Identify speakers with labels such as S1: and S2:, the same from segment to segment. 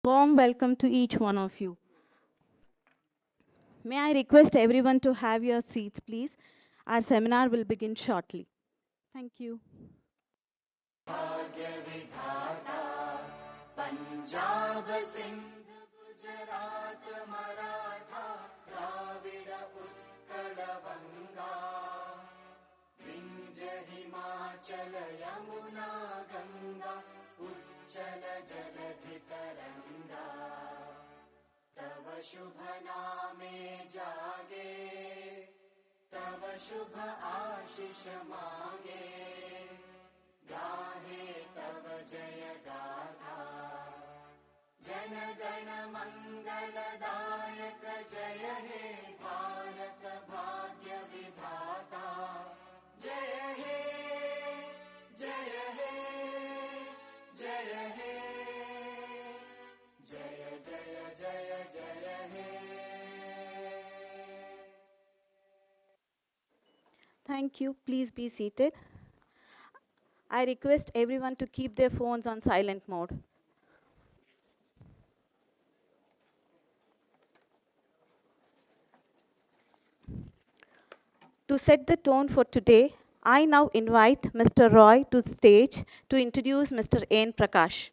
S1: Warm welcome to each one of you. May I request everyone to have your seats, please? Our seminar will begin shortly. Thank you.
S2: Punjab Sindh Gujarat Maratha Dravid Utkal बंगा विंध्य हिमाचल यमुना गंगा उच्चल जलधि तरंगा तव शुभ नामे जागे तव शुभ आशीष मांगे गाहे तव जय गाथा जन गण मंगलदायक जय हे भारत भाग्य विधाता जय हे जय हे जय हे जय जय जय जय हे.
S1: Thank you. Please be seated. I request everyone to keep their phones on silent mode. To set the tone for today, I now invite Mr. Roy to stage to introduce Mr. A N Prakash.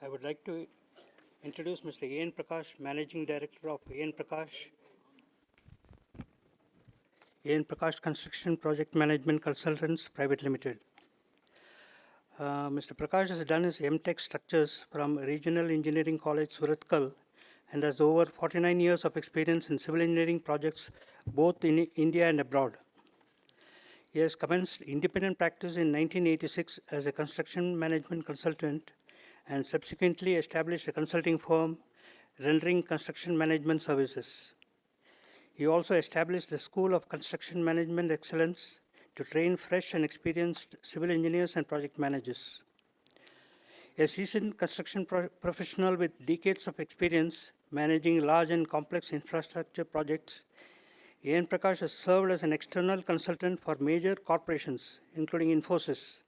S3: I would like to introduce Mr. A N Prakash, Managing Director of A N Prakash Construction Project Management Consultants Private Limited. Mr. Prakash has done his M.Tech Structures from Regional Engineering College, Surathkal, and has over 49 years of experience in civil engineering projects both in India and abroad. He has commenced independent practice in 1986 as a construction management consultant and subsequently established a consulting firm rendering construction management services. He also established the School of Construction Management Excellence to train fresh and experienced civil engineers and project managers. A seasoned construction professional with decades of experience managing large and complex infrastructure projects, A N Prakash has served as an external consultant for major corporations, including Infosys,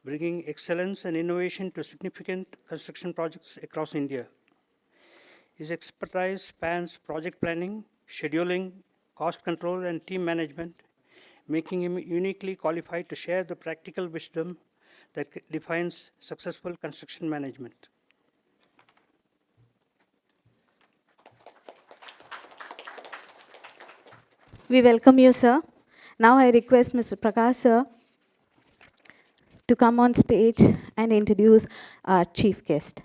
S3: bringing excellence and innovation to significant construction projects across India. His expertise spans project planning, scheduling, cost control, and team management, making him uniquely qualified to share the practical wisdom that defines successful construction management.
S1: We welcome you, sir. Now I request Mr. Prakash, sir, to come on stage and introduce our chief guest.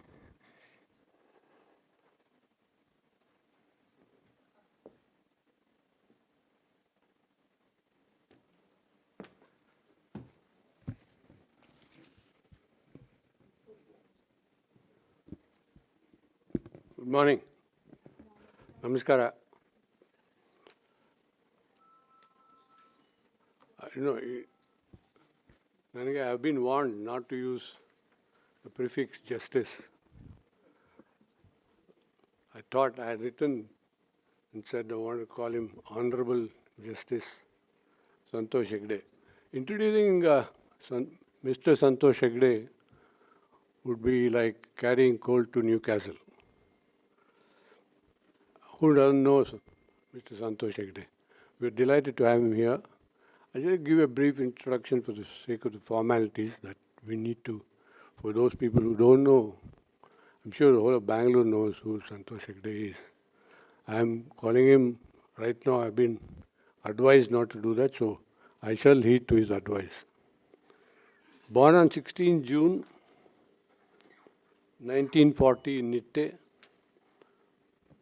S4: Good morning. Namaskara. I have been warned not to use the prefix justice. I thought I had written and said I want to call him Honourable Justice Santosh Hegde. Introducing Mr. Santosh Hegde would be like carrying coal to Newcastle. Who doesn't know Mr. Santosh Hegde? We are delighted to have him here. I'll just give a brief introduction for the sake of the formalities that we need to, for those people who don't know. I'm sure the whole of Bangalore knows who Santosh Hegde is. I'm calling him, right now I've been advised not to do that, so I shall heed to his advice. Born on 16 June 1940 in Nitte,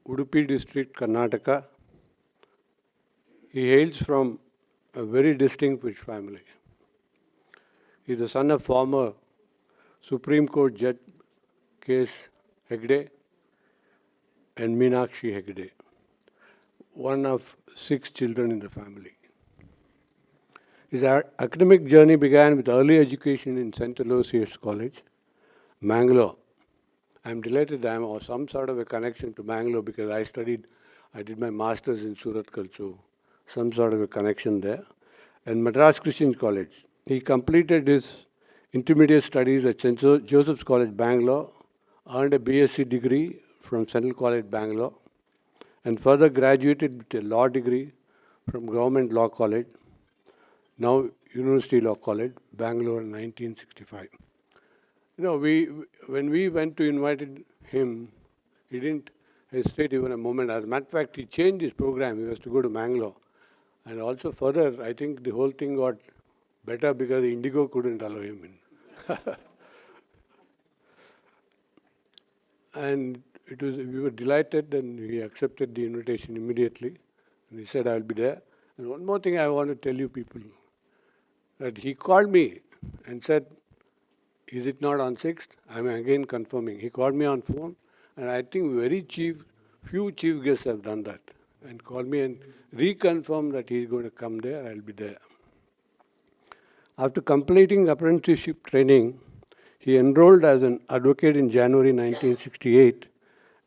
S4: Udupi district, Karnataka. He hails from a very distinguished family. He is the son of former Supreme Court Judge Case Hegde and Meenakshi Hegde, one of 6 children in the family. His academic journey began with early education in St. Aloysius College, Mangalore, I'm delighted I am some sort of a connection to Bangalore because I did my master's in Suratkal, so some sort of a connection there. And Madras Christian College. He completed his intermediate studies at St. Joseph's College, Bangalore, earned a BSc degree from Central College, Bangalore, and further graduated with a law degree from Government Law College, now University Law College, Bangalore in 1965. You know, when we went to invited him, he didn't hesitate even a moment. As a matter of fact, he changed his program. He was to go to Bangalore. And also further, I think the whole thing got better because the Indigo couldn't allow him in. And we were delighted, and he accepted the invitation immediately. And he said, I'll be there. And one more thing I want to tell you people, that he called me and said, is it not on 6th? I'm again confirming. He called me on phone, and I think few chief guests have done that, and called me and reconfirmed that he's going to come there, I'll be there. After completing apprenticeship training, he enrolled as an advocate in January 1968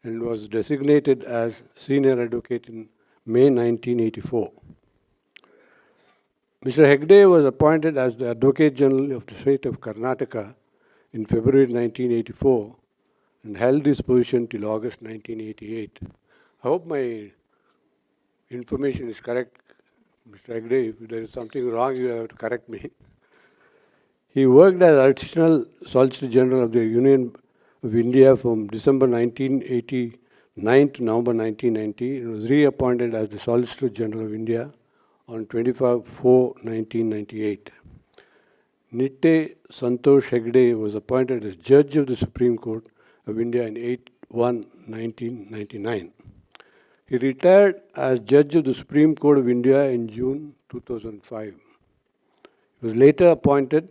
S4: and was designated as senior advocate in May 1984. Mr. Hegde was appointed as the Advocate General of the state of Karnataka in February 1984 and held this position till August 1988. I hope my information is correct, Mr. Hegde. If there is something wrong, you have to correct me. He worked as Additional Solicitor General of the Union of India from December 1989 to November 1990 and was reappointed as the Solicitor General of India on 25/4/1998. Nitte Santosh Hegde was appointed as Judge of the Supreme Court of India in 8/1/1999. He retired as Judge of the Supreme Court of India in June 2005. He was later appointed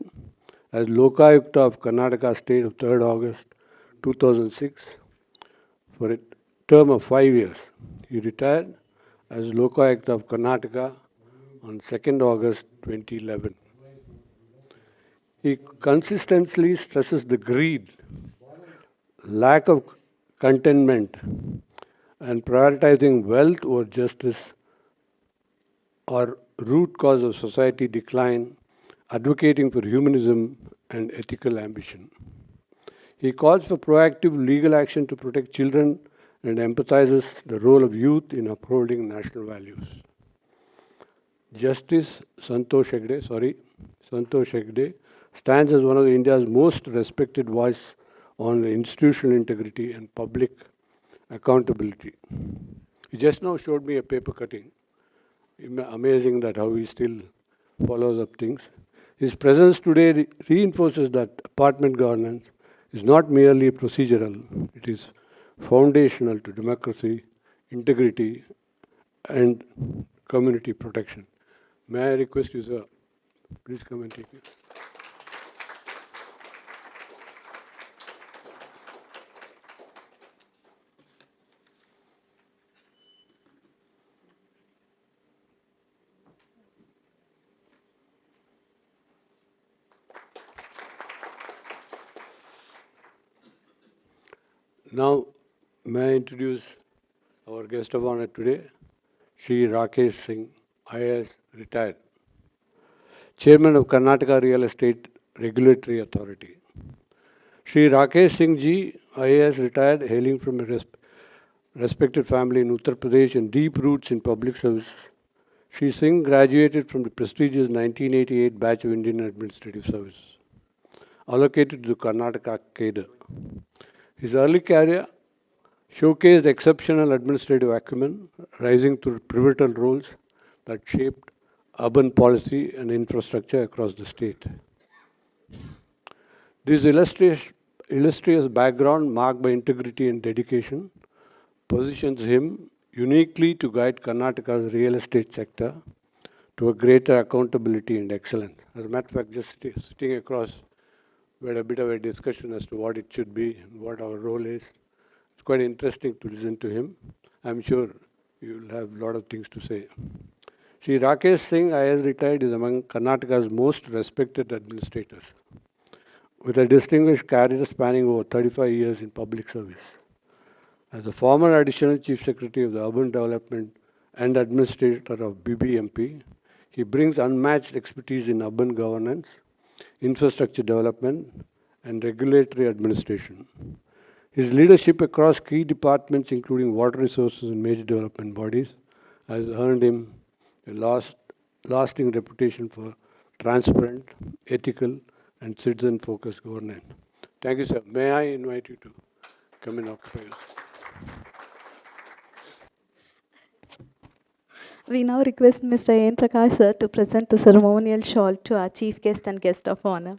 S4: as Lokayukta of Karnataka State of 3rd August 2006 for a term of 5 years. He retired as Lokayukta of Karnataka on 2nd August 2011. He consistently stresses the greed, lack of contentment, and prioritizing wealth over justice or root cause of society decline, advocating for humanism and ethical ambition. He calls for proactive legal action to protect children and empathizes the role of youth in upholding national values. Justice Santosh Hegde stands as one of India's most respected voice on institutional integrity and public accountability. He just now showed me a paper cutting. Amazing that how he still follows up things. His presence today reinforces that apartment governance is not merely procedural, it is foundational to democracy, integrity, and community protection. May I request you, sir, please come and take it. Now, may I introduce our guest of honor today, Shri Rakesh Singh, IAS retired, Chairman of Karnataka Real Estate Regulatory Authority. Shri Rakesh Singh ji, IAS retired, hailing from a respected family in Uttar Pradesh and deep roots in public service. Shri Singh graduated from the prestigious 1988 batch of Indian Administrative Service, allocated to the Karnataka cadre. His early career showcased exceptional administrative acumen, rising to pivotal roles that shaped urban policy and infrastructure across the state. This illustrious background, marked by integrity and dedication, positions him uniquely to guide Karnataka's real estate sector to a greater accountability and excellence. As a matter of fact, just sitting across, we had a bit of a discussion as to what it should be and what our role is. It's quite interesting to listen to him. I'm sure you'll have a lot of things to say. Shri Rakesh Singh, IAS retired, is among Karnataka's most respected administrators. with a distinguished career spanning over 35 years in public service. As the former Additional Chief Secretary of the Urban Development and Administrator of BBMP, he brings unmatched expertise in urban governance, infrastructure development, and regulatory administration. His leadership across key departments, including water resources and major development bodies, has earned him a lasting reputation for transparent, ethical, and citizen-focused governance. Thank you, sir. May I invite you to come and occupy your seat?
S1: We now request Mr. A N Prakash sir to present the ceremonial shawl to our chief guest and guest of honor.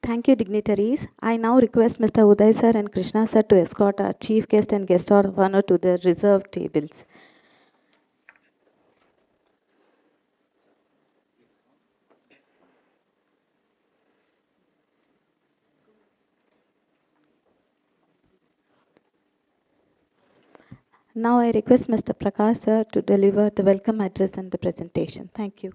S1: Thank you, dignitaries. I now request Mr. Uday sir and Krishna sir to escort our chief guest and guest of honor to their reserved tables. Now I request Mr. Prakash sir to deliver the welcome address and the presentation. Thank you.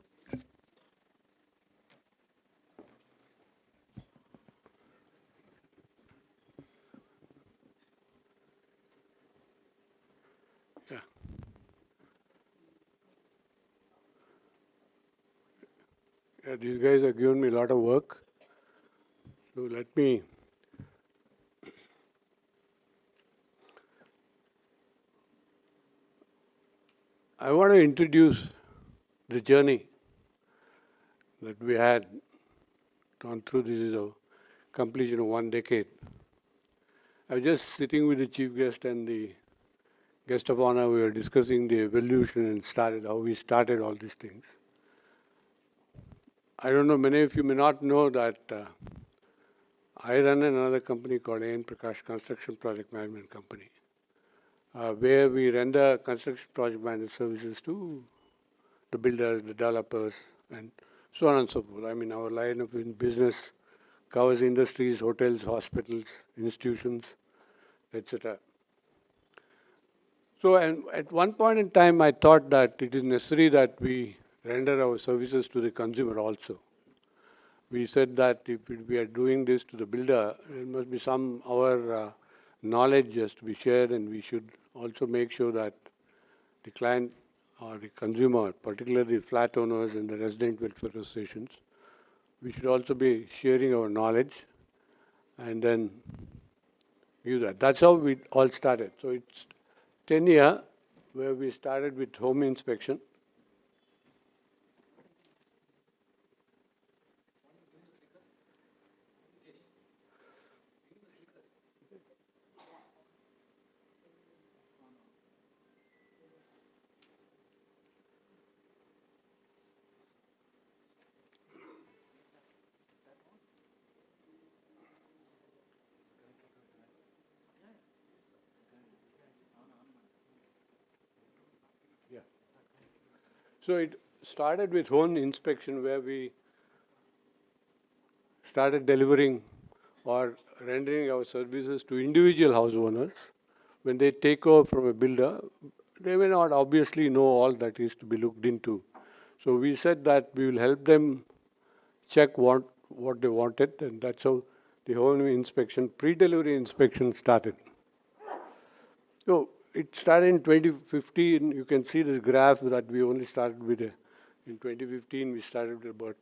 S4: Yeah. Yeah, these guys have given me a lot of work. So let me I want to introduce the journey that we had gone through. This is a completion of 1 decade. I was just sitting with the chief guest and the guest of honor. We were discussing the evolution and how we started all these things. I don't know, many of you may not know that I run another company called A N Prakash Construction Project Management Company, where we render construction project management services to the builders, the developers, and so on and so forth. I mean, our line of business covers industries, hotels, hospitals, institutions, etc. So, and at one point in time, I thought that it is necessary that we render our services to the consumer also. We said that if we are doing this to the builder, there must be some our knowledge has to be shared, and we should also make sure that the client or the consumer, particularly the flat owners and the resident welfare associations, we should also be sharing our knowledge and then give that. That's how we all started. So it's 10 years where we started with home inspection. So it started with home inspection where we started delivering or rendering our services to individual house owners. When they take over from a builder, they may not obviously know all that is to be looked into. So we said that we will help them check what they wanted, and that's how the home inspection, pre-delivery inspection started. So it started in 2015. You can see this graph that we only started with. In 2015, we started with about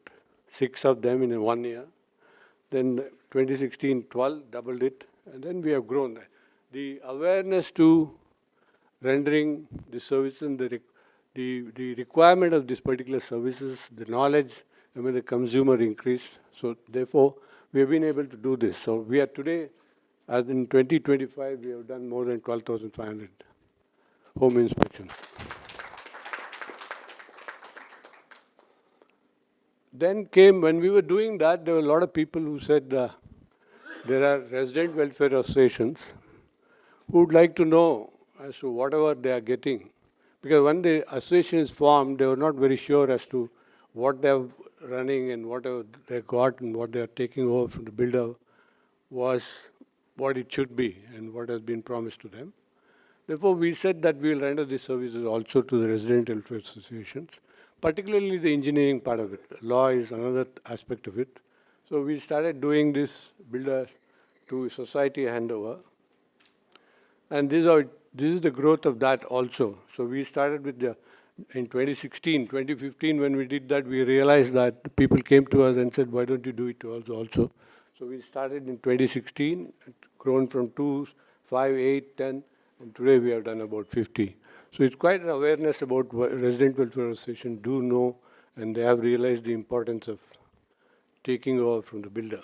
S4: 6 of them in 1 year. Then 2016, 12, doubled it, and then we have grown. The awareness to rendering the service and the requirement of this particular services, the knowledge, I mean, the consumer increased. So therefore, we have been able to do this. So we are today, as in 2025, we have done more than 12,500 home inspections. Then came, when we were doing that, there were a lot of people who said there are resident welfare associations who would like to know as to whatever they are getting. Because when the association is formed, they were not very sure as to what they are running and whatever they got and what they are taking over from the builder was what it should be and what has been promised to them. Therefore, we said that we will render these services also to the resident welfare associations, particularly the engineering part of it. Law is another aspect of it. So we started doing this builder to society handover. And this is the growth of that also. So we started with in 2016, 2015, when we did that, we realized that people came to us and said, why don't you do it to us also? So we started in 2016, grown from 2, 5, 8, 10, and today we have done about 50. So it's quite an awareness about what resident welfare association do know, and they have realized the importance of taking over from the builder.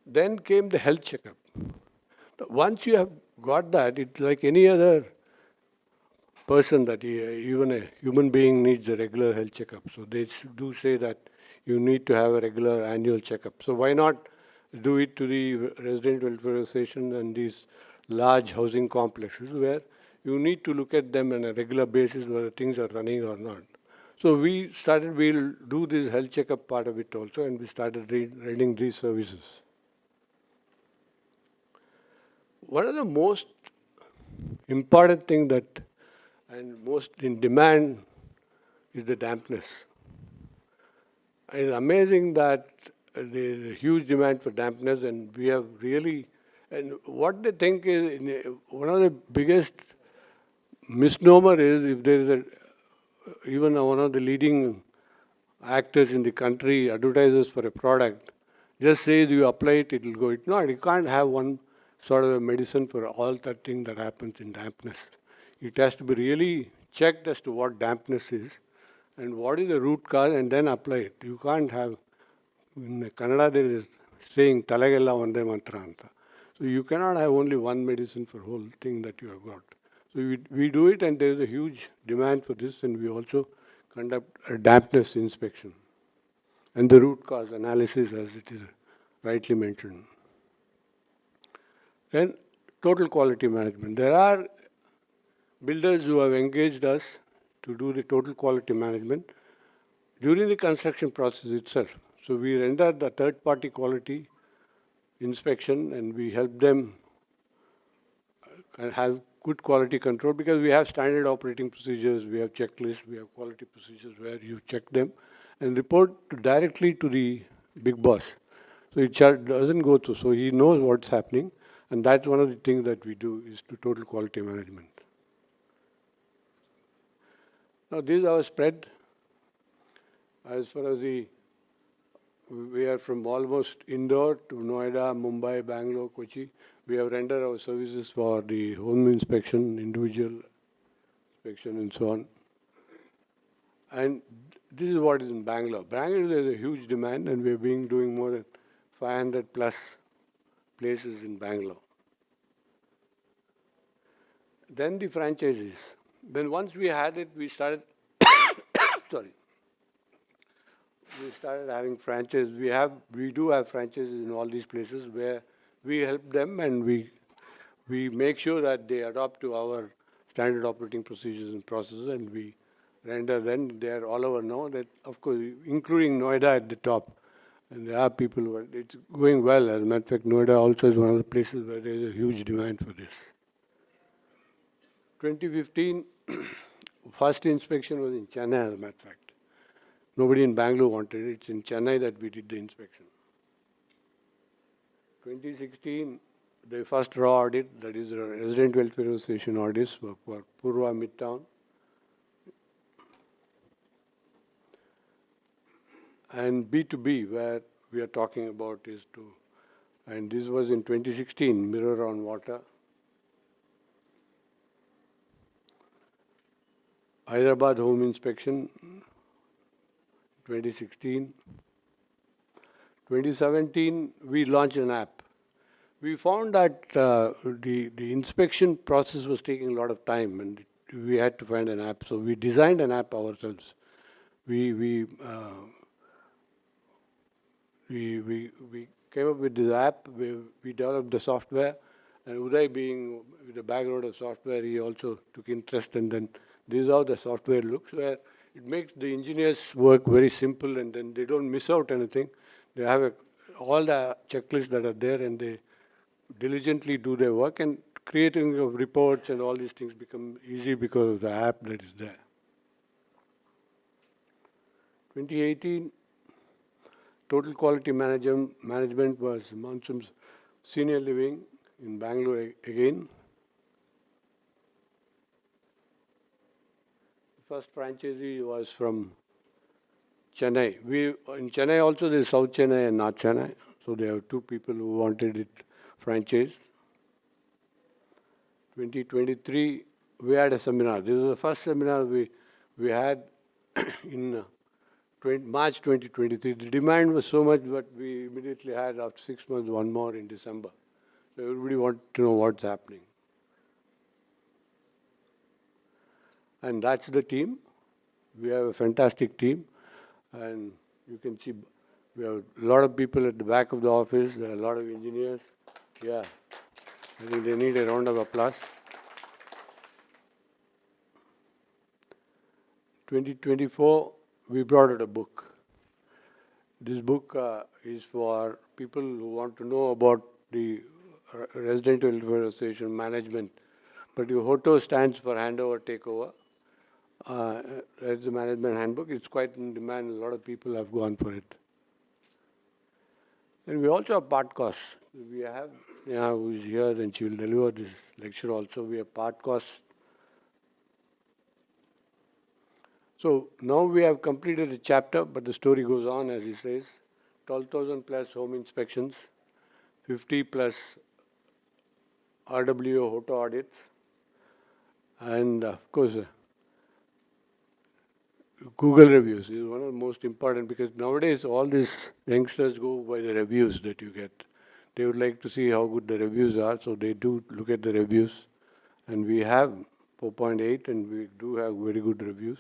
S4: Then came the health checkup. Once you have got that, it's like any other person that even a human being needs a regular health checkup. So they do say that you need to have a regular annual checkup. So why not do it to the resident welfare association and these large housing complexes where you need to look at them on a regular basis whether things are running or not. So we started, we'll do this health checkup part of it also, and we started rendering these services. One of the most important thing that and most in demand is the dampness. It's amazing that there's a huge demand for dampness, and we have really, and what they think is, one of the biggest misnomer is if there is even one of the leading actors in the country advertises for a product, just says you apply it, it will go. It's not, you can't have one sort of a medicine for all that thing that happens in dampness. It has to be really checked as to what dampness is and what is the root cause, and then apply it. You can't have, in Kannada there is saying, talagella vande mantra anta. So you cannot have only one medicine for whole thing that you have got. So we do it, and there is a huge demand for this, and we also conduct a dampness inspection and the root cause analysis as it is rightly mentioned. Then total quality management. There are builders who have engaged us to do the total quality management during the construction process itself. So we render the third-party quality inspection and we help them have good quality control because we have standard operating procedures, we have checklists, we have quality procedures where you check them and report directly to the big boss. So it doesn't go through. So he knows what's happening, and that's one of the things that we do is to total quality management. Now this is our spread. As far as we are from almost Indore to Noida, Mumbai, Bangalore, Kochi. We have rendered our services for the home inspection, individual inspection, and so on. And this is what is in Bangalore. Bangalore, there's a huge demand, and we're doing more than 500 plus places in Bangalore. Then the franchises. Then once we had it, we started, sorry. We started having franchise. We do have franchises in all these places where we help them and we make sure that they adopt to our standard operating procedures and processes, and we render them. They are all over now. That of course, including Noida at the top, and there are people who are. It's going well. As a matter of fact, Noida also is one of the places where there is a huge demand for this. 2015, first inspection was in Chennai. As a matter of fact. Nobody in Bangalore wanted it. It's in Chennai that we did the inspection. 2016, the first RWA audit, that is the Resident Welfare Association audits for Purva Midtown. And B2B, where we are talking about is to, and this was in 2016, Mirror on Water. Hyderabad home inspection, 2016. 2017, we launched an app. We found that the inspection process was taking a lot of time and we had to find an app. So we designed an app ourselves. We came up with this app, we developed the software, and Uday being with a background of software, he also took interest, and then this is how the software looks, where it makes the engineers' work very simple, and then they don't miss out anything. They have all the checklists that are there, and they diligently do their work, and creating of reports and all these things become easy because of the app that is there. 2018, total quality management was Monsoon's senior living in Bangalore again. The first franchisee was from Chennai. In Chennai also there is South Chennai and North Chennai. So there are two people who wanted it franchise. 2023, we had a seminar. This was the first seminar we had in March 2023. The demand was so much that we immediately had, after 6 months, one more in December. So everybody wanted to know what's happening. And that's the team. We have a fantastic team. And you can see we have a lot of people at the back of the office. There are a lot of engineers. Yeah, I think they need a round of applause. 2024, we brought out a book. This book is for people who want to know about the Resident Welfare Association management. But the HOTO stands for Handover Takeover. That's the management handbook. It's quite in demand. A lot of people have gone for it. And we also have part costs. We have Sneha who is here and she will deliver this lecture also. We have part costs. So now we have completed a chapter, but the story goes on, as he says. 12,000 plus home inspections, 50 plus RWA HOTO audits, and of course, Google reviews is one of the most important, because nowadays all these youngsters go by the reviews that you get. They would like to see how good the reviews are, so they do look at the reviews. And we have 4.8 and we do have very good reviews.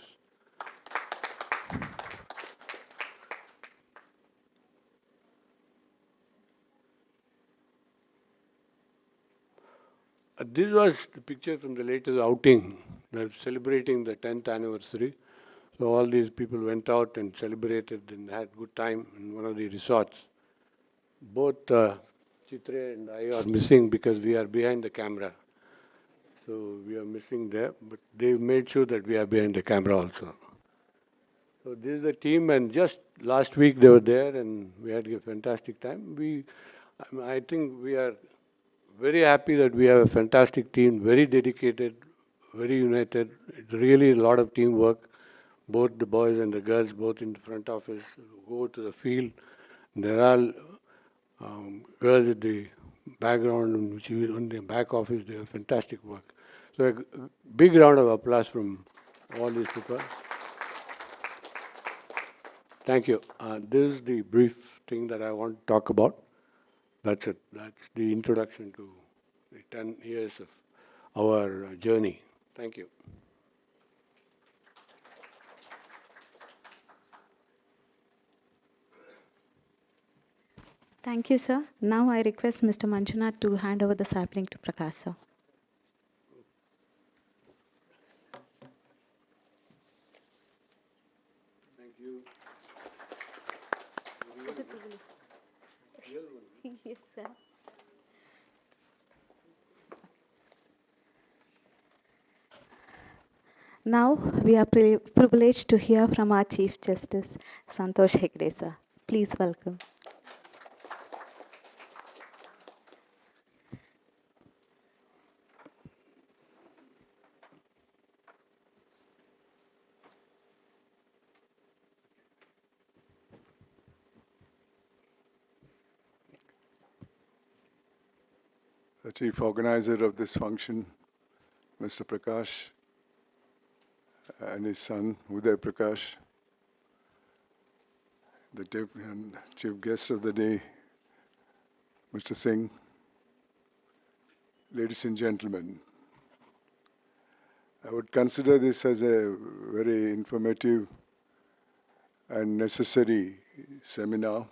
S4: This was the picture from the latest outing, celebrating the 10th anniversary. So all these people went out and celebrated and had good time in one of the resorts. Both Chitre and I are missing because we are behind the camera. So we are missing there, but they made sure that we are behind the camera also. So this is the team, and just last week they were there, and we had a fantastic time. I think we are very happy that we have a fantastic team, very dedicated, very united. It's really a lot of teamwork. Both the boys and the girls, both in the front office, go to the field. There are girls at the background, which is on the back office. They have fantastic work. So a big round of applause from all these people. Thank you. This is the brief thing that I want to talk about. That's it. That's the introduction to the 10 years of our journey. Thank you.
S1: Thank you, sir. Now I request Mr. Manjunath to hand over the sapling to Prakash, sir.
S4: Thank you.
S1: Yes, sir. Now we are privileged to hear from our Chief Justice, Santosh Hegde, sir. Please welcome.
S5: The chief organizer of this function, Mr. Prakash, and his son, Uday Prakash, the chief guest of the day, Mr. Singh, ladies and gentlemen. I would consider this as a very informative and necessary seminar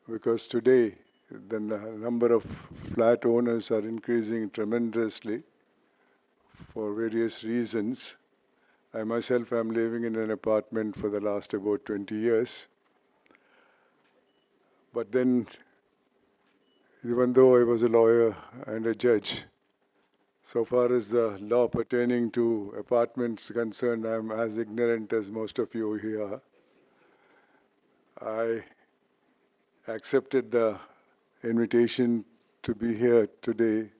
S5: because today the number of flat owners are increasing tremendously for various reasons. I myself am living in an apartment for the last about 20 years. But then, even though I was a lawyer and a judge, so far as the law pertaining to apartments concerned, I'm as ignorant as most of you here. I accepted the invitation to be here today,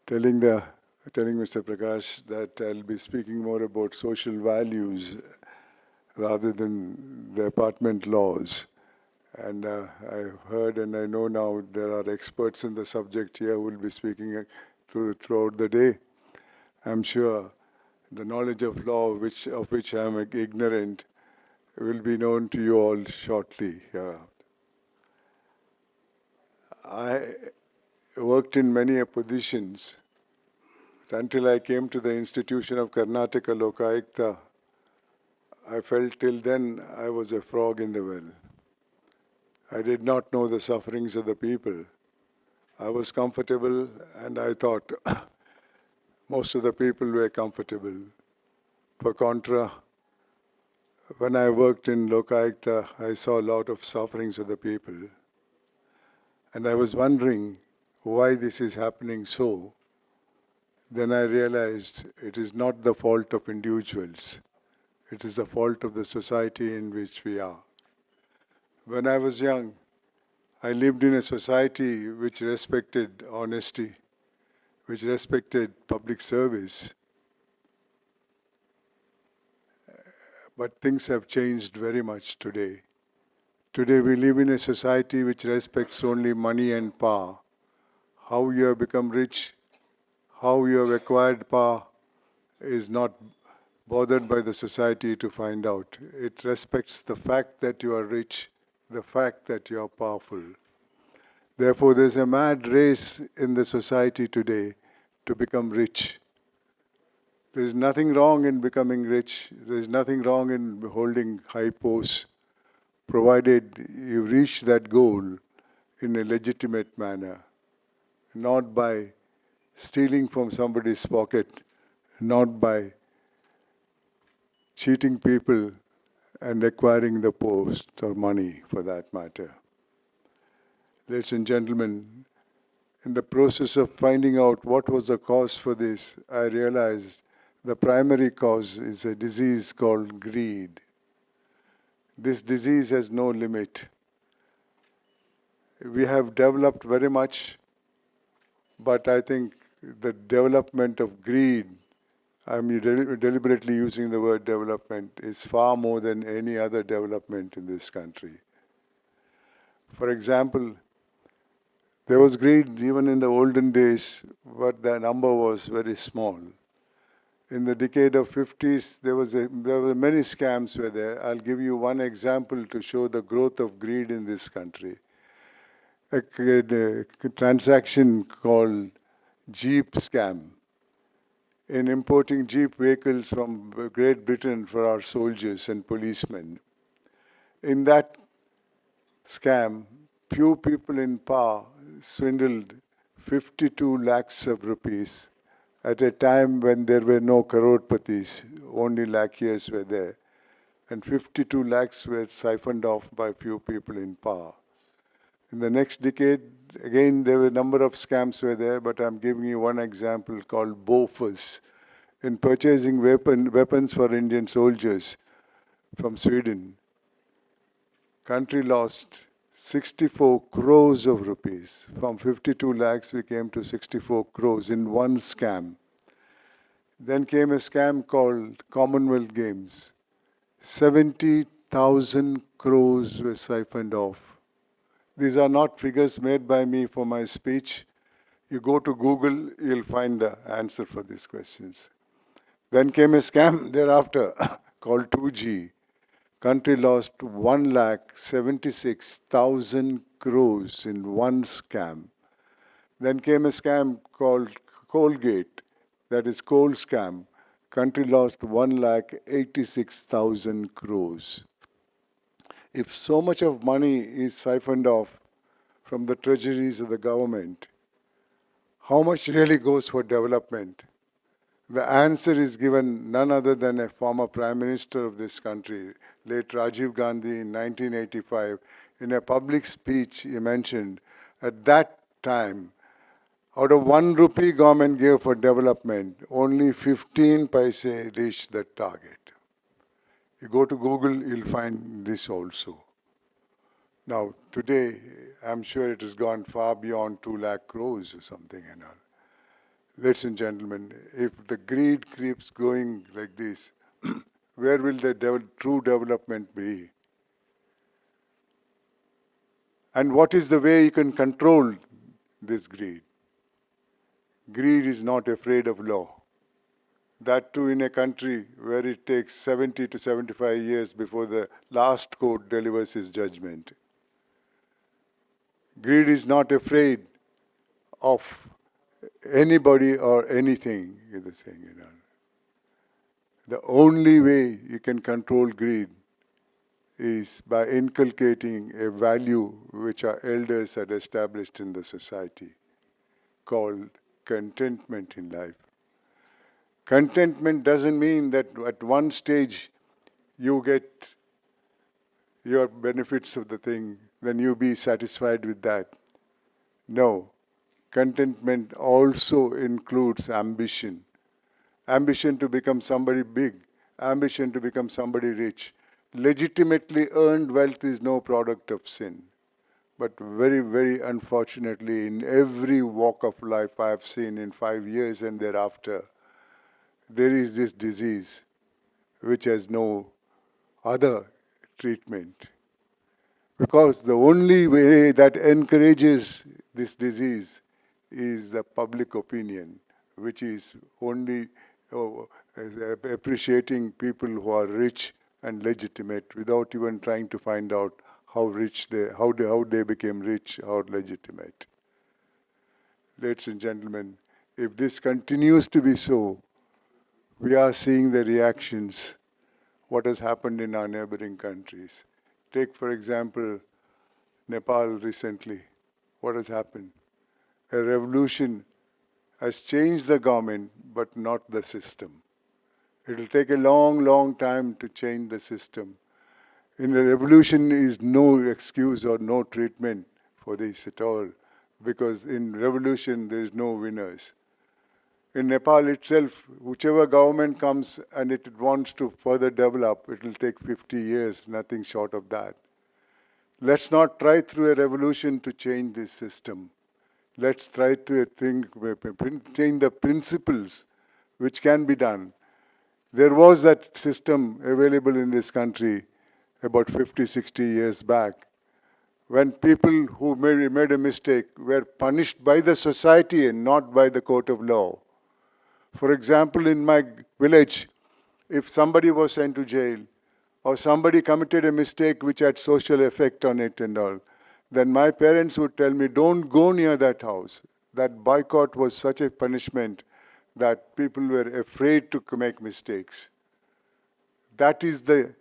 S5: telling Mr. Prakash that I'll be speaking more about social values rather than the apartment laws. And I've heard and I know now there are experts in the subject here who will be speaking throughout the day. I'm sure the knowledge of law of which I'm ignorant will be known to you all shortly here. I worked in many positions until I came to the institution of Karnataka Lokayukta. I felt till then I was a frog in the well. I did not know the sufferings of the people. I was comfortable and I thought most of the people were comfortable. Per contra, when I worked in Lokayukta, I saw a lot of sufferings of the people. And I was wondering why this is happening so. Then I realized it is not the fault of individuals. It is the fault of the society in which we are. When I was young, I lived in a society which respected honesty, which respected public service. But things have changed very much today. Today we live in a society which respects only money and power. How you have become rich, how you have acquired power is not bothered by the society to find out. It respects the fact that you are rich, the fact that you are powerful. Therefore, there is a mad race in the society today to become rich. There is nothing wrong in becoming rich. There is nothing wrong in holding high posts, provided you reach that goal in a legitimate manner. not by stealing from somebody's pocket, not by cheating people and acquiring the post or money for that matter. Ladies and gentlemen, in the process of finding out what was the cause for this, I realized the primary cause is a disease called greed. This disease has no limit. We have developed very much, but I think the development of greed, I'm deliberately using the word development, is far more than any other development in this country. For example, there was greed even in the olden days, but the number was very small. In the decade of 50s, there were many scams were there. I'll give you one example to show the growth of greed in this country. A transaction called Jeep scam. In importing Jeep vehicles from Great Britain for our soldiers and policemen. In that scam, few people in power swindled 52 lakhs of rupees at a time when there were no crorepattis, only lakhs were there. And 52 lakhs were siphoned off by few people in power. In the next decade, again, there were a number of scams were there, but I'm giving you one example called Bofors. In purchasing weapons for Indian soldiers from Sweden, country lost 64 crores of rupees. From 52 lakhs, we came to 64 crores in one scam. Then came a scam called Commonwealth Games. 70,000 crores were siphoned off. These are not figures made by me for my speech. You go to Google, you'll find the answer for these questions. Then came a scam thereafter called 2G. Country lost 1,76,000 crores in one scam. Then came a scam called Colgate, that is coal scam. Country lost 1,86,000 crores. If so much of money is siphoned off from the treasuries of the government, how much really goes for development? The answer is given none other than a former Prime Minister of this country, late Rajiv Gandhi in 1985. In a public speech, he mentioned, at that time, out of 1 rupee government gave for development, only 15 paise reached the target. You go to Google, you'll find this also. Now, today, I'm sure it has gone far beyond 2 lakh crores or something and all. Ladies and gentlemen, if the greed keeps going like this, where will the true development be? And what is the way you can control this greed? Greed is not afraid of law. That too in a country where it takes 70 to 75 years before the last court delivers its judgment. Greed is not afraid of anybody or anything, is the thing, you know. The only way you can control greed is by inculcating a value which our elders had established in the society, called contentment in life. Contentment doesn't mean that at one stage you get your benefits of the thing, then you be satisfied with that. No. Contentment also includes ambition. Ambition to become somebody big. Ambition to become somebody rich. Legitimately earned wealth is no product of sin. But very, very unfortunately, in every walk of life I have seen in 5 years and thereafter, there is this disease which has no other treatment. Because the only way that encourages this disease is the public opinion, which is only appreciating people who are rich and legitimate without even trying to find out how they became rich or legitimate. Ladies and gentlemen, if this continues to be so, we are seeing the reactions, what has happened in our neighboring countries. Take, for example, Nepal recently. What has happened? A revolution has changed the government, but not the system. It will take a long, long time to change the system. In a revolution is no excuse or no treatment for this at all, because in revolution there is no winners. In Nepal itself, whichever government comes and it wants to further develop, it will take 50 years, nothing short of that. Let's not try through a revolution to change this system. Let's try to change the principles which can be done. There was that system available in this country about 50, 60 years back, when people who made a mistake were punished by the society and not by the court of law. For example, in my village, if somebody was sent to jail or somebody committed a mistake which had social effect on it and all, then my parents would tell me, don't go near that house. That boycott was such a punishment that people were afraid to make mistakes. That is the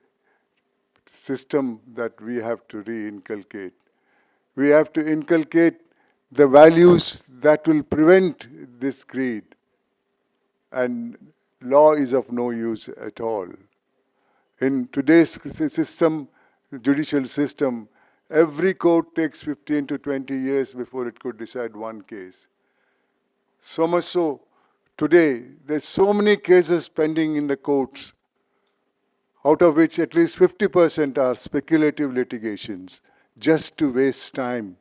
S5: system that we have to re-inculcate. We have to inculcate the values that will prevent this greed. And law is of no use at all. In today's system, judicial system, every court takes 15 to 20 years before it could decide one case. So much so, today, there's so many cases pending in the courts, out of which at least 50% are speculative litigations, just to waste time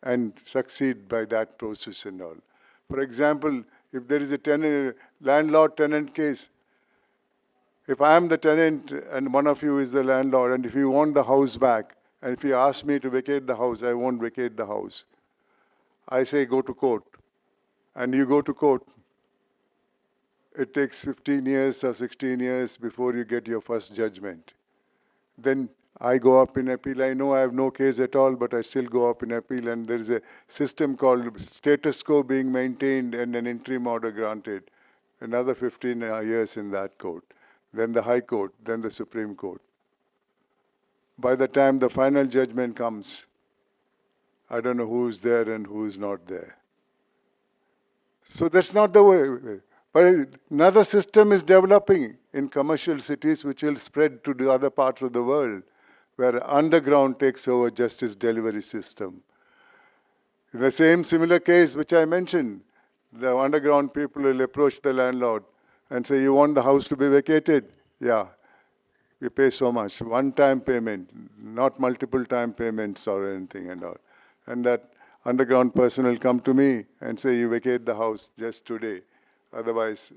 S5: and succeed by that process and all. For example, if there is a landlord-tenant case, if I am the tenant and one of you is the landlord, and if you want the house back, and if you ask me to vacate the house, I won't vacate the house. I say go to court. And you go to court. It takes 15 years or 16 years before you get your first judgment. Then I go up in appeal. I know I have no case at all, but I still go up in appeal. And there is a system called status quo being maintained and an interim order granted. Another 15 years in that court. Then the High Court, then the Supreme Court. By the time the final judgment comes, I don't know who's there and who's not there. So that's not the way. But another system is developing in commercial cities which will spread to the other parts of the world, where underground takes over justice delivery system. In the same similar case which I mentioned, the underground people will approach the landlord and say, you want the house to be vacated? Yeah, we pay so much. One-time payment, not multiple time payments or anything and all. And that underground person will come to me and say, you vacate the house just today. Otherwise,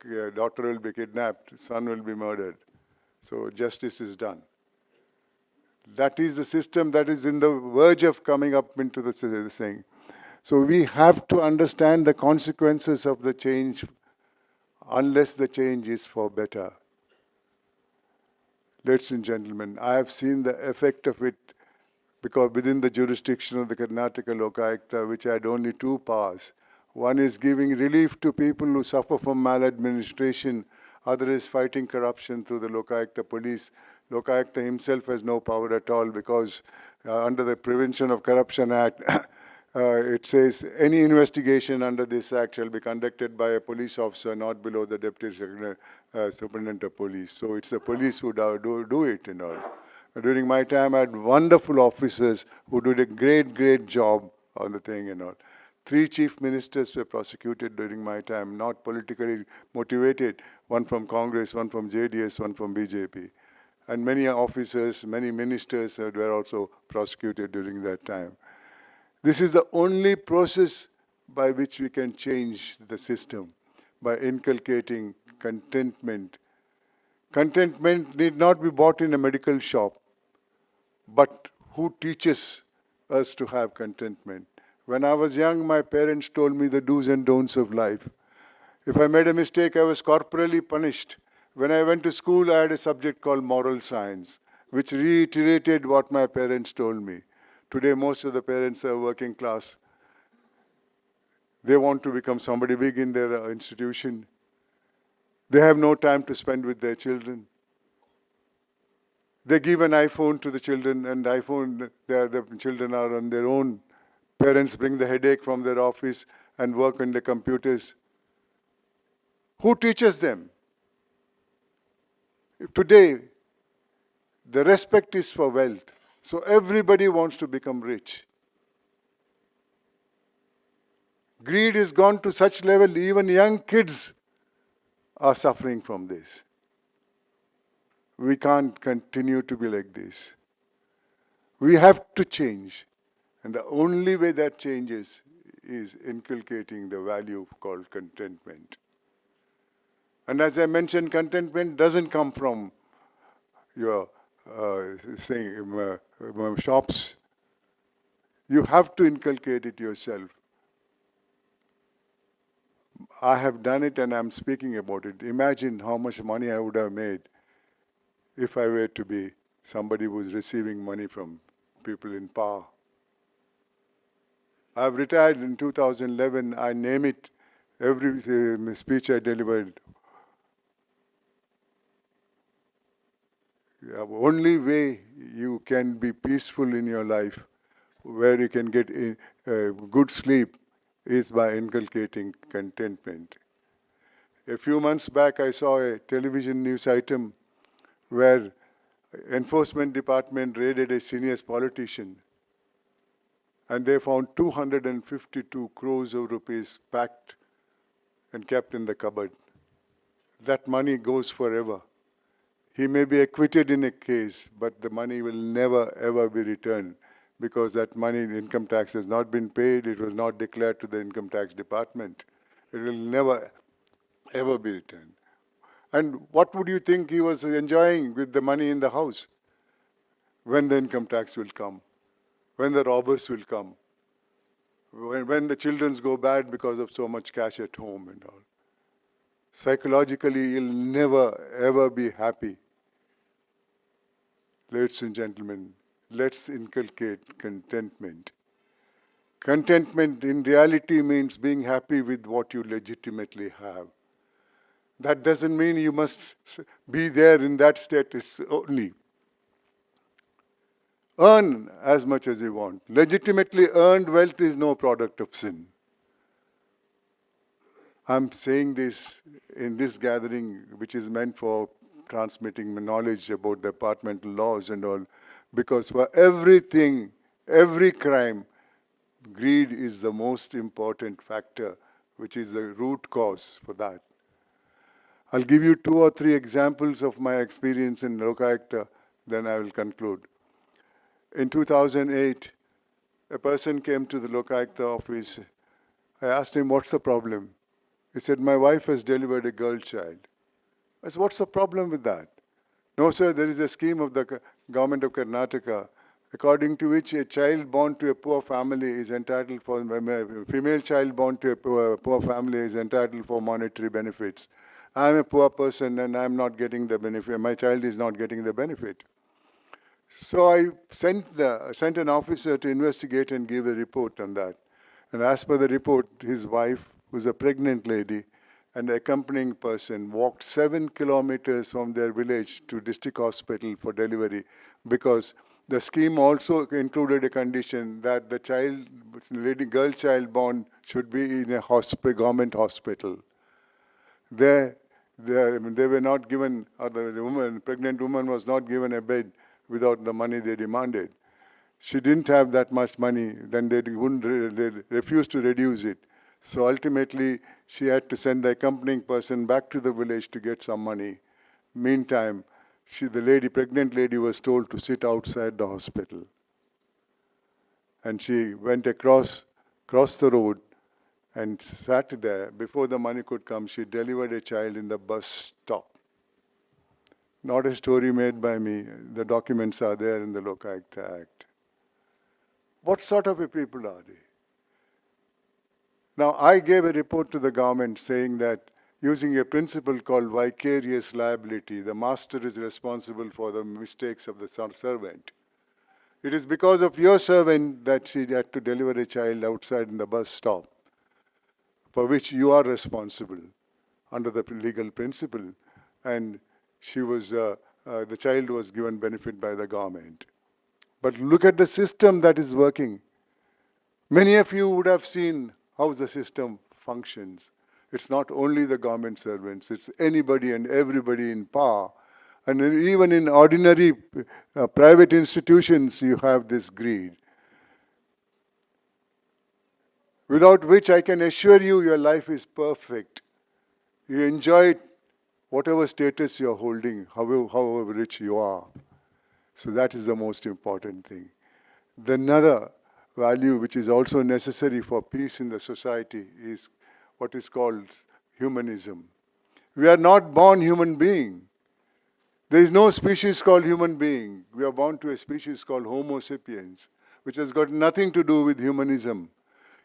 S5: your daughter will be kidnapped, son will be murdered. So justice is done. That is the system that is in the verge of coming up into the thing. So we have to understand the consequences of the change unless the change is for better. Ladies and gentlemen, I have seen the effect of it because within the jurisdiction of the Karnataka Lokayukta, which had only two powers. One is giving relief to people who suffer from maladministration. Other is fighting corruption through the Lokayukta police. Lokayukta himself has no power at all because under the Prevention of Corruption Act, it says any investigation under this act shall be conducted by a police officer not below the Deputy Superintendent of Police. So it's the police who do it and all. During my time, I had wonderful officers who did a great job on the thing and all. 3 chief ministers were prosecuted during my time, not politically motivated. One from Congress, one from JDS, one from BJP. And many officers, many ministers were also prosecuted during that time. This is the only process by which we can change the system, by inculcating contentment. Contentment need not be bought in a medical shop, but who teaches us to have contentment? When I was young, my parents told me the do's and don'ts of life. If I made a mistake, I was corporally punished. When I went to school, I had a subject called moral science, which reiterated what my parents told me. Today, most of the parents are working class. They want to become somebody big in their institution. They have no time to spend with their children. They give an iPhone to the children, and the children are on their own Parents bring the headache from their office and work on the computers. Who teaches them? Today, the respect is for wealth. So everybody wants to become rich. Greed is gone to such level, even young kids are suffering from this. We can't continue to be like this. We have to change. And the only way that changes is inculcating the value called contentment. And as I mentioned, contentment doesn't come from your shops. You have to inculcate it yourself. I have done it and I'm speaking about it. Imagine how much money I would have made if I were to be somebody who was receiving money from people in power. I've retired in 2011. I name it every speech I delivered. The only way you can be peaceful in your life, where you can get good sleep, is by inculcating contentment. A few months back, I saw a television news item where enforcement department raided a senior politician and they found 252 crores of rupees packed and kept in the cupboard. That money goes forever. He may be acquitted in a case, but the money will never ever be returned because that money in income tax has not been paid, it was not declared to the income tax department. It will never ever be returned. And what would you think he was enjoying with the money in the house? When the income tax will come, when the robbers will come, when the children go bad because of so much cash at home and all. Psychologically, he'll never ever be happy. Ladies and gentlemen, let's inculcate contentment. Contentment in reality means being happy with what you legitimately have. That doesn't mean you must be there in that status only. Earn as much as you want. Legitimately earned wealth is no product of sin. I'm saying this in this gathering, which is meant for transmitting knowledge about departmental laws and all, because for everything, every crime, greed is the most important factor, which is the root cause for that. I'll give you 2 or 3 examples of my experience in Lokayukta, then I will conclude. In 2008, a person came to the Lokayukta office. I asked him, what's the problem? He said, my wife has delivered a girl child. I said, what's the problem with that? No, sir, there is a scheme of the government of Karnataka, according to which a child born to a poor family is entitled for, a female child born to a poor family is entitled for monetary benefits. I'm a poor person and I'm not getting the benefit. My child is not getting the benefit. So I sent an officer to investigate and give a report on that. And as per the report, his wife, who's a pregnant lady, and the accompanying person walked 7 kilometers from their village to district hospital for delivery because the scheme also included a condition that the child, girl child born, should be in a government hospital. They were not given, or the pregnant woman was not given a bed without the money they demanded. She didn't have that much money, then they refused to reduce it. So ultimately, she had to send the accompanying person back to the village to get some money. Meantime, the pregnant lady was told to sit outside the hospital. And she went across the road and sat there. Before the money could come, she delivered a child in the bus stop. Not a story made by me. The documents are there in the Lokayukta Act. What sort of a people are they? Now, I gave a report to the government saying that using a principle called vicarious liability, the master is responsible for the mistakes of the servant. It is because of your servant that she had to deliver a child outside in the bus stop, for which you are responsible under the legal principle. And the child was given benefit by the government. But look at the system that is working. Many of you would have seen how the system functions. It's not only the government servants, it's anybody and everybody in power. And even in ordinary private institutions, you have this greed, without which I can assure you your life is perfect. You enjoy whatever status you're holding, however rich you are. So that is the most important thing. The another value which is also necessary for peace in the society is what is called humanism. We are not born human being. There is no species called human being. We are born to a species called Homo sapiens, which has got nothing to do with humanism.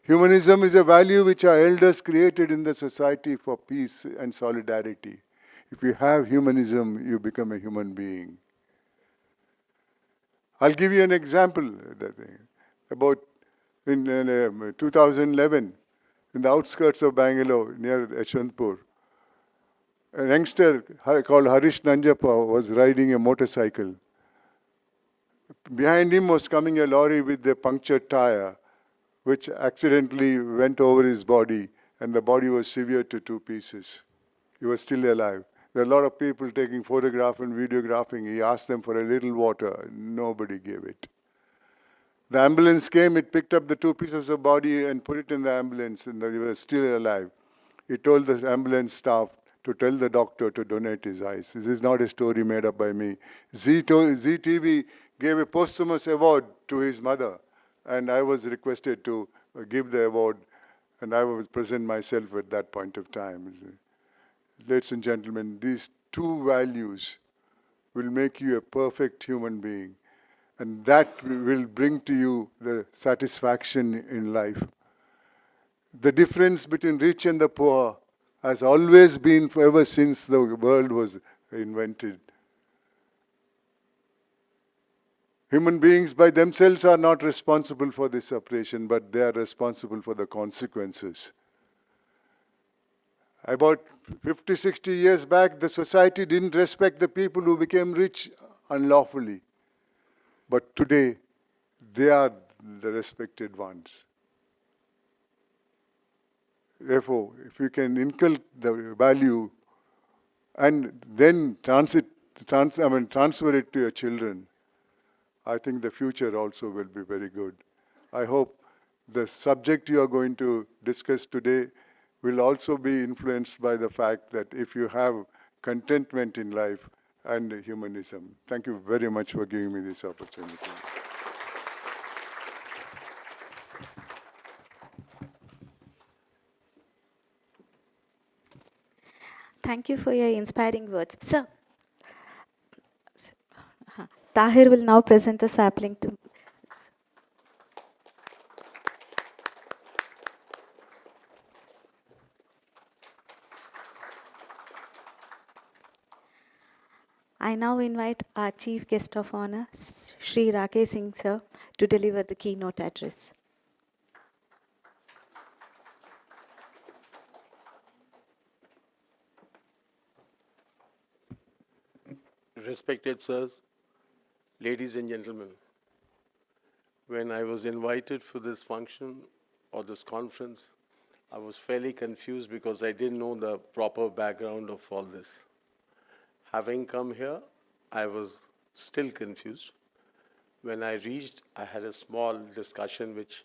S5: Humanism is a value which our elders created in the society for peace and solidarity. If you have humanism, you become a human being. I'll give you an example. About in 2011, in the outskirts of Bangalore, near Yeshwantpur, a youngster called Harish Nanjappa was riding a motorcycle. Behind him was coming a lorry with a punctured tire, which accidentally went over his body, and the body was severed to 2 pieces. He was still alive. There are a lot of people taking photograph and videographing. He asked them for a little water. Nobody gave it. The ambulance came, it picked up the 2 pieces of body and put it in the ambulance, and he was still alive. He told the ambulance staff to tell the doctor to donate his eyes. This is not a story made up by me. ZTV gave a posthumous award to his mother, and I was requested to give the award, and I was present myself at that point of time. Ladies and gentlemen, these 2 values will make you a perfect human being, and that will bring to you the satisfaction in life. The difference between rich and the poor has always been ever since the world was invented. Human beings by themselves are not responsible for this separation, but they are responsible for the consequences. About 50, 60 years back, the society didn't respect the people who became rich unlawfully. But today, they are the respected ones. Therefore, if you can inculcate the value and then transfer it to your children, I think the future also will be very good. I hope the subject you are going to discuss today will also be influenced by the fact that if you have contentment in life and humanism. Thank you very much for giving me this opportunity.
S1: Thank you for your inspiring words. Sir, Tahir will now present the sapling to. I now invite our Chief Guest of Honor, Shri Rakesh Singh sir, to deliver the keynote address.
S6: Respected sirs, ladies and gentlemen, when I was invited for this function or this conference, I was fairly confused because I didn't know the proper background of all this. Having come here, I was still confused. When I reached, I had a small discussion which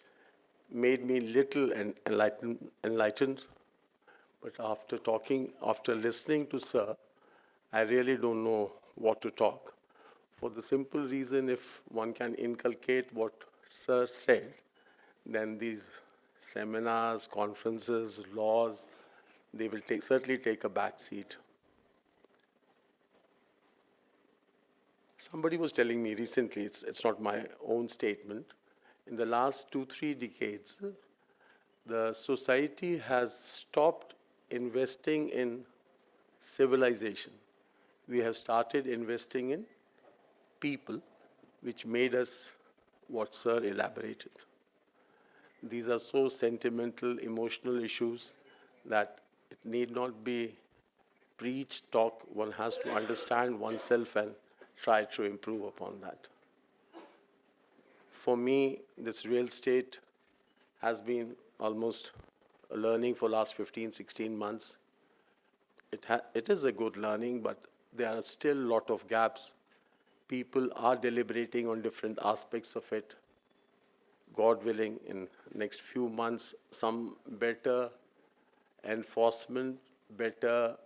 S6: made me little enlightened. But after listening to sir, I really don't know what to talk. For the simple reason, if one can inculcate what sir said, then these seminars, conferences, laws, they will certainly take a back seat. Somebody was telling me recently, it's not my own statement, in the last 2-3 decades, the society has stopped investing in civilization. We have started investing in people, which made us what sir elaborated. These are so sentimental, emotional issues that it need not be preached, talk. One has to understand oneself and try to improve upon that. For me, this real estate has been almost learning for last 15, 16 months. It is a good learning, but there are still a lot of gaps. People are deliberating on different aspects of it. God willing, in next few months, some better enforcement, better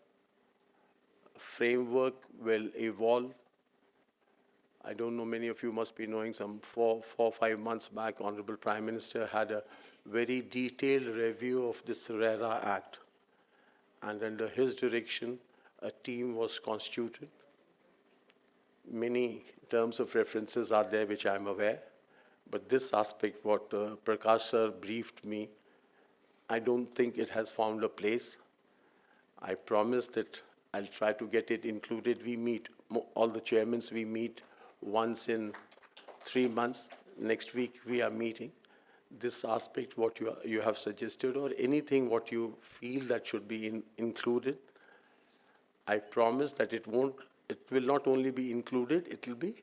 S6: framework will evolve. I don't know, many of you must be knowing, some 5 months back, Honourable Prime Minister had a very detailed review of this RWA Act. And under his direction, a team was constituted. Many terms of references are there which I am aware. But this aspect, what Prakash sir briefed me, I don't think it has found a place. I promise that I'll try to get it included. We meet, all the chairmen, we meet once in 3 months. Next week we are meeting. This aspect, what you have suggested, or anything what you feel that should be included, I promise that it will not only be included, it will be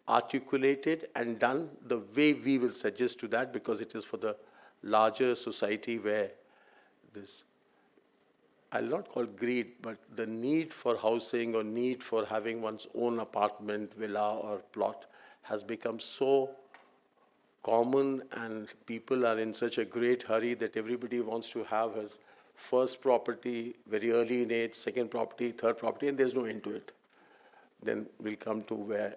S6: articulated and done the way we will suggest to that, because it is for the larger society where this, I'll not call greed, but the need for housing or need for having one's own apartment, villa or plot has become so common, and people are in such a great hurry that everybody wants to have his first property very early in age, second property, third property, and there's no end to it. Then we'll come to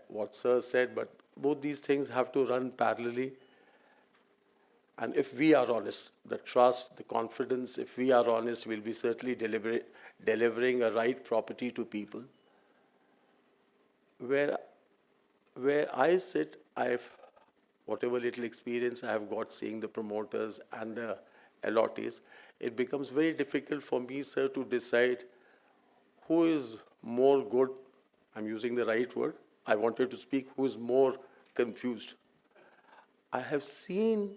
S6: what Sir said, but both these things have to run parallelly. And if we are honest, the trust, the confidence, if we are honest, we'll be certainly delivering a right property to people. Where I sit, whatever little experience I have got seeing the promoters and the allottees, it becomes very difficult for me, sir, to decide who is more good. I'm using the right word. I wanted to speak who is more confused. I have seen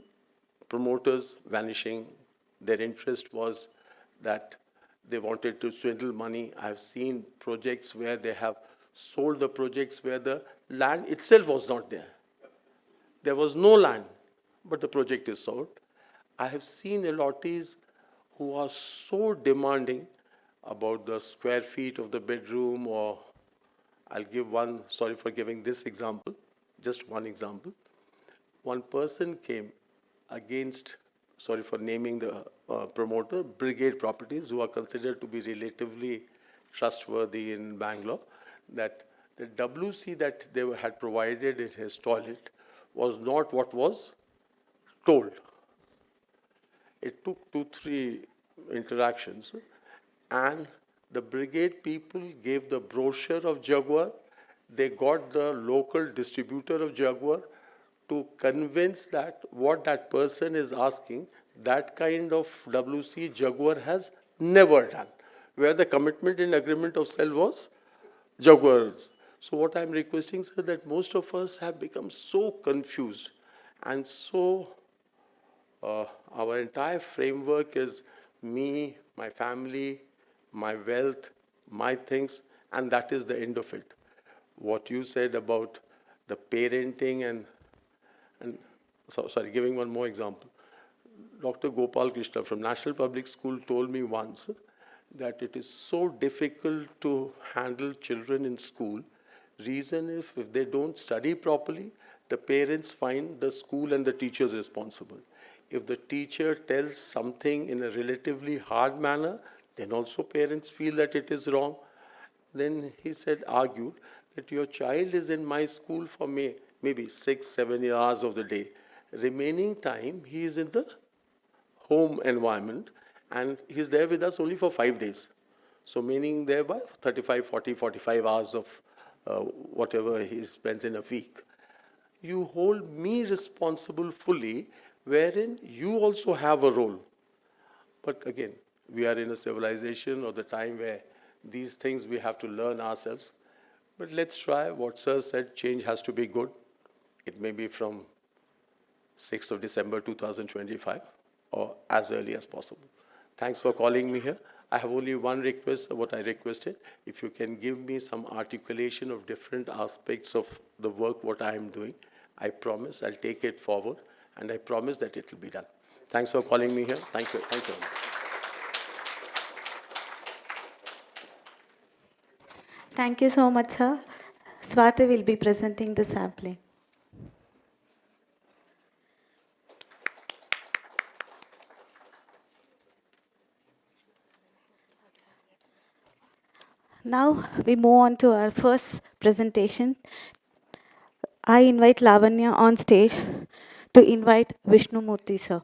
S6: promoters vanishing. Their interest was that they wanted to swindle money. I have seen projects where they have sold the projects where the land itself was not there. There was no land, but the project is sold. I have seen allottees who are so demanding about the square feet of the bedroom, or I'll give one, sorry for giving this example, just one example. One person came against, sorry for naming the promoter, Brigade Properties, who are considered to be relatively trustworthy in Bangalore, that the WC that they had provided in his toilet was not what was told. It took 2-3 interactions, and the brigade people gave the brochure of Jaguar. They got the local distributor of Jaguar to convince that what that person is asking, that kind of WC Jaguar has never done, where the commitment in agreement of sale was Jaguars. So what I'm requesting, sir, that most of us have become so confused, and so our entire framework is me, my family, my wealth, my things, and that is the end of it. What you said about the parenting and sorry, giving one more example. Dr. Gopal Krishna from National Public School told me once that it is so difficult to handle children in school. Reason if they don't study properly, the parents find the school and the teachers responsible. If the teacher tells something in a relatively hard manner, then also parents feel that it is wrong. Then he said, argued, that your child is in my school for maybe 6-7 hours of the day. Remaining time, he is in the home environment, and he's there with us only for 5 days. So meaning thereby 35, 40, 45 hours of whatever he spends in a week. You hold me responsible fully, wherein you also have a role. But again, we are in a civilization or the time where these things we have to learn ourselves. But let's try what Sir said, change has to be good. It may be from 6th of December 2025 or as early as possible. Thanks for calling me here. I have only one request, what I requested. If you can give me some articulation of different aspects of the work, what I am doing, I promise I'll take it forward, and I promise that it will be done. Thanks for calling me here. Thank you. Thank you.
S1: Thank you so much, sir. Swati will be presenting the sampling. Now we move on to our first presentation. I invite Lavanya on stage to invite Vishnu Moorthi, sir.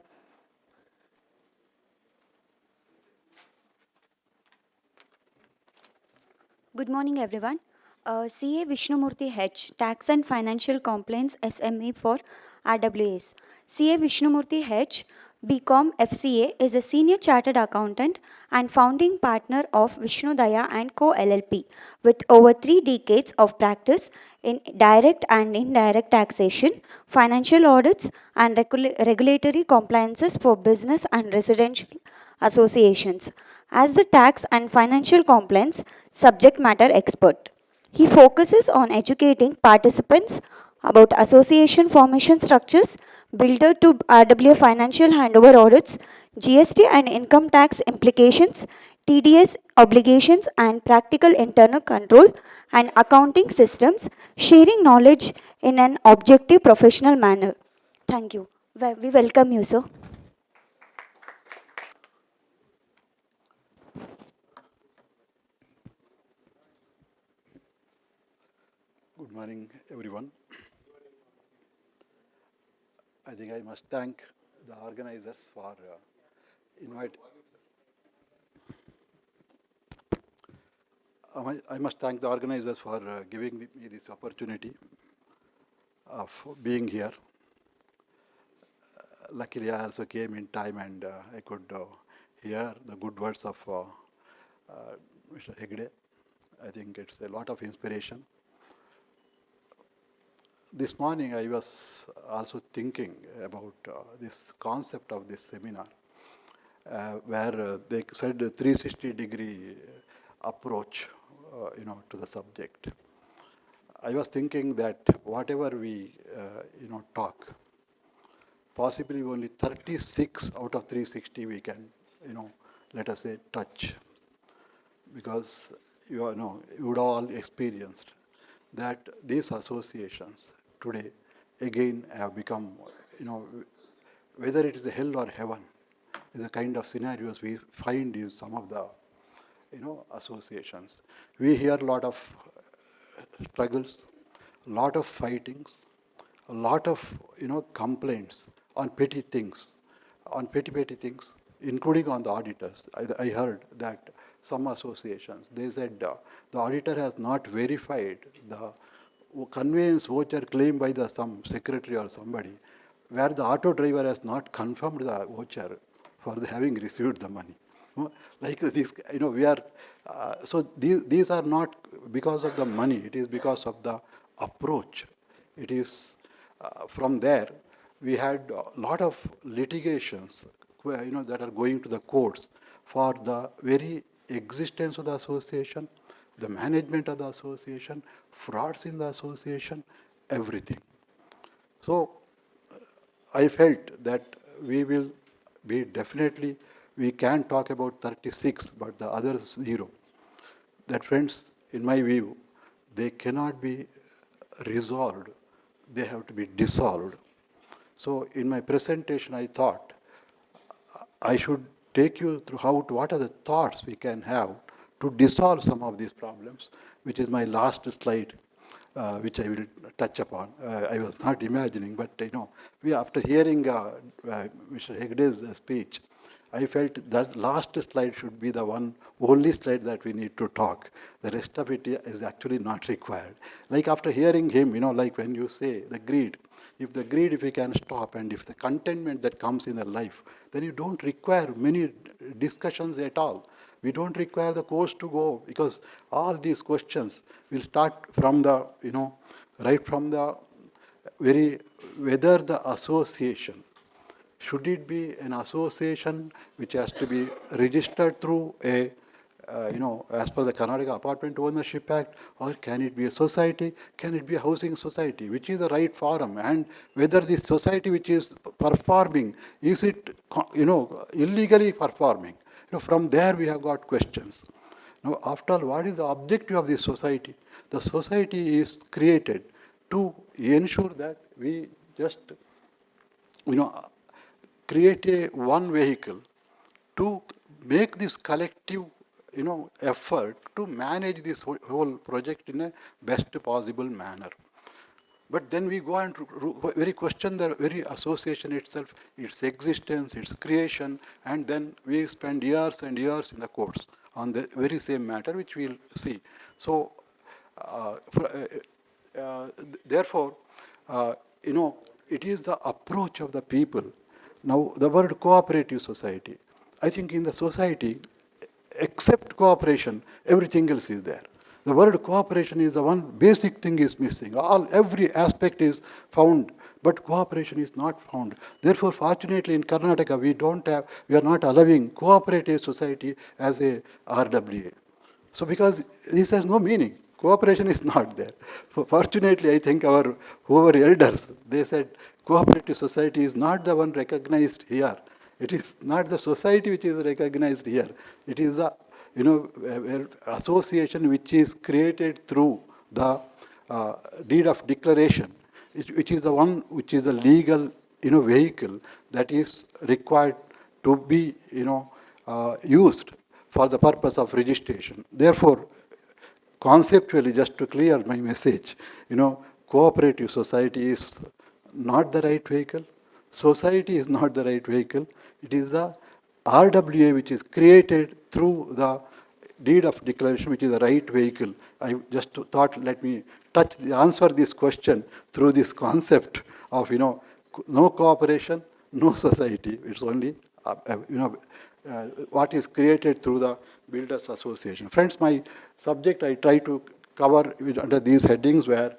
S7: Good morning, everyone. CA Vishnu Moorthi H, Tax and Financial Compliance SME for RWAs. CA Vishnu Moorthi H, BCom FCA, is a senior chartered accountant and founding partner of Vishnu Daya and Co LLP, with over 3 decades of practice in direct and indirect taxation, financial audits, and regulatory compliances for business and residential associations. As the tax and financial compliance subject matter expert, he focuses on educating participants about association formation structures, builder to RWA financial handover audits, GST and income tax implications, TDS obligations, and practical internal control and accounting systems, sharing knowledge in an objective professional manner. Thank you. We welcome you, sir.
S8: Good morning, everyone. I think I must thank the organizers for invite. I must thank the organizers for giving me this opportunity of being here. Luckily, I also came in time and I could hear the good words of Mr. Hegde. I think it's a lot of inspiration. This morning, I was also thinking about this concept of this seminar, where they said a 360-degree approach, to the subject. I was thinking that whatever we, talk, possibly only 36 out of 360 we can, let us say, touch, because you would all experienced that these associations today again have become, whether it is a hell or heaven, is the kind of scenarios we find in some of the, associations. We hear a lot of struggles, a lot of fightings, a lot of, complaints on petty things, including on the auditors. I heard that some associations, they said the auditor has not verified the conveyance voucher claimed by some secretary or somebody, where the auto driver has not confirmed the voucher for having received the money. Like this, we are, so these are not because of the money, it is because of the approach. It is, from there, we had a lot of litigations, that are going to the courts for the very existence of the association, the management of the association, frauds in the association, everything. So I felt that we will be definitely, we can talk about 36, but the others 0. That, friends, in my view, they cannot be resolved. They have to be dissolved. So in my presentation, I thought I should take you through what are the thoughts we can have to dissolve some of these problems, which is my last slide, which I will touch upon. I was not imagining, but after hearing Mr. Hegde's speech, I felt that last slide should be the only slide that we need to talk. The rest of it is actually not required. Like after hearing him, like when you say the greed, if we can stop, and if the contentment that comes in the life, then you don't require many discussions at all. We don't require the course to go, because all these questions will start from the, right from the whether the association, should it be an association which has to be registered through a as per the Karnataka Apartment Ownership Act, or can it be a society? Can it be a housing society? Which is the right forum? And whether the society which is performing, is it, illegally performing? From there we have got questions. Now, after all, what is the objective of this society? The society is created to ensure that we just, create one vehicle to make this collective, effort to manage this whole project in a best possible manner. But then we go and very question the very association itself, its existence, its creation, and then we spend years and years in the courts on the very same matter, which we'll see. So, therefore, it is the approach of the people. Now, the word cooperative society. I think in the society, except cooperation, everything else is there. The word cooperation is the one basic thing is missing. Every aspect is found, but cooperation is not found. Therefore, fortunately, in Karnataka, we are not allowing cooperative society as a RWA. So, because this has no meaning, cooperation is not there. Fortunately, I think whoever elders, they said cooperative society is not the one recognized here. It is not the society which is recognized here. It is the association which is created through the deed of declaration, which is the one which is a legal vehicle that is required to be used for the purpose of registration. Therefore, conceptually, just to clear my message, cooperative society is not the right vehicle. Society is not the right vehicle. It is the RWA which is created through the deed of declaration, which is the right vehicle. I just thought, let me answer this question through this concept of, no cooperation, no society. It's only, what is created through the Builders Association. Friends, my subject I try to cover under these headings were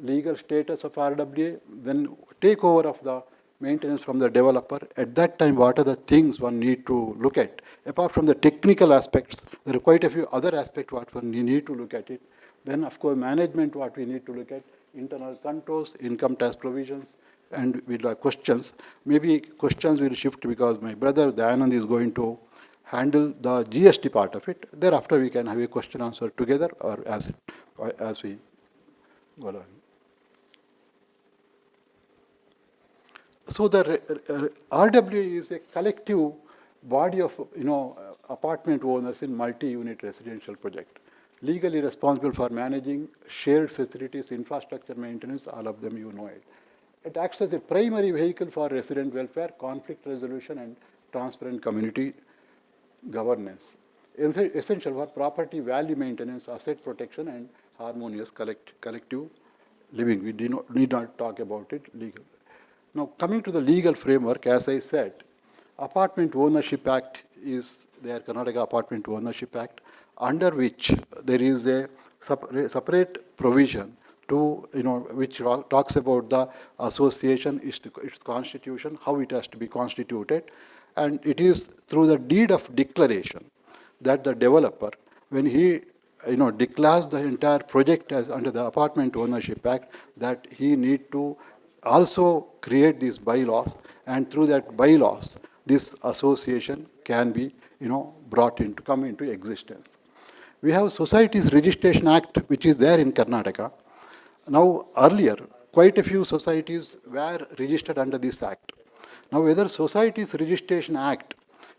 S8: legal status of RWA, then takeover of the maintenance from the developer. At that time, what are the things one need to look at? Apart from the technical aspects, there are quite a few other aspects what one need to look at it. Then, of course, management, what we need to look at, internal controls, income tax provisions, and we'll have questions. Maybe questions will shift because my brother Dayanand is going to handle the GST part of it. Thereafter, we can have a question answer together or as we go along. So the RWA is a collective body of apartment owners in multi-unit residential project, legally responsible for managing shared facilities, infrastructure maintenance, all of them you know it. It acts as a primary vehicle for resident welfare, conflict resolution, and transparent community governance. Essential for property value maintenance, asset protection, and harmonious collective living. We need not talk about it legal. Now, coming to the legal framework, as I said, Apartment Ownership Act is their Karnataka Apartment Ownership Act, under which there is a separate provision to, which talks about the association, its constitution, how it has to be constituted, and it is through the deed of declaration that the developer, when he declares the entire project as under the Apartment Ownership Act, that he need to also create these bylaws, and through that bylaws, this association can be, come into existence. We have Societies Registration Act, which is there in Karnataka. Now, earlier, quite a few societies were registered under this act. Now, whether Societies Registration Act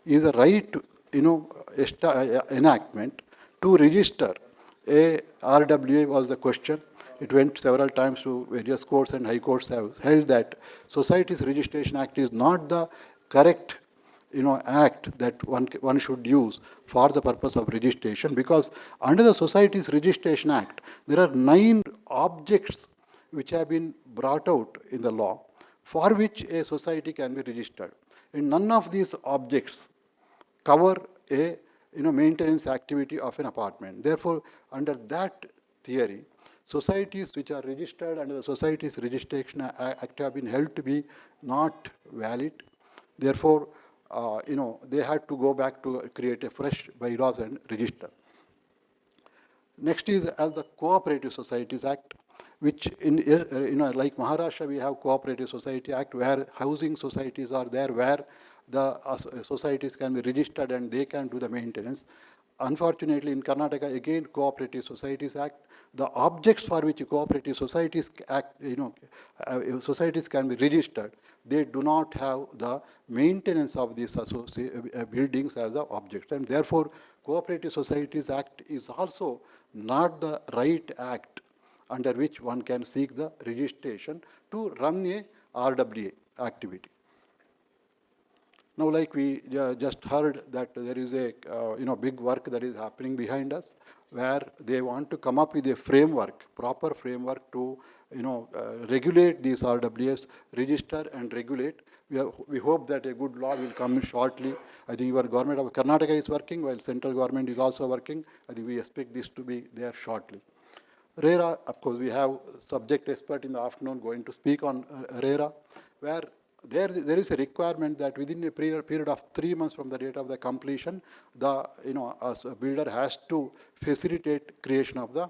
S8: is a right, enactment to register a RWA was the question. It went several times to various courts, and high courts have held that Societies Registration Act is not the correct act that one should use for the purpose of registration, because under the Societies Registration Act, there are 9 objects which have been brought out in the law for which a society can be registered. And none of these objects cover a maintenance activity of an apartment. Therefore, under that theory, societies which are registered under the Societies Registration Act have been held to be not valid. Therefore, they had to go back to create a fresh bylaws and register. Next is as the Cooperative Societies Act, which like Maharashtra, we have Cooperative Society Act where housing societies are there, where the societies can be registered and they can do the maintenance. Unfortunately, in Karnataka, again, Cooperative Societies Act, the objects for which Cooperative Societies Act, societies can be registered, they do not have the maintenance of these buildings as the objects. And therefore, Cooperative Societies Act is also not the right act under which one can seek the registration to run a RWA activity. Now, like we just heard that there is a big work that is happening behind us, where they want to come up with a framework, proper framework to regulate these RWAs, register and regulate. We hope that a good law will come shortly. I think our government of Karnataka is working, while central government is also working. I think we expect this to be there shortly. RERA, of course, we have subject expert in the afternoon going to speak on RERA, where there is a requirement that within a period of 3 months from the date of the completion, the a builder has to facilitate creation of the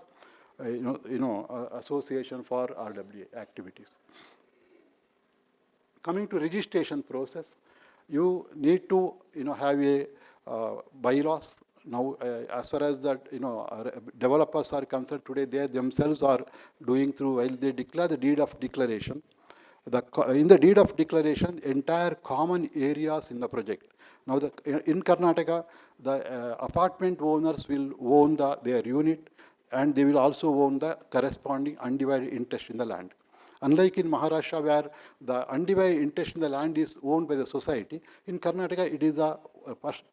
S8: association for RWA activities. Coming to registration process, you need to have a bylaws. Now, as far as that developers are concerned today, they themselves are doing through, while they declare the deed of declaration. In the deed of declaration, entire common areas in the project. Now, in Karnataka, the apartment owners will own their unit, and they will also own the corresponding undivided interest in the land. Unlike in Maharashtra, where the undivided interest in the land is owned by the society, in Karnataka, it is the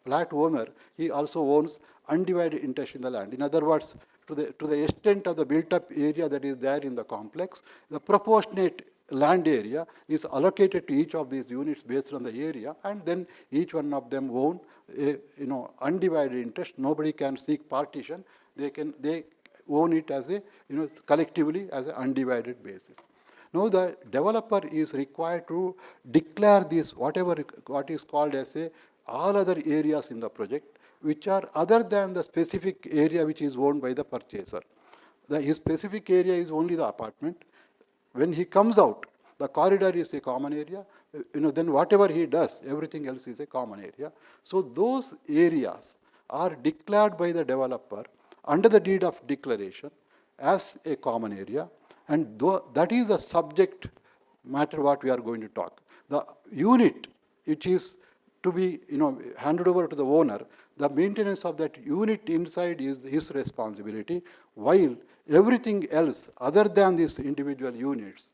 S8: flat owner. He also owns undivided interest in the land. In other words, to the extent of the built-up area that is there in the complex, the proportionate land area is allocated to each of these units based on the area, and then each one of them own undivided interest. Nobody can seek partition. They own it as a collectively as an undivided basis. Now the developer is required to declare this what is called as all other areas in the project, which are other than the specific area which is owned by the purchaser. His specific area is only the apartment. When he comes out, the corridor is a common area. Then whatever he does, everything else is a common area. So those areas are declared by the developer under the deed of declaration as a common area, and that is the subject matter what we are going to talk. The unit which is to be handed over to the owner, the maintenance of that unit inside is his responsibility, while everything else other than these individual units,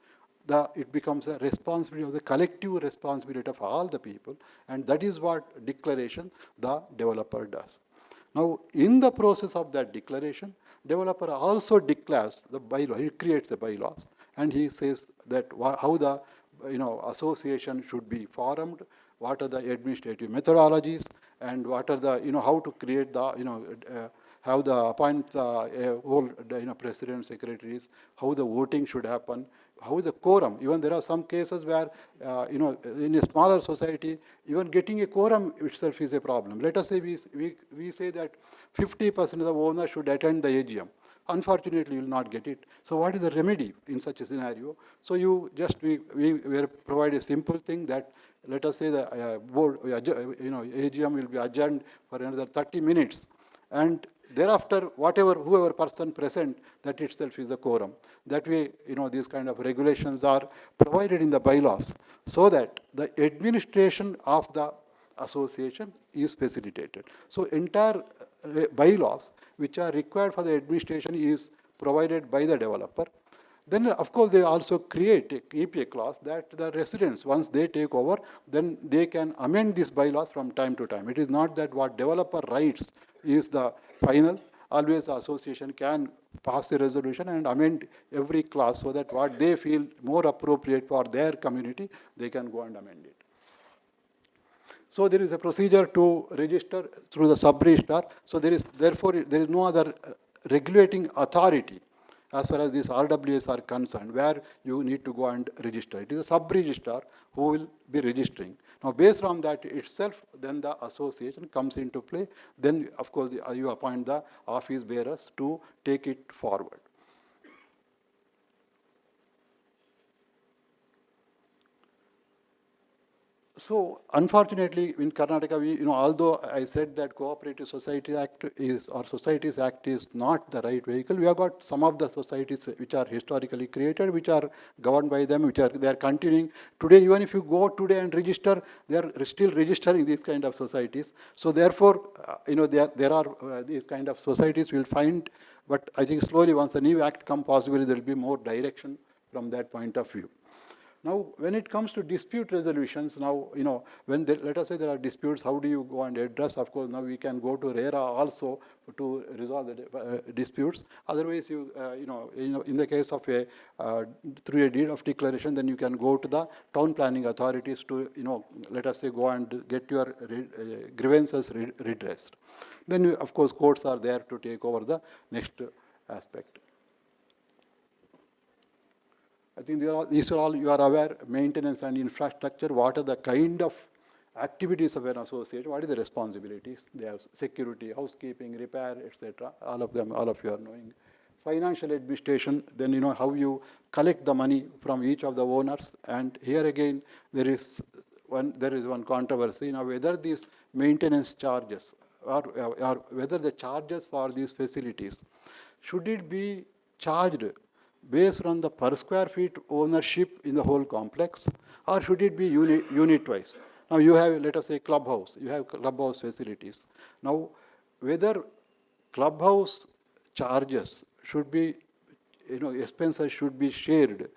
S8: it becomes a responsibility of the collective responsibility of all the people, and that is what declaration the developer does. Now, in the process of that declaration, developer also declares the bylaw. He creates the bylaws, and he says that how the association should be formed, what are the administrative methodologies, and what are the how to create the how the appoint the whole president, secretaries, how the voting should happen, how the quorum. Even there are some cases where in a smaller society, even getting a quorum itself is a problem. Let us say we say that 50% of the owners should attend the AGM. Unfortunately, you will not get it. So what is the remedy in such a scenario? So we provide a simple thing that, let us say the board, AGM will be adjourned for another 30 minutes. And thereafter, whoever person present, that itself is the quorum. That way, these kind of regulations are provided in the bylaws so that the administration of the association is facilitated. So entire bylaws which are required for the administration is provided by the developer. Then, of course, they also create a EPA clause that the residents, once they take over, then they can amend these bylaws from time to time. It is not that what developer writes is the final. Always the association can pass a resolution and amend every clause so that what they feel more appropriate for their community, they can go and amend it. So there is a procedure to register through the sub-registrar. So therefore there is no other regulating authority as far as these RWAs are concerned, where you need to go and register. It is a sub-registrar who will be registering. Now, based on that itself, then the association comes into play. Then, of course, you appoint the office bearers to take it forward. So, unfortunately, in Karnataka, although I said that Cooperative Society Act or Societies Act is not the right vehicle, we have got some of the societies which are historically created, which are governed by them, they are continuing. Today, even if you go today and register, they are still registering these kind of societies. So, therefore, there are these kind of societies will find, but I think slowly once the new act comes, possibly there will be more direction from that point of view. Now, when it comes to dispute resolutions, now, when let us say there are disputes, how do you go and address? Of course, now we can go to RERA also to resolve the disputes. Otherwise, in the case of through a deed of declaration, then you can go to the town planning authorities to, let us say, go and get your grievances redressed. Then, of course, courts are there to take over the next aspect. I think these are all you are aware, maintenance and infrastructure, what are the kind of activities of an association, what are the responsibilities? They have security, housekeeping, repair, etc. All of you are knowing. Financial administration, then how you collect the money from each of the owners. And here again, there is one controversy. Now, whether these maintenance charges or whether the charges for these facilities, should it be charged based on the per square feet ownership in the whole complex, or should it be unit-wise? Now, you have, let us say, clubhouse. You have clubhouse facilities. Now, whether clubhouse charges should be, expenses should be shared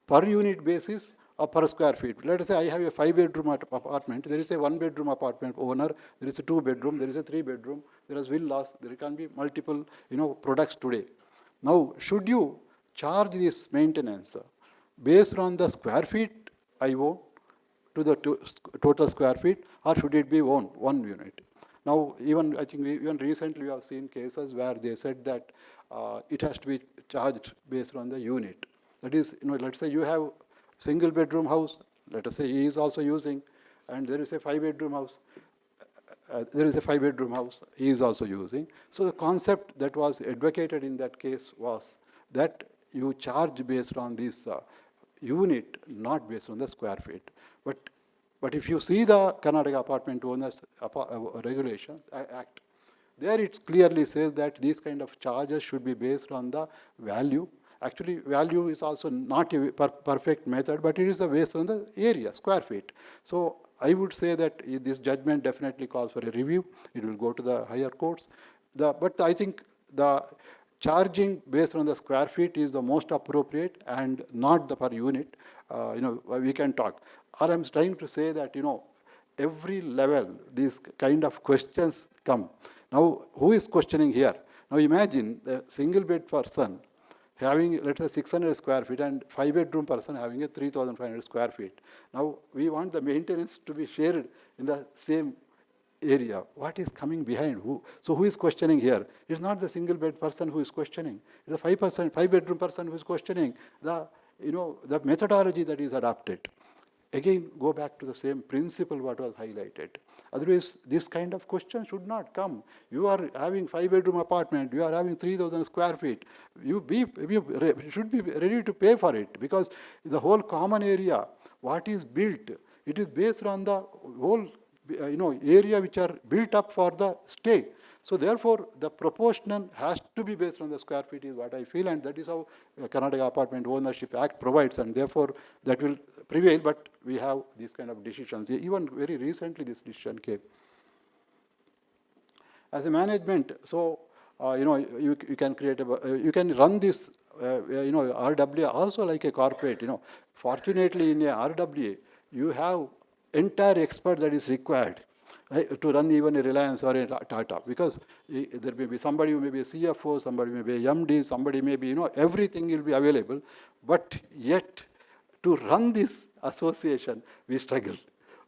S8: per unit basis or per square feet. Let us say I have a 5-bedroom apartment. There is a 1-bedroom apartment owner. There is a 2-bedroom. There is a 3-bedroom. There is villas. There can be multiple, products today. Now, should you charge this maintenance based on the square feet I own to the total square feet, or should it be one unit? Now, I think even recently we have seen cases where they said that it has to be charged based on the unit. That is, let's say you have single bedroom house, let us say he is also using, and there is a 5-bedroom house. He is also using. So the concept that was advocated in that case was that you charge based on this unit, not based on the square feet. But if you see the Karnataka Apartment Owners Regulations Act, there it clearly says that these kind of charges should be based on the value. Actually, value is also not a perfect method, but it is based on the area, square feet. So I would say that this judgment definitely calls for a review. It will go to the higher courts. But I think the charging based on the square feet is the most appropriate and not the per unit. We can talk. Or I'm trying to say that, every level, these kind of questions come. Now, who is questioning here? Now, imagine the single bed person having, let's say, 600 square feet and 5-bedroom person having a 3,500 square feet. Now, we want the maintenance to be shared in the same area. What is coming behind? So who is questioning here? It's not the single bed person who is questioning. It's the 5-bedroom person who is questioning the methodology that is adopted. Again, go back to the same principle what was highlighted. Otherwise, this kind of question should not come. You are having 5-bedroom apartment, you are having 3,000 square feet. You should be ready to pay for it, because the whole common area, what is built, it is based on the whole area which are built up for the stay. So therefore, the proportional has to be based on the square feet is what I feel, and that is how Karnataka Apartment Ownership Act provides, and therefore that will prevail, but we have these kind of decisions. Even very recently this decision came. As a management, so you can create you can run this RWA also like a corporate. Fortunately in a RWA, you have entire expert that is required to run even a Reliance or a Tata, because there may be somebody who may be a CFO, somebody may be a MD, somebody may be, everything will be available, but yet to run this association, we struggle,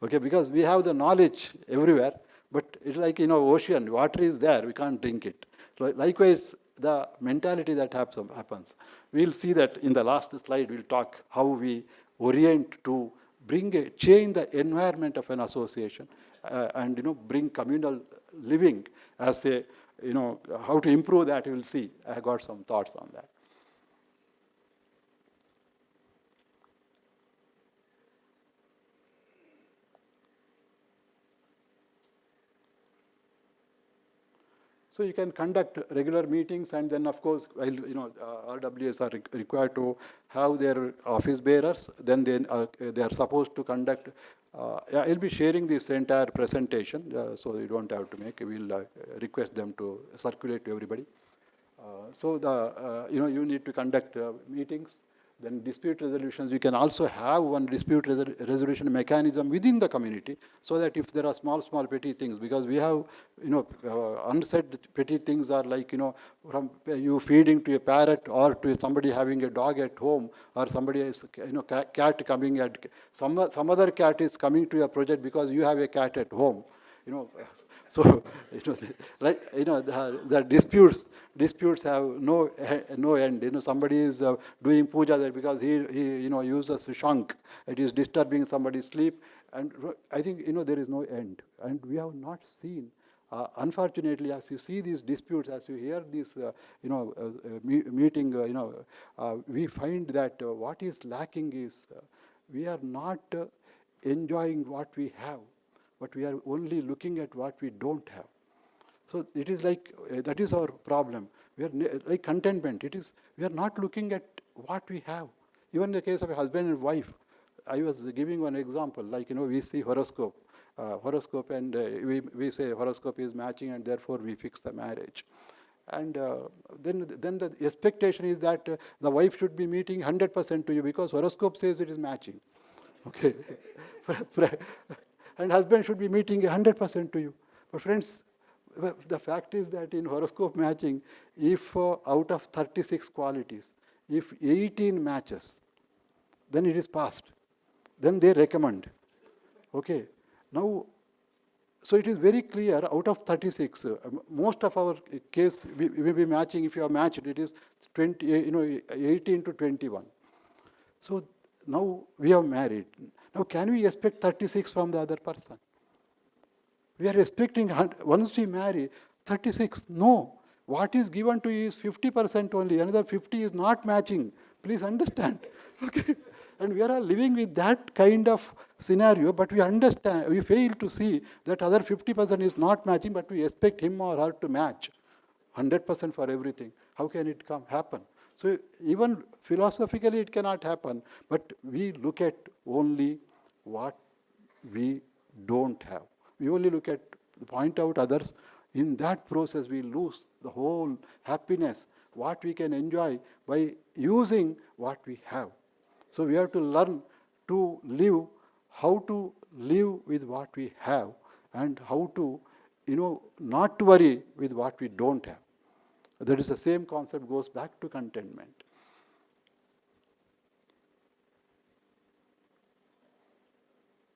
S8: okay, because we have the knowledge everywhere, but it's like, ocean, water is there, we can't drink it. So likewise, the mentality that happens. We'll see that in the last slide, we'll talk how we orient to change the environment of an association and bring communal living as a, how to improve that, you will see. I got some thoughts on that. So you can conduct regular meetings, and then of course, while RWAs are required to have their office bearers, then they are supposed to conduct. I'll be sharing this entire presentation, so you don't have to make. We'll request them to circulate to everybody. So you need to conduct meetings. Then dispute resolutions, you can also have one dispute resolution mechanism within the community, so that if there are small petty things, because we have, unsaid petty things are like, from you feeding to a parrot, or to somebody having a dog at home, or somebody is, cat coming at, some other cat is coming to your project because you have a cat at home, So, the disputes have no end. Somebody is doing puja there because he uses shank. It is disturbing somebody's sleep, and I think there is no end. And we have not seen. Unfortunately, as you see these disputes, as you hear this, meeting, we find that what is lacking is we are not enjoying what we have, but we are only looking at what we don't have. So it is like, that is our problem. We are like contentment. We are not looking at what we have. Even in the case of a husband and wife, I was giving one example, like, we see horoscope, and we say horoscope is matching, and therefore we fix the marriage. And then the expectation is that the wife should be meeting 100% to you because horoscope says it is matching. Okay. And husband should be meeting 100% to you. But friends, the fact is that in horoscope matching, if out of 36 qualities, if 18 matches, then it is passed. Then they recommend. Okay. Now, so it is very clear, out of 36, most of our case, we will be matching, if you are matched, it is 18 to 21. So now we are married. Now, can we expect 36 from the other person? We are expecting, once we marry, 36. No. What is given to you is 50% only. Another 50 is not matching. Please understand. Okay. And we are all living with that kind of scenario, but we understand, we fail to see that other 50% is not matching, but we expect him or her to match 100% for everything. How can it happen? So even philosophically it cannot happen, but we look at only what we don't have. We only look at, point out others. In that process we lose the whole happiness, what we can enjoy by using what we have. So we have to learn to live, how to live with what we have, and how to, not to worry with what we don't have. That is the same concept, goes back to contentment.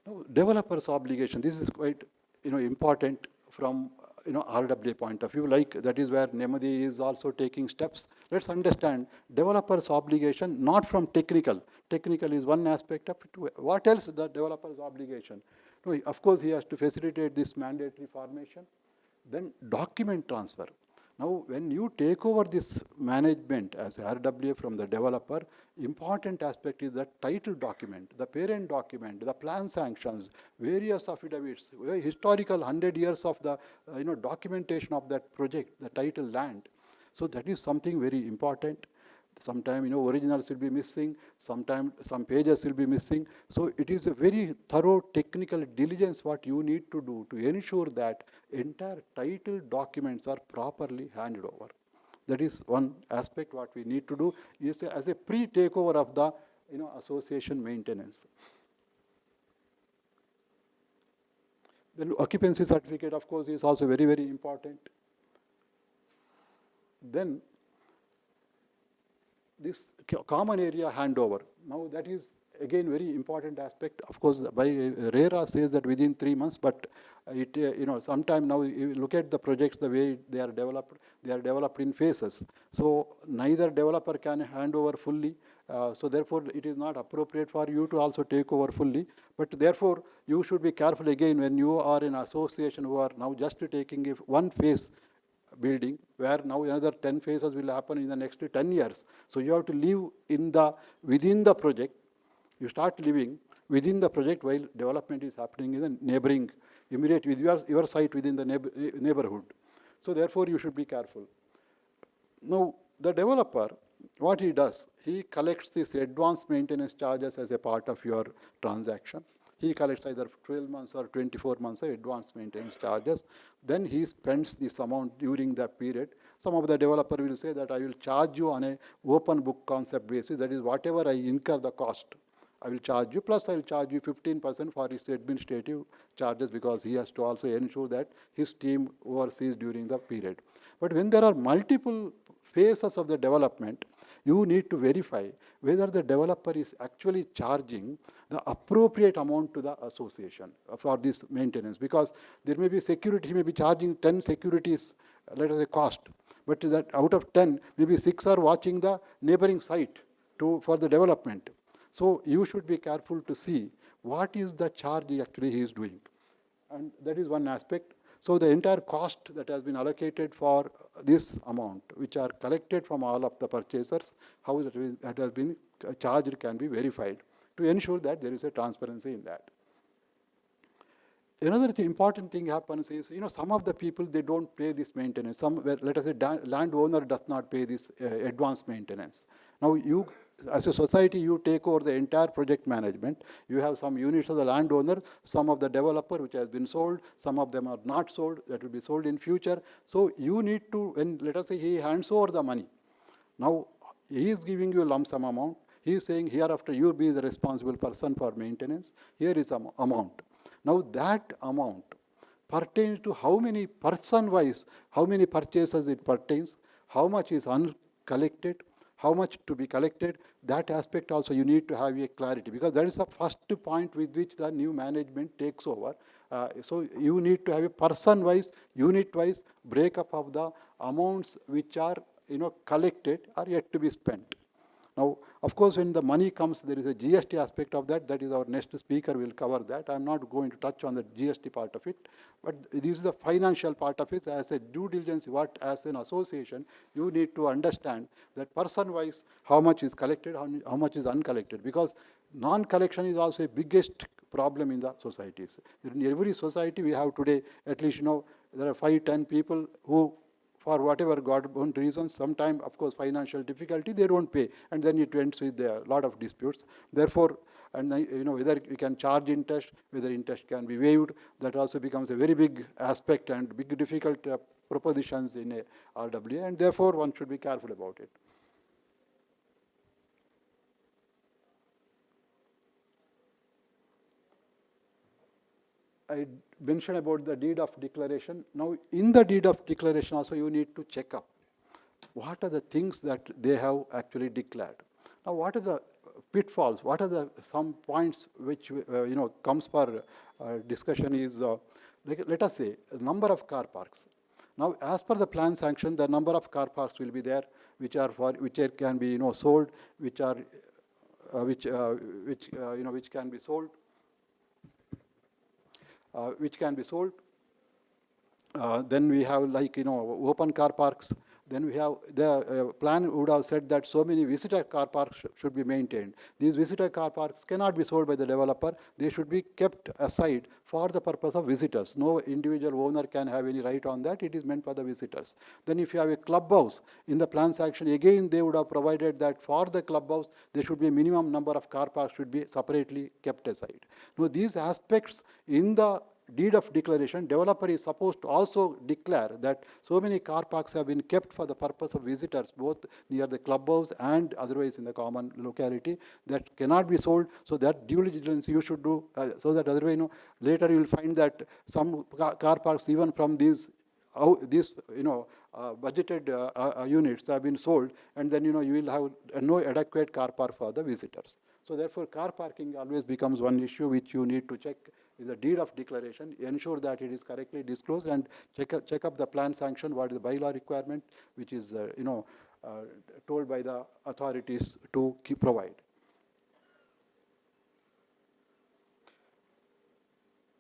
S8: Now, developer's obligation, this is quite important from RWA point of view, like that is where Nemmadi is also taking steps. Let's understand developer's obligation, not from technical. Technical is one aspect of it. What else the developer's obligation? No, of course, he has to facilitate this mandatory formation. Then document transfer. Now, when you take over this management as RWA from the developer, important aspect is the title document, the parent document, the plan sanctions, various affidavits, historical 100 years of the documentation of that project, the title land. So that is something very important. Sometimes originals will be missing, sometimes some pages will be missing. So it is a very thorough technical diligence what you need to do to ensure that entire title documents are properly handed over. That is one aspect what we need to do is as a pre-takeover of the association maintenance. Then occupancy certificate, of course, is also very, very important. Then this common area handover. Now that is again, very important aspect. Of course, by RERA says that within 3 months, but it, sometime now you look at the projects, the way they are developed in phases. So neither developer can hand over fully. So therefore, it is not appropriate for you to also take over fully. But therefore, you should be careful again when you are in association who are now just taking one phase building, where now another 10 phases will happen in the next 10 years. So you have to live within the project. You start living within the project while development is happening in the neighboring, immediate with your site within the neighborhood. So therefore, you should be careful. Now, the developer, what he does, he collects these advanced maintenance charges as a part of your transaction. He collects either 12 months or 24 months of advanced maintenance charges. Then he spends this amount during that period. Some of the developer will say that I will charge you on a open book concept basis. That is, whatever I incur the cost, I will charge you, plus I will charge you 15% for his administrative charges, because he has to also ensure that his team oversees during the period. But when there are multiple phases of the development, you need to verify whether the developer is actually charging the appropriate amount to the association for this maintenance, because there may be security, he may be charging 10 securities, let us say, cost, but that out of 10, maybe 6 are watching the neighboring site for the development. So you should be careful to see what is the charge actually he is doing. And that is one aspect. So the entire cost that has been allocated for this amount, which are collected from all of the purchasers, how that has been charged can be verified to ensure that there is a transparency in that. Another important thing happens is, some of the people, they don't pay this maintenance. Let us say, landowner does not pay this advanced maintenance. Now, you, as a society, you take over the entire project management. You have some units of the landowner, some of the developer, which has been sold, some of them are not sold, that will be sold in future. So you need to, when, let us say, he hands over the money. Now, he is giving you a lump sum amount. He is saying, hereafter, you be the responsible person for maintenance. Here is an amount. Now, that amount pertains to how many person-wise, how many purchases it pertains, how much is uncollected, how much to be collected. That aspect also you need to have a clarity, because that is the first point with which the new management takes over. So you need to have a person-wise, unit-wise breakup of the amounts which are collected or yet to be spent. Now, of course, when the money comes, there is a GST aspect of that. That is our next speaker will cover that. I'm not going to touch on the GST part of it, but this is the financial part of it. As a due diligence, what as an association, you need to understand that person-wise, how much is collected, how much is uncollected, because non-collection is also a biggest problem in the societies. In every society we have today, at least there are 5-10 people who, for whatever God-born reasons, sometimes, of course, financial difficulty, they don't pay. And then it ends with a lot of disputes. Therefore, and whether you can charge interest, whether interest can be waived, that also becomes a very big aspect and big difficult propositions in a RWA. And therefore, one should be careful about it. I mentioned about the deed of declaration. Now, in the deed of declaration also, you need to check up what are the things that they have actually declared. Now, what are the pitfalls? What are some points which comes for discussion is, let us say, the number of car parks. Now, as per the plan sanction, the number of car parks will be there, which can be sold, which can be sold. Which can be sold. Then we have open car parks. Then we have the plan would have said that so many visitor car parks should be maintained. These visitor car parks cannot be sold by the developer. They should be kept aside for the purpose of visitors. No individual owner can have any right on that. It is meant for the visitors. Then if you have a clubhouse in the plan section, again they would have provided that for the clubhouse, there should be a minimum number of car parks should be separately kept aside. Now these aspects in the deed of declaration, developer is supposed to also declare that so many car parks have been kept for the purpose of visitors, both near the clubhouse and otherwise in the common locality, that cannot be sold. So that due diligence you should do, so that otherwise later you will find that some car parks, even from these how these, budgeted units have been sold, and then, you will have no adequate car park for the visitors. So therefore, car parking always becomes one issue which you need to check is the deed of declaration, ensure that it is correctly disclosed, and check up the plan sanction, what is the bylaw requirement, which is, told by the authorities to provide.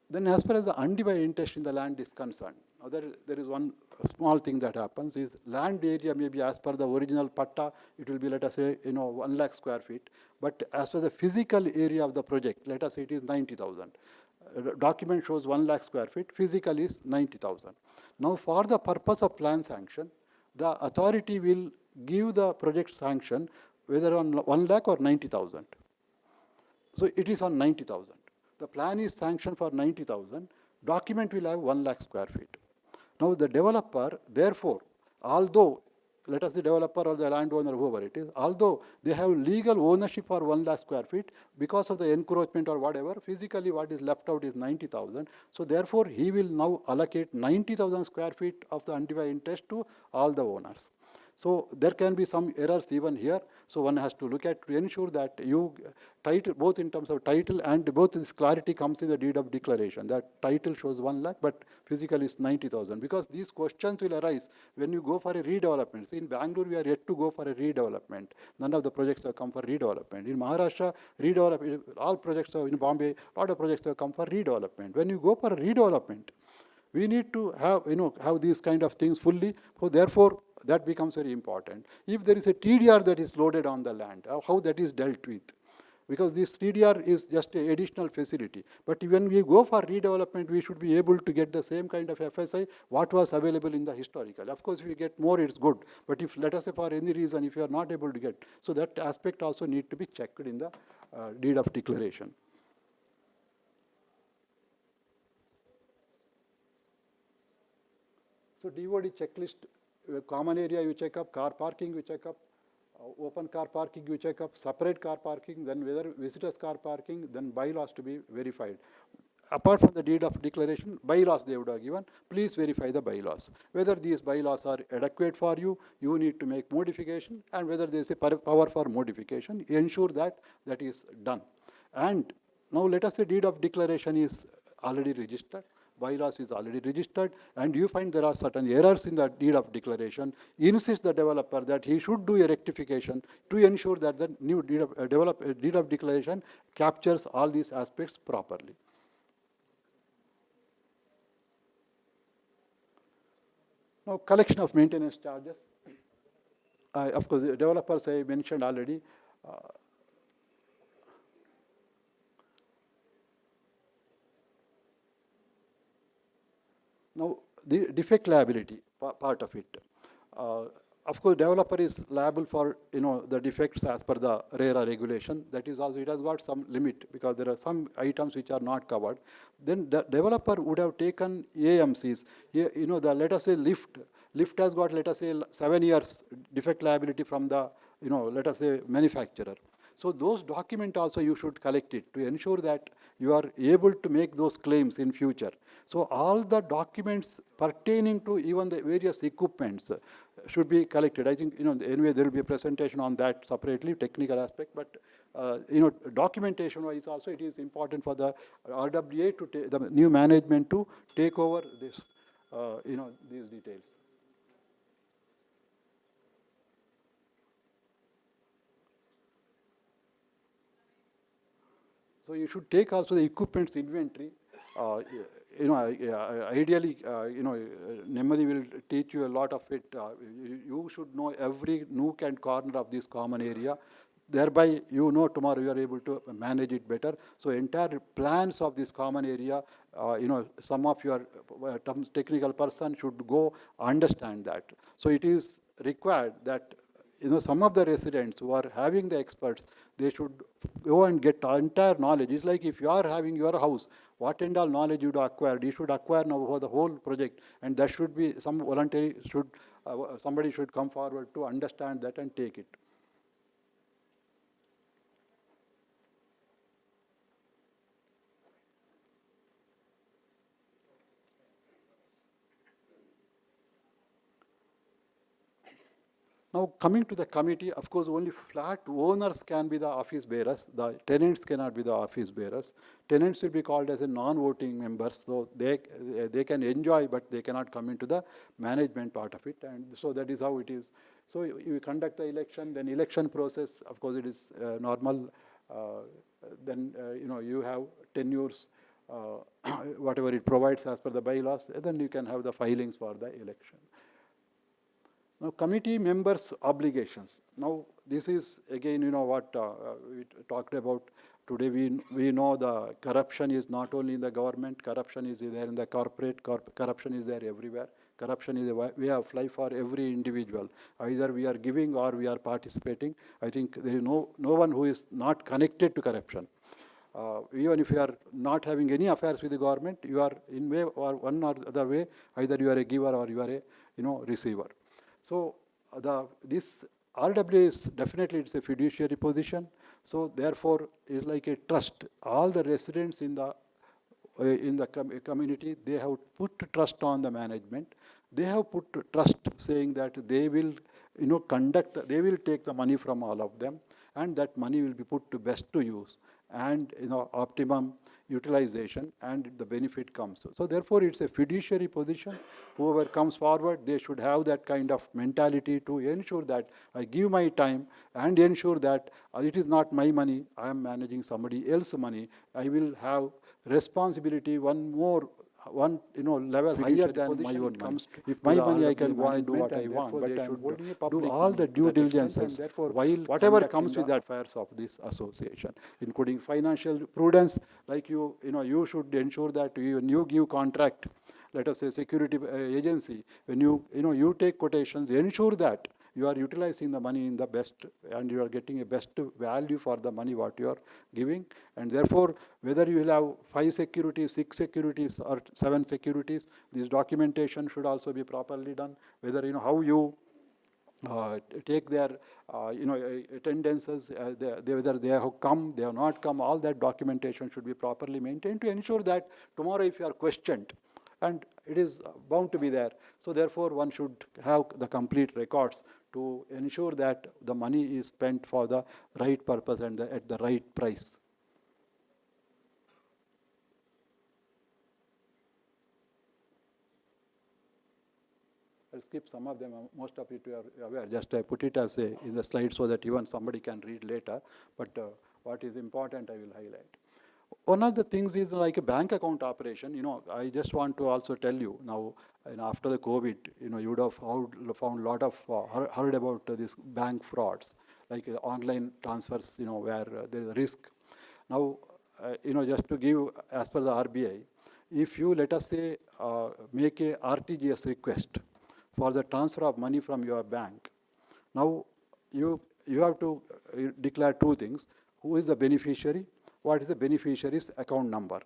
S8: Then as far as the undivided interest in the land is concerned, now there is one small thing that happens is land area may be as per the original patta, it will be, let us say, 1 lakh square feet. But as for the physical area of the project, let us say it is 90,000. Document shows 1 lakh square feet, physical is 90,000. Now for the purpose of plan sanction, the authority will give the project sanction whether on 1 lakh or 90,000. So it is on 90,000. The plan is sanctioned for 90,000. Document will have 1 lakh square feet. Now the developer, therefore, although, let us say developer or the landowner, whoever it is, although they have legal ownership for 1 lakh square feet, because of the encroachment or whatever, physically what is left out is 90,000. So therefore, he will now allocate 90,000 square feet of the undivided interest to all the owners. So there can be some errors even here. So one has to look at to ensure that you title, both in terms of title and both this clarity comes in the deed of declaration. That title shows 1 lakh, but physical is 90,000. Because these questions will arise when you go for a redevelopment. See, in Bangalore, we are yet to go for a redevelopment. None of the projects have come for redevelopment. In Maharashtra, all projects in Bombay, a lot of projects have come for redevelopment. When you go for a redevelopment, we need to have, have these kind of things fully. So therefore, that becomes very important. If there is a TDR that is loaded on the land, how that is dealt with. Because this TDR is just an additional facility. But when we go for redevelopment, we should be able to get the same kind of FSI what was available in the historical. Of course, if we get more, it's good. But if, let us say, for any reason, if you are not able to get, so that aspect also need to be checked in the deed of declaration. So DOD checklist, common area you check up, car parking you check up, open car parking you check up, separate car parking, then whether visitors car parking, then bylaws to be verified. Apart from the deed of declaration, bylaws they would have given, please verify the bylaws. Whether these bylaws are adequate for you, you need to make modification, and whether there is a power for modification, ensure that that is done. And now let us say deed of declaration is already registered, bylaws is already registered, and you find there are certain errors in the deed of declaration, insist the developer that he should do a rectification to ensure that the new deed of declaration captures all these aspects properly. Now, collection of maintenance charges. Of course, the developers I mentioned already. Now, the defect liability part of it. Of course, developer is liable for the defects as per the RERA regulation. That is also, it has got some limit because there are some items which are not covered. Then the developer would have taken AMCs. Let us say lift has got, let us say, 7 years defect liability from the let us say manufacturer. So those documents also you should collect it to ensure that you are able to make those claims in future. So all the documents pertaining to even the various equipments should be collected. I think, anyway, there will be a presentation on that separately, technical aspect, but, documentation-wise also it is important for the RWA to take, the new management to take over this, these details. So you should take also the equipment's inventory. Ideally, Nemmadi will teach you a lot of it. You should know every nook and corner of this common area. Thereby, tomorrow you are able to manage it better. So entire plans of this common area, some of your technical person should go understand that. So it is required that some of the residents who are having the experts, they should go and get entire knowledge. It's like if you are having your house, what and all knowledge you have acquired, you should acquire now for the whole project, and that should be some voluntary, somebody should come forward to understand that and take it. Now, coming to the committee, of course, only flat owners can be the office bearers. The tenants cannot be the office bearers. Tenants will be called as a non-voting members, so they can enjoy, but they cannot come into the management part of it. And so that is how it is. So you conduct the election, then election process, of course, it is normal. Then you have tenures, whatever it provides as per the bylaws. Then you can have the filings for the election. Now, committee members' obligations. Now, this is again, what we talked about today. We know the corruption is not only in the government, corruption is there in the corporate, corruption is there everywhere. Corruption is a way of life for every individual. Either we are giving or we are participating. I think there is no one who is not connected to corruption. Even if you are not having any affairs with the government, you are in way or one or other way, either you are a giver or you are a receiver. So this RWA is definitely, it's a fiduciary position. So therefore, it's like a trust. All the residents in the community, they have put trust on the management. They have put trust, saying that they will they will take the money from all of them, and that money will be put to best to use and optimum utilization, and the benefit comes. So therefore, it's a fiduciary position. Whoever comes forward, they should have that kind of mentality to ensure that I give my time and ensure that it is not my money, I am managing somebody else's money. I will have responsibility one level higher than my own money. If my money, I can go and do what I want, but I should do all the due diligences, while whatever comes with the affairs of this association, including financial prudence, like you should ensure that when you give contract, let us say security agency, when you take quotations, ensure that you are utilizing the money in the best, and you are getting a best value for the money what you are giving. And therefore, whether you will have 5 securities, 6 securities, or 7 securities, this documentation should also be properly done. Whether how you take their attendances, whether they have come, they have not come, all that documentation should be properly maintained to ensure that tomorrow if you are questioned, and it is bound to be there. So therefore, one should have the complete records to ensure that the money is spent for the right purpose and at the right price. I'll skip some of them. Most of it you are aware. Just I put it as in the slide so that even somebody can read later. But what is important, I will highlight. One of the things is like a bank account operation. I just want to also tell you now, after the COVID, you would have found a lot of, heard about this bank frauds, like online transfers, where there is a risk. Now, just to give, as per the RBI, if you, let us say, make a RTGS request for the transfer of money from your bank, now you have to declare 2 things. Who is the beneficiary? What is the beneficiary's account number?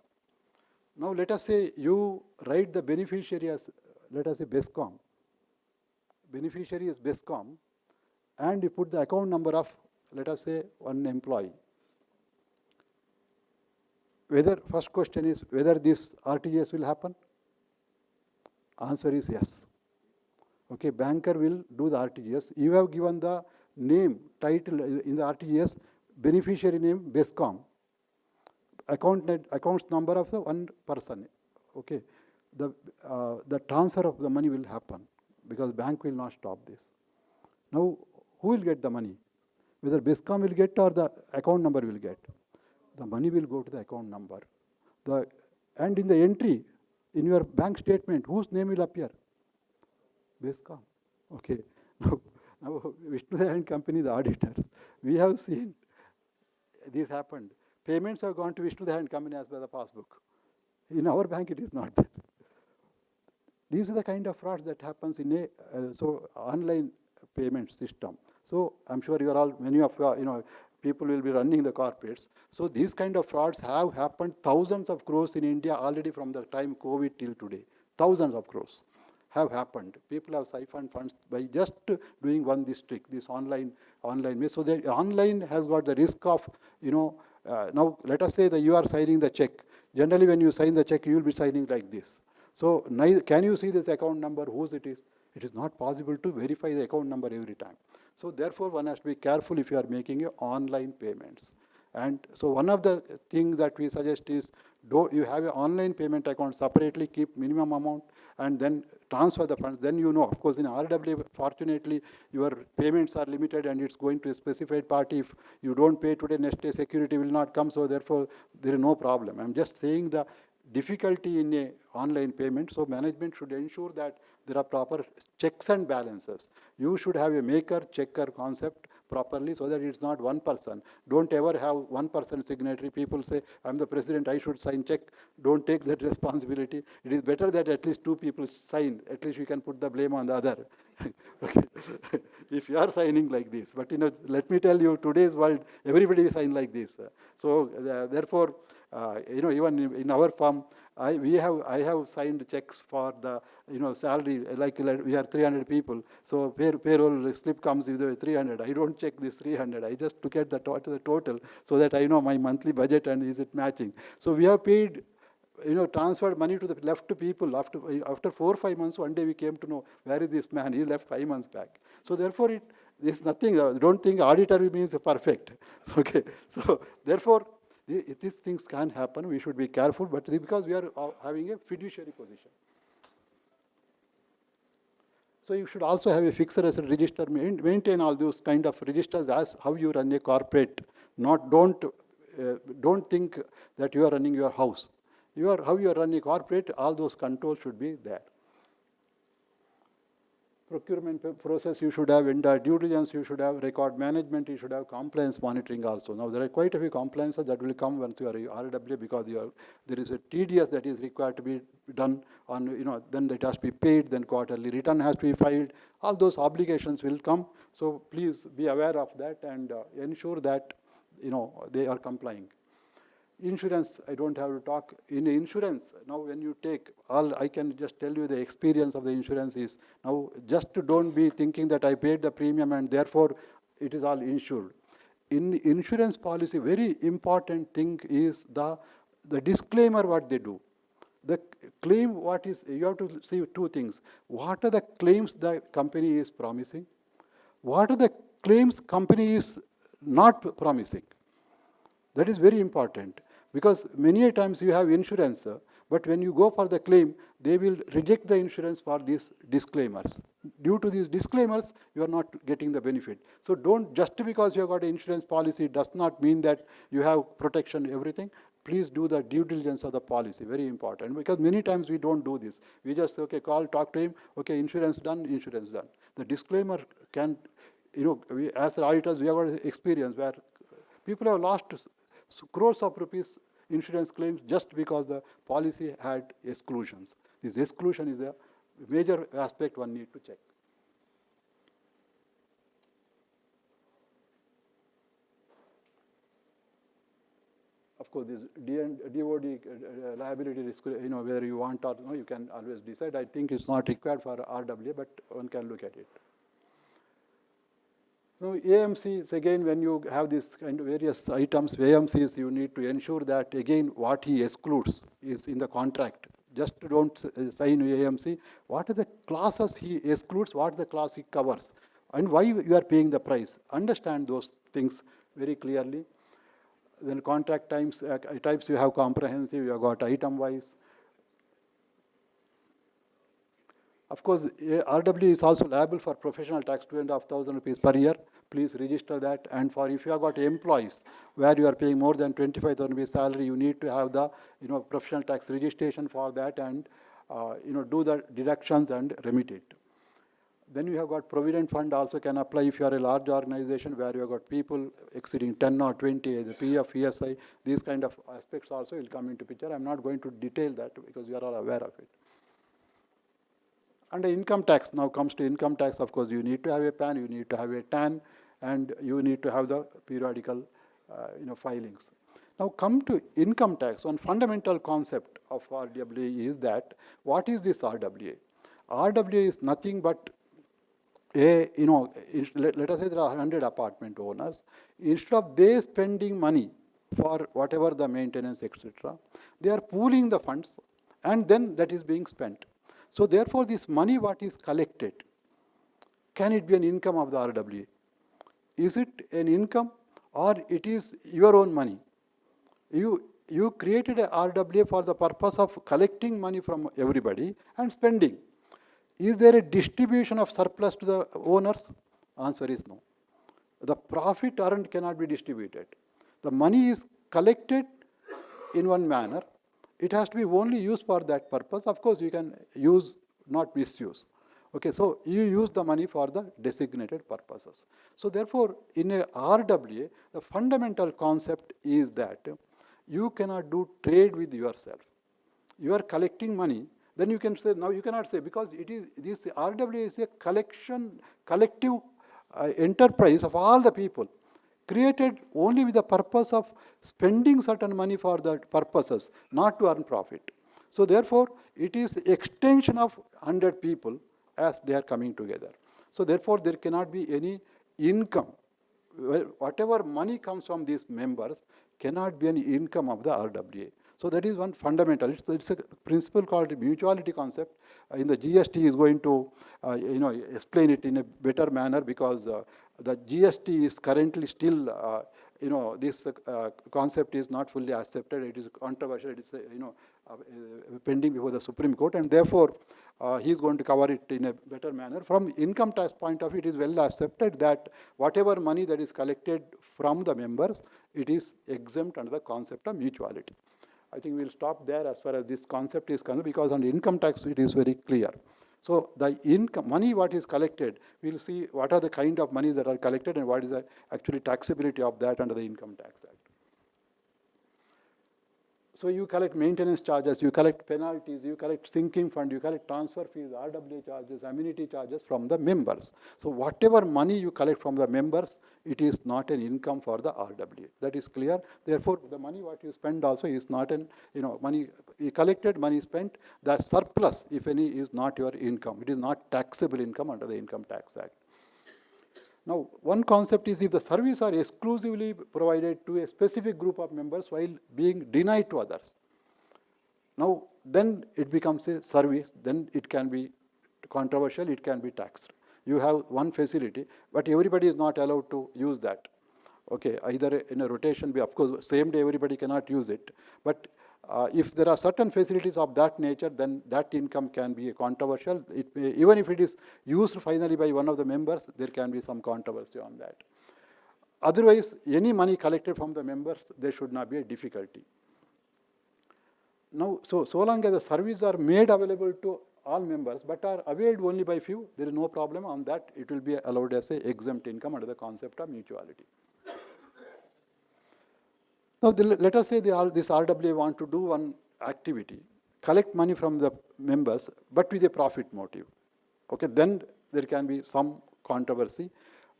S8: Now, let us say you write the beneficiary as, let us say, BESCOM. Beneficiary is BESCOM, and you put the account number of, let us say, one employee. First question is whether this RTGS will happen? Answer is yes. Okay, banker will do the RTGS. You have given the name, title in the RTGS, beneficiary name, BESCOM. Accounts number of the one person. Okay, the transfer of the money will happen because bank will not stop this. Now, who will get the money? Whether BESCOM will get or the account number will get. The money will go to the account number. And in the entry, in your bank statement, whose name will appear? BESCOM. Okay. Now Vishnu and company, the auditors, we have seen this happened. Payments have gone to Vishnu and company as per the passbook. In our bank, it is not there. These are the kind of frauds that happens in a online payment system. So I'm sure you are all, many of people will be running the corporates. So these kind of frauds have happened, thousands of crores in India already from the time COVID till today. Thousands of crores have happened. People have siphoned funds by just doing this trick, this online. So the online has got the risk of, now let us say that you are signing the check. Generally, when you sign the check, you will be signing like this. So can you see this account number, whose it is? It is not possible to verify the account number every time. So therefore, one has to be careful if you are making online payments. And so one of the things that we suggest is, you have an online payment account separately, keep minimum amount, and then transfer the funds. Then you know, of course, in RWA, fortunately, your payments are limited and it's going to a specified party. If you don't pay today, next day security will not come, so therefore there is no problem. I'm just saying the difficulty in a online payment, so management should ensure that there are proper checks and balances. You should have a maker-checker concept properly so that it's not one person. Don't ever have one person signatory. People say, I'm the president, I should sign check. Don't take that responsibility. It is better that at least two people sign. At least you can put the blame on the other. Okay. If you are signing like this. But let me tell you, today's world, everybody sign like this. So therefore, even in our firm, I have signed checks for the salary, like we are 300 people, so payroll slip comes with 300. I don't check this 300. I just look at the total so that I know my monthly budget and is it matching. So we have paid, transferred money to the left to people. After 4 or 5 months, one day we came to know, where is this man? He left 5 months back. So therefore, it is nothing. Don't think auditor means perfect. Okay. So therefore, these things can happen. We should be careful, but because we are having a fiduciary position. So you should also have a fixed asset register, maintain all those kind of registers as how you run a corporate. Don't think that you are running your house. How you are running a corporate, all those controls should be there. Procurement process, you should have vendor due diligence, you should have record management, you should have compliance monitoring also. Now, there are quite a few compliances that will come once you are RWA, because there is a TDS that is required to be done on, then it has to be paid, then quarterly return has to be filed. All those obligations will come. So please be aware of that and ensure that, they are complying. Insurance, I don't have to talk. In insurance, now when you take, I can just tell you the experience of the insurance is, now just don't be thinking that I paid the premium and therefore it is all insured. In insurance policy, very important thing is the disclaimer what they do. The claim, you have to see two things. What are the claims the company is promising? What are the claims company is not promising? That is very important, because many times you have insurance, but when you go for the claim, they will reject the insurance for these disclaimers. Due to these disclaimers, you are not getting the benefit. So don't, just because you have got an insurance policy does not mean that you have protection, everything. Please do the due diligence of the policy, very important, because many times we don't do this. We just, okay, talk to him, okay, insurance done. The disclaimer can, as the auditors, we have got experience where people have lost crores of rupees insurance claims just because the policy had exclusions. This exclusion is a major aspect one need to check. Of course, this DOD liability risk, whether you want or no, you can always decide. I think it's not required for RWA, but one can look at it. Now, AMCs, again, when you have this kind of various items, AMCs, you need to ensure that, again, what he excludes is in the contract. Just don't sign AMC. What are the classes he excludes? What is the class he covers? And why you are paying the price? Understand those things very clearly. Then contract types you have comprehensive, you have got item-wise. Of course, RWA is also liable for professional tax, 2,500 rupees per year. Please register that. And for if you have got employees where you are paying more than 25,000 rupees salary, you need to have the professional tax registration for that and do the deductions and remit it. Then you have got provident fund also can apply if you are a large organization where you have got people exceeding 10 or 20, the PF, ESI, these kind of aspects also will come into picture. I'm not going to detail that because you are all aware of it. And the income tax, now comes to income tax, of course, you need to have a PAN, you need to have a TAN, and you need to have the periodical filings. Now come to income tax. One fundamental concept of RWA is that, what is this RWA? RWA is nothing but let us say there are 100 apartment owners. Instead of they spending money for whatever the maintenance, etc., they are pooling the funds and then that is being spent. So therefore, this money what is collected, can it be an income of the RWA? is it an income or it is your own money? You created a RWA for the purpose of collecting money from everybody and spending. Is there a distribution of surplus to the owners? Answer is no. The profit earned cannot be distributed. The money is collected in one manner. It has to be only used for that purpose. Of course, you can use, not misuse. Okay, so you use the money for the designated purposes. So therefore, in a RWA, the fundamental concept is that you cannot do trade with yourself. You are collecting money, then you can say, now you cannot say, because it is, this RWA is a collective enterprise of all the people, created only with the purpose of spending certain money for that purposes, not to earn profit. So therefore, it is the extension of 100 people as they are coming together. So therefore, there cannot be any income. Whatever money comes from these members cannot be any income of the RWA. So that is one fundamental. It's a principle called mutuality concept. In the GST is going to explain it in a better manner, because the GST is currently still this concept is not fully accepted. It is controversial. It is pending before the Supreme Court, and therefore he is going to cover it in a better manner. From income tax point of view, it is well accepted that whatever money that is collected from the members, it is exempt under the concept of mutuality. I think we'll stop there as far as this concept is concerned, because on income tax it is very clear. So the income money what is collected, we'll see what are the kind of monies that are collected and what is the actually taxability of that under the Income Tax Act. So you collect maintenance charges, you collect penalties, you collect sinking fund, you collect transfer fees, RWA charges, amenity charges from the members. So whatever money you collect from the members, it is not an income for the RWA. That is clear. Therefore, the money what you spend also is not an, money you collected, money spent. The surplus, if any, is not your income. It is not taxable income under the Income Tax Act. Now, one concept is if the services are exclusively provided to a specific group of members while being denied to others. Now, then it becomes a service, then it can be controversial, it can be taxed. You have one facility, but everybody is not allowed to use that. Okay, either in a rotation, of course, same day everybody cannot use it, but if there are certain facilities of that nature, then that income can be controversial. Even if it is used finally by one of the members, there can be some controversy on that. Otherwise, any money collected from the members, there should not be a difficulty. Now, so long as the services are made available to all members, but are availed only by few, there is no problem on that. It will be allowed as a exempt income under the concept of mutuality. Now, let us say this RWA want to do one activity, collect money from the members, but with a profit motive. Okay, then there can be some controversy,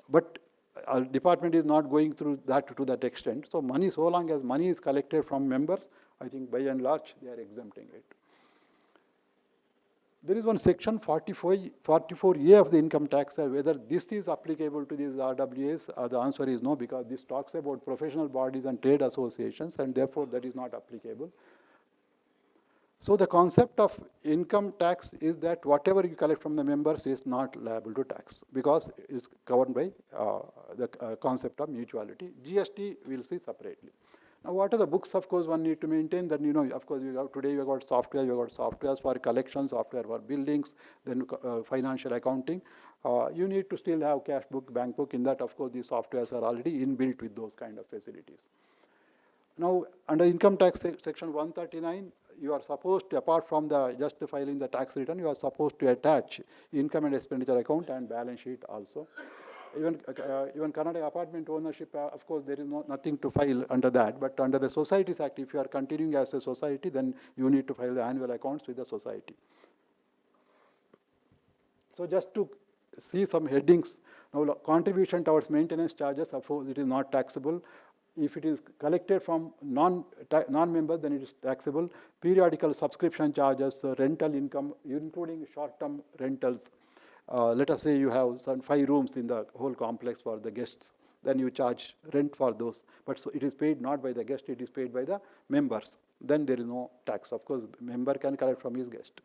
S8: but our department is not going through that to that extent. So money, so long as money is collected from members, I think by and large they are exempting it. There is one section 44A of the Income Tax Act. Whether this is applicable to these RWAs, the answer is no, because this talks about professional bodies and trade associations, and therefore that is not applicable. So the concept of income tax is that whatever you collect from the members is not liable to tax, because it is covered by the concept of mutuality. GST we'll see separately. Now, what are the books, of course, one need to maintain? Then, of course, today you have got software, you have got softwares for collection, software for buildings, then financial accounting. You need to still have cash book, bank book. In that, of course, these softwares are already inbuilt with those kind of facilities. Now, under income tax section 139, you are supposed to, apart from the just filing the tax return, you are supposed to attach income and expenditure account and balance sheet also. Even Karnataka apartment ownership, of course, there is nothing to file under that. But under the Societies Act, if you are continuing as a society, then you need to file the annual accounts with the society. So just to see some headings, now contribution towards maintenance charges, of course, it is not taxable. If it is collected from non-members, then it is taxable. Periodical subscription charges, rental income, including short-term rentals. Let us say you have some 5 rooms in the whole complex for the guests. Then you charge rent for those. But so it is paid not by the guest, it is paid by the members. Then there is no tax. Of course, member can collect from his guest.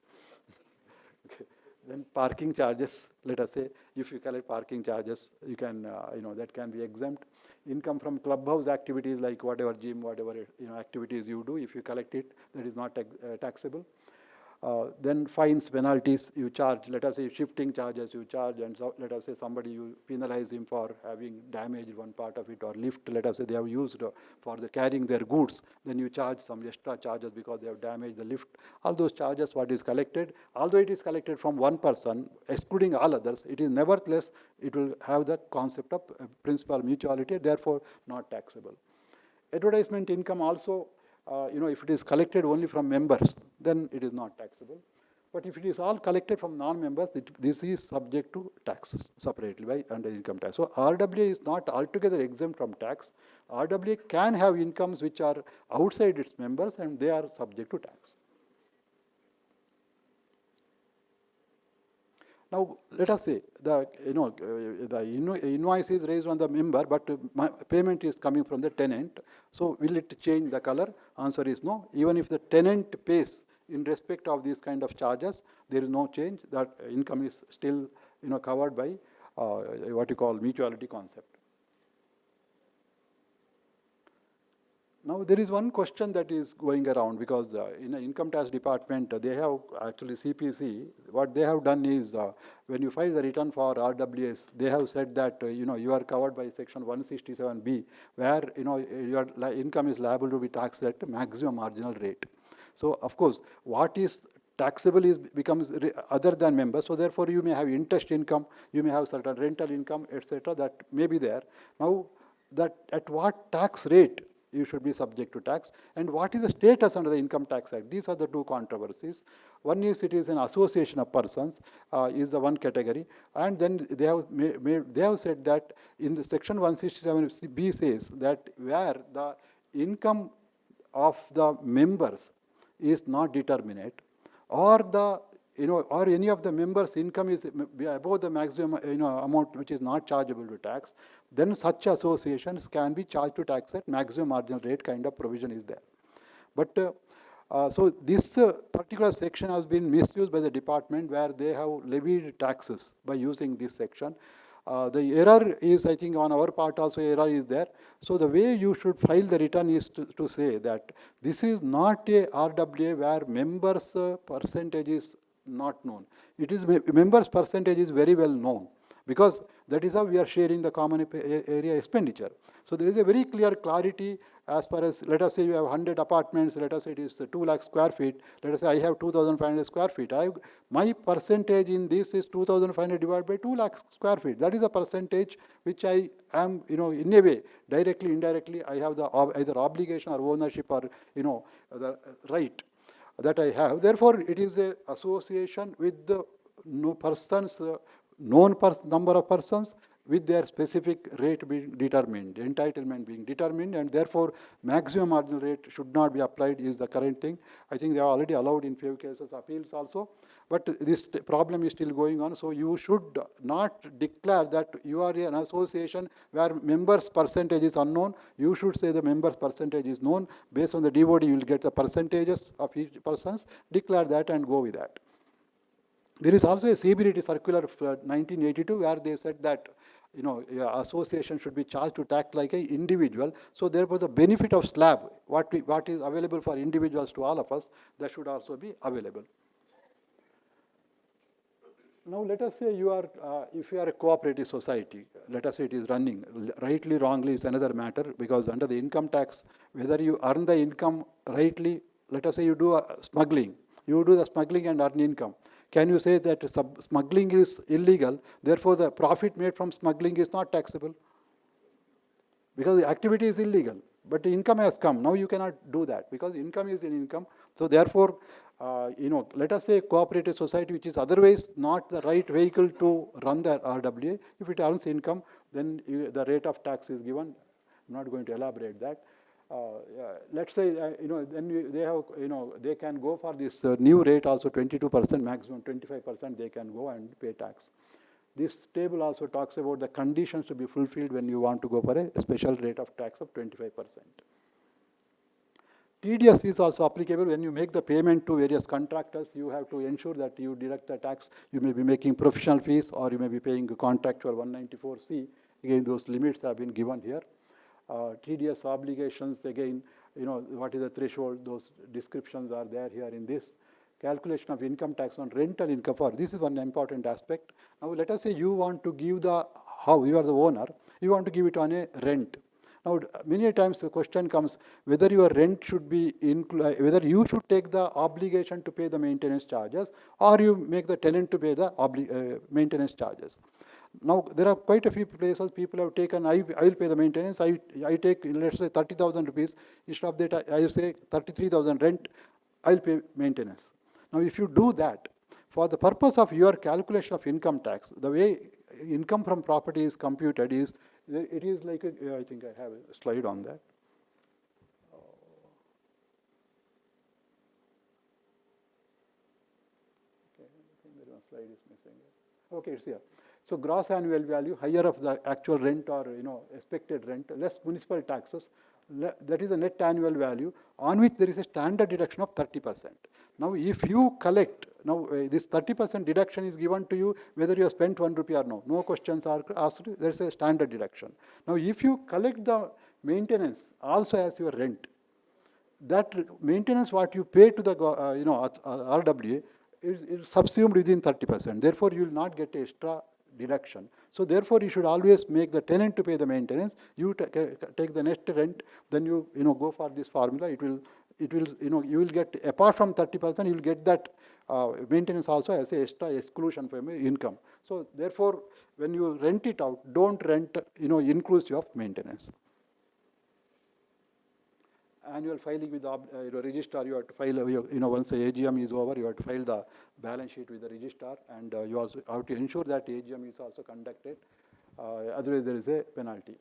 S8: Okay. when parking charges, let us say, if you collect parking charges, you can, that can be exempt. Income from clubhouse activities like whatever gym, whatever activities you do, if you collect it, that is not taxable. Then fines, penalties you charge, let us say shifting charges you charge, and so let us say somebody you penalize him for having damaged one part of it, or lift, let us say they have used for the carrying their goods, then you charge some extra charges because they have damaged the lift. All those charges, what is collected, although it is collected from one person, excluding all others, it is nevertheless, it will have the concept of principal mutuality, therefore not taxable. Advertisement income also, if it is collected only from members, then it is not taxable. But if it is all collected from non-members, this is subject to taxes separately by under income tax. So RWA is not altogether exempt from tax. RWA can have incomes which are outside its members, and they are subject to tax. Now, let us say the invoice is raised on the member, but payment is coming from the tenant. So, will it change the color? Answer is no. Even if the tenant pays in respect of these kind of charges, there is no change. That income is still covered by what you call mutuality concept. Now, there is one question that is going around, because in the income tax department, they have actually CPC, what they have done is, when you file the return for RWAs, they have said that, you are covered by section 167B, where, your income is liable to be taxed at maximum marginal rate. So, of course, what is taxable becomes other than members. So, therefore, you may have interest income, you may have certain rental income, etc. that may be there. Now, that at what tax rate you should be subject to tax, and what is the status under the Income Tax Act? These are the two controversies. One is it is an association of persons, is the one category, and then they have said that in the section 167B says that where the income of the members is not determinate, or the or any of the members' income is above the maximum amount which is not chargeable to tax, then such associations can be charged to tax at maximum marginal rate kind of provision is there. But so this particular section has been misused by the department, where they have levied taxes by using this section. The error is, I think, on our part also error is there. So the way you should file the return is to say that this is not a RWA where members' percentage is not known. It is members' percentage is very well known, because that is how we are sharing the common area expenditure. So there is a very clear clarity as far as, let us say you have 100 apartments, let us say it is 2 lakh square feet, let us say I have 2,500 square feet. My percentage in this is 2,500 divided by 2 lakh square feet. That is a percentage which I am, in a way, directly, indirectly, I have the either obligation or ownership or, the right that I have. Therefore, it is an association with the persons, known number of persons, with their specific rate being determined, entitlement being determined, and therefore maximum marginal rate should not be applied is the current thing. I think they are already allowed in few cases appeals also, but this problem is still going on. So you should not declare that you are an association where members' percentage is unknown. You should say the members' percentage is known. Based on the DOD, you will get the percentages of each persons. Declare that and go with that. There is also a CBDT circular of 1982 where they said that association should be charged to tax like an individual. So therefore, the benefit of slab, what is available for individuals to all of us, that should also be available. Now let us say you are, if you are a cooperative society, let us say it is running, rightly, wrongly is another matter, because under the income tax, whether you earn the income rightly, let us say you do smuggling, you do the smuggling and earn income. Can you say that smuggling is illegal, therefore the profit made from smuggling is not taxable? Because the activity is illegal, but the income has come. Now you cannot do that, because income is an income. So therefore, let us say cooperative society, which is otherwise not the right vehicle to run the RWA, if it earns income, then the rate of tax is given. I'm not going to elaborate that. Let's say, then they have, they can go for this new rate also 22%, maximum 25% they can go and pay tax. This table also talks about the conditions to be fulfilled when you want to go for a special rate of tax of 25%. TDS is also applicable when you make the payment to various contractors. You have to ensure that you deduct the tax. You may be making professional fees or you may be paying contractual 194C. Again, those limits have been given here. TDS obligations, again, what is the threshold? Those descriptions are there here in this. Calculation of income tax on rental income for, this is one important aspect. Now, let us say you want to give the house, you are the owner, you want to give it on a rent. Now, many times the question comes whether your rent should be, whether you should take the obligation to pay the maintenance charges or you make the tenant to pay the maintenance charges. Now, there are quite a few places people have taken, I will pay the maintenance, I take, let's say, 30,000 rupees, instead of that, I will say 33,000 rent, I will pay maintenance. Now, if you do that, for the purpose of your calculation of income tax, the way income from property is computed is, it is like, I think I have a slide on that. Okay, I think there is a slide is missing. Okay, it's here. So gross annual value, higher of the actual rent or expected rent, less municipal taxes, that is the net annual value on which there is a standard deduction of 30%. Now, if you collect, now this 30% deduction is given to you whether you have spent 1 rupee or no. No questions are asked, there is a standard deduction. Now, if you collect the maintenance also as your rent, that maintenance what you pay to the RWA is subsumed within 30%. Therefore, you will not get extra deduction. So therefore, you should always make the tenant to pay the maintenance. You take the net rent, then you go for this formula. It will you will get, apart from 30%, you will get that maintenance also as a extra exclusion from income. So therefore, when you rent it out, don't rent inclusive of maintenance. Annual filing with the registrar, you have to file, once the AGM is over, you have to file the balance sheet with the registrar, and you also have to ensure that AGM is also conducted. Otherwise, there is a penalty.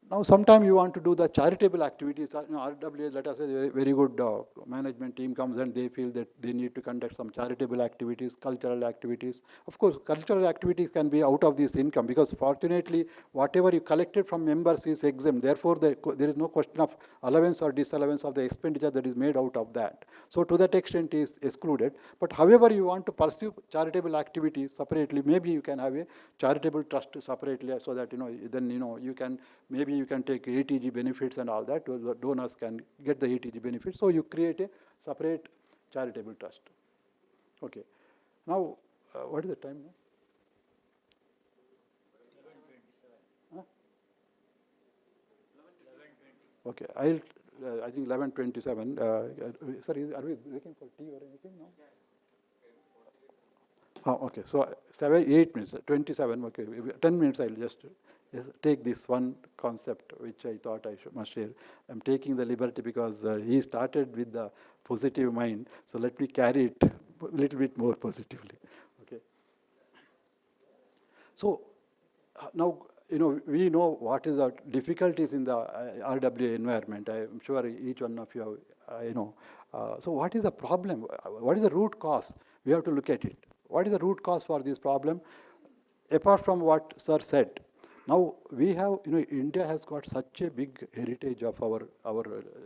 S8: Now, sometimes you want to do the charitable activities. RWA, let us say, very good management team comes and they feel that they need to conduct some charitable activities, cultural activities. Of course, cultural activities can be out of this income because fortunately, whatever you collected from members is exempt. Therefore, there is no question of allowance or disallowance of the expenditure that is made out of that. So, to that extent, it is excluded. But however, you want to pursue charitable activities separately, maybe you can have a charitable trust separately so that, then, you can, maybe you can take ATG benefits and all that. Donors can get the ATG benefits. So you create a separate charitable trust. Okay. Now, what is the time now? Huh? Okay. I think 11:27. Sorry, are we waiting for tea or anything? No? Oh, okay. So 8 minutes, 27. Okay, 10 minutes. I'll just take this one concept which I thought I must share. I'm taking the liberty because he started with the positive mind. So let me carry it a little bit more positively. Okay. So now, we know what is the difficulties in the RWA environment. I'm sure each one of you, so what is the problem? What is the root cause? We have to look at it. What is the root cause for this problem? Apart from what Sir said, now we have, India has got such a big heritage of our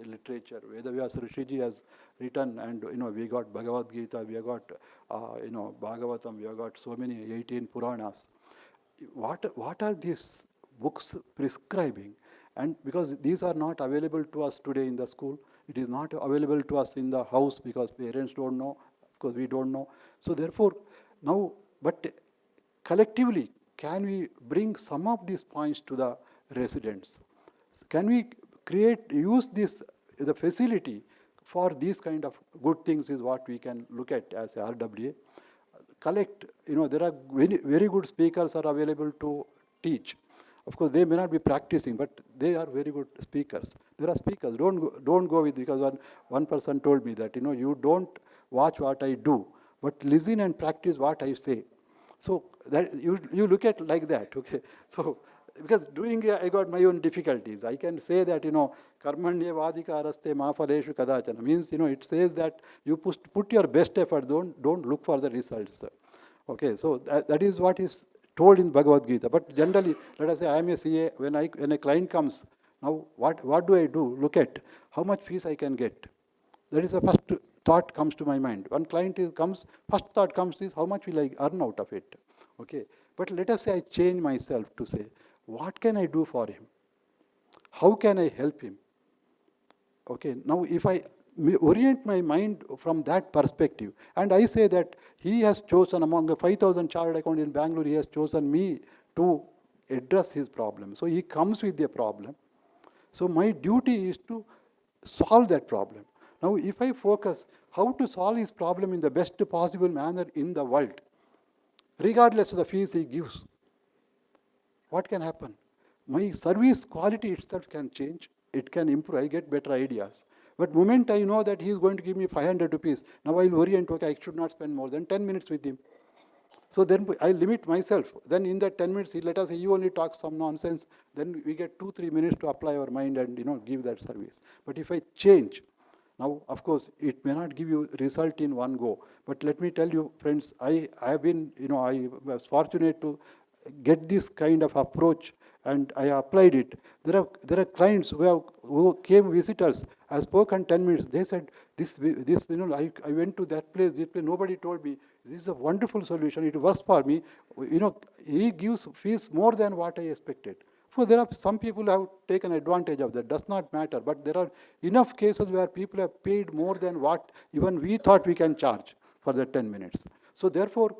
S8: literature. Vedavyas Rishiji has written, and we got Bhagavad Gita, we have got Bhagavatam, we have got so many 18 Puranas. What are these books prescribing? And because these are not available to us today in the school, it is not available to us in the house because parents don't know, because we don't know. So therefore, now, but collectively, can we bring some of these points to the residents? Can we use the facility for these kind of good things is what we can look at as RWA. Collect, there are very good speakers are available to teach. Of course, they may not be practicing, but they are very good speakers. There are speakers. Don't go with, because one person told me that, you don't watch what I do, but listen and practice what I say. So that you look at like that, okay? So because doing, I got my own difficulties. I can say that, karmanye vadikaraste mafaleshu kadachana means, it says that you put your best effort, don't look for the results. Okay, so that is what is told in Bhagavad Gita. But generally, let us say I am a CA, when a client comes, Now, what do I do? Look at how much fees I can get. That is the first thought comes to my mind. One client comes, first thought comes is how much will I earn out of it? Okay. But let us say I change myself to say, what can I do for him? How can I help him? Okay, now if I orient my mind from that perspective, and I say that he has chosen among the 5,000 chartered accountants in Bangalore, he has chosen me to address his problem. So he comes with a problem. So my duty is to solve that problem. Now if I focus how to solve his problem in the best possible manner in the world, regardless of the fees he gives, what can happen? My service quality itself can change. It can improve. I get better ideas. But moment I know that he is going to give me 500 rupees, now I will orient, okay, I should not spend more than 10 minutes with him. So then I limit myself. Then in that 10 minutes, let us say you only talk some nonsense, then we get 2-3 minutes to apply our mind and give that service. But if I change, now of course it may not give you result in one go. But let me tell you, friends, I have been, I was fortunate to get this kind of approach and I applied it. There are clients who came visitors. I spoke in 10 minutes. They said, I went to that place, nobody told me. This is a wonderful solution. It works for me. He gives fees more than what I expected. So there are some people who have taken advantage of that. Does not matter. But there are enough cases where people have paid more than what even we thought we can charge for the 10 minutes. So therefore,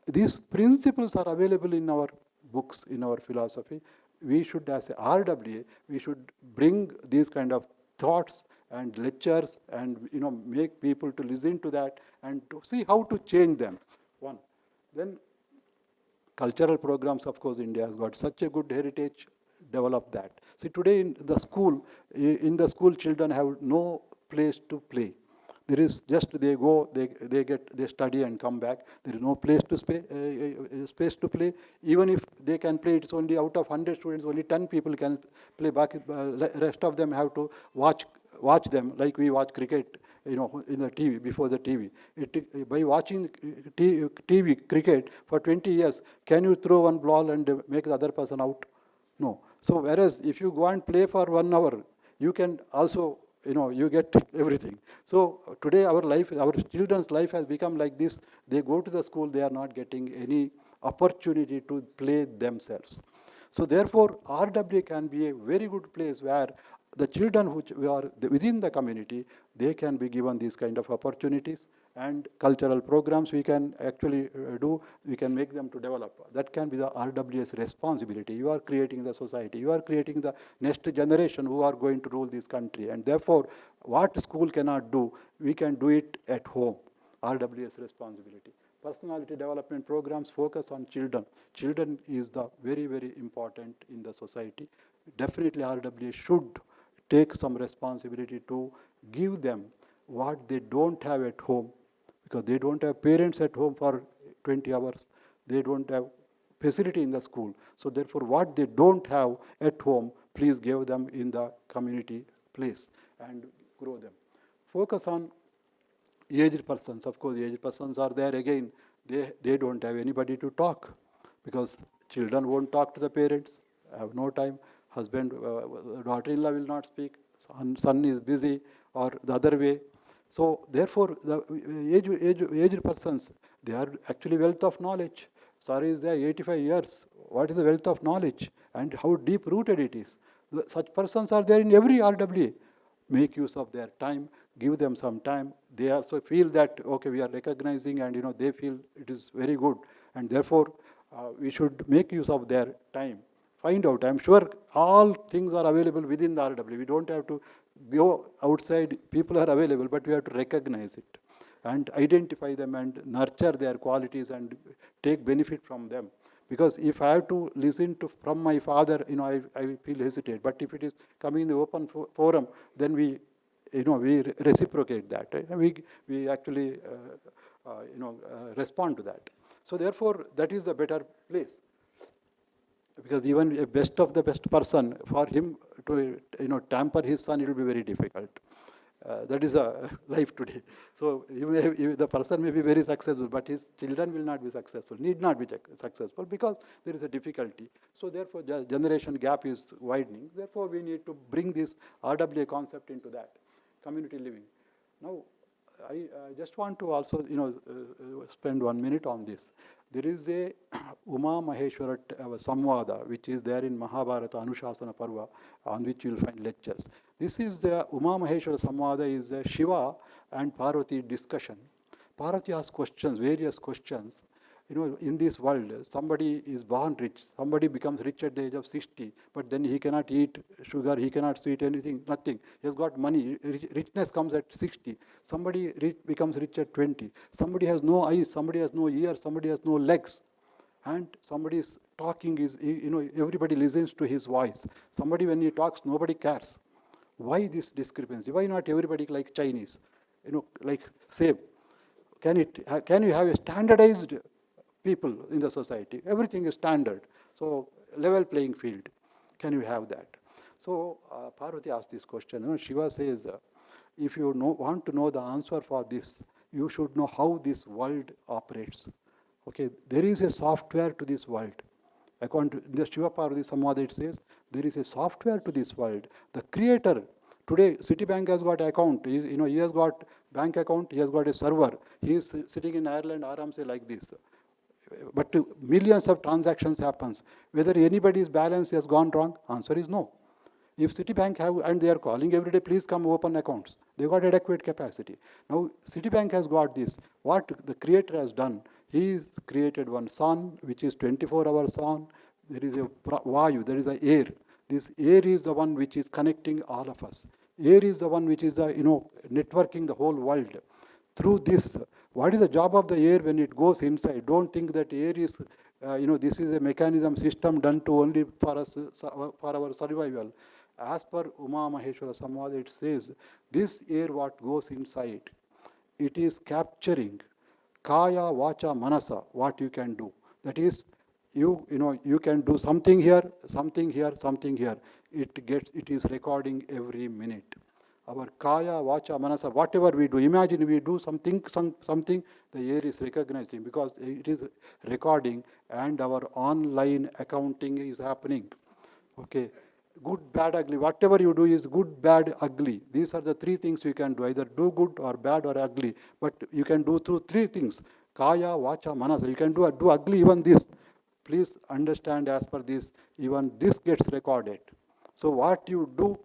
S8: these principles are available in our books, in our philosophy. We should, as a RWA, we should bring these kind of thoughts and lectures and make people to listen to that and to see how to change them. One. Then cultural programs, of course, India has got such a good heritage, develop that. See, today in the school, children have no place to play. There is just they go, they study and come back. There is no place to space to play. Even if they can play, it's only out of 100 students, only 10 people can play. Back, rest of them have to watch them like we watch cricket, in the TV, before the TV. By watching TV cricket for 20 years, can you throw one ball and make the other person out? No. So whereas if you go and play for 1 hour, you can also you get everything. So today our children's life has become like this. They go to the school, they are not getting any opportunity to play themselves. So therefore, RWA can be a very good place where the children who are within the community, they can be given these kind of opportunities, and cultural programs we can actually do, we can make them to develop. That can be the RWA's responsibility. You are creating the society. You are creating the next generation who are going to rule this country. And therefore, what school cannot do, we can do it at home. RWA's responsibility. Personality development programs focus on children. Children is the very, very important in the society. Definitely RWA should take some responsibility to give them what they don't have at home, because they don't have parents at home for 20 hours. They don't have facility in the school. So therefore, what they don't have at home, please give them in the community place and grow them. Focus on aged persons. Of course, aged persons are there again. They don't have anybody to talk, because children won't talk to the parents, have no time. Husband, daughter-in-law will not speak. Son is busy, or the other way. So therefore, the aged persons, they are actually wealth of knowledge. Sorry is there 85 years. What is the wealth of knowledge and how deep-rooted it is? Such persons are there in every RWA. Make use of their time, give them some time. They also feel that, okay, we are recognizing, and they feel it is very good. And therefore, we should make use of their time. Find out. I'm sure all things are available within the RWA. We don't have to go outside. People are available, but we have to recognize it and identify them and nurture their qualities and take benefit from them. Because if I have to listen to from my father, I feel hesitate. But if it is coming in the open forum, then we reciprocate that. Right? We actually respond to that. So therefore, that is a better place. Because even a best of the best person, for him to tamper his son, it will be very difficult. That is a life today. So the person may be very successful, but his children will not be successful, need not be successful because there is a difficulty. So therefore, the generation gap is widening. Therefore, we need to bring this RWA concept into that, community living. Now, I just want to also, spend 1 minute on this. There is a Uma Maheshwara Samvada, which is there in Mahabharata Anushasana Parva, on which you will find lectures. This is the Uma Maheshwara Samvada is the Shiva and Parvati discussion. Parvati asks questions, various questions. In this world, somebody is born rich, somebody becomes rich at the age of 60, but then he cannot eat sugar, he cannot eat anything, nothing. He has got money, richness comes at 60. Somebody becomes rich at 20. Somebody has no eyes, somebody has no ears, somebody has no legs. And somebody is talking, everybody listens to his voice. Somebody, when he talks, nobody cares. Why this discrepancy? Why not everybody like Chinese? Like same. Can you have a standardized people in the society? Everything is standard. So level playing field. Can you have that? So Parvati asked this question. Shiva says, if you want to know the answer for this, you should know how this world operates. Okay, there is a software to this world. According to the Shiva Parvati Samvada, it says, there is a software to this world. The creator, today Citibank has got account, he has got bank account, he has got a server. He is sitting in Ireland, Aramse like this. But millions of transactions happens. Whether anybody's balance has gone wrong, answer is no. If Citibank have, and they are calling every day, please come open accounts. They got adequate capacity. Now, Citibank has got this. What the creator has done, he has created one sun, which is 24-hour sun. There is a vayu, there is a air. This air is the one which is connecting all of us. Air is the one which is, networking the whole world. Through this, what is the job of the air when it goes inside? Don't think that air is, this is a mechanism system done to only for us, for our survival. As per Uma Maheshwara Samvada, it says, this air what goes inside, it is capturing kaya, vacha, manasa, what you can do. That is, you can do something here, something here, something here. It is recording every minute. Our kaya, vacha, manasa, whatever we do, imagine we do something, the air is recognizing because it is recording and our online accounting is happening. Okay. Good, bad, ugly. Whatever you do is good, bad, ugly. These are the three things you can do. Either do good or bad or ugly. But you can do through three things. Kaya, vacha, manasa. You can do ugly, even this. Please understand, as per this, even this gets recorded. So what you do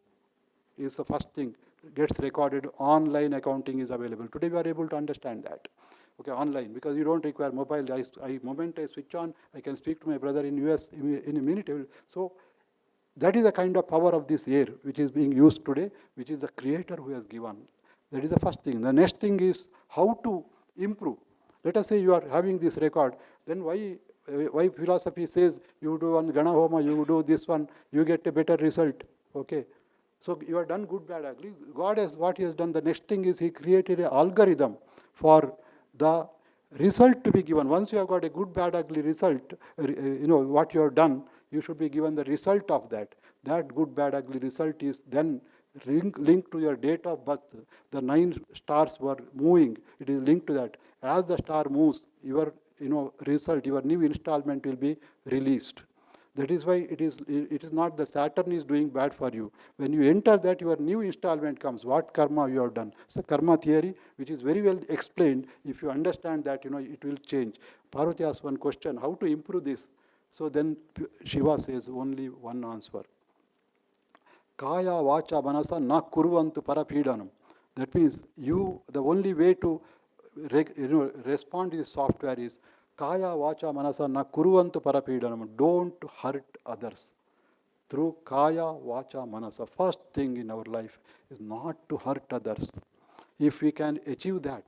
S8: is the first thing, gets recorded. Online accounting is available. Today we are able to understand that. Okay, online, because you don't require mobile. Moment I switch on, I can speak to my brother in US in a minute. So that is the kind of power of this air which is being used today, which is the creator who has given. That is the first thing. The next thing is how to improve. Let us say you are having this record, then why philosophy says you do one Gana Homa, you do this one, you get a better result. Okay. So you have done good, bad, ugly. God has, what he has done, the next thing is he created an algorithm for the result to be given. Once you have got a good, bad, ugly result, what you have done, you should be given the result of that. That good, bad, ugly result is then linked to your date of birth. The 9 stars were moving. It is linked to that. As the star moves, your result, your new installment will be released. That is why it is not the Saturn is doing bad for you. When you enter that, your new installment comes. What karma you have done? It's a karma theory, which is very well explained. If you understand that, it will change. Parvati asks one question, how to improve this? So then Shiva says only one answer. Kaya, vacha, manasa, na kurvantu parapidanam. That means the only way to respond to this software is kaya, vacha, manasa, na kurvantu parapidanam. Don't hurt others. Through kaya, vacha, manasa. First thing in our life is not to hurt others. If we can achieve that,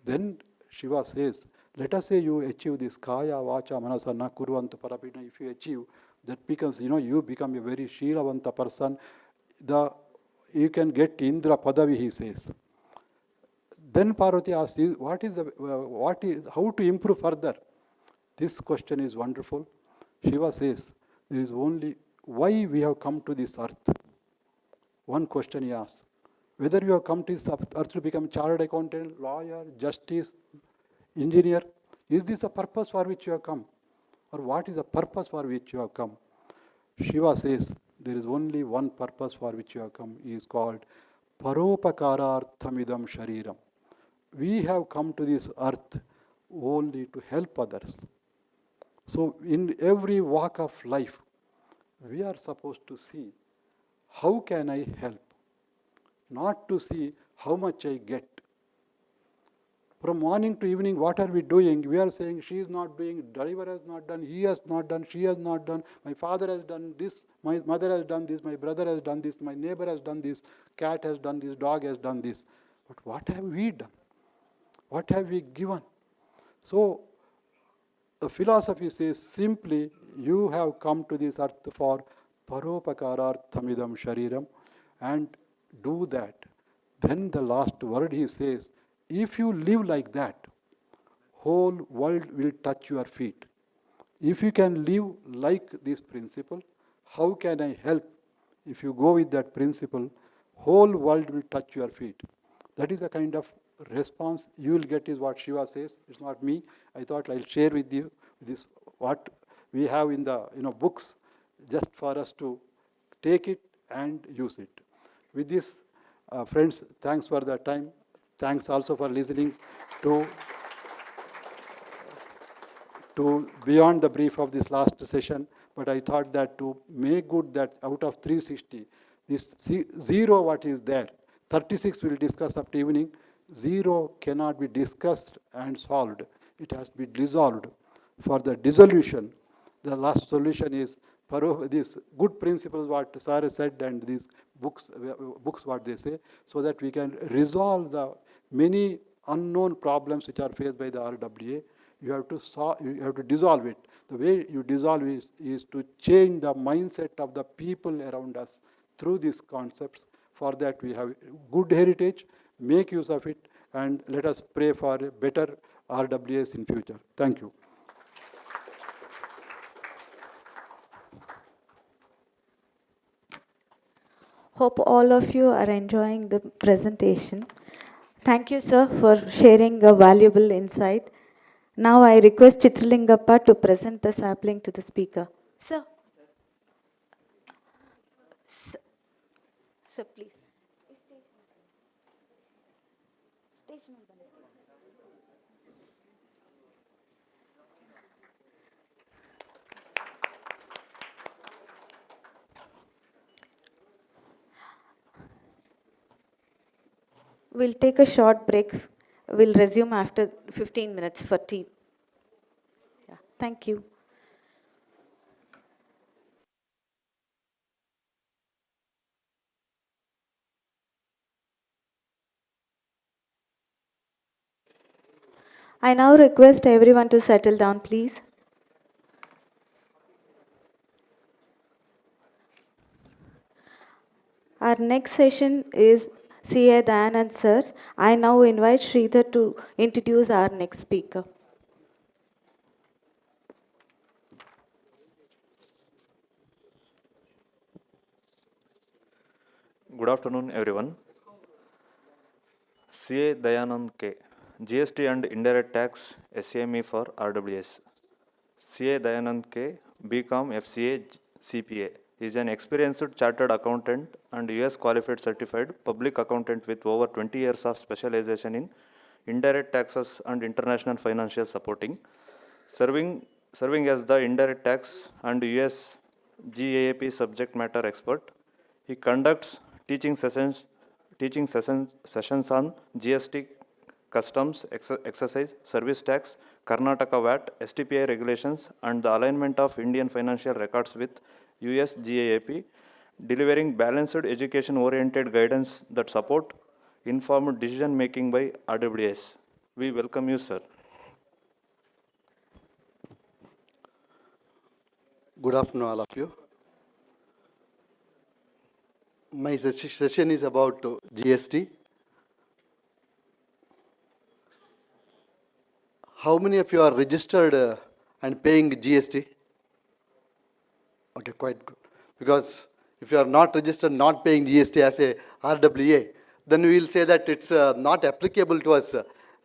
S8: then Shiva says, let us say you achieve this kaya, vacha, manasa, na kurvantu parapidana. If you achieve, that becomes, you become a very Shilavanta person. You can get Indra Padavi, he says. Then Parvati asks, how to improve further? This question is wonderful. Shiva says, there is only why we have come to this earth. One question he asks. Whether you have come to this earth to become chartered accountant, lawyer, justice, engineer, is this the purpose for which you have come? Or what is the purpose for which you have come? Shiva says there is only one purpose for which you have come. It is called Paropakararthamidam Shariram. We have come to this earth only to help others. So in every walk of life, we are supposed to see how can I help, not to see how much I get. From morning to evening, what are we doing? We are saying she is not doing, driver has not done, he has not done, she has not done, my father has done this, my mother has done this, my brother has done this, my neighbor has done this, cat has done this, dog has done this. But what have we done? What have we given? So the philosophy says simply, you have come to this earth for paropakararthamidam shariram, and do that. Then the last word he says, if you live like that, whole world will touch your feet. If you can live like this principle, how can I help? If you go with that principle, whole world will touch your feet. That is the kind of response you will get, is what Shiva says. It's not me. I thought I'll share with you this what we have in the books, just for us to take it and use it. With this, friends, thanks for the time. Thanks also for listening to beyond the brief of this last session. But I thought that to make good that out of 360, this zero what is there, 36 we'll discuss up to evening. Zero cannot be discussed and solved. It has to be dissolved. For the dissolution, the last solution is these good principles what Sir said, and these books what they say, so that we can resolve the many unknown problems which are faced by the RWA. You have to dissolve it. The way you dissolve is to change the mindset of the people around us through these concepts. For that we have good heritage, make use of it, and let us pray for better RWAs in future. Thank you.
S1: Hope all of you are enjoying the presentation. Thank you, sir, for sharing a valuable insight. Now I request Chitralingappa to present the sapling to the speaker. Sir. Sir, please. We'll take a short break. We'll resume after 15 minutes for tea. Yeah, thank you. I now request everyone to settle down, please. Our next session is CA Dayanand sir. I now invite Sridhar to introduce our next speaker.
S9: Good afternoon, everyone. CA Dayanand K, GST and Indirect Tax SME for RWAs. CA Dayanand K, BCom FCA CPA, is an experienced chartered accountant and US qualified certified public accountant with over 20 years of specialization in indirect taxes and international financial supporting, serving as the indirect tax and US GAAP subject matter expert. He conducts teaching sessions on GST, customs, excise, service tax, Karnataka VAT, STPI regulations, and the alignment of Indian financial records with US GAAP, delivering balanced education-oriented guidance that support informed decision-making by RWAs. We welcome you, sir.
S10: Good afternoon, all of you. My session is about GST. How many of you are registered and paying GST? Okay, quite good. Because if you are not registered, not paying GST as a RWA, then we will say that it's not applicable to us.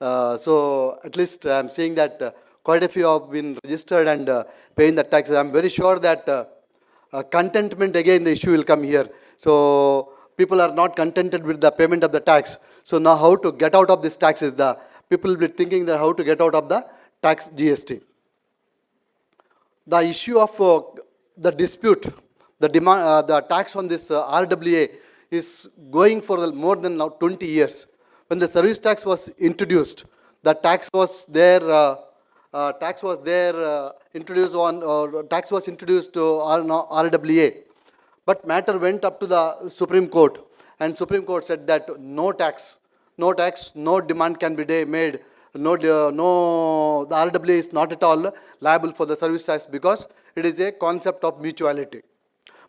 S10: So at least I'm saying that quite a few have been registered and paying the taxes. I'm very sure that contentment, again, the issue will come here. So people are not contented with the payment of the tax. So now how to get out of this tax is the people will be thinking that how to get out of the tax GST. The issue of the dispute, the demand, the tax on this RWA is going for more than now 20 years. When the service tax was introduced, the tax was there. Introduced on tax was introduced to RWA, but matter went up to the Supreme Court, and Supreme Court said that no tax, no demand can be made. The RWA is not at all liable for the service tax because it is a concept of mutuality.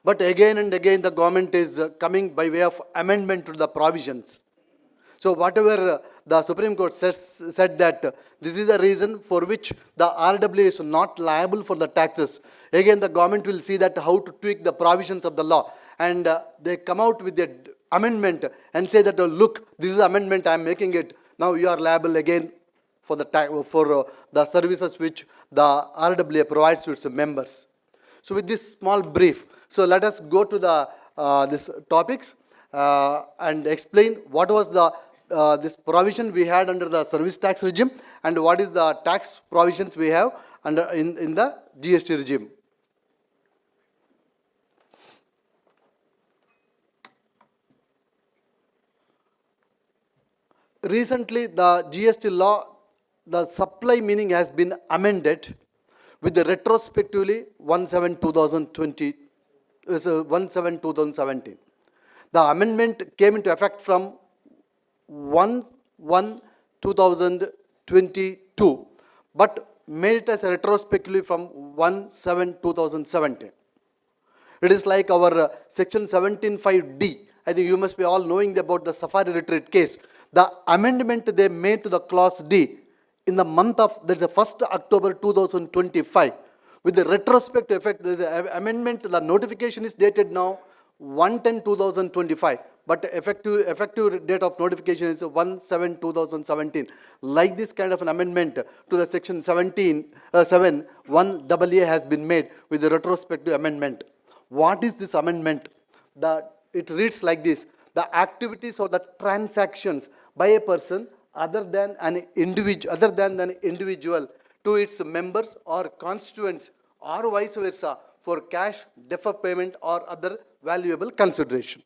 S10: But again and again, the government is coming by way of amendment to the provisions. So whatever the Supreme Court said that this is the reason for which the RWA is not liable for the taxes. Again, the government will see that how to tweak the provisions of the law. And they come out with the amendment and say that, look, this is amendment, I am making it. Now you are liable again for the services which the RWA provides to its members. So with this small brief, so let us go to the this topics and explain what was the this provision we had under the service tax regime and what is the tax provisions we have under in the GST regime. Recently, the GST law, the supply meaning has been amended with the retrospectively 1/7/2020, 1/7/2017. The amendment came into effect from 1/1/2022, but made it as a retrospectively from 1/7/2017. It is like our section 17(5)(d). I think you must be all knowing about the Safari retreat case. The amendment they made to the clause D in the month of, there's a 1st October 2025. With the retrospective effect, there's an amendment, the notification is dated now 1/10/2025, but effective date of notification is 1/7/2017. Like this kind of an amendment to the section 1 has been made with the retrospective amendment. What is this amendment? It reads like this: the activities or the transactions by a person other than an individual to its members or constituents or vice versa for cash, deferred payment or other valuable consideration.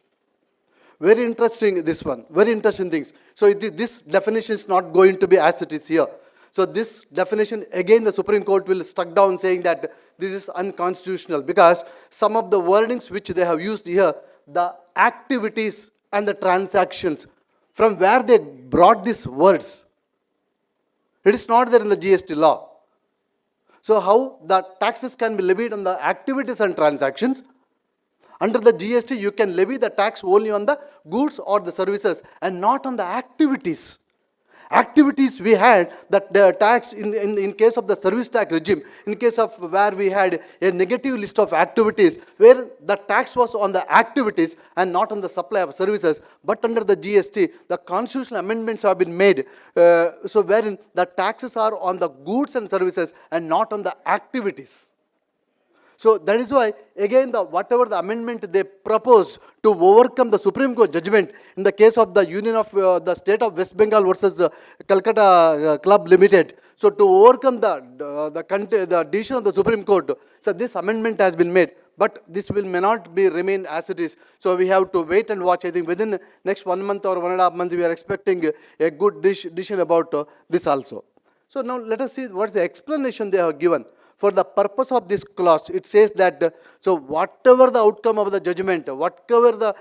S10: Very interesting, this one. Very interesting things. So this definition is not going to be as it is here. So this definition, again, the Supreme Court will struck down saying that this is unconstitutional because some of the wordings which they have used here, the activities and the transactions, from where they brought these words, it is not there in the GST law. So how the taxes can be levied on the activities and transactions? Under the GST, you can levy the tax only on the goods or the services and not on the activities. Activities we had that the tax in case of the service tax regime, in case of where we had a negative list of activities where the tax was on the activities and not on the supply of services. But under the GST, the constitutional amendments have been made, so wherein the taxes are on the goods and services and not on the activities. So that is why, again, whatever the amendment they proposed to overcome the Supreme Court judgment in the case of the Union of the State of West Bengal versus Calcutta Club Limited. So to overcome the decision of the Supreme Court, so this amendment has been made. But this may not be remain as it is. So we have to wait and watch. I think within next 1 month or 1.5 months, we are expecting a good decision about this also. So now let us see what's the explanation they have given. For the purpose of this clause, it says that, so whatever the outcome of the judgment, whatever the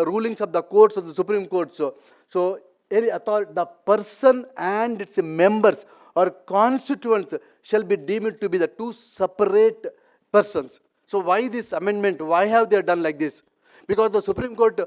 S10: rulings of the courts of the Supreme Court, so the person and its members or constituents shall be deemed to be the two separate persons. So why this amendment? Why have they done like this? Because the Supreme Court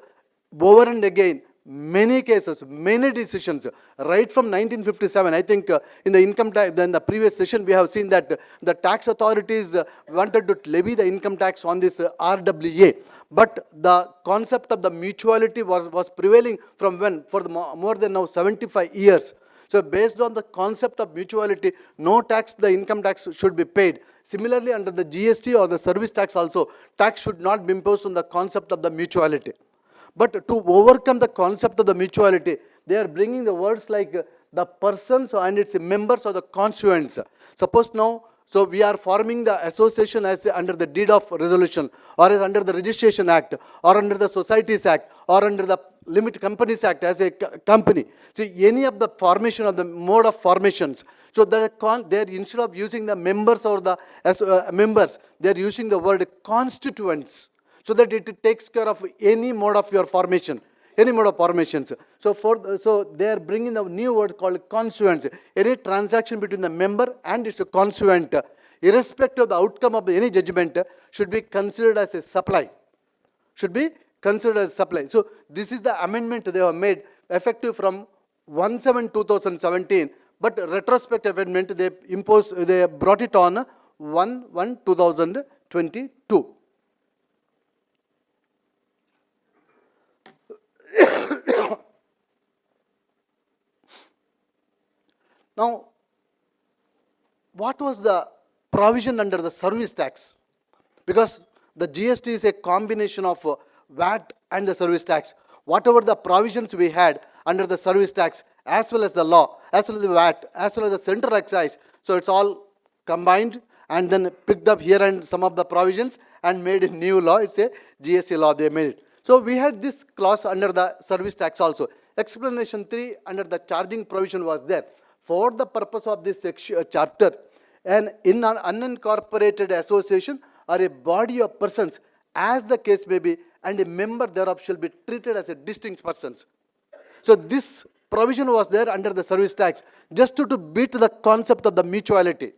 S10: over and again many cases, many decisions, right from 1957. I think in the income tax, in the previous session, we have seen that the tax authorities wanted to levy the income tax on this RWA. But the concept of the mutuality was prevailing from when? For the more than now 75 years. So based on the concept of mutuality, no tax, the income tax should be paid. Similarly, under the GST or the service tax also, tax should not be imposed on the concept of the mutuality. But to overcome the concept of the mutuality, they are bringing the words like the persons and its members or the constituents. Suppose now, so we are forming the association as under the deed of resolution, or as under the Registration Act, or under the Societies Act, or under the Limited Companies Act as a company. See, any of the formation of the mode of formations. So they're instead of using the members or the members, they're using the word constituents, so that it takes care of any mode of your formation, any mode of formations. So they are bringing a new word called constituents. Any transaction between the member and its constituent, irrespective of the outcome of any judgment, should be considered as a supply. Should be considered as supply. So this is the amendment they have made effective from 1/7/2017, but retrospective amendment they brought it on 1/1/2022. Now, what was the provision under the service tax? Because the GST is a combination of VAT and the service tax. Whatever the provisions we had under the service tax, as well as the law, as well as the VAT, as well as the central excise, so it's all combined and then picked up here and some of the provisions and made a new law. It's a GST law, they made it. So we had this clause under the service tax also. Explanation 3 under the charging provision was there. For the purpose of this chapter, an unincorporated association or a body of persons, as the case may be, and a member thereof shall be treated as a distinct persons. So this provision was there under the service tax, just to beat the concept of the mutuality.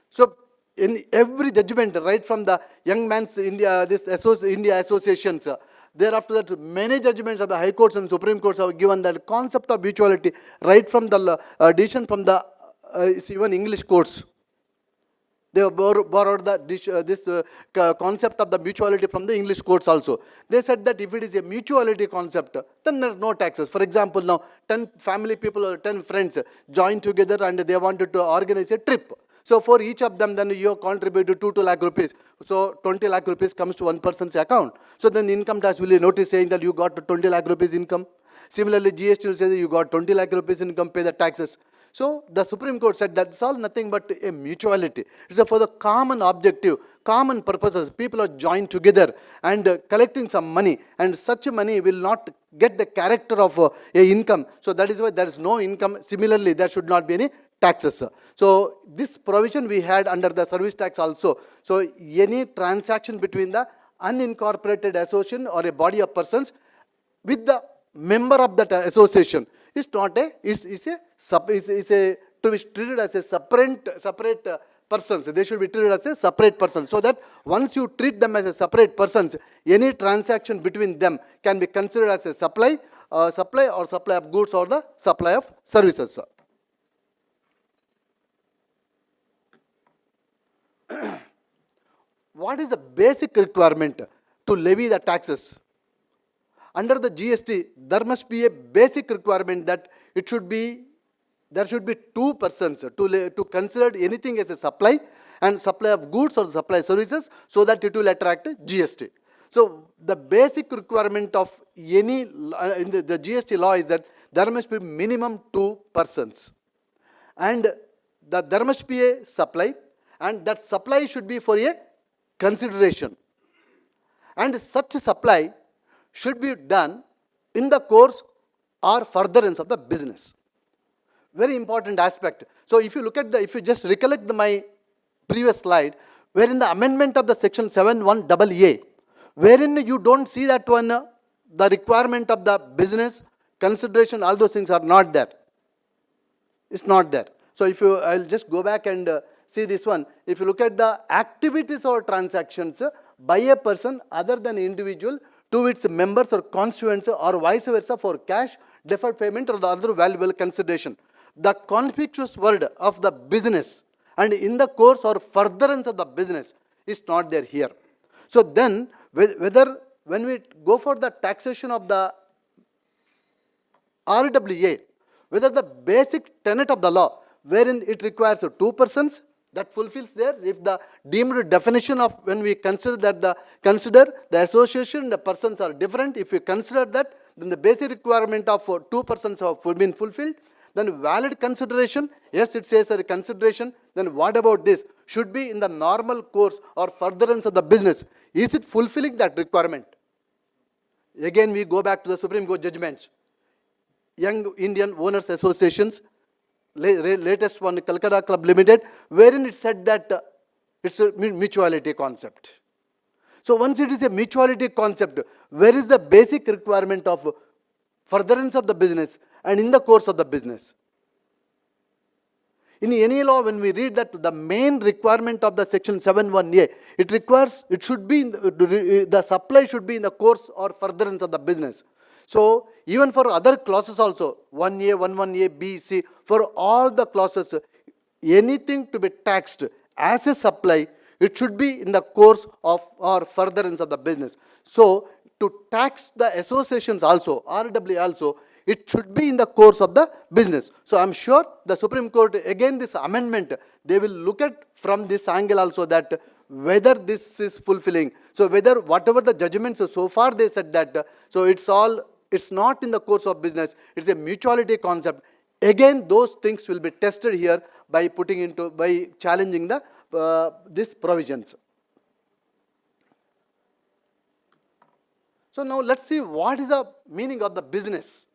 S10: So in every judgment, right from the Young Man's India, India associations, thereafter that many judgments of the High Courts and Supreme Courts have given that concept of mutuality right from the decision from the even English courts. They have borrowed this concept of the mutuality from the English courts also. They said that if it is a mutuality concept, then there are no taxes. For example, now 10 family people or 10 friends join together and they wanted to organize a trip. So for each of them, then you contribute to 2 lakh rupees. So 20 lakh rupees comes to one person's account. So then the income tax will notice saying that you got 20 lakh rupees income. Similarly, GST will say that you got 20 lakh rupees income, pay the taxes. So the Supreme Court said that's all nothing but a mutuality. It's for the common objective, common purposes. People are joined together and collecting some money, and such money will not get the character of a income. So that is why there is no income. Similarly, there should not be any taxes. So this provision we had under the service tax also. So any transaction between the unincorporated association or a body of persons with the member of that association is not a to be treated as a separate persons. They should be treated as a separate person. So that once you treat them as a separate persons, any transaction between them can be considered as a supply of goods or the supply of services. What is the basic requirement to levy the taxes? Under the GST, there must be a basic requirement that there should be 2 persons to consider anything as a supply and supply of goods or supply services, so that it will attract GST. So the basic requirement of any in the GST law is that there must be minimum 2 persons, and there must be a supply, and that supply should be for a consideration, and such supply should be done in the course or furtherance of the business. Very important aspect. So if you look at if you just recollect my previous slide, wherein the amendment of the section 7(1)AA, wherein you don't see that one, the requirement of the business consideration, all those things are not there. It's not there. So if you, I'll just go back and see this one. If you look at the activities or transactions by a person other than individual to its members or constituents or vice versa for cash, deferred payment or the other valuable consideration. The conspicuous word of the business and in the course or furtherance of the business is not there here. So then, whether when we go for the taxation of the RWA, whether the basic tenet of the law, wherein it requires two persons, that fulfills there. If the deemed definition of when we consider the association and the persons are different, if we consider that, then the basic requirement of two persons have been fulfilled. Then valid consideration, yes, it says a consideration. Then what about this? Should be in the normal course or furtherance of the business. Is it fulfilling that requirement? Again, we go back to the Supreme Court judgments. Young Indian Owners Associations, latest one, Calcutta Club Limited, wherein it said that it's a mutuality concept. So once it is a mutuality concept, where is the basic requirement of furtherance of the business and in the course of the business? In any law, when we read that the main requirement of the section 7(1)(a), it requires, it should be, the supply should be in the course or furtherance of the business. So even for other clauses also, 1A, 11A, B, C, for all the clauses, anything to be taxed as a supply, it should be in the course of or furtherance of the business. So to tax the associations also, RWA also, it should be in the course of the business. So I'm sure the Supreme Court, again this amendment, they will look at from this angle also that whether this is fulfilling. So whether whatever the judgments so far they said that, so it's not in the course of business, it's a mutuality concept. Again, those things will be tested here by challenging the these provisions. So now let's see what is the meaning of the business.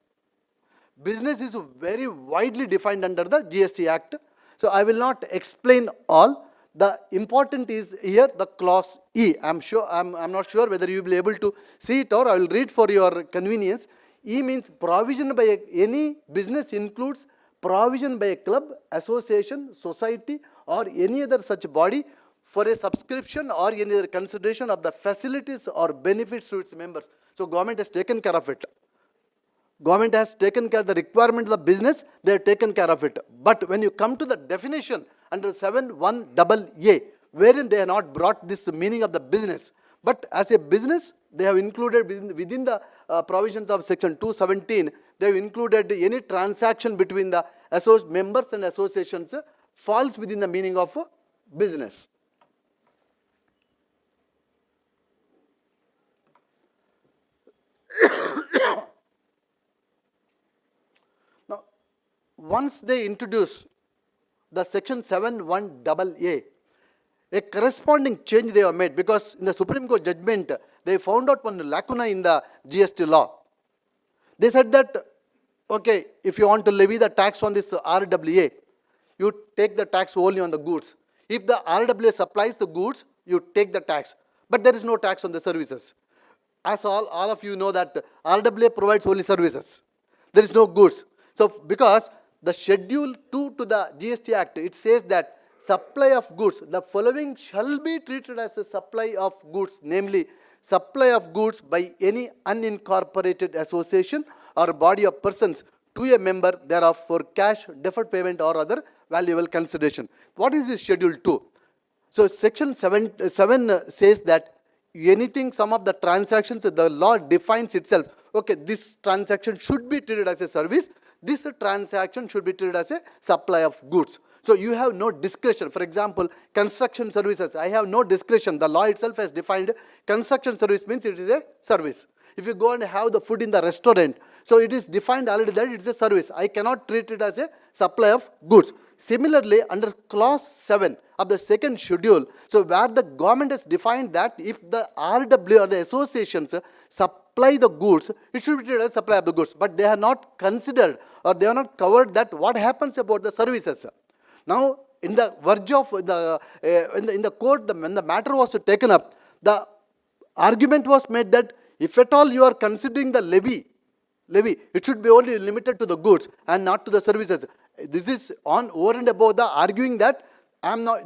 S10: Business is very widely defined under the GST Act. So I will not explain all. The important is here the clause E. I'm not sure whether you will be able to see it, or I will read for your convenience. E means provision by any business includes provision by a club, association, society or any other such body for a subscription or any other consideration of the facilities or benefits to its members. So government has taken care of it. Government has taken care of the requirement of the business, they have taken care of it. But when you come to the definition under 7(1)(a), wherein they have not brought this meaning of the business, but as a business, they have included within the provisions of section 217, they have included any transaction between the members and associations falls within the meaning of business. Now, once they introduce the section 7(1)(a), a corresponding change they have made, because in the Supreme Court judgment, they found out one lacuna in the GST law. They said that, okay, if you want to levy the tax on this RWA, you take the tax only on the goods. If the RWA supplies the goods, you take the tax. But there is no tax on the services. As all of you know that RWA provides only services. There is no goods. So because the Schedule 2 to the GST Act, it says that supply of goods, the following shall be treated as a supply of goods, namely supply of goods by any unincorporated association or body of persons to a member thereof for cash, deferred payment or other valuable consideration. What is this Schedule 2? So section 7 says that anything, some of the transactions, the law defines itself. Okay, this transaction should be treated as a service. This transaction should be treated as a supply of goods. So you have no discretion. For example, construction services, I have no discretion. The law itself has defined construction service means it is a service. If you go and have the food in the restaurant, so it is defined already that it is a service. I cannot treat it as a supply of goods. Similarly, under clause 7 of the second schedule, so where the government has defined that if the RWA or the associations supply the goods, it should be treated as supply of the goods. But they have not considered or they have not covered that what happens about the services. Now, in the verge of in the court, when the matter was taken up, the argument was made that if at all you are considering the levy, it should be only limited to the goods and not to the services. This is on over and above the arguing that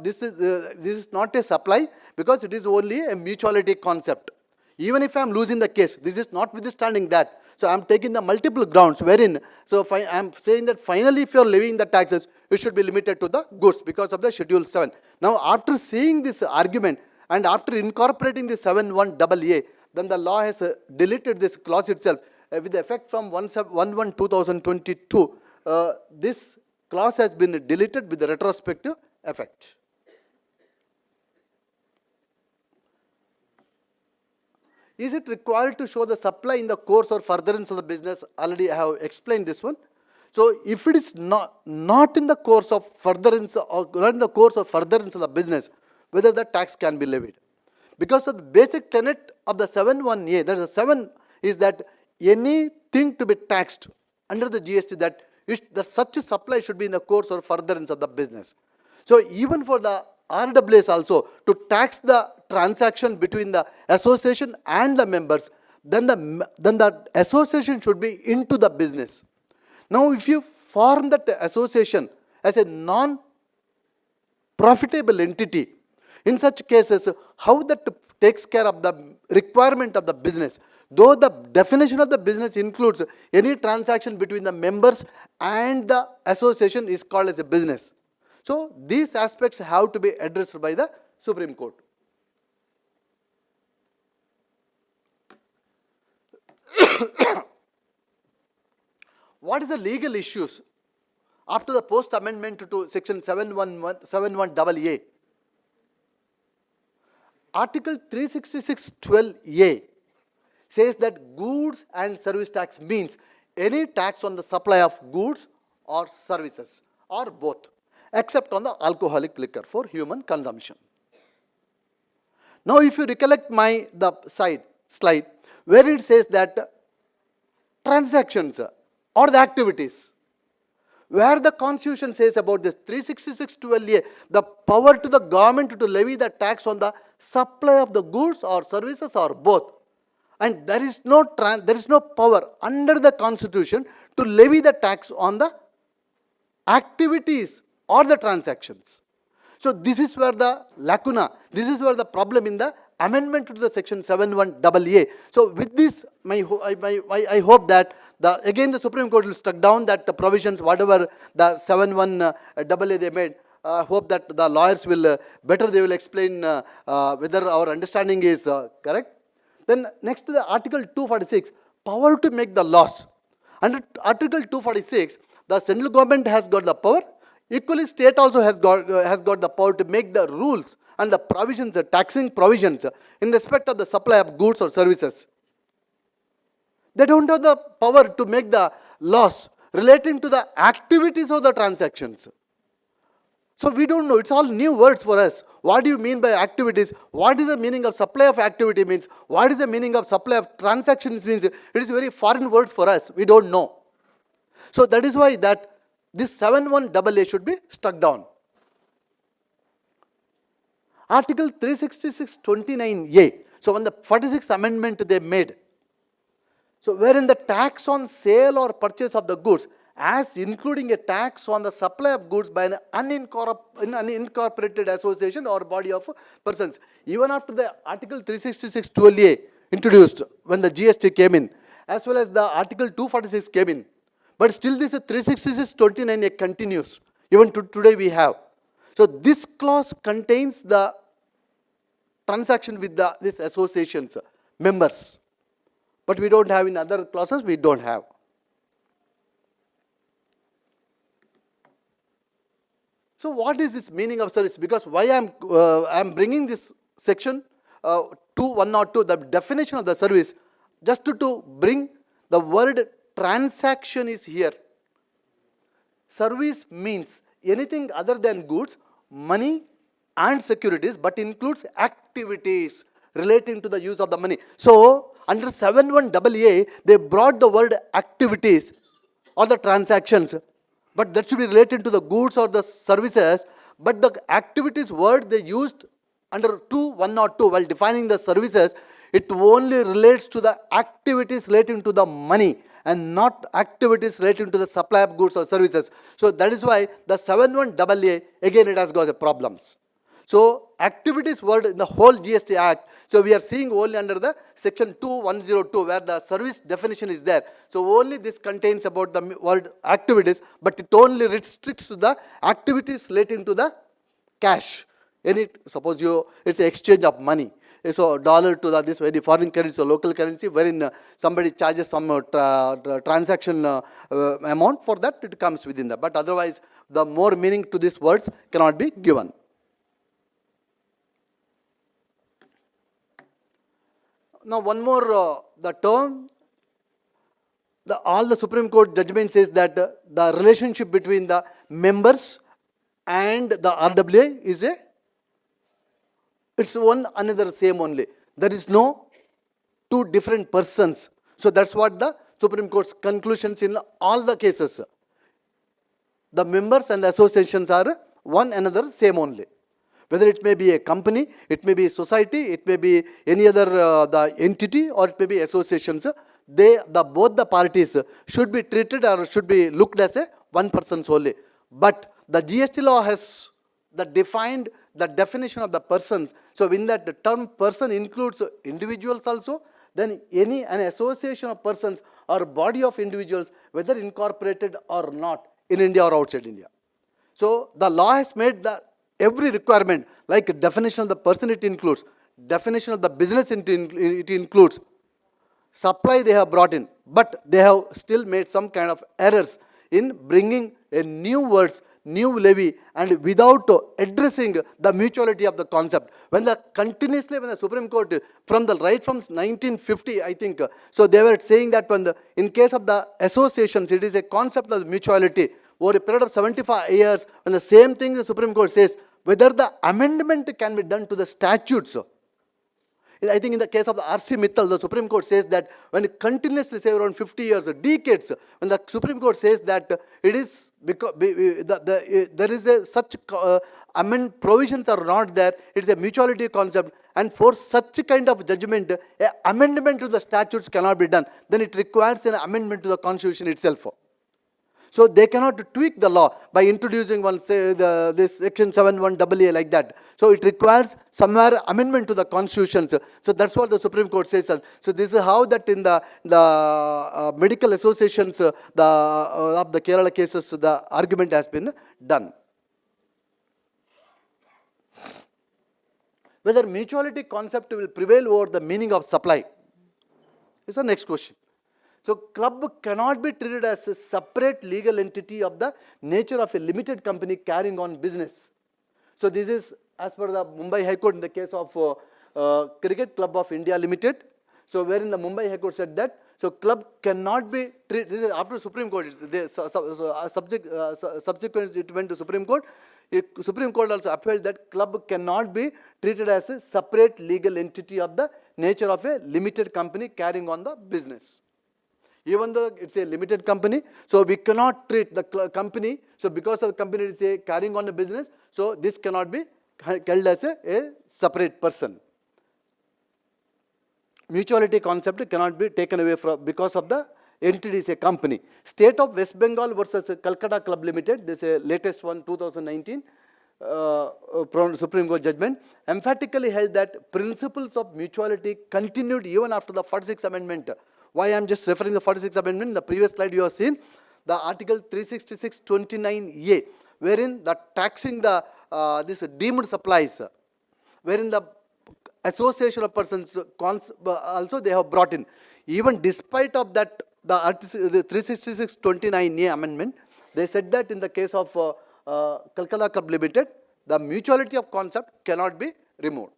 S10: this is not a supply because it is only a mutuality concept. Even if I am losing the case, this is notwithstanding that. So I am taking the multiple grounds wherein, so I am saying that finally if you are levying the taxes, it should be limited to the goods because of the Schedule 7. Now after seeing this argument and after incorporating the 71AA, then the law has deleted this clause itself with effect from 1/1/2022. This clause has been deleted with the retrospective effect. Is it required to show the supply in the course or furtherance of the business? Already I have explained this one. So if it is not in the course of furtherance or not in the course of furtherance of the business, whether the tax can be levied. Because of the basic tenet of the 7(1)(a), there is a 7 is that anything to be taxed under the GST that such a supply should be in the course or furtherance of the business. So even for the RWAs also, to tax the transaction between the association and the members, then the association should be into the business. Now if you form that association as a non-profitable entity, in such cases, how that takes care of the requirement of the business? Though the definition of the business includes any transaction between the members and the association is called as a business. So these aspects have to be addressed by the Supreme Court. What is the legal issues after the post amendment to section 71AA? Article 366(12)(a) says that goods and service tax means any tax on the supply of goods or services or both, except on the alcoholic liquor for human consumption. Now if you recollect the slide where it says that transactions or the activities, where the Constitution says about this 366(12)(a), the power to the government to levy the tax on the supply of the goods or services or both. And there is no power under the Constitution to levy the tax on the activities or the transactions. So this is where the lacuna, this is where the problem in the amendment to the section 71AA. So with this, I hope that again the Supreme Court will struck down that the provisions, whatever the 71AA they made. I hope that the lawyers will they will explain whether our understanding is correct. Then next to the Article 246, power to make the laws. Under Article 246, the central government has got the power. Equally, state also has got the power to make the rules and the provisions, the taxing provisions in respect of the supply of goods or services. They don't have the power to make the laws relating to the activities of the transactions. So we don't know, it's all new words for us. What do you mean by activities? What is the meaning of supply of activity means? What is the meaning of supply of transactions means? It is very foreign words for us, we don't know. So that is why that this 71AA should be struck down. Article 366(29)(a). So when the 46th amendment they made, so wherein the tax on sale or purchase of the goods as including a tax on the supply of goods by an unincorporated association or body of persons. Even after the Article 366(12)(a) introduced when the GST came in, as well as the Article 246 came in, but still this 366(29)(a) continues. Even today we have. So this clause contains the transaction with these associations, members. But we don't have in other clauses, we don't have. So what is this meaning of service? Because why I am bringing this section 102, the definition of the service, just to bring the word transaction is here. Service means anything other than goods, money and securities, but includes activities relating to the use of the money. So under 71AA, they brought the word activities or the transactions, but that should be related to the goods or the services. But the activities word they used under 102 while defining the services, it only relates to the activities relating to the money and not activities relating to the supply of goods or services. So that is why the 71AA, again it has got the problems. So activities word in the whole GST Act. So we are seeing only under the section 2102 where the service definition is there. So only this contains about the word activities, but it only restricts to the activities relating to the cash. Suppose it's an exchange of money. So dollar to this very foreign currency or local currency, wherein somebody charges some transaction amount, for that it comes within that. But otherwise, the more meaning to these words cannot be given. Now one more, the term, all the Supreme Court judgment says that the relationship between the members and the RWA is it's one another same only. There is no two different persons. So that's what the Supreme Court's conclusions in all the cases. The members and the associations are one another same only. Whether it may be a company, it may be a society, it may be any other the entity, or it may be associations, both the parties should be treated or should be looked as a one person only. But the GST law has defined the definition of the persons. So in that, the term person includes individuals also, then an association of persons or body of individuals, whether incorporated or not in India or outside India. So the law has made every requirement, like definition of the person it includes, definition of the business it includes, supply they have brought in, but they have still made some kind of errors in bringing a new words, new levy, and without addressing the mutuality of the concept. When the Supreme Court, from 1950, I think, so they were saying that in case of the associations, it is a concept of mutuality. Over a period of 75 years, when the same thing the Supreme Court says, whether the amendment can be done to the statutes. I think in the case of the R.C. Mittal, the Supreme Court says that when continuously, say around 50 years, decades, when the Supreme Court says that it is because there is such provisions are not there, it is a mutuality concept, and for such kind of judgment, an amendment to the statutes cannot be done. Then it requires an amendment to the Constitution itself. So they cannot tweak the law by introducing one, say, this section 71AA like that. So it requires somewhere amendment to the constitutions. So that's what the Supreme Court says. So this is how that in the medical associations of the Kerala cases, the argument has been done. Whether mutuality concept will prevail over the meaning of supply is the next question. So club cannot be treated as a separate legal entity of the nature of a limited company carrying on business. So this is as per the Mumbai High Court in the case of Cricket Club of India Limited. So wherein the Mumbai High Court said that, so club cannot be treated, this is after Supreme Court, subsequently it went to Supreme Court. Supreme Court also upheld that club cannot be treated as a separate legal entity of the nature of a limited company carrying on the business. Even though it's a limited company, so we cannot treat the company, so because of the company is carrying on a business, so this cannot be held as a separate person. Mutuality concept cannot be taken away from because of the entity is a company. State of West Bengal versus Calcutta Club Limited, this is a latest one, 2019, Supreme Court judgment, emphatically held that principles of mutuality continued even after the 46th Amendment. Why I am just referring to the 46th Amendment, in the previous slide you have seen, the Article 366(29)(a), wherein the taxing the this deemed supplies, wherein the association of persons also they have brought in. Even despite of that, the 366(29)(a) amendment, they said that in the case of Calcutta Club Limited, the mutuality of concept cannot be removed.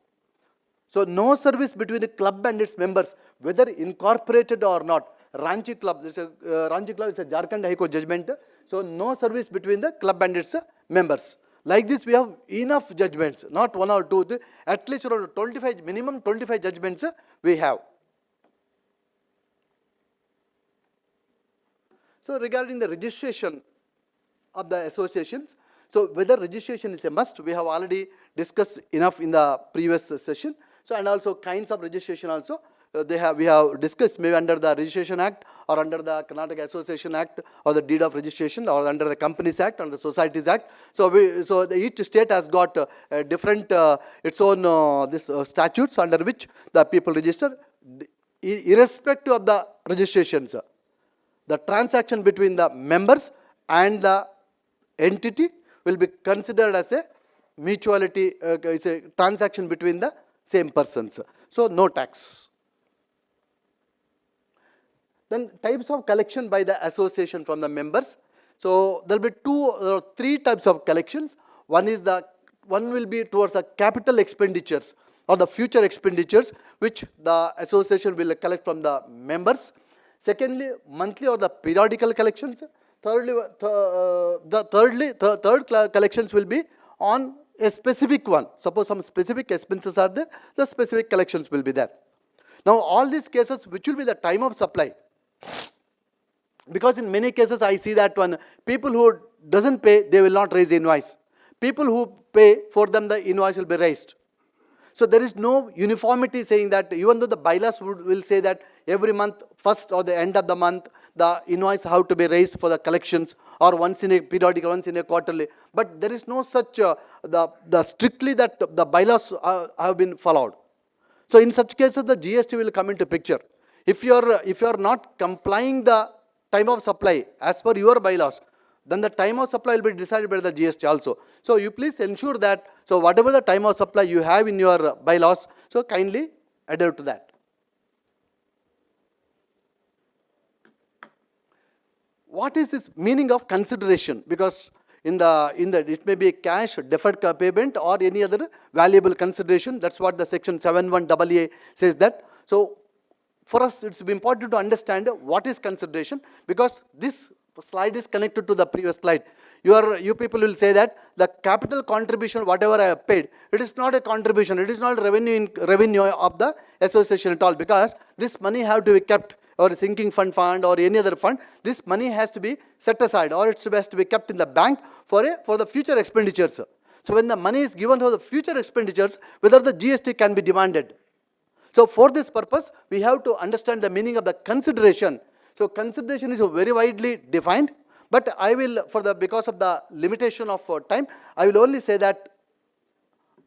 S10: So no service between the club and its members, whether incorporated or not. Ranchi Club, Ranchi Club is a Jharkhand High Court judgment. So no service between the club and its members. Like this, we have enough judgments, not one or two, at least around 25, minimum 25 judgments we have. So regarding the registration of the associations, so whether registration is a must, we have already discussed enough in the previous session. So and also kinds of registration also, we have discussed maybe under the Registration Act or under the Karnataka Association Act or the Deed of Registration or under the Companies Act or the Societies Act. So each state has got different its own statutes under which the people register, irrespective of the registrations. The transaction between the members and the entity will be considered as a mutuality, it's a transaction between the same persons. So no tax. Then types of collection by the association from the members. So there will be three types of collections. One will be towards the capital expenditures or the future expenditures which the association will collect from the members. Secondly, monthly or the periodical collections. Thirdly, third collections will be on a specific one. Suppose some specific expenses are there, the specific collections will be there. Now all these cases, which will be the time of supply? Because in many cases I see that when people who doesn't pay, they will not raise the invoice. People who pay, for them the invoice will be raised. So there is no uniformity saying that, even though the bylaws will say that every month, first or the end of the month, the invoice have to be raised for the collections, or once in a periodical, once in a quarterly. But there is no such, strictly that the bylaws have been followed. So in such cases, the GST will come into picture. If you are not complying the time of supply as per your bylaws, then the time of supply will be decided by the GST also. So you please ensure that, so whatever the time of supply you have in your bylaws, so kindly adhere to that. What is this meaning of consideration? Because in the it may be cash, deferred payment, or any other valuable consideration. That's what the section 71AA says that. So for us, it's important to understand what is consideration, because this slide is connected to the previous slide. You people will say that the capital contribution, whatever I have paid, it is not a contribution, it is not revenue of the association at all, because this money have to be kept, or a sinking fund or any other fund. This money has to be set aside, or it has to be kept in the bank for the future expenditures. So when the money is given for the future expenditures, whether the GST can be demanded. So for this purpose, we have to understand the meaning of the consideration. So consideration is very widely defined, but I will, because of the limitation of time, I will only say that,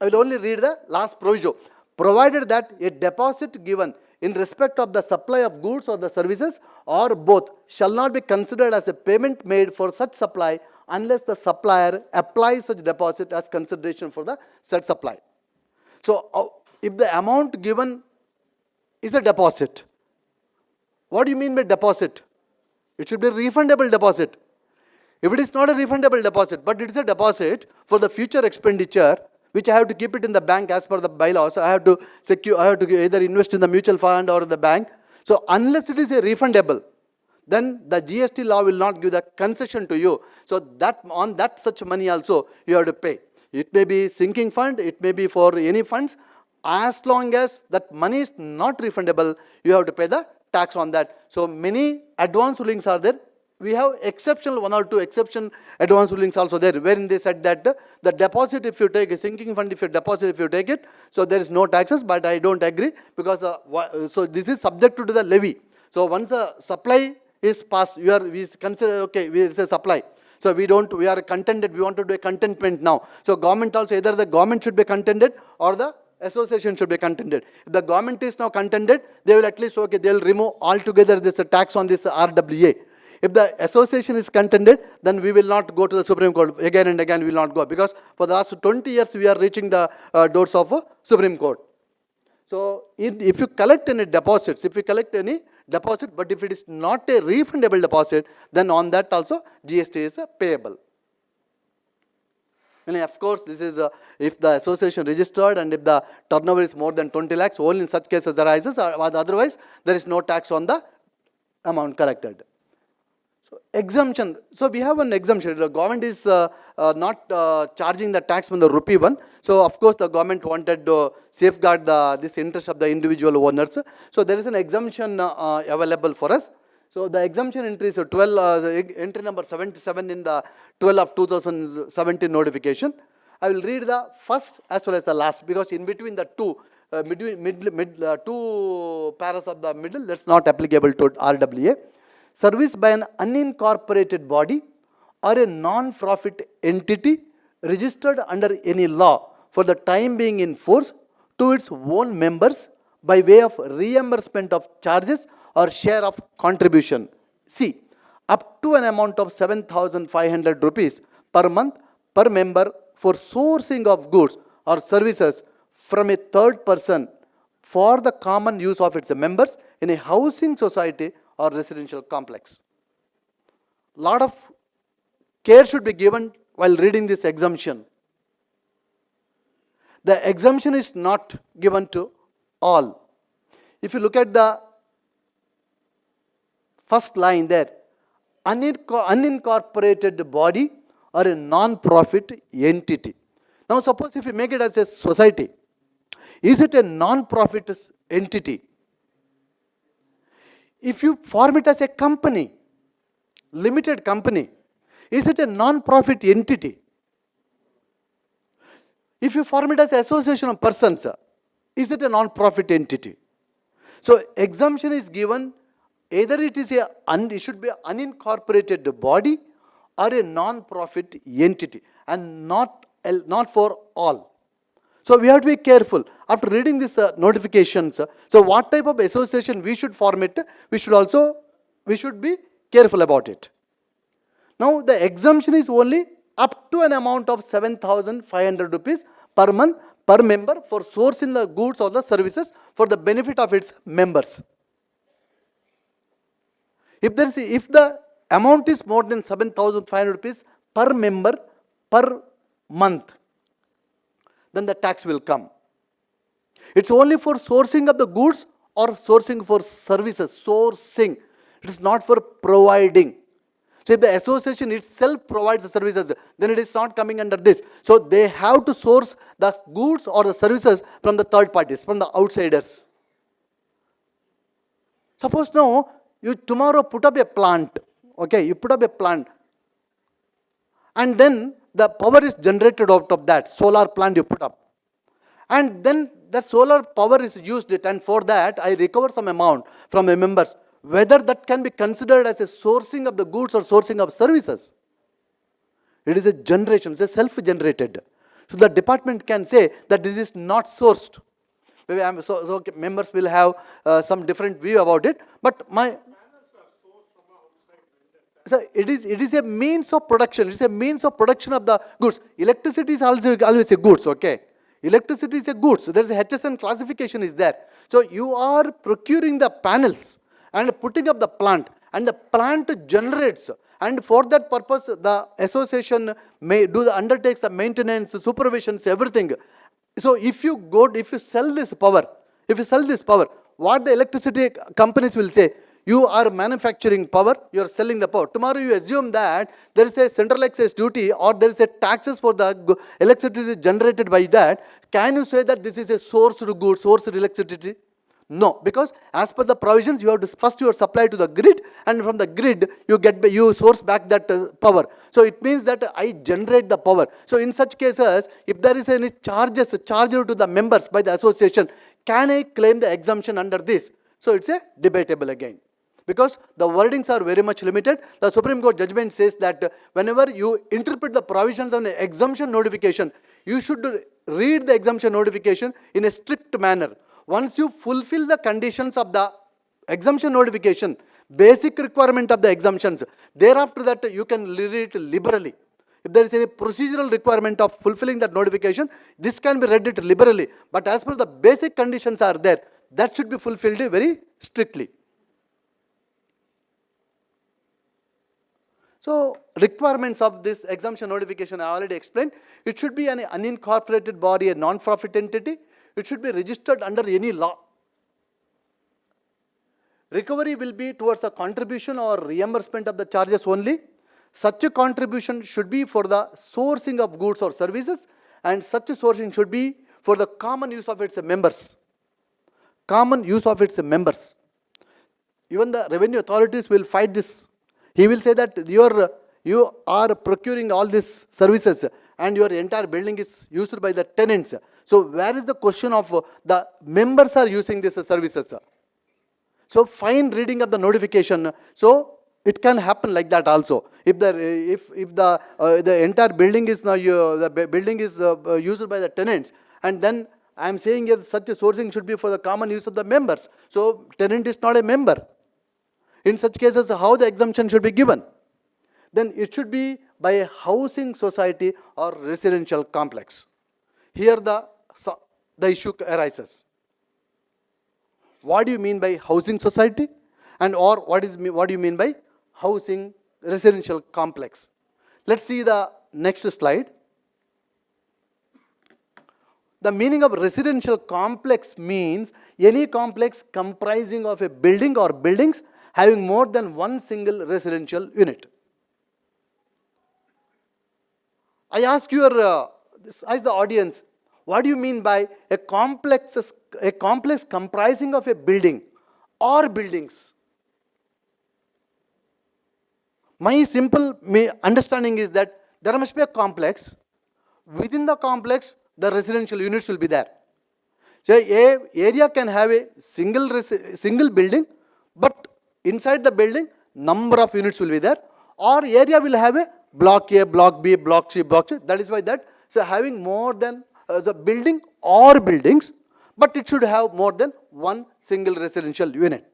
S10: I will only read the last proviso. Provided that a deposit given in respect of the supply of goods or the services, or both, shall not be considered as a payment made for such supply unless the supplier applies such deposit as consideration for the said supply. So if the amount given is a deposit, what do you mean by deposit? It should be a refundable deposit. If it is not a refundable deposit, but it is a deposit for the future expenditure, which I have to keep it in the bank as per the bylaws, I have to either invest in the mutual fund or the bank. So unless it is a refundable, then the GST law will not give the concession to you. So that on that such money also you have to pay. It may be sinking fund, it may be for any funds. As long as that money is not refundable, you have to pay the tax on that. So many advance rulings are there. We have exceptional, one or two exception advance rulings also there, wherein they said that the deposit, if you take a sinking fund, if you deposit, if you take it, so there is no taxes. But I don't agree, because so this is subject to the levy. So once a supply is passed, we consider, okay, it's a supply. So we are contented, we want to do a contentment now. So government also, either the government should be contented or the association should be contented. If the government is now contented, they will at least, okay, they will remove altogether this tax on this RWA. If the association is contented, then we will not go to the Supreme Court. Again and again we will not go, because for the last 20 years we are reaching the doors of Supreme Court. So if you collect any deposits, but if it is not a refundable deposit, then on that also GST is payable. And of course, this is if the association registered and if the turnover is more than 20 lakhs, only in such cases arises, otherwise there is no tax on the amount collected. So exemption. So we have an exemption. The government is not charging the tax from the rupee one. So of course the government wanted to safeguard this interest of the individual owners. So there is an exemption available for us. So the exemption entry is entry number 77 in the 12 of 2017 notification. I will read the first as well as the last, because in between the two, two paras of the middle, that's not applicable to RWA. Service by an unincorporated body or a non-profit entity registered under any law for the time being in force to its own members by way of reimbursement of charges or share of contribution. C. Up to an amount of 7,500 rupees per month per member for sourcing of goods or services from a third person for the common use of its members in a housing society or residential complex. Lot of care should be given while reading this exemption. The exemption is not given to all. If you look at the first line there, unincorporated body or a non-profit entity. Now suppose if you make it as a society, is it a non-profit entity? If you form it as a company, limited company, is it a non-profit entity? If you form it as an association of persons, is it a non-profit entity? So exemption is given, either it is it should be an unincorporated body or a non-profit entity, and not for all. So we have to be careful after reading this notifications. So what type of association we should form it, we should be careful about it. Now the exemption is only up to an amount of 7,500 rupees per month per member for sourcing the goods or the services for the benefit of its members. If the amount is more than 7,500 rupees per member per month, then the tax will come. It's only for sourcing of the goods or sourcing for services. Sourcing. It is not for providing. So if the association itself provides the services, then it is not coming under this. So they have to source the goods or the services from the third parties, from the outsiders. Suppose now, you tomorrow put up a plant, okay, you put up a plant, and then the power is generated out of that solar plant you put up. And then the solar power is used it, and for that I recover some amount from the members. Whether that can be considered as a sourcing of the goods or sourcing of services. It is a generation, it's a self-generated. So the department can say that this is not sourced. Maybe so members will have some different view about it, but so it is a means of production. It is a means of production of the goods. Electricity is also always a goods, okay? Electricity is a goods. So there is a HSN classification is there. So you are procuring the panels and putting up the plant, and the plant generates, and for that purpose the association may undertakes the maintenance, supervisions, everything. So if you sell this power, what the electricity companies will say, you are manufacturing power, you are selling the power. Tomorrow you assume that there is a central excise duty or there is a taxes for the electricity generated by that. Can you say that this is a sourced good, sourced electricity? No, because as per the provisions, you have to first you are supplied to the grid, and from the grid you source back that power. So it means that I generate the power. So in such cases, if there is any charges charged to the members by the association, can I claim the exemption under this? So it's a debatable again, because the wordings are very much limited. The Supreme Court judgment says that whenever you interpret the provisions on the exemption notification, you should read the exemption notification in a strict manner. Once you fulfill the conditions of the exemption notification, basic requirement of the exemptions, thereafter that you can read it liberally. If there is any procedural requirement of fulfilling that notification, this can be read it liberally. But as per the basic conditions are there, that should be fulfilled very strictly. So requirements of this exemption notification I already explained. It should be an unincorporated body, a non-profit entity. It should be registered under any law. Recovery will be towards the contribution or reimbursement of the charges only. Such a contribution should be for the sourcing of goods or services, and such a sourcing should be for the common use of its members. Common use of its members. Even the revenue authorities will fight this. He will say that you are procuring all these services and your entire building is used by the tenants. So where is the question of the members are using these services? So fine reading of the notification. So it can happen like that also. If the entire building is now building is used by the tenants, and then I am saying here such a sourcing should be for the common use of the members. So tenant is not a member. In such cases, how the exemption should be given? Then it should be by a housing society or residential complex. Here the issue arises. What do you mean by housing society? And or what do you mean by housing residential complex? Let's see the next slide. The meaning of residential complex means any complex comprising of a building or buildings having more than one single residential unit. I ask as the audience, what do you mean by a complex comprising of a building or buildings? My simple understanding is that there must be a complex. Within the complex, the residential units will be there. So a area can have a single building, but inside the building, number of units will be there. Or area will have a block A, block B, block C, block C. That is why that. So having more than the building or buildings, but it should have more than one single residential unit.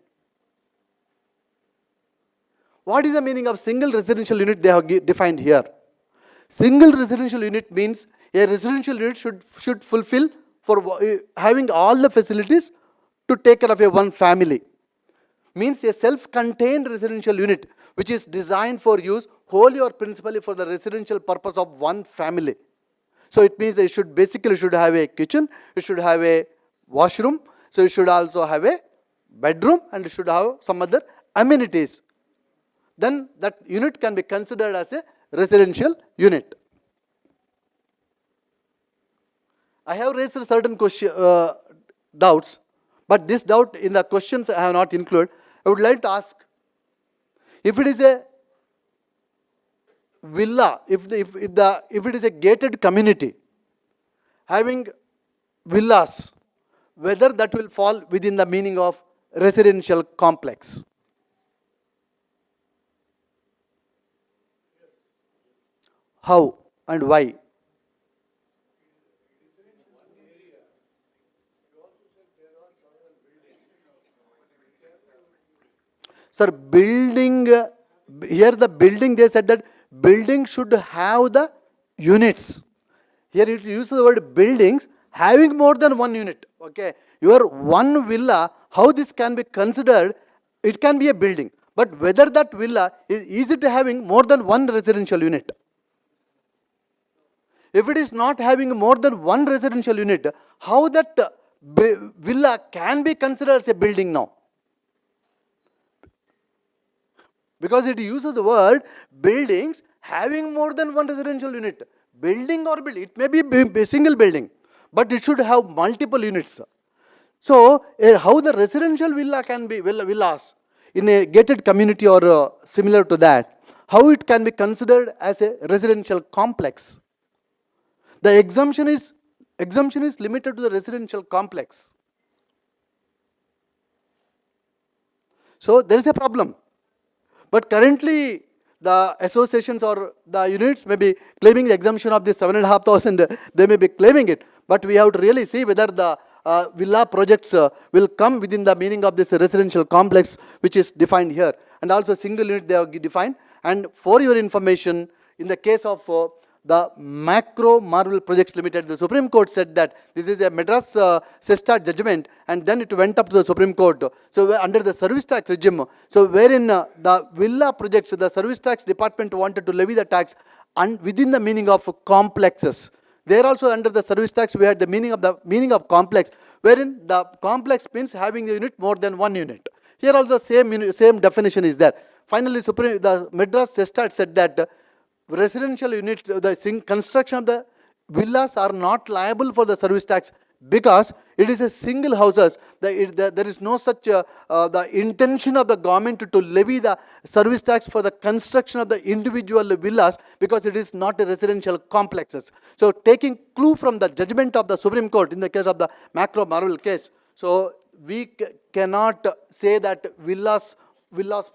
S10: What is the meaning of single residential unit they have defined here? Single residential unit means a residential unit should fulfill for having all the facilities to take care of a one family. Means a self-contained residential unit which is designed for use wholly or principally for the residential purpose of one family. So it means it should have a kitchen, it should have a washroom, so it should also have a bedroom, and it should have some other amenities. Then that unit can be considered as a residential unit. I have raised certain doubts, but this doubt in the questions I have not included. I would like to ask, if it is a villa, if it is a gated community having villas, whether that will fall within the meaning of residential complex. How and why? Sir, building, here the building, they said that building should have the units. Here it uses the word buildings having more than one unit. Okay, your one villa, how this can be considered, it can be a building. But whether that villa is it having more than one residential unit? If it is not having more than one residential unit, how that villa can be considered as a building now? Because it uses the word buildings having more than one residential unit. Building or building, it may be a single building, but it should have multiple units. So, how the residential villa can be, villas in a gated community or similar to that, how it can be considered as a residential complex? The exemption is limited to the residential complex. So, there is a problem. But currently, the associations or the units may be claiming the exemption of this 7,500, they may be claiming it. But we have to really see whether the villa projects will come within the meaning of this residential complex which is defined here. And also single unit they have defined. And for your information, in the case of the Macro Marble Projects Limited, the Supreme Court said that this is a Madras Sesta judgment, and then it went up to the Supreme Court. So under the service tax regime, so wherein the villa projects, the service tax department wanted to levy the tax and within the meaning of complexes. There also under the service tax we had the meaning of complex, wherein the complex means having the unit more than one unit. Here also same definition is there. Finally, the Madras Sesta said that residential units, the construction of the villas are not liable for the service tax because it is a single houses. There is no such the intention of the government to levy the service tax for the construction of the individual villas, because it is not a residential complexes. So taking clue from the judgment of the Supreme Court in the case of the Macro Marvel case, so we cannot say that villas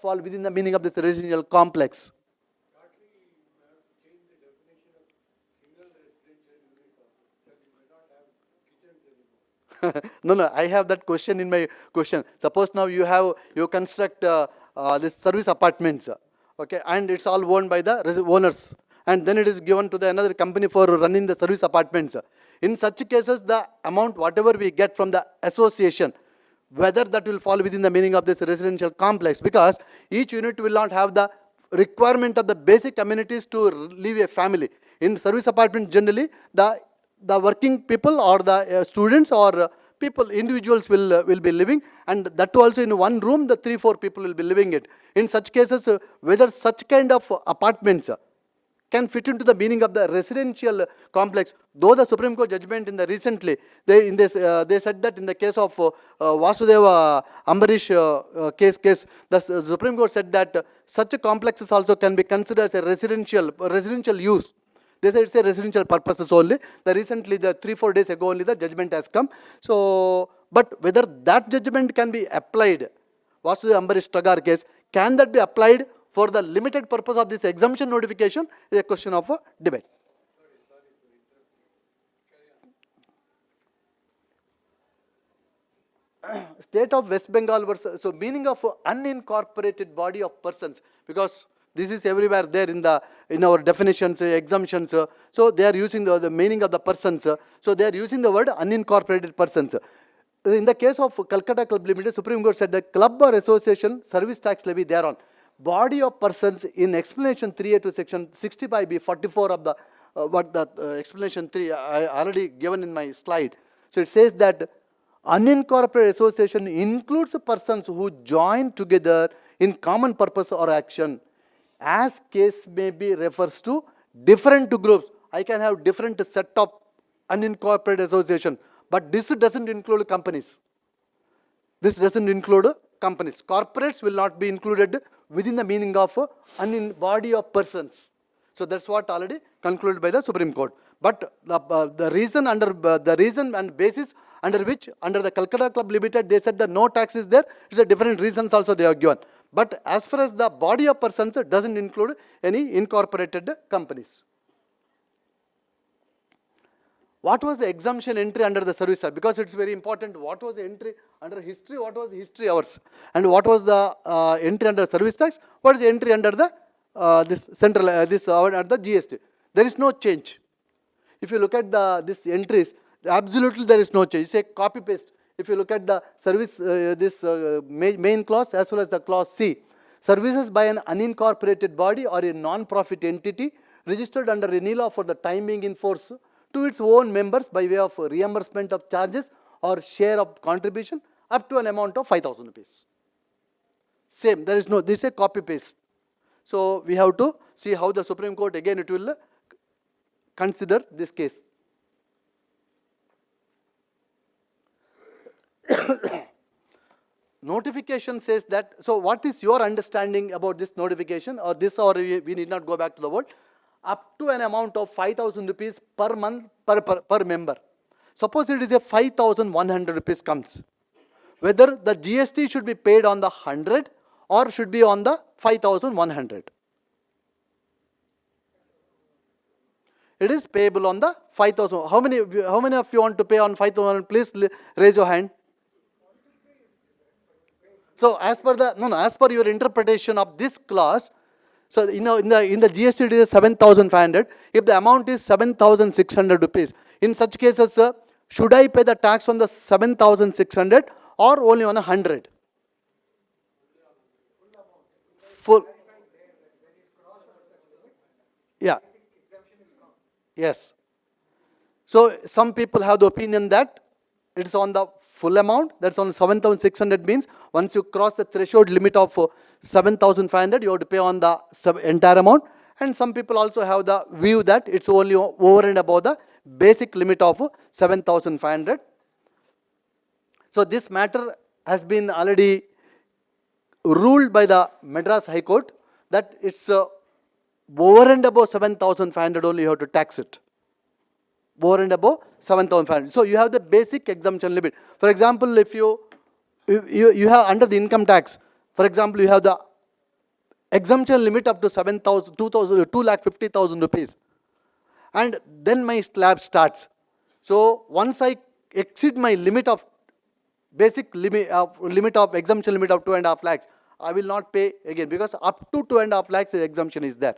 S10: fall within the meaning of this residential complex. No, I have that question in my question. Suppose now you construct this service apartments, okay, and it's all owned by the owners, and then it is given to the another company for running the service apartments. In such cases, the amount whatever we get from the association, whether that will fall within the meaning of this residential complex, because each unit will not have the requirement of the basic amenities to live a family. In service apartment, generally the working people or the students or people, individuals will be living, and that also in one room, the 3-4 people will be living it. In such cases, whether such kind of apartments can fit into the meaning of the residential complex, though the Supreme Court judgment in the recently, they said that in the case of Vasudeva Ambarish case, the Supreme Court said that such complexes also can be considered as a residential use. They said it's a residential purposes only. Recently, 3-4 days ago only, the judgment has come. So, but whether that judgment can be applied, Vasudeva Ambarish Tagar case, can that be applied for the limited purpose of this exemption notification, is a question of debate. State of West Bengal versus, so meaning of unincorporated body of persons, because this is everywhere there in our definitions, exemptions. So they are using the meaning of the persons. So they are using the word unincorporated persons. In the case of Calcutta Club Limited, Supreme Court said the club or association service tax levy thereon. Body of persons in explanation 3A to section 65B 44 of the explanation 3 I already given in my slide. So it says that unincorporated association includes persons who join together in common purpose or action. As case may be refers to different groups. I can have different set of unincorporated association, but this doesn't include companies. This doesn't include companies. Corporates will not be included within the meaning of body of persons. So that's what already concluded by the Supreme Court. But the reason and basis under which under the Calcutta Club Limited they said that no tax is there. It's a different reasons also they are given. But as far as the body of persons, it doesn't include any incorporated companies. What was the exemption entry under the service tax? Because it's very important. What was the entry under history? What was history hours? And what was the entry under service tax? What is the entry under the this central under the GST? There is no change. If you look at these entries, absolutely there is no change. It's a copy paste. If you look at the service, main clause as well as the clause C, services by an unincorporated body or a non-profit entity registered under any law for the time being in force to its own members by way of reimbursement of charges or share of contribution up to an amount of 5,000 rupees. Same, there is no, this is a copy paste. So we have to see how the Supreme Court again it will consider this case. Notification says that, so what is your understanding about this notification or this, or we need not go back to the word, up to an amount of 5,000 rupees per month per member. Suppose it is a 5,100 rupees comes. Whether the GST should be paid on the 100 or should be on the 5,100. It is payable on the 5,000. How many of you want to pay on 5,000? Please raise your hand. So as per the as per your interpretation of this clause, so in the GST it is 7,500. If the amount is 7,600 rupees, in such cases, should I pay the tax on the 7,600 or only on 100? Full. Yeah. Yes. So some people have the opinion that it's on the full amount, that's on 7,600 means once you cross the threshold limit of 7,500, you have to pay on the entire amount. And some people also have the view that it's only over and above the basic limit of 7,500. So this matter has been already ruled by the Madras High Court that it's over and above 7,500 only you have to tax it. Over and above 7,500. So you have the basic exemption limit. For example, if you have under the income tax, for example, you have the exemption limit up to 2,50,000 rupees. And then my slab starts. So once I exceed my limit of basic limit of exemption limit of 2.5 lakhs, I will not pay again, because up to 2.5 lakhs exemption is there.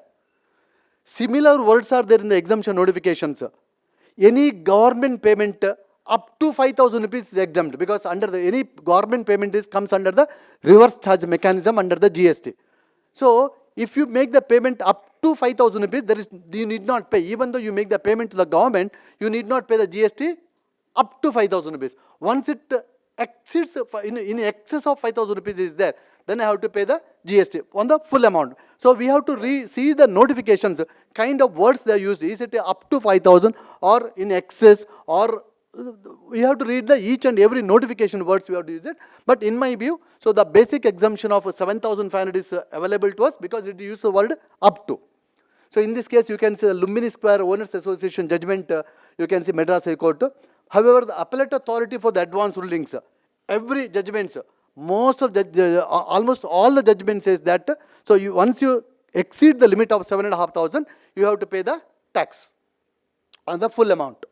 S10: Similar words are there in the exemption notifications. Any government payment up to 5,000 rupees is exempt, because under the any government payment comes under the reverse charge mechanism under the GST. So if you make the payment up to 5,000 rupees, you need not pay. Even though you make the payment to the government, you need not pay the GST up to 5,000 rupees. Once it exceeds, in excess of 5,000 rupees is there, then I have to pay the GST on the full amount. So we have to see the notifications, kind of words they are used. Is it up to 5,000 or in excess, or we have to read the each and every notification words we have to use it. But in my view, so the basic exemption of 7,500 is available to us because it uses the word up to. So in this case, you can see the Lumbini Square Owners Association judgment, you can see Madras High Court. However, the appellate authority for the advance rulings, every judgment, almost all the judgment says that, so once you exceed the limit of 7,500, you have to pay the tax on the full amount.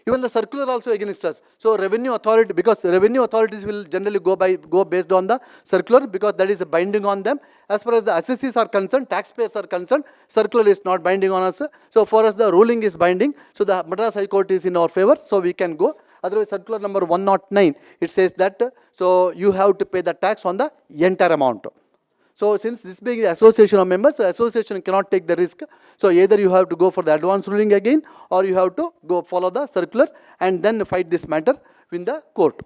S10: Even the circular also against us. So revenue authority, because revenue authorities will generally go based on the circular, because that is binding on them. As far as the assessees are concerned, taxpayers are concerned, circular is not binding on us. So for us the ruling is binding. So the Madras High Court is in our favor, so we can go. Otherwise, circular number 109, it says that, so you have to pay the tax on the entire amount. So since this being the association of members, so association cannot take the risk. So either you have to go for the advance ruling again, or you have to go follow the circular and then fight this matter in the court.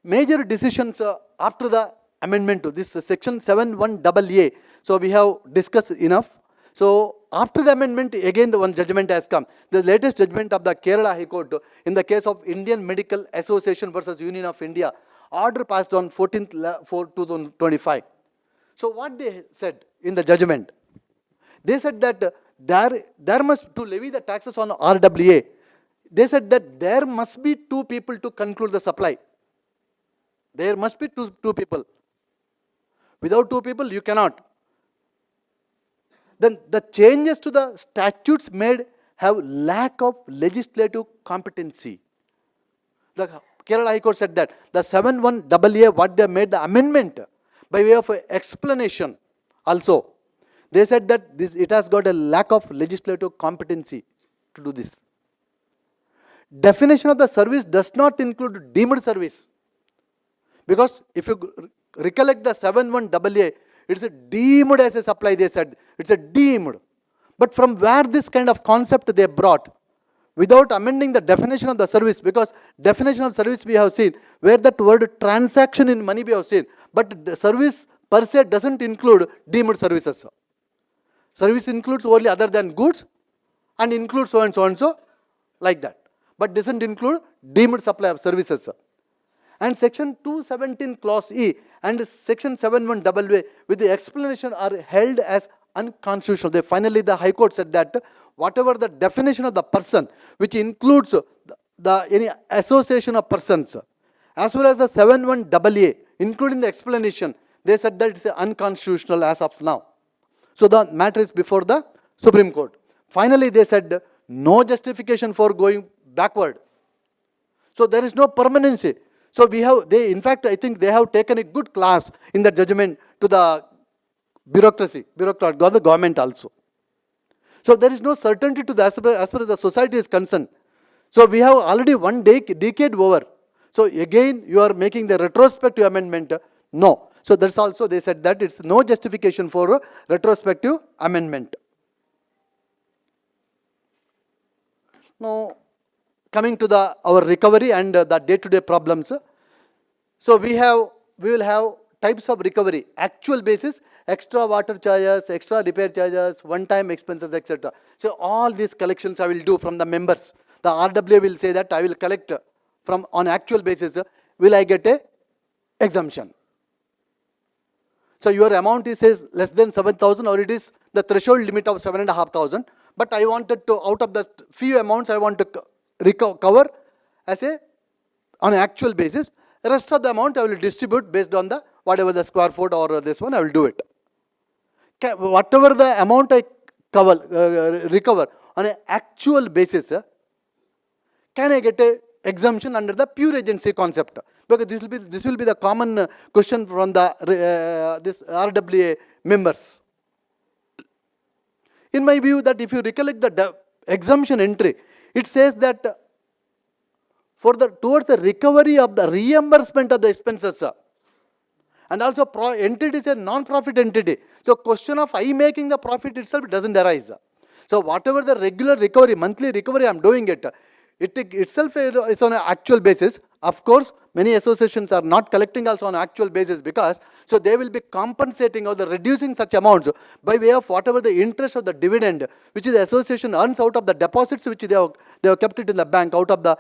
S10: Major decisions after the amendment to this section 7(1)AA. So we have discussed enough. So after the amendment, again the one judgment has come. The latest judgment of the Kerala High Court in the case of Indian Medical Association versus Union of India. Order passed on 14/4/2025. So what they said in the judgment? They said that there must, to levy the taxes on RWA, they said that there must be two people to conclude the supply. There must be two people. Without two people, you cannot. Then the changes to the statutes made have lack of legislative competency. The Kerala High Court said that the 7(1)AA, what they made the amendment by way of explanation also. They said that it has got a lack of legislative competency to do this. Definition of the service does not include deemed service. Because if you recollect the 7(1)AA, it's a deemed as a supply, they said. It's a deemed. But from where this kind of concept they brought? Without amending the definition of the service, because definition of service we have seen, where that word transaction in money we have seen, but the service per se doesn't include deemed services. Service includes only other than goods and includes so and so and so, like that. But doesn't include deemed supply of services. And section 217 clause E and section 7(1)AA with the explanation are held as unconstitutional. Finally the High Court said that whatever the definition of the person, which includes any association of persons, as well as the 7(1)AA, including the explanation, they said that it's unconstitutional as of now. So the matter is before the Supreme Court. Finally they said no justification for going backward. So there is no permanency. So in fact, I think they have taken a good class in the judgment to the bureaucrat, the government also. So there is no certainty to the as far as the society is concerned. So we have already one decade over. So again, you are making the retrospective amendment. No. So that's also, they said that it's no justification for retrospective amendment. Now, coming to our recovery and the day-to-day problems. So we will have types of recovery: actual basis, extra water charges, extra repair charges, one-time expenses, etc. So all these collections I will do from the members. the RWA will say that I will collect from on actual basis, will I get a exemption? So your amount is less than 7,000 or it is the threshold limit of 7,500. But I wanted to, out of the few amounts I want to cover as a on an actual basis. The rest of the amount I will distribute based on the whatever the square foot or this one I will do it. Whatever the amount I recover on an actual basis, can I get a exemption under the pure agency concept? Because this will be the common question from the this RWA members. In my view, that if you recollect the exemption entry, it says that towards the recovery of the reimbursement of the expenses, and also entity is a non-profit entity. So question of I making the profit itself doesn't arise. So whatever the regular recovery, monthly recovery I am doing it itself is on an actual basis. Of course, many associations are not collecting also on an actual basis because, so they will be compensating or reducing such amounts by way of whatever the interest of the dividend which the association earns out of the deposits which they have kept it in the bank, out of the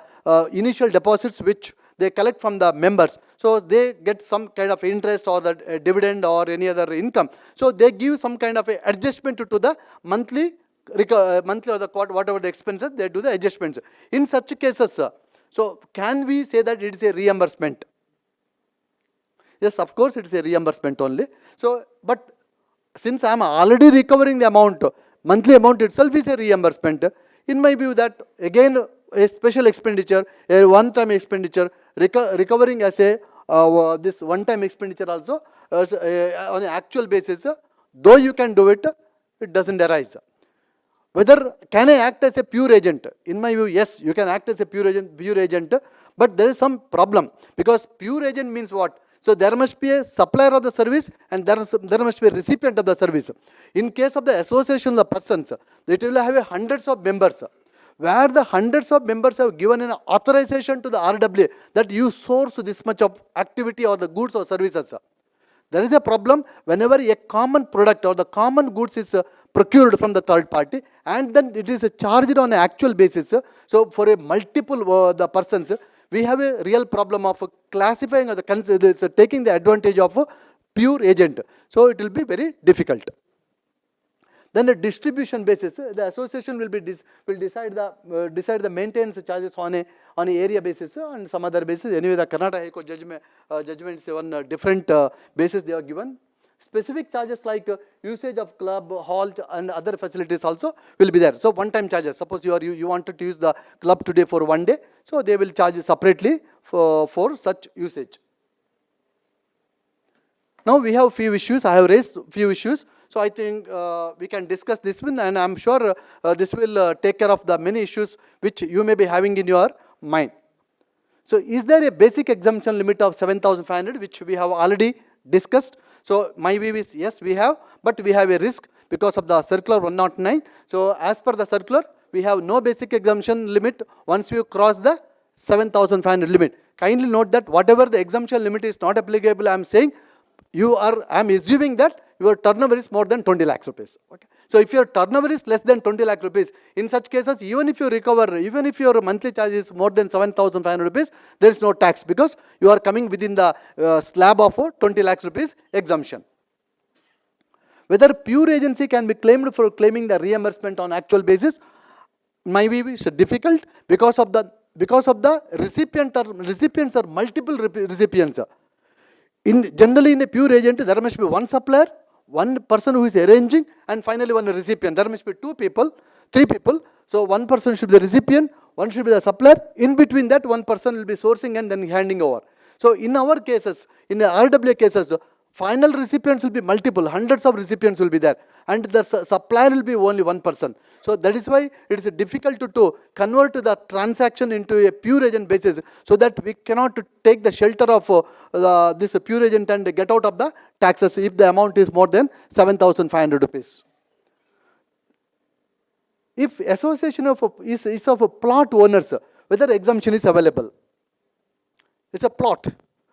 S10: initial deposits which they collect from the members. So they get some kind of interest or the dividend or any other income. So they give some kind of a adjustment to the monthly or the quarter, whatever the expenses, they do the adjustments. In such cases, so can we say that it is a reimbursement? Yes, of course it is a reimbursement only. So, but since I am already recovering the amount, monthly amount itself is a reimbursement. In my view, that again a special expenditure, a one-time expenditure, recovering as a this one-time expenditure also on an actual basis, though you can do it, it doesn't arise. Whether can I act as a pure agent? In my view, yes, you can act as a pure agent, but there is some problem because pure agent means what? So there must be a supplier of the service and there must be a recipient of the service. In case of the association of the persons, it will have hundreds of members, where the hundreds of members have given an authorization to the RWA that you source this much of activity or the goods or services. There is a problem whenever a common product or the common goods is procured from the third party and then it is charged on an actual basis. So for a multiple the persons, we have a real problem of classifying or taking the advantage of a pure agent. So it will be very difficult. Then the distribution basis, the association will decide the maintenance charges on a area basis and some other basis. Anyway, the Karnataka High Court judgment is on different basis they are given. Specific charges like usage of club, hall and other facilities also will be there. So one-time charges. Suppose you wanted to use the club today for one day, so they will charge you separately for such usage. Now we have few issues. I have raised few issues. So I think we can discuss this one, and I am sure this will take care of the many issues which you may be having in your mind. So is there a basic exemption limit of 7,500 which we have already discussed? So my view is yes, we have, but we have a risk because of the circular 109. So as per the circular, we have no basic exemption limit once you cross the 7,500 limit. Kindly note that whatever the exemption limit is not applicable, I am saying I am assuming that your turnover is more than 20 lakhs rupees. Okay. So if your turnover is less than 20 lakh rupees, in such cases, even if you recover, even if your monthly charge is more than 7,500 rupees, there is no tax because you are coming within the slab of 20 lakhs rupees exemption. Whether pure agency can be claimed for claiming the reimbursement on actual basis, my view is difficult because of the recipients are multiple recipients. Generally in a pure agent, there must be one supplier, one person who is arranging, and finally one recipient. There must be 2 people, 3 people. So one person should be the recipient, one should be the supplier. In between that, one person will be sourcing and then handing over. So in our cases, in the RWA cases, final recipients will be multiple, hundreds of recipients will be there, and the supplier will be only one person. So that is why it is difficult to convert the transaction into a pure agent basis, so that we cannot take the shelter of this pure agent and get out of the taxes if the amount is more than 7,500 rupees. If association is of a plot owners, whether exemption is available. It's a plot.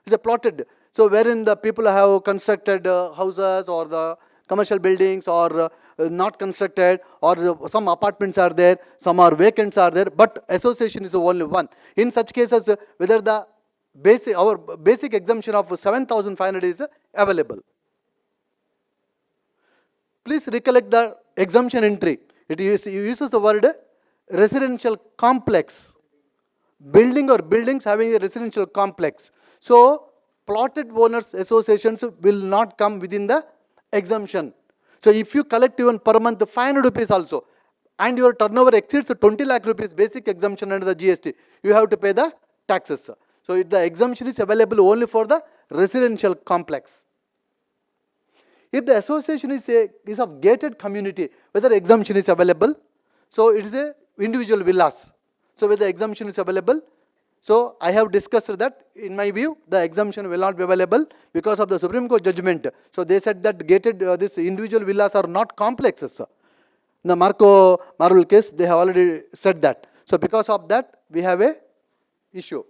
S10: It's a plotted. So wherein the people have constructed houses or the commercial buildings or not constructed, or some apartments are there, some are vacants are there, but association is the only one. In such cases, whether the our basic exemption of 7,500 is available. Please recollect the exemption entry. It uses the word residential complex. Building or buildings having a residential complex. So, plotted owners associations will not come within the exemption. So, if you collect even per month 500 rupees also, and your turnover exceeds 20 lakh rupees basic exemption under the GST, you have to pay the taxes. So, the exemption is available only for the residential complex. If the association is of gated community, whether exemption is available, so it is a individual villas. So, whether exemption is available, so I have discussed that in my view, the exemption will not be available because of the Supreme Court judgment. So, they said that gated, this individual villas are not complexes. In the Marvel case, they have already said that. So, because of that, we have a issue.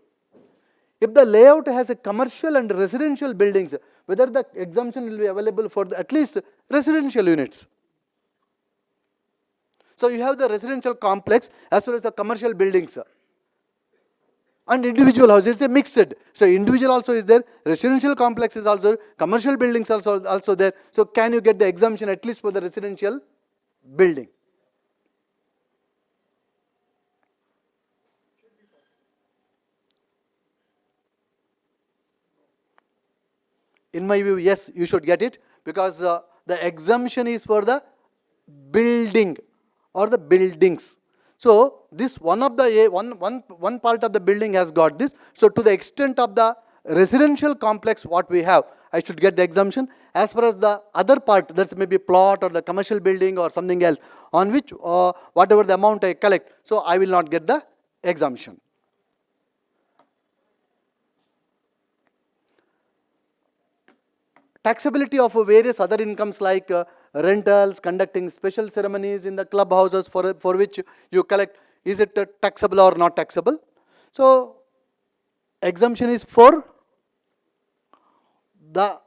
S10: If the layout has a commercial and residential buildings, whether the exemption will be available for at least residential units. So, you have the residential complex as well as the commercial buildings. And individual house, it's a mixed. So, individual also is there, residential complex is also, commercial buildings also there. So, can you get the exemption at least for the residential building? In my view, yes, you should get it, because the exemption is for the building or the buildings. So, this one part of the building has got this. So, to the extent of the residential complex what we have, I should get the exemption. As far as the other part, that's maybe plot or the commercial building or something else, on which whatever the amount I collect, so I will not get the exemption. Taxability of various other incomes like rentals, conducting special ceremonies in the clubhouses for which you collect, is it taxable or not taxable? So, exemption is for the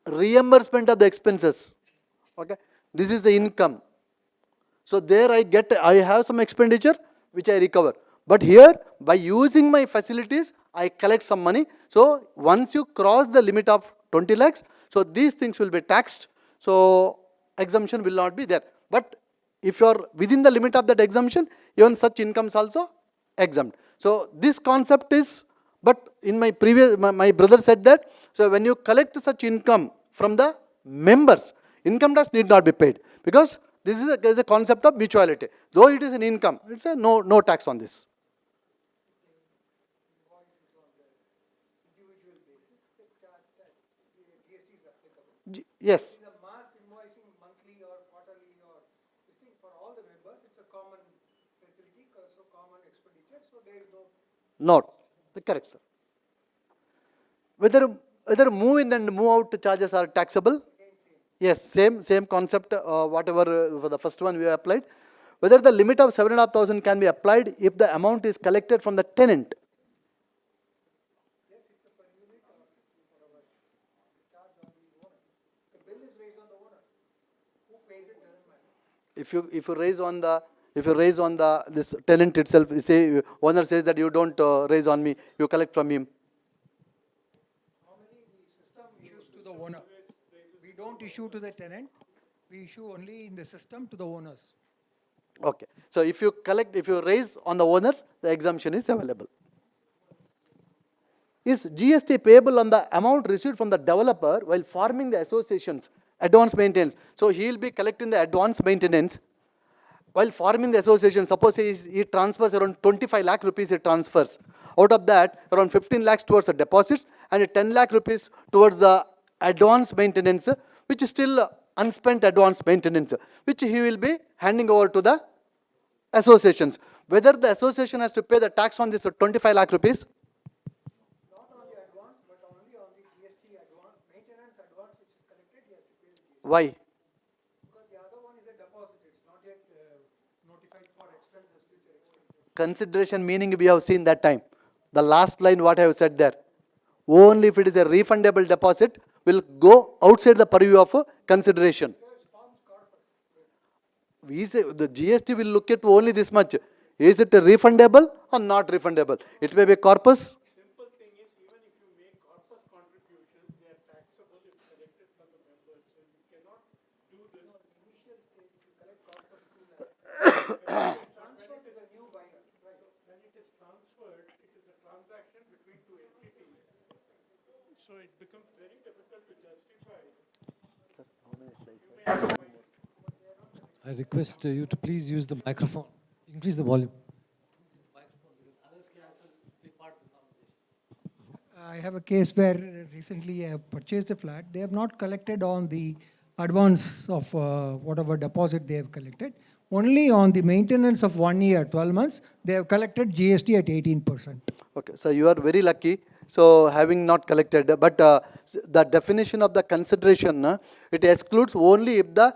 S10: reimbursement of the expenses. Okay, this is the income. So, there I have some expenditure which I recover. But here, by using my facilities, I collect some money. So, once you cross the limit of 20 lakhs, so these things will be taxed. So, exemption will not be there. But if you are within the limit of that exemption, even such incomes also exempt. So, this concept is, but in my previous, my brother said that, so when you collect such income from the members, income tax need not be paid, because this is a concept of mutuality. Though it is an income, it's a no tax on this. Yes.
S11: In the mass invoicing monthly or quarterly or this thing for all the members, it's a common facility, so common expenditure, so there is no.
S10: Not. Correct, sir. Whether move in and move out charges are taxable? Yes, same concept, whatever for the first one we applied. Whether the limit of 7,500 can be applied if the amount is collected from the tenant. If you raise on the this tenant itself, you say owner says that you don't raise on me, you collect from him.
S11: Normally the system issues to the owner. We don't issue to the tenant, we issue only in the system to the owners.
S10: Okay. So, if you raise on the owners, the exemption is available. Is GST payable on the amount received from the developer while forming the associations, advance maintenance? So, he will be collecting the advance maintenance while forming the association. Suppose he transfers around 25 lakh rupees, he transfers. Out of that, around 15 lakhs towards the deposits and 10 lakh rupees towards the advance maintenance, which is still unspent advance maintenance, which he will be handing over to the associations. Whether the association has to pay the tax on this 25 lakh rupees?
S11: Not on the advance, but only on the GST advance, maintenance advance which is collected, he has to pay the GST.
S10: Why?
S11: Because the other one is a deposit, it's not yet notified for expenses, future expenses.
S10: Consideration meaning we have seen that time. The last line what I have said there. Only if it is a refundable deposit will go outside the purview of consideration. we say the GST will look at only this much. Is it refundable or not refundable? It may be corpus.
S11: Simple thing is, even if you make corpus contributions, they are taxable if collected from the members. So you cannot do this. Initial stage, if you collect corpus 2 lakhs, transfer to the new buyer. Right. When it is transferred, it is a transaction between 2 entities. So it becomes very difficult to justify.
S12: I request you to please use the microphone. Increase the volume.
S11: I have a case where recently I have purchased a flat. They have not collected on the advance of whatever deposit they have collected. Only on the maintenance of 1 year, 12 months, they have collected GST at 18%.
S10: Okay, so you are very lucky. So having not collected, but the definition of the consideration, it excludes only if the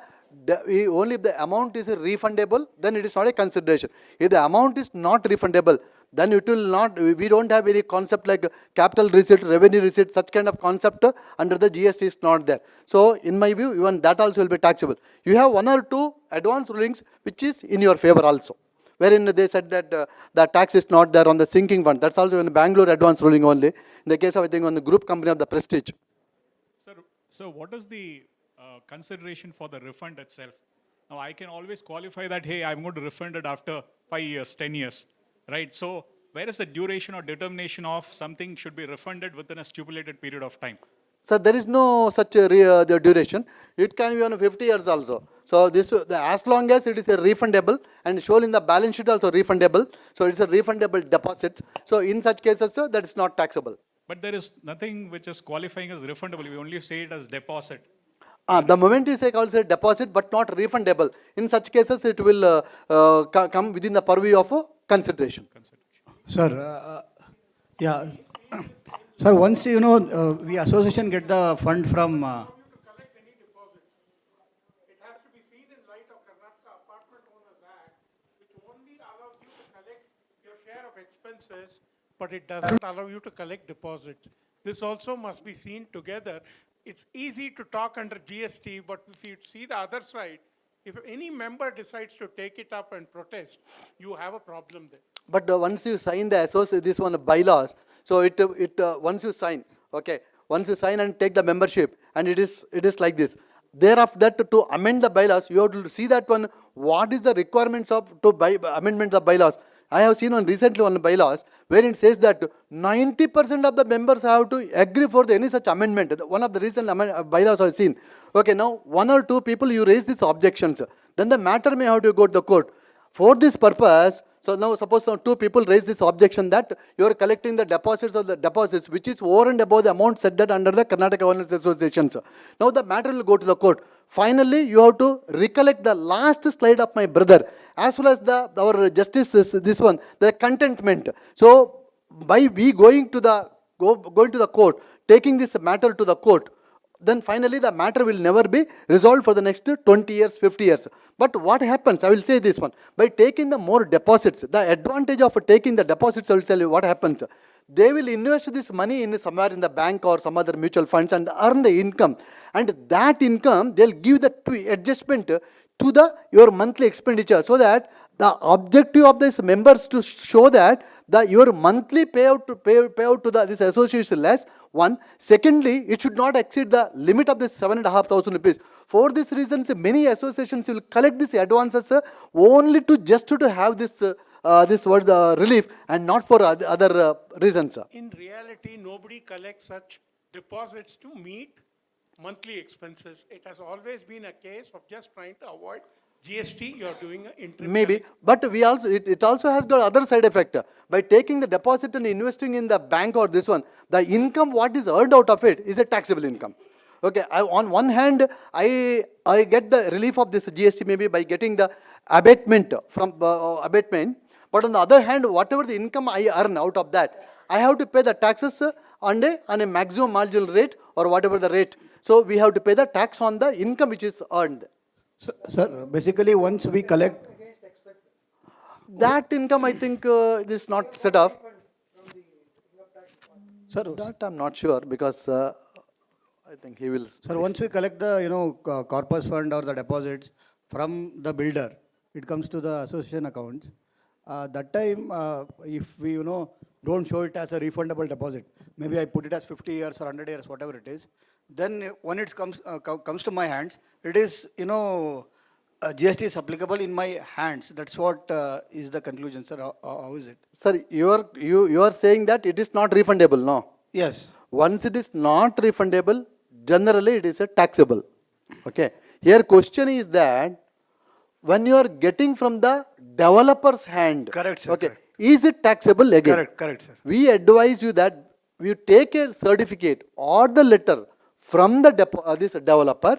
S10: amount is refundable, then it is not a consideration. If the amount is not refundable, then it will not, we don't have any concept like capital receipt, revenue receipt, such kind of concept under the GST is not there. So in my view, even that also will be taxable. You have 1 or 2 advance rulings which is in your favor also, wherein they said that the tax is not there on the sinking fund. That's also in the Bangalore advance ruling only. In the case of, I think, on the group company of the Prestige.
S13: Sir, so what is the consideration for the refund itself? Now, I can always qualify that, hey, I'm going to refund it after 5 years, 10 years, right? So where is the duration or determination of something should be refunded within a stipulated period of time?
S10: So there is no such the duration. It can be on 50 years also. So this, as long as it is a refundable and shown in the balance sheet also refundable, so it's a refundable deposit. So in such cases, that is not taxable.
S13: But there is nothing which is qualifying as refundable. We only say it as deposit.
S10: The moment you say also deposit but not refundable, in such cases it will come within the purview of consideration.
S14: Sir, yeah. Sir, once we association get the fund from.
S11: But it doesn't allow you to collect deposits. This also must be seen together. It's easy to talk under GST, but if you see the other side, if any member decides to take it up and protest, you have a problem there.
S10: But once you sign the this one bylaws, so once you sign, okay, once you sign and take the membership, and it is like this. Thereafter, that to amend the bylaws, you have to see that one. What is the requirements of amendment of bylaws? I have seen recently on bylaws where it says that 90% of the members have to agree for any such amendment. One of the recent bylaws I have seen. Okay, now 1 or 2 people you raise these objections, then the matter may have to go to the court. For this purpose, so now suppose 2 people raise this objection that you are collecting the deposits of the deposits which is over and above the amount set that under the Karnataka Owners Associations. Now the matter will go to the court. Finally, you have to recollect the last slide of my brother, as well as our justice, this one, the contentment. So by we going to the court, taking this matter to the court, then finally the matter will never be resolved for the next 20 years, 50 years. But what happens, I will say this one, by taking the more deposits, the advantage of taking the deposits, I will tell you what happens. They will invest this money in somewhere in the bank or some other mutual funds and earn the income. And that income, they'll give the adjustment to your monthly expenditure, so that the objective of these members to show that your monthly payout to this association is less. One. Secondly, it should not exceed the limit of this 7,500 rupees. For these reasons, many associations will collect these advances only to have this relief and not for other reasons.
S11: In reality, nobody collects such deposits to meet monthly expenses. It has always been a case of just trying to avoid GST. You are doing an interim.
S10: Maybe, but it also has got other side effect. By taking the deposit and investing in the bank or this one, the income what is earned out of it is a taxable income. Okay, on one hand, I get the relief of this GST maybe by getting the abatement from abatement. But on the other hand, whatever the income I earn out of that, I have to pay the taxes on a maximum marginal rate or whatever the rate. So we have to pay the tax on the income which is earned.
S14: Sir, basically once we collect
S10: that income, I think is not set up.
S14: Sir,
S10: that I'm not sure, because I think he will.
S14: Sir, once we collect the corpus fund or the deposits, from the builder, it comes to the association accounts. That time, if we, don't show it as a refundable deposit, maybe I put it as 50 years or 100 years, whatever it is, then when it comes to my hands, it is, GST is applicable in my hands. That's what is the conclusion, sir. How is it?
S10: Sir, you are saying that it is not refundable, no?
S14: Yes.
S10: Once it is not refundable, generally it is a taxable. Okay. Here question is that when you are getting from the developer's hand,
S14: Correct, sir.
S10: okay,
S14: Correct.
S10: is it taxable again?
S14: Correct, sir.
S10: We advise you that you take a certificate or the letter from the this developer.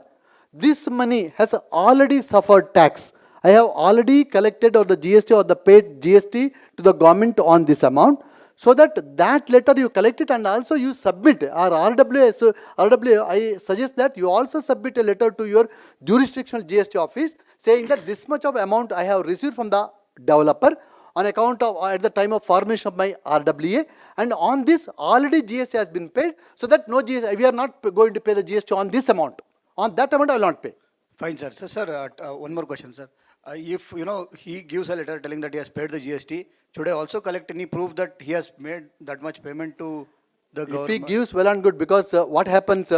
S10: This money has already suffered tax. I have already collected or the GST or the paid GST to the government on this amount. So that letter you collect it and also you submit, or RWA, so RWA, I suggest that you also submit a letter to your jurisdictional GST office saying that this much of amount I have received from the developer on account of at the time of formation of my RWA, and on this already GST has been paid, so that no GST, we are not going to pay the GST on this amount. On that amount I will not pay.
S14: Fine, sir. So, sir, one more question, sir. If, he gives a letter telling that he has paid the GST, should I also collect any proof that he has made that much payment to the government?
S10: If he gives, well and good, because what happens,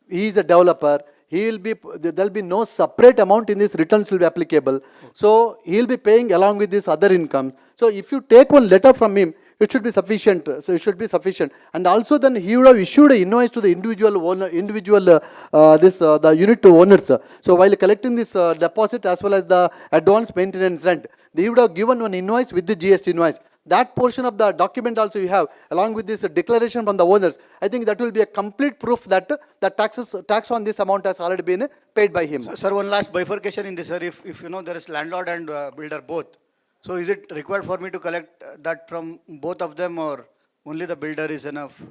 S10: he is a developer, he will be, there will be no separate amount in this returns will be applicable. Okay. So he will be paying along with this other income. So if you take one letter from him, it should be sufficient. So it should be sufficient. And also then he would have issued an invoice to the individual owner, the unit owners. So while collecting this deposit as well as the advance maintenance rent, they would have given one invoice with the GST invoice. That portion of the document also you have, along with this declaration from the owners. I think that will be a complete proof that the tax on this amount has already been paid by him.
S14: So, sir, one last bifurcation in this, sir. If there is landlord and builder both, so is it required for me to collect that from both of them, or only the builder is enough?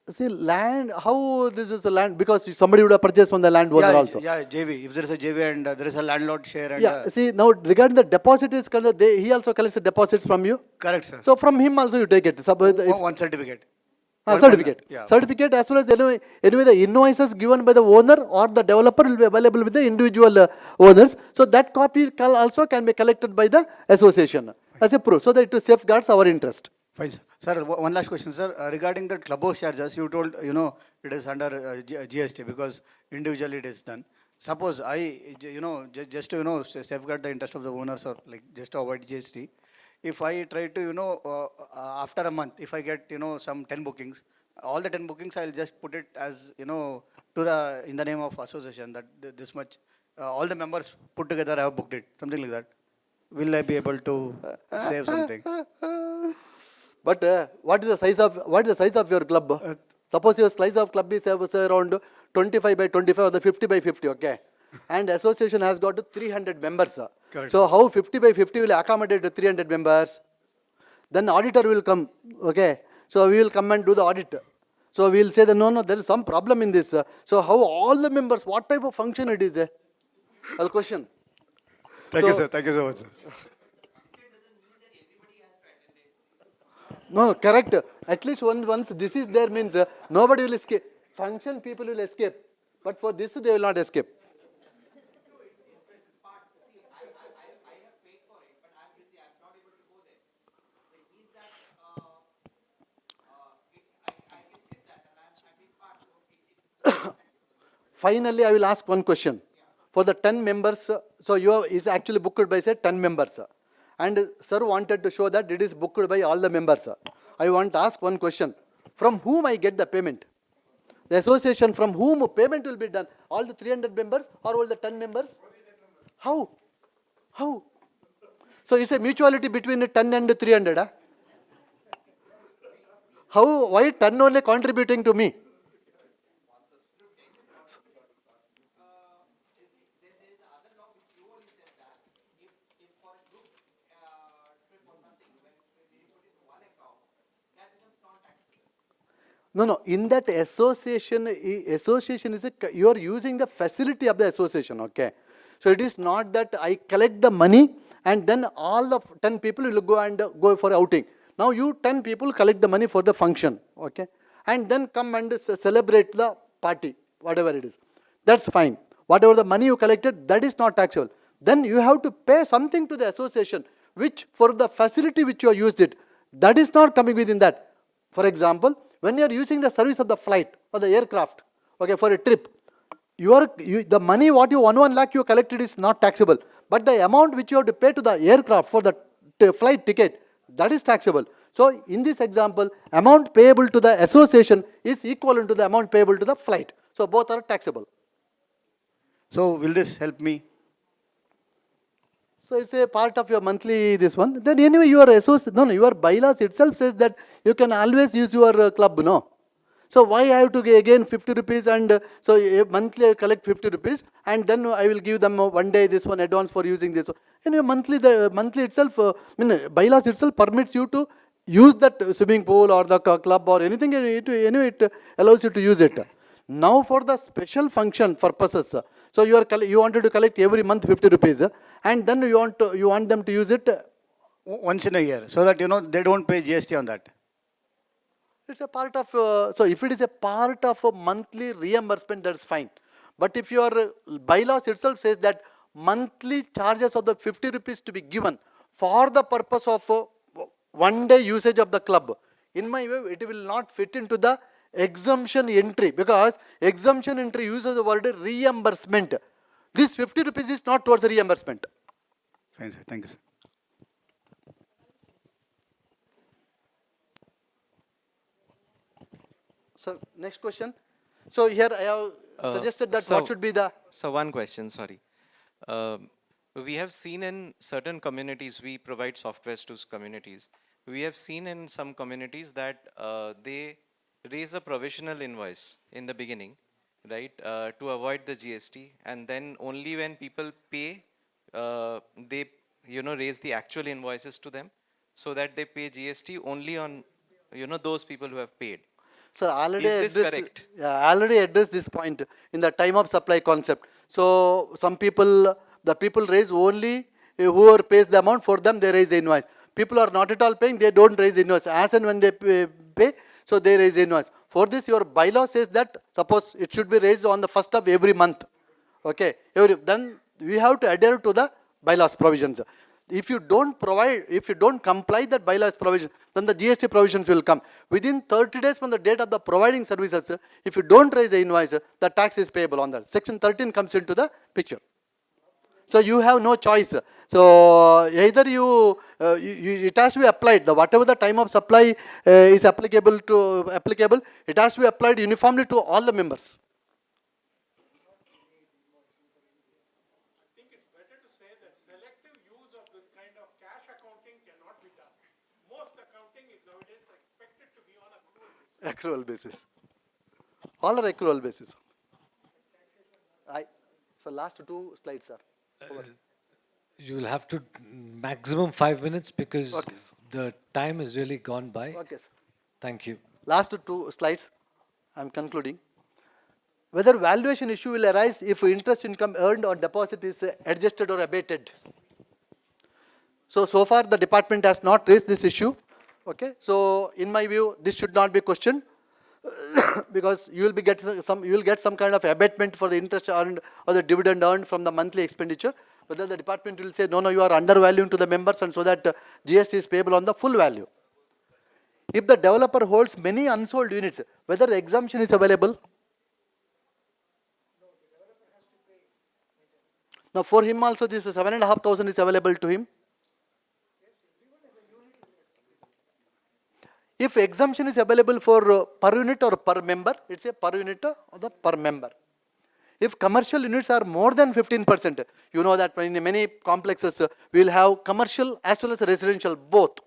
S10: See, land, how this is a land, because somebody would have purchased from the landowner also.
S14: Yeah, JV. If there is a JV and there is a landlord share. And,
S10: see, now regarding the deposit, he also collects the deposits from you.
S14: Correct, sir.
S10: So from him also you take it.
S14: One certificate.
S10: Certificate.
S14: Yeah.
S10: Certificate as well as anyway the invoices given by the owner or the developer will be available with the individual owners. So that copy also can be collected by the association as a proof, so that it safeguards our interest.
S14: Fine, sir. Sir, one last question, sir. Regarding the clubhouse charges, you told, it is under GST because individually it is done. Suppose I, just to, safeguard the interest of the owners or like just to avoid GST, if I try to, after a month, if I get, some 10 bookings, all the 10 bookings, I'll just put it as, in the name of association that this much, all the members put together have booked it, something like that. Will I be able to save something?
S10: But what is the size of your club? Suppose your size of club is around 25 by 25 or the 50 by 50, okay? And association has got 300 members.
S14: Correct.
S10: So how 50 by 50 will accommodate 300 members? Then auditor will come, okay? So we will come and do the audit. So we will say that no, there is some problem in this. So how all the members, what type of function it is? I'll question.
S14: Thank you, sir. Thank you so much, sir.
S10: No, correct. At least once this is there means nobody will escape. Function people will escape. But for this they will not escape. Finally, I will ask one question. For the 10 members, so is actually booked by say 10 members. And sir wanted to show that it is booked by all the members. I want to ask one question. From whom I get the payment? The association, from whom payment will be done? All the 300 members or all the 10 members? How? So it's a mutuality between 10 and 300. Huh? How? Why 10 only contributing to me? No, in that association is you are using the facility of the association, okay? So it is not that I collect the money and then all the 10 people will go for outing. Now you 10 people collect the money for the function, okay? And then come and celebrate the party, whatever it is. That's fine. Whatever the money you collected, that is not taxable. then you have to pay something to the association, which for the facility which you have used it, that is not coming within that. For example, when you are using the service of the flight or the aircraft, okay, for a trip, the money what you 1 lakh you collected is not taxable, but the amount which you have to pay to the aircraft for the flight ticket, that is taxable. So in this example, amount payable to the association is equivalent to the amount payable to the flight. So both are taxable.
S14: So will this help me?
S10: So it's a part of your monthly this one. Then anyway your your bylaws itself says that you can always use your club, no? So why I have to again 50 rupees and so monthly I collect 50 rupees and then I will give them 1 day this one advance for using this one. Anyway the monthly itself, bylaws itself permits you to use that swimming pool or the club or anything, anyway it allows you to use it. Now for the special function purposes, so you wanted to collect every month 50 rupees and then you want them to use it
S14: once in a year, so that they don't pay GST on that.
S10: It's a part of, so if it is a part of a monthly reimbursement, that's fine. But if your bylaws itself says that monthly charges of the 50 rupees to be given for the purpose of 1 day usage of the club, in my view, it will not fit into the exemption entry, because exemption entry uses the word reimbursement. This 50 rupees is not towards the reimbursement.
S14: Fine, sir. Thank you, sir.
S10: So next question. So here I have suggested that what should be the...
S15: So one question, sorry. We have seen in certain communities, we provide softwares to communities. We have seen in some communities that they raise a provisional invoice in the beginning, right, to avoid the GST, and then only when people pay, they raise the actual invoices to them, so that they pay GST only on those people who have paid.
S10: Sir,
S15: Is this correct?
S10: I already addressed this point in the time of supply concept. So some people, the people raise only whoever pays the amount, for them they raise the invoice. People are not at all paying, they don't raise the invoice. As and when they pay, so they raise the invoice. For this, your bylaw says that suppose it should be raised on the 1st of every month. Okay, then we have to adhere to the bylaws provisions. If you don't comply that bylaws provision, then the GST provisions will come. Within 30 days from the date of the providing services, if you don't raise the invoice, the tax is payable on that. Section 13 comes into the picture. So you have no choice. So either it has to be applied. Whatever the time of supply is applicable, it has to be applied uniformly to all the members. Accrual basis. All are accrual basis. So last 2 slides, sir.
S12: You will have to maximum 5 minutes because the time is really gone by.
S10: Okay, sir.
S12: Thank you.
S10: Last 2 slides. I am concluding. Whether valuation issue will arise if interest income earned on deposit is adjusted or abated. So far the department has not raised this issue. Okay, so in my view, this should not be questioned because you will get some kind of abatement for the interest earned or the dividend earned from the monthly expenditure. Whether the department will say, no, you are undervaluing to the members, and so that GST is payable on the full value. If the developer holds many unsold units, whether the exemption is available? Now for him also this 7,500 is available to him. If exemption is available for per unit or per member, it's a per unit or the per member. If commercial units are more than 15%, you know that in many complexes we will have commercial as well as residential both.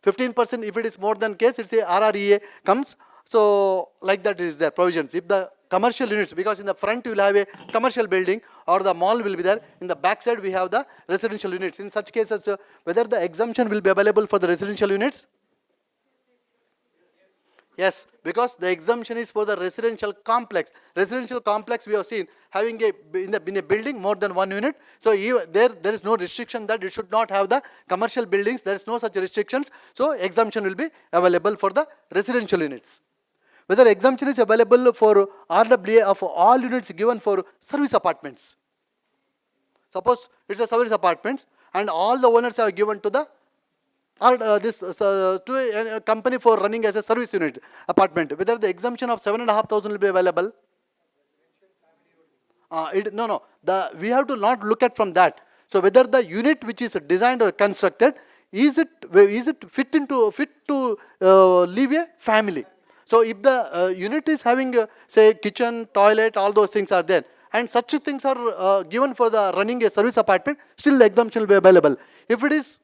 S10: 15% if it is more than case, it's a RREA comes. So like that is there provisions. If the commercial units, because in the front you will have a commercial building or the mall will be there, in the back side we have the residential units. In such cases, whether the exemption will be available for the residential units? Yes, because the exemption is for the residential complex. Residential complex we have seen having in a building more than 1 unit. So there is no restriction that it should not have the commercial buildings. There is no such restrictions. So exemption will be available for the residential units. Whether exemption is available for RWA of all units given for service apartments. Suppose it's a service apartments and all the owners are given to the to a company for running as a service unit apartment. Whether the exemption of 7,500 will be available? No. We have to not look at from that. So whether the unit which is designed or constructed, is it fit to live a family? So if the unit is having say kitchen, toilet, all those things are there, and such things are given for the running a service apartment, still the exemption will be available. If it is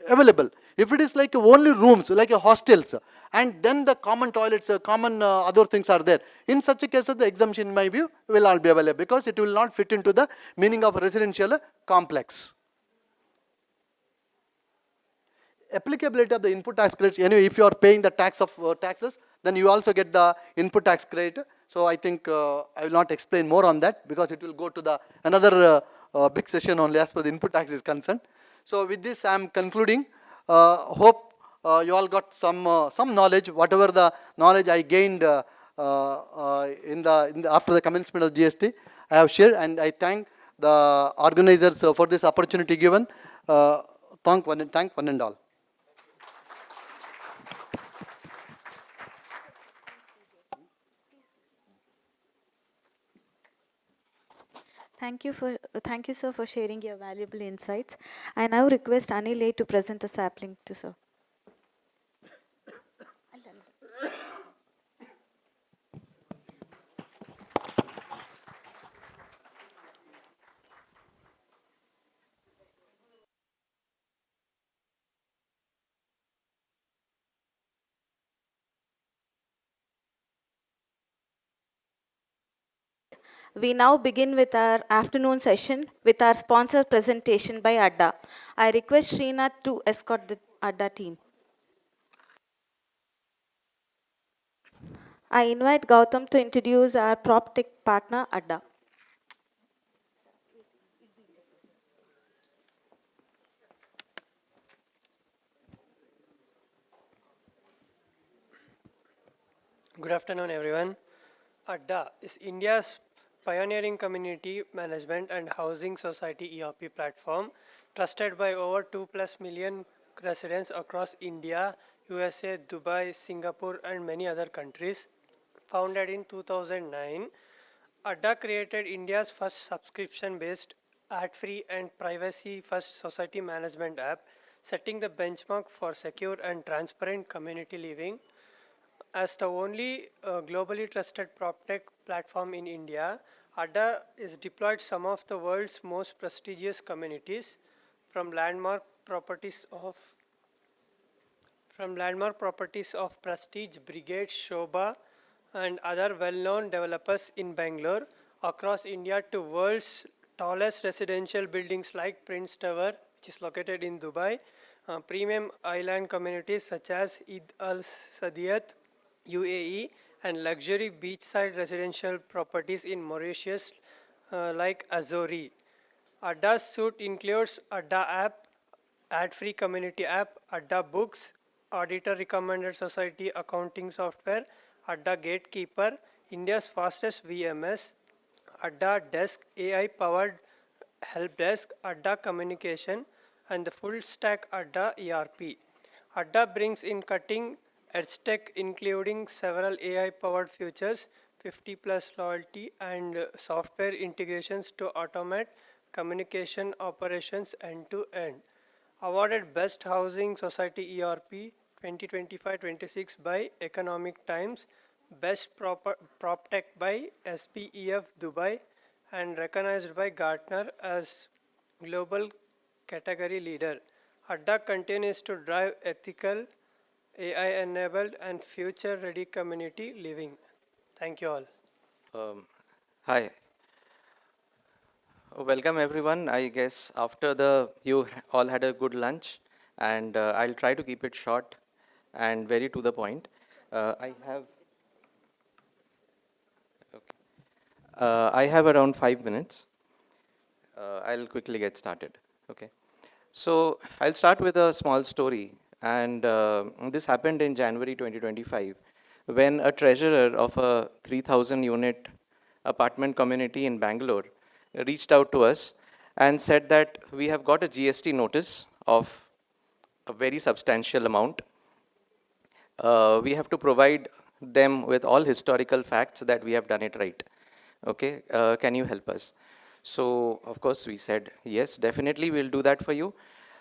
S10: available, if it is like only rooms, like a hostels, and then the common toilets, common other things are there, in such a case the exemption in my view will not be available, because it will not fit into the meaning of residential complex. Applicability of the input tax credits, anyway, if you are paying the tax of taxes, then you also get the input tax credit. So I think I will not explain more on that, because it will go to the another big session only as per the input tax is concerned. So with this I am concluding. Hope you all got some knowledge, whatever the knowledge I gained after the commencement of GST, I have shared, and I thank the organizers for this opportunity given. Thank one and all.
S1: Thank you, sir, for sharing your valuable insights. I now request Anil A to present the sapling to sir. We now begin with our afternoon session with our sponsor presentation by ADDA. I request Srinath to escort the ADDA team. I invite Gautam to introduce our PropTech partner, ADDA.
S16: Good afternoon, everyone. ADDA is India's pioneering community management and housing society ERP platform, trusted by over 2+ million residents across India, USA, Dubai, Singapore, and many other countries. Founded in 2009, ADDA created India's first subscription-based, ad-free, and privacy-first society management app, setting the benchmark for secure and transparent community living. As the only globally trusted PropTech platform in India, ADDA is deployed some of the world's most prestigious communities, from landmark properties of Prestige, Brigade, Shobha, and other well-known developers in Bangalore, across India, to world's tallest residential buildings like Prince Tower, which is located in Dubai, premium island communities such as Eid Al Sadiyat, UAE, and luxury beachside residential properties in Mauritius like Azori. ADDA's suite includes ADDA app, ad-free community app, ADDA books, auditor recommended society accounting software, ADDA Gatekeeper, India's fastest VMS, ADDA Desk, AI-powered help desk, ADDA Communication, and the full stack ADDA ERP. ADDA brings in cutting edge tech, including several AI-powered features, 50+ loyalty, and software integrations to automate communication operations end-to-end. Awarded Best Housing Society ERP 2025-26 by Economic Times, Best PropTech by SPEF Dubai, and recognized by Gartner as Global Category Leader. ADDA continues to drive ethical, AI-enabled, and future-ready community living. Thank you all.
S15: Hi. Welcome everyone. I guess after you all had a good lunch, and I'll try to keep it short and very to the point. I have around 5 minutes. I'll quickly get started. Okay. So I'll start with a small story, and this happened in January 2025, when a treasurer of a 3,000 unit apartment community in Bangalore reached out to us and said that we have got a GST notice of a very substantial amount. We have to provide them with all historical facts that we have done it right. Okay, can you help us? So, of course, we said, yes, definitely we'll do that for you.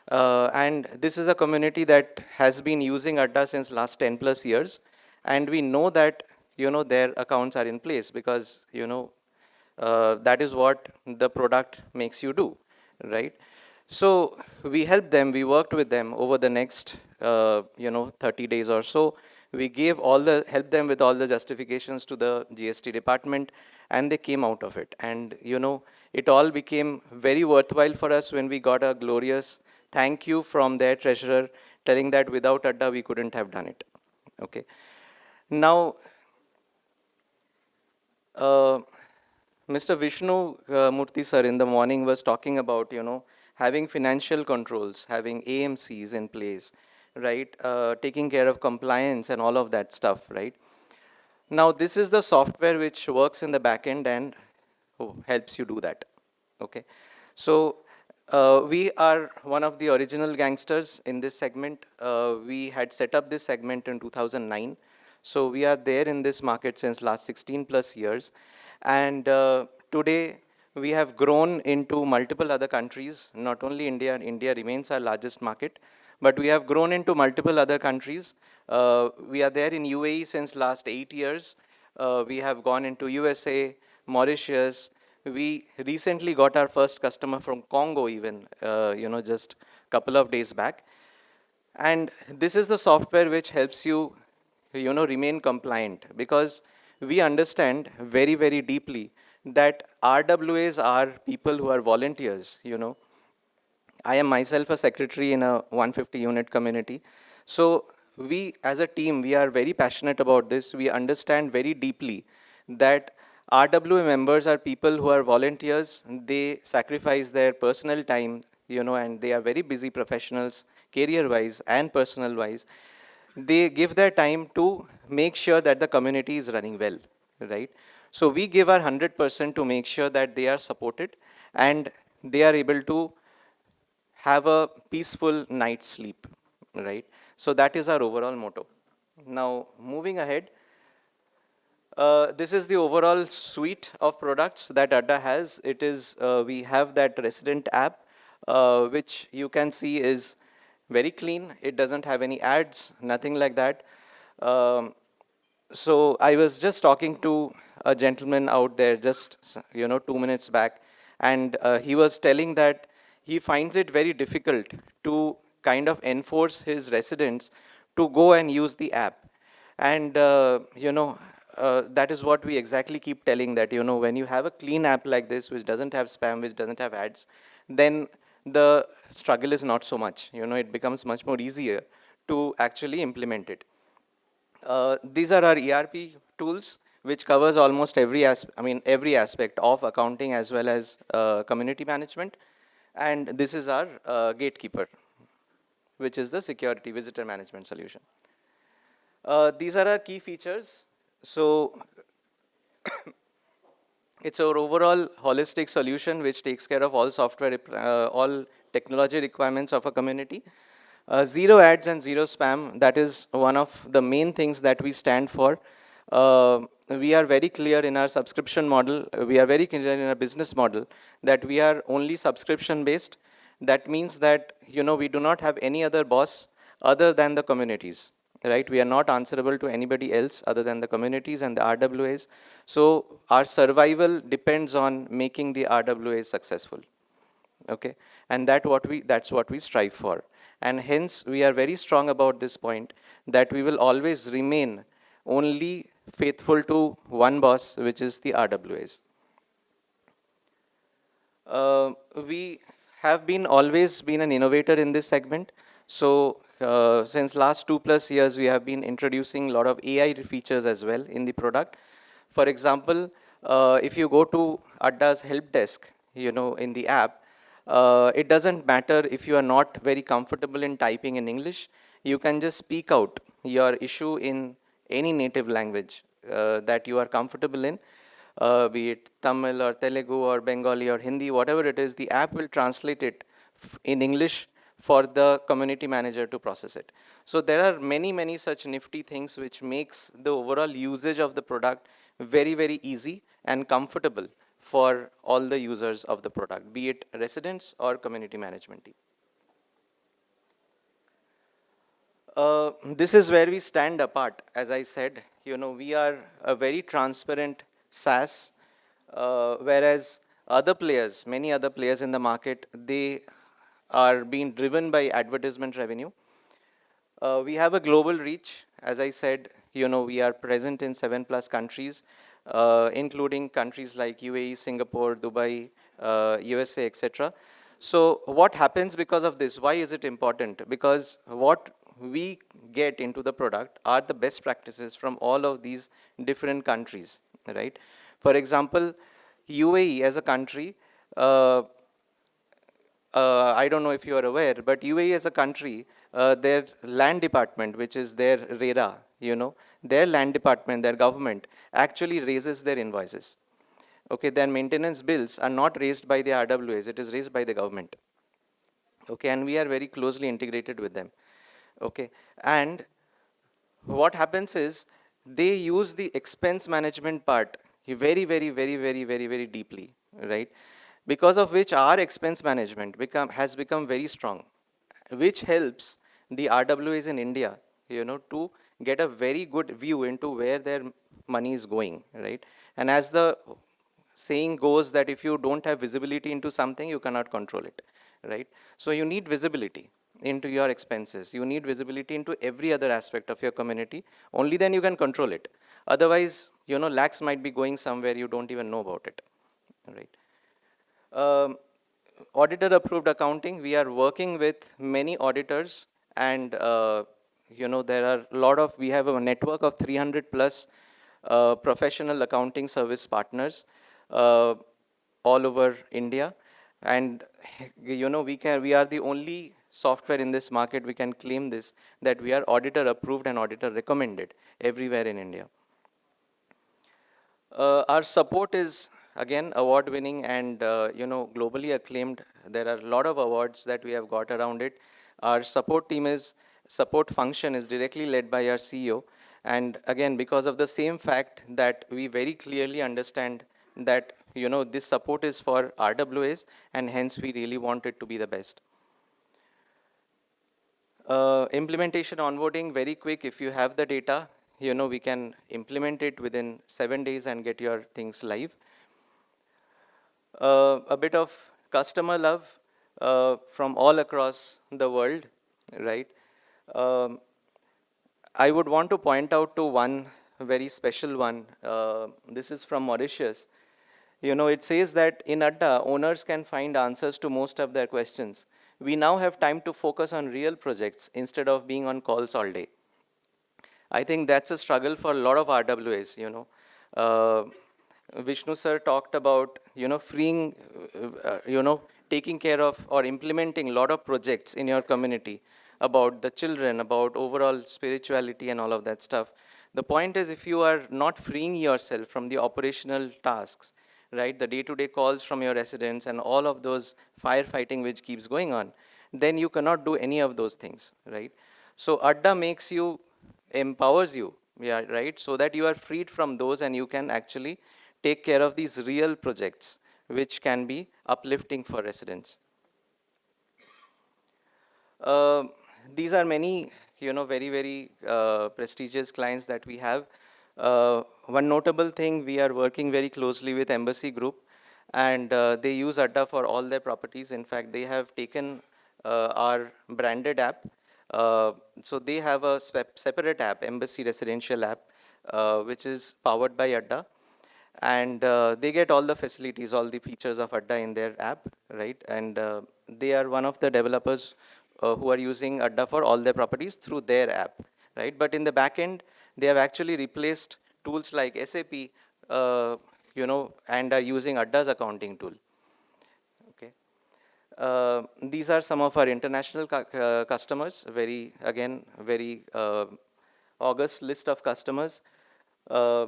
S15: And this is a community that has been using ADDA since last 10 plus years. And we know that, their accounts are in place because, that is what the product makes you do, right? So we helped them, we worked with them over the next, 30 days or so. We helped them with all the justifications to the GST department, and they came out of it. And, it all became very worthwhile for us when we got a glorious thank you from their treasurer telling that without ADDA, we couldn't have done it. Okay. Now, Mr. Vishnu Moorthi sir in the morning was talking about, having financial controls, having AMCs in place, right? Taking care of compliance and all of that stuff, right? Now, this is the software which works in the backend and helps you do that, okay? So, we are one of the original gangsters in this segment. We had set up this segment in 2009. So we are there in this market since last 16 plus years. And today we have grown into multiple other countries, not only India. India remains our largest market, but we have grown into multiple other countries. We are there in UAE since last 8 years. We have gone into USA, Mauritius. We recently got our first customer from Congo even, just a couple of days back. And this is the software which helps you, remain compliant, because we understand very, very deeply that RWAs are people who are volunteers, I am myself a secretary in a 150 unit community. So we as a team, we are very passionate about this. We understand very deeply that RWA members are people who are volunteers. They sacrifice their personal time, and they are very busy professionals, career-wise and personal-wise. They give their time to make sure that the community is running well, right? So we give our 100% to make sure that they are supported and they are able to have a peaceful night's sleep, right? So that is our overall motto. Now, moving ahead, this is the overall suite of products that ADDA has. It is, we have that resident app, which you can see is very clean. It doesn't have any ads, nothing like that. So I was just talking to a gentleman out there just, 2 minutes back, and he was telling that he finds it very difficult to kind of enforce his residents to go and use the app. And, that is what we exactly keep telling, that, when you have a clean app like this, which doesn't have spam, which doesn't have ads, then the struggle is not so much. It becomes much more easier to actually implement it. These are our ERP tools, which covers almost every aspect of accounting as well as community management. And this is our gatekeeper, which is the security visitor management solution. These are our key features. So it's our overall holistic solution which takes care of all software, all technology requirements of a community. Zero ads and zero spam, that is one of the main things that we stand for. We are very clear in our subscription model, we are very clear in our business model that we are only subscription based. That means that, we do not have any other boss other than the communities, right? We are not answerable to anybody else other than the communities and the RWAs. So our survival depends on making the RWAs successful, okay? And that's what we strive for. And hence, we are very strong about this point, that we will always remain only faithful to one boss, which is the RWAs. We have always been an innovator in this segment. So since last 2+ years, we have been introducing a lot of AI features as well in the product. For example, if you go to ADDA's help desk, in the app, it doesn't matter if you are not very comfortable in typing in English. You can just speak out your issue in any native language that you are comfortable in. be it Tamil or Telugu or Bengali or Hindi, whatever it is, the app will translate it in English for the community manager to process it. So there are many, many such nifty things which makes the overall usage of the product very, very easy and comfortable for all the users of the product, be it residents or community management team. This is where we stand apart. As I said, we are a very transparent SaaS, whereas other players, many other players in the market, they are being driven by advertisement revenue. We have a global reach. As I said, we are present in 7+ countries, including countries like UAE, Singapore, Dubai, USA, etc. So what happens because of this? Why is it important? Because what we get into the product are the best practices from all of these different countries, right? For example, UAE as a country, I don't know if you are aware, but UAE as a country, their land department, which is their RERA, their land department, their government, actually raises their invoices. Okay, their maintenance bills are not raised by the RWAs, it is raised by the government. Okay, and we are very closely integrated with them. Okay, and what happens is they use the expense management part very, very, very, very, very, very deeply, right? Because of which our expense management has become very strong, which helps the RWAs in India, to get a very good view into where their money is going, right? And as the saying goes that if you don't have visibility into something, you cannot control it, right? So you need visibility into your expenses. You need visibility into every other aspect of your community. Only then you can control it. Otherwise, lakhs might be going somewhere you don't even know about it, right? Auditor approved accounting, we are working with many auditors, and there are a lot of, we have a network of 300+ professional accounting service partners all over India. And we are the only software in this market, we can claim this, that we are auditor approved and auditor recommended everywhere in India. Our support is again award winning and globally acclaimed. There are a lot of awards that we have got around it. Our support function is directly led by our CEO, and again, because of the same fact that we very clearly understand that this support is for RWAs, and hence we really want it to be the best. Implementation onboarding, very quick. If you have the data, we can implement it within 7 days and get your things live. A bit of customer love from all across the world, right? I would want to point out to one very special one. This is from Mauritius. It says that in ADDA, owners can find answers to most of their questions. We now have time to focus on real projects instead of being on calls all day. I think that's a struggle for a lot of RWAs, Vishnu sir talked about, freeing, taking care of or implementing a lot of projects in your community about the children, about overall spirituality and all of that stuff. The point is, if you are not freeing yourself from the operational tasks, right, the day-to-day calls from your residents and all of those firefighting which keeps going on, then you cannot do any of those things, right? So ADDA empowers you, yeah, right, so that you are freed from those and you can actually take care of these real projects which can be uplifting for residents. These are many, very, very prestigious clients that we have. One notable thing, we are working very closely with Embassy Group, and they use ADDA for all their properties. In fact, they have taken our branded app. So they have a separate app, Embassy Residential app, which is powered by ADDA. And they get all the facilities, all the features of ADDA in their app, right? And they are one of the developers who are using ADDA for all their properties through their app, right? But in the back end, they have actually replaced tools like SAP, and are using ADDA's accounting tool. Okay. These are some of our international customers, very august list of customers. Uh,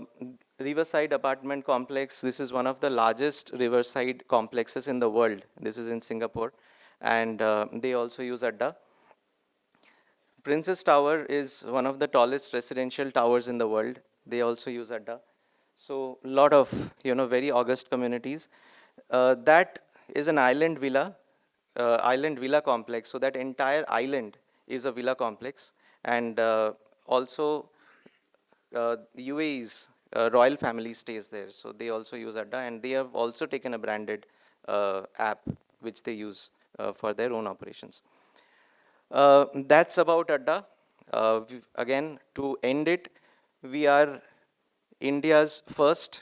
S15: Riverside apartment complex, this is one of the largest riverside complexes in the world. This is in Singapore, and they also use ADDA. Princess Tower is one of the tallest residential towers in the world. They also use ADDA. So a lot of very august communities. That is an island villa complex. So that entire island is a villa complex, and also the UAE's royal family stays there. So they also use ADDA, and they have also taken a branded app which they use for their own operations. That's about ADDA. Again, to end it, we are India's first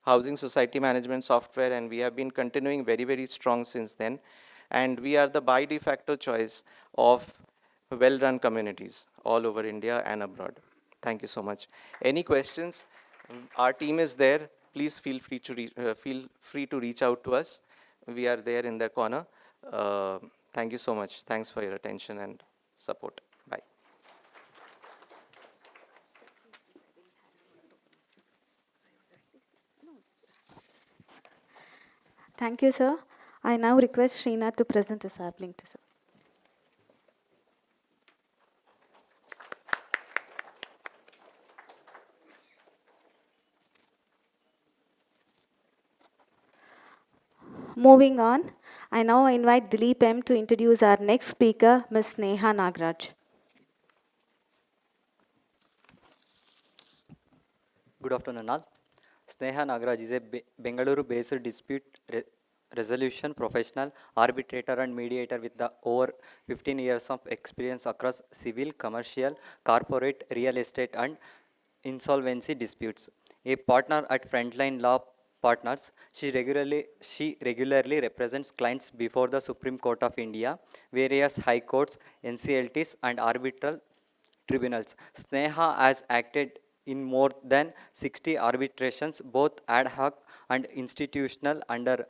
S15: housing society management software, and we have been continuing very, very strong since then. And we are the by de facto choice of well-run communities all over India and abroad. Thank you so much. Any questions? Our team is there. Please feel free to reach out to us. We are there in the corner. Thank you so much. Thanks for your attention and support. Bye.
S1: Thank you, sir. I now request Srinath to present a sapling to sir. Moving on, I now invite Dilip M to introduce our next speaker, Ms. Sneha Nagaraj.
S17: Good afternoon, all. Sneha Nagaraj is a Bengaluru-based dispute resolution professional, arbitrator and mediator with the over 15 years of experience across civil, commercial, corporate, real estate and insolvency disputes. A partner at Frontline Law Partners, she regularly represents clients before the Supreme Court of India, various high courts, NCLTs and arbitral tribunals. Sneha has acted in more than 60 arbitrations, both ad hoc and institutional, under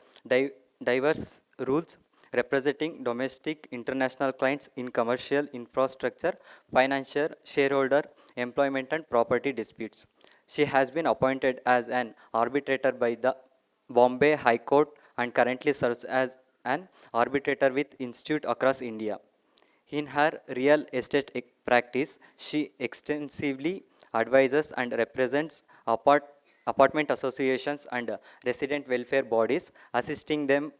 S17: diverse rules, representing domestic, international clients in commercial, infrastructure, financial, shareholder, employment and property disputes. She has been appointed as an arbitrator by the Bombay High Court and currently serves as an arbitrator with institute across India. In her real estate practice, she extensively advises and represents apartment associations and resident welfare bodies, assisting them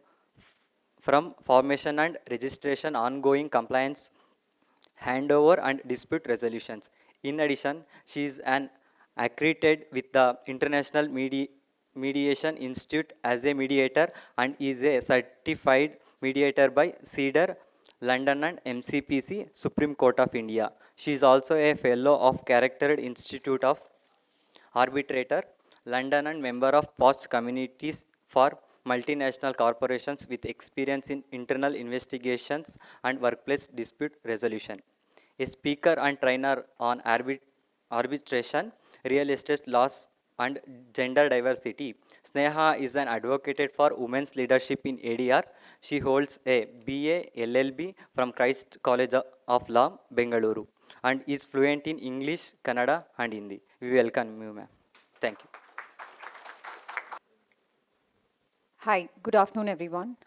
S17: from formation and registration, ongoing compliance, handover and dispute resolutions. In addition, she is an accredited with the International Mediation Institute as a mediator and is a certified mediator by CEDAR, London and MCPC, Supreme Court of India. She is also a fellow of Chartered Institute of Arbitrator, London and member of POST communities for multinational corporations with experience in internal investigations and workplace dispute resolution. A speaker and trainer on arbitration, real estate laws, and gender diversity. Sneha is an advocate for women's leadership in ADR. She holds a BA LLB from Christ College of Law, Bengaluru, and is fluent in English, Kannada, and Hindi. We welcome you, ma'am. Thank you.
S18: Hi, good afternoon, everyone.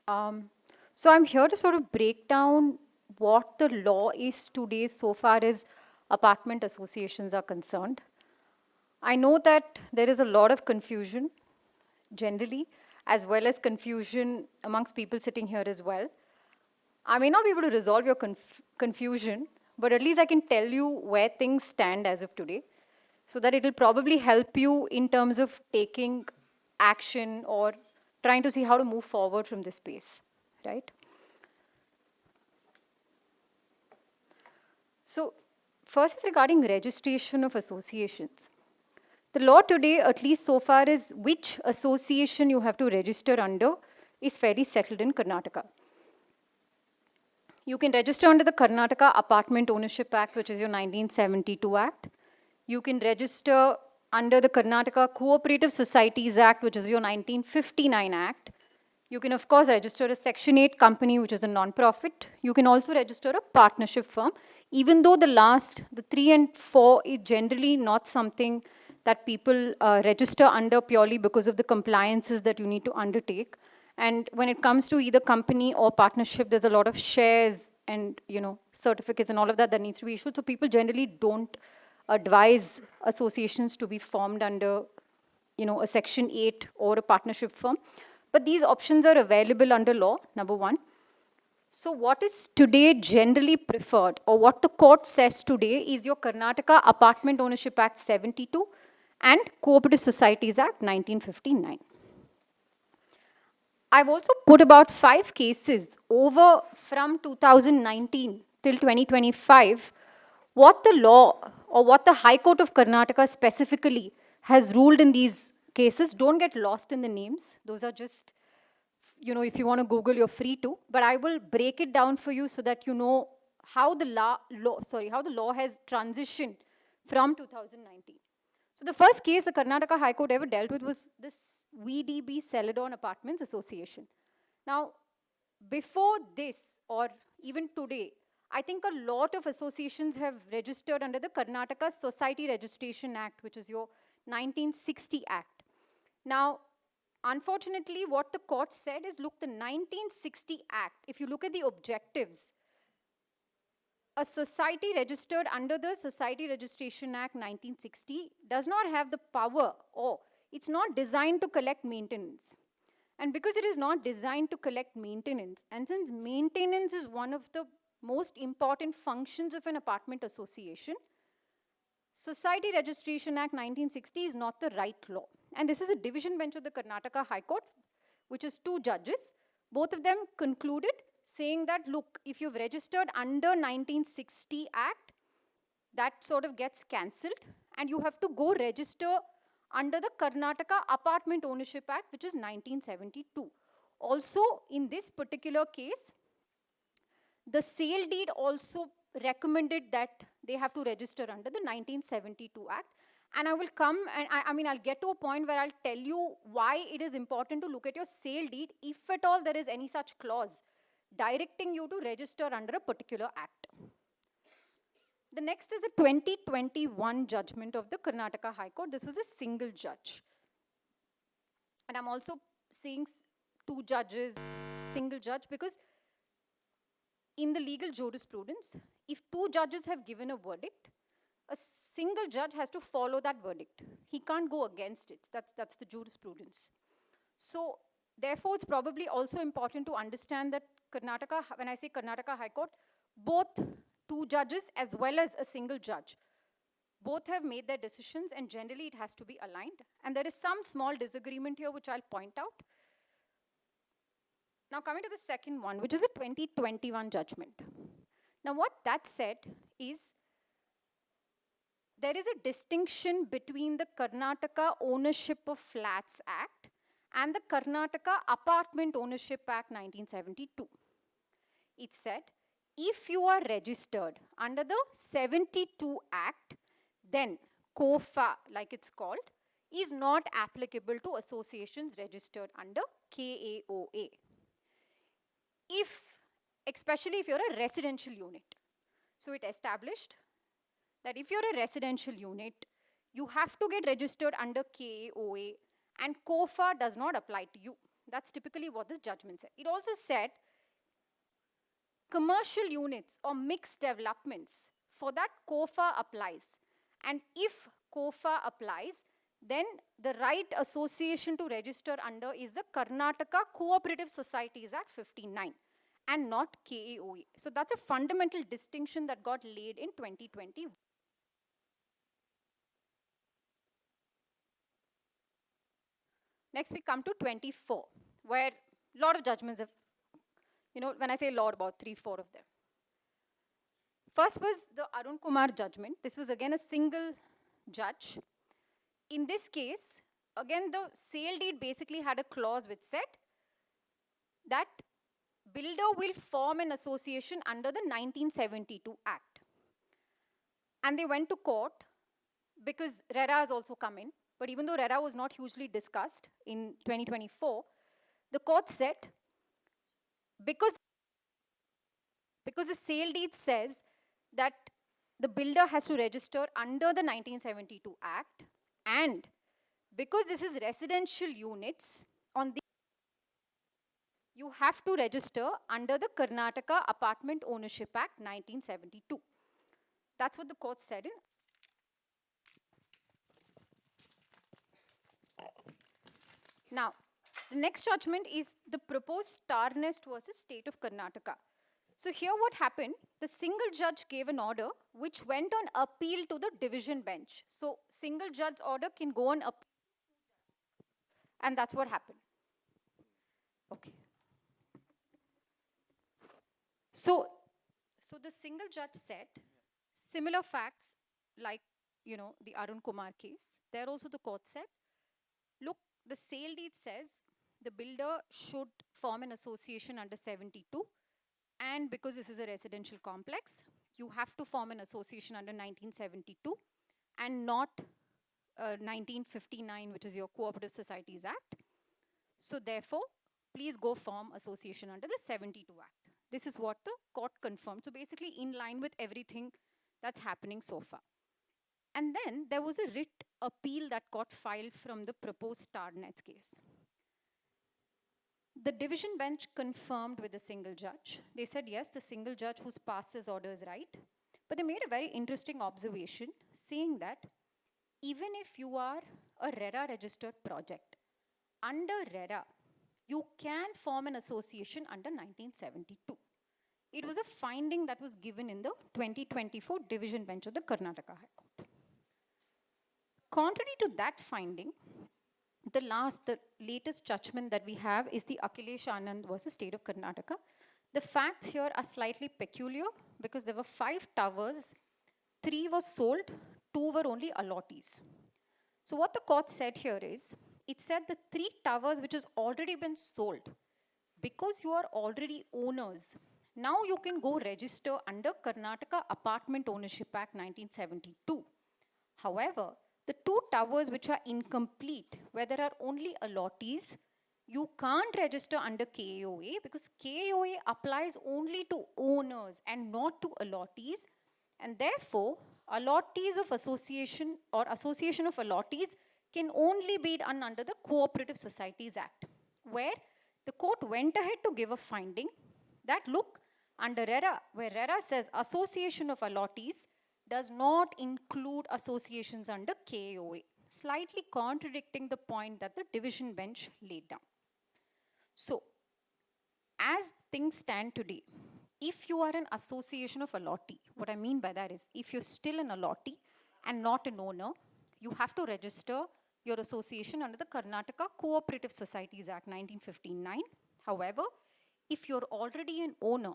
S18: So I'm here to sort of break down what the law is today so far as apartment associations are concerned. I know that there is a lot of confusion generally, as well as confusion amongst people sitting here as well. I may not be able to resolve your confusion, but at least I can tell you where things stand as of today, so that it will probably help you in terms of taking action or trying to see how to move forward from this space, right? So first is regarding registration of associations. The law today, at least so far, is which association you have to register under is fairly settled in Karnataka. You can register under the Karnataka Apartment Ownership Act, which is your 1972 Act. You can register under the Karnataka Cooperative Societies Act, which is your 1959 Act. You can, of course, register a Section 8 company, which is a non-profit. You can also register a partnership firm, even though the 3 and 4 is generally not something that people register under purely because of the compliances that you need to undertake. And when it comes to either company or partnership, there's a lot of shares and certificates and all of that that needs to be issued. So people generally don't advise associations to be formed under a Section 8 or a partnership firm. But these options are available under law, number one. So what is today generally preferred, or what the court says today, is your Karnataka Apartment Ownership Act 72 and Cooperative Societies Act 1959. I've also put about 5 cases over from 2019 till 2025, what the law or what the High Court of Karnataka specifically has ruled in these cases. Don't get lost in the names. Those are just, if you want to Google, you're free to. But I will break it down for you so that you know how the law has transitioned from 2019. So the first case the Karnataka High Court ever dealt with was this VDB Celadon Apartments Association. Now, before this, or even today, I think a lot of associations have registered under the Karnataka Society Registration Act, which is your 1960 Act. Now, unfortunately, what the court said is, look, the 1960 Act, if you look at the objectives, a society registered under the Society Registration Act 1960 does not have the power, or it's not designed to collect maintenance. And because it is not designed to collect maintenance, and since maintenance is one of the most important functions of an apartment association, Society Registration Act 1960 is not the right law. And this is a division bench of the Karnataka High Court, which is 2 judges. Both of them concluded saying that, look, if you've registered under 1960 Act, that sort of gets cancelled, and you have to go register under the Karnataka Apartment Ownership Act, which is 1972. Also, in this particular case, the sale deed also recommended that they have to register under the 1972 Act. And I will come, and I'll get to a point where I'll tell you why it is important to look at your sale deed, if at all there is any such clause directing you to register under a particular act. The next is a 2021 judgment of the Karnataka High Court. This was a single judge. And I'm also saying 2 judges, single judge, because in the legal jurisprudence, if 2 judges have given a verdict, a single judge has to follow that verdict. He can't go against it. That's the jurisprudence. So, therefore, it's probably also important to understand that Karnataka, when I say Karnataka High Court, both 2 judges as well as a single judge, both have made their decisions, and generally it has to be aligned. And there is some small disagreement here which I'll point out. Now coming to the second one, which is a 2021 judgment. Now what that said is, there is a distinction between the Karnataka Ownership of Flats Act and the Karnataka Apartment Ownership Act 1972. It said, if you are registered under the 72 Act, then COFA, like it's called, is not applicable to associations registered under KAOA. Especially if you're a residential unit. So it established that if you're a residential unit, you have to get registered under KAOA, and COFA does not apply to you. That's typically what this judgment said. It also said commercial units or mixed developments, for that COFA applies. And if COFA applies, then the right association to register under is the Karnataka Cooperative Societies Act 59 and not KAOA. So that's a fundamental distinction that got laid in 2020. Next we come to 24, where a lot of judgments have, when I say a lot, about 3-4 of them. First was the Arun Kumar judgment. This was again a single judge. In this case, again the sale deed basically had a clause which said that builder will form an association under the 1972 Act. And they went to court because RERA has also come in. But even though RERA was not hugely discussed in 2024, the court said, because the sale deed says that the builder has to register under the 1972 Act, And because this is residential units, on the you have to register under the Karnataka Apartment Ownership Act 1972. That's what the court said in. Now, the next judgment is the proposed star nest versus state of Karnataka. So here what happened, the single judge gave an order which went on appeal to the division bench. So single judge order can go on appeal. And that's what happened. Okay. So the single judge said similar facts like, the Arun Kumar case. There also the court said, look, the sale deed says the builder should form an association under 72. And because this is a residential complex, you have to form an association under 1972 and not 1959, which is your Cooperative Societies Act. So therefore, please go form association under the 72 Act. This is what the court confirmed. So basically in line with everything that's happening so far. And then there was a writ appeal that got filed from the proposed star nets case. The division bench confirmed with the single judge. They said, yes, the single judge who's passed his order is right. But they made a very interesting observation saying that even if you are a RERA registered project, under RERA, you can form an association under 1972. It was a finding that was given in the 2024 division bench of the Karnataka High Court. Contrary to that finding, the latest judgment that we have is the Akhilesh Anand versus State of Karnataka. The facts here are slightly peculiar because there were 5 towers, 3 were sold, 2 were only allottees. So what the court said here is, it said the 3 towers which has already been sold, because you are already owners, now you can go register under Karnataka Apartment Ownership Act 1972. However, the 2 towers which are incomplete, where there are only allottees, you can't register under KAOA because KAOA applies only to owners and not to allottees. And therefore, allottees of association or association of allottees can only be done under the Cooperative Societies Act, where the court went ahead to give a finding that, look, under RERA, where RERA says association of allottees does not include associations under KAOA, slightly contradicting the point that the division bench laid down. So, as things stand today, if you are an association of allottee, what I mean by that is, if you're still an allottee and not an owner, you have to register your association under the Karnataka Cooperative Societies Act 1959. However, if you're already an owner,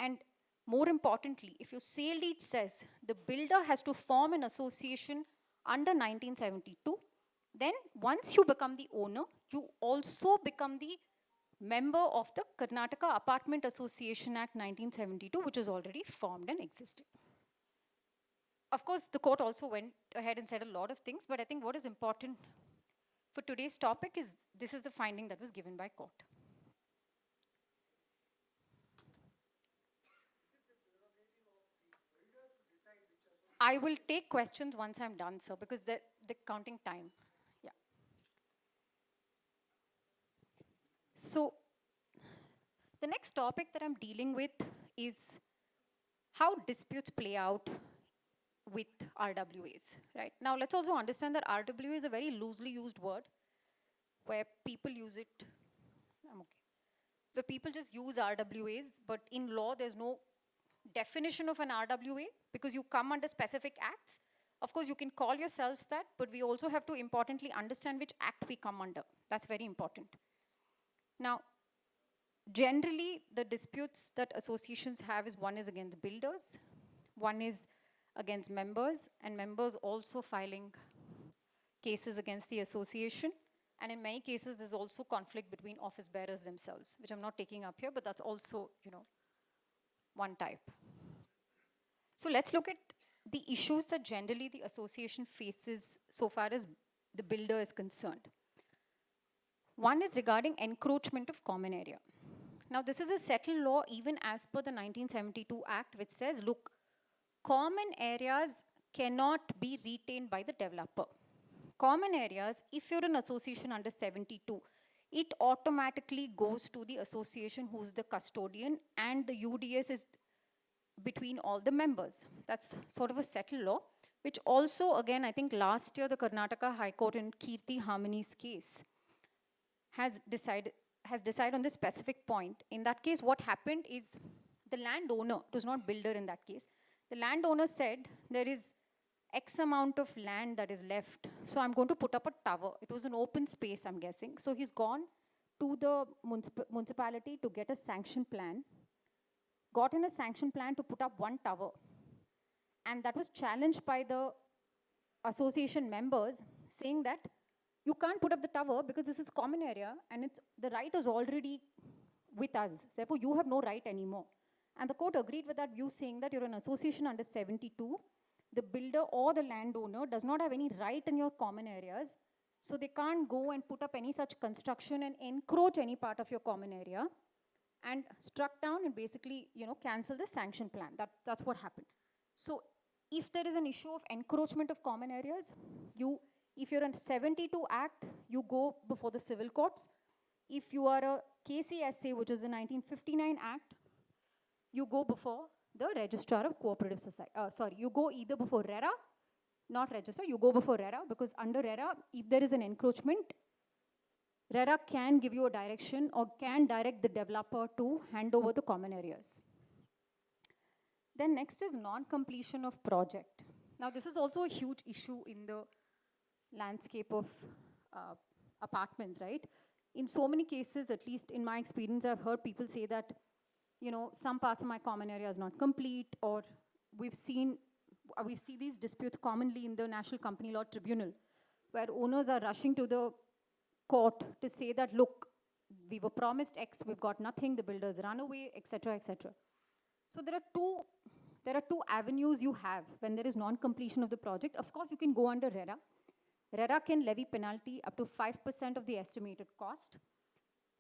S18: and more importantly, if your sale deed says the builder has to form an association under 1972, then once you become the owner, you also become the member of the Karnataka Apartment Association Act 1972, which is already formed and existing. Of course, the court also went ahead and said a lot of things, but I think what is important for today's topic is this is the finding that was given by court. I will take questions once I'm done, sir, because the counting time. Yeah. So, the next topic that I'm dealing with is how disputes play out with RWAs, right? Now, let's also understand that RWA is a very loosely used word where people use it, I'm okay, where people just use RWAs, but in law, there's no definition of an RWA because you come under specific acts. Of course, you can call yourselves that, but we also have to importantly understand which act we come under. That's very important. Now, generally, the disputes that associations have is one is against builders, one is against members, and members also filing cases against the association. And in many cases, there's also conflict between office bearers themselves, which I'm not taking up here, but that's also, one type. So let's look at the issues that generally the association faces so far as the builder is concerned. One is regarding encroachment of common area. Now, this is a settled law even as per the 1972 Act, which says, look, common areas cannot be retained by the developer. common areas, if you're an association under 72, it automatically goes to the association who's the custodian, and the UDS is between all the members. That's sort of a settled law, which also, again, I think last year the Karnataka High Court in Kirti Harmony's case has decided on this specific point. In that case, what happened is the landowner, it was not builder in that case, the landowner said there is X amount of land that is left, so I'm going to put up a tower. It was an open space, I'm guessing. So he's gone to the municipality to get a sanction plan, gotten a sanction plan to put up one tower. And that was challenged by the association members, saying that you can't put up the tower because this is common area and the right is already with us. Therefore, you have no right anymore. And the court agreed with that view, saying that you're an association under 72. The builder or the landowner does not have any right in your common areas. So they can't go and put up any such construction and encroach any part of your common area, and struck down and basically, cancel the sanction plan. That's what happened. So if there is an issue of encroachment of common areas, if you're a 72 Act, you go before the civil courts. If you are a KCSA, which is a 1959 Act, you go before the Registrar of Cooperative Society. You go either before RERA, not register, you go before RERA, because under RERA, if there is an encroachment, RERA can give you a direction or can direct the developer to hand over the common areas. Then next is non-completion of project. Now this is also a huge issue in the landscape of apartments, right? In so many cases, at least in my experience, I've heard people say that, some parts of my common area is not complete, or we see these disputes commonly in the National Company Law Tribunal, where owners are rushing to the court to say that, look, we were promised X, we've got nothing, the builders run away, etc., etc. So there are two avenues you have when there is non-completion of the project. Of course, you can go under RERA. RERA can levy penalty up to 5% of the estimated cost.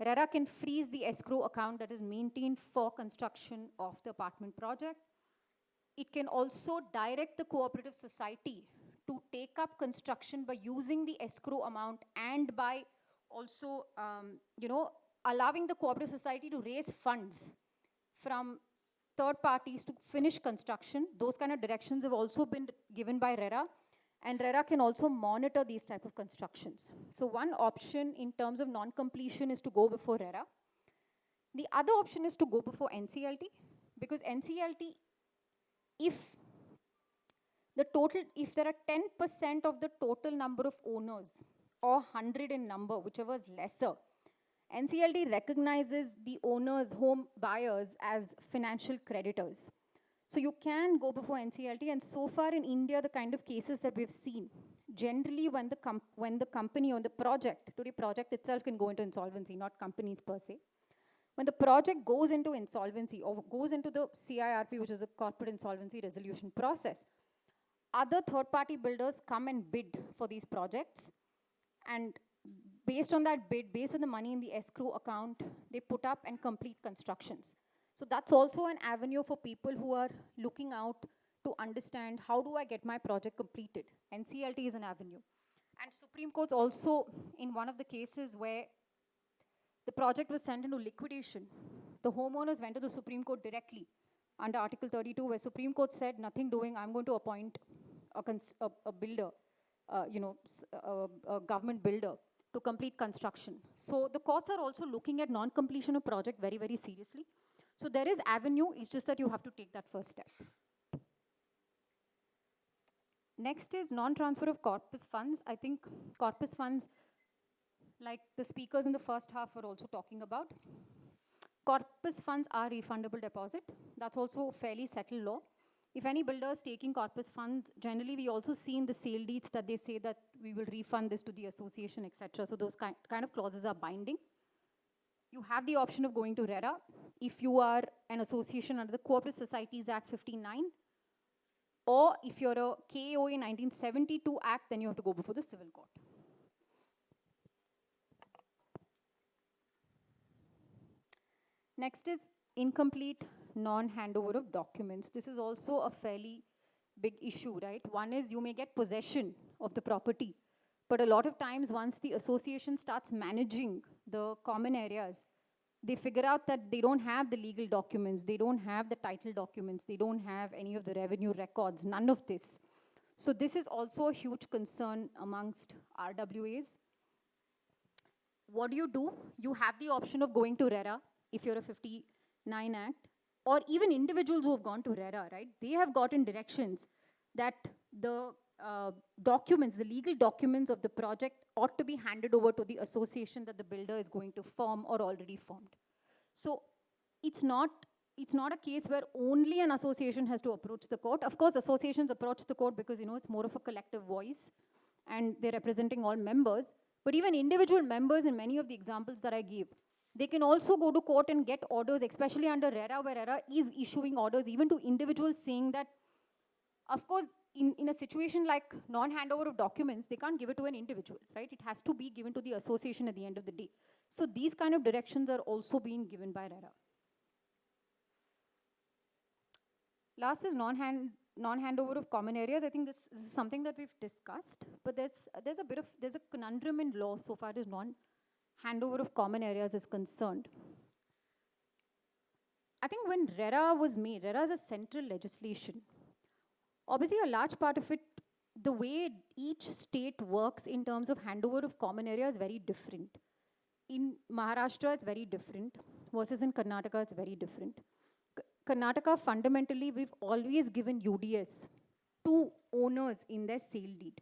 S18: RERA can freeze the escrow account that is maintained for construction of the apartment project. It can also direct the cooperative society to take up construction by using the escrow amount, and by also, allowing the cooperative society to raise funds from third parties to finish construction. Those kind of directions have also been given by RERA, and RERA can also monitor these type of constructions. So one option in terms of non-completion is to go before RERA. The other option is to go before NCLT, because NCLT, if there are 10% of the total number of owners, or 100 in number, whichever is lesser, NCLT recognizes the owners, home buyers, as financial creditors. So you can go before NCLT, and so far in India, the kind of cases that we've seen, generally when the company or the project, today project itself can go into insolvency, not companies per se. When the project goes into insolvency or goes into the CIRP, which is a corporate insolvency resolution process, other third-party builders come and bid for these projects, and based on that bid, based on the money in the escrow account, they put up and complete constructions. So that's also an avenue for people who are looking out to understand, how do I get my project completed? NCLT is an avenue. And Supreme Court's also, in one of the cases where the project was sent into liquidation, the homeowners went to the Supreme Court directly under Article 32, where Supreme Court said, nothing doing, I'm going to appoint a builder, a government builder to complete construction. So the courts are also looking at non-completion of project very, very seriously. So there is avenue, it's just that you have to take that first step. Next is non-transfer of corpus funds. I think corpus funds, like the speakers in the first half were also talking about, corpus funds are refundable deposit. That's also a fairly settled law. If any builder is taking corpus funds, generally we also see in the sale deeds that they say that we will refund this to the association, etc. So those kind of clauses are binding. You have the option of going to RERA if you are an association under the Cooperative Societies Act 59, or if you're a KOA 1972 Act, then you have to go before the civil court. Next is incomplete non-handover of documents. This is also a fairly big issue, right? One is you may get possession of the property, But a lot of times, once the association starts managing the common areas, they figure out that they don't have the legal documents, they don't have the title documents, they don't have any of the revenue records, none of this. So this is also a huge concern amongst RWAs. What do? You have the option of going to RERA if you're a 59 Act, or even individuals who have gone to RERA, right? They have gotten directions that the documents, the legal documents of the project ought to be handed over to the association that the builder is going to form or already formed. So it's not a case where only an association has to approach the court. Of course, associations approach the court because, it's more of a collective voice and they're representing all members. But even individual members in many of the examples that I gave, they can also go to court and get orders, especially under RERA, where RERA is issuing orders even to individuals saying that, of course, in a situation like non-handover of documents, they can't give it to an individual, right? It has to be given to the association at the end of the day. So these kind of directions are also being given by RERA. Last is non-handover of common areas. I think this is something that we've discussed, but there's a conundrum in law so far as non-handover of common areas is concerned. I think when RERA was made, RERA is a central legislation. Obviously, a large part of it, the way each state works in terms of handover of common area is very different. In Maharashtra, it's very different, versus in Karnataka, it's very different. Karnataka, fundamentally, we've always given UDS to owners in their sale deed.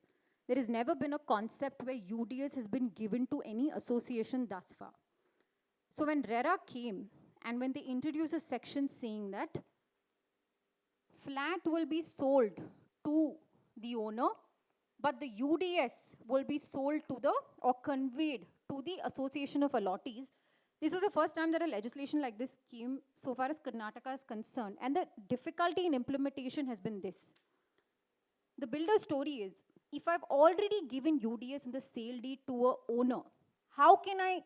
S18: There has never been a concept where UDS has been given to any association thus far. So when RERA came, and when they introduced a section saying that flat will be sold to the owner, but the UDS will be sold to or conveyed to the association of allottees. This was the first time that a legislation like this came so far as Karnataka is concerned. And the difficulty in implementation has been this. The builder's story is, if I've already given UDS in the sale deed to a owner, how can I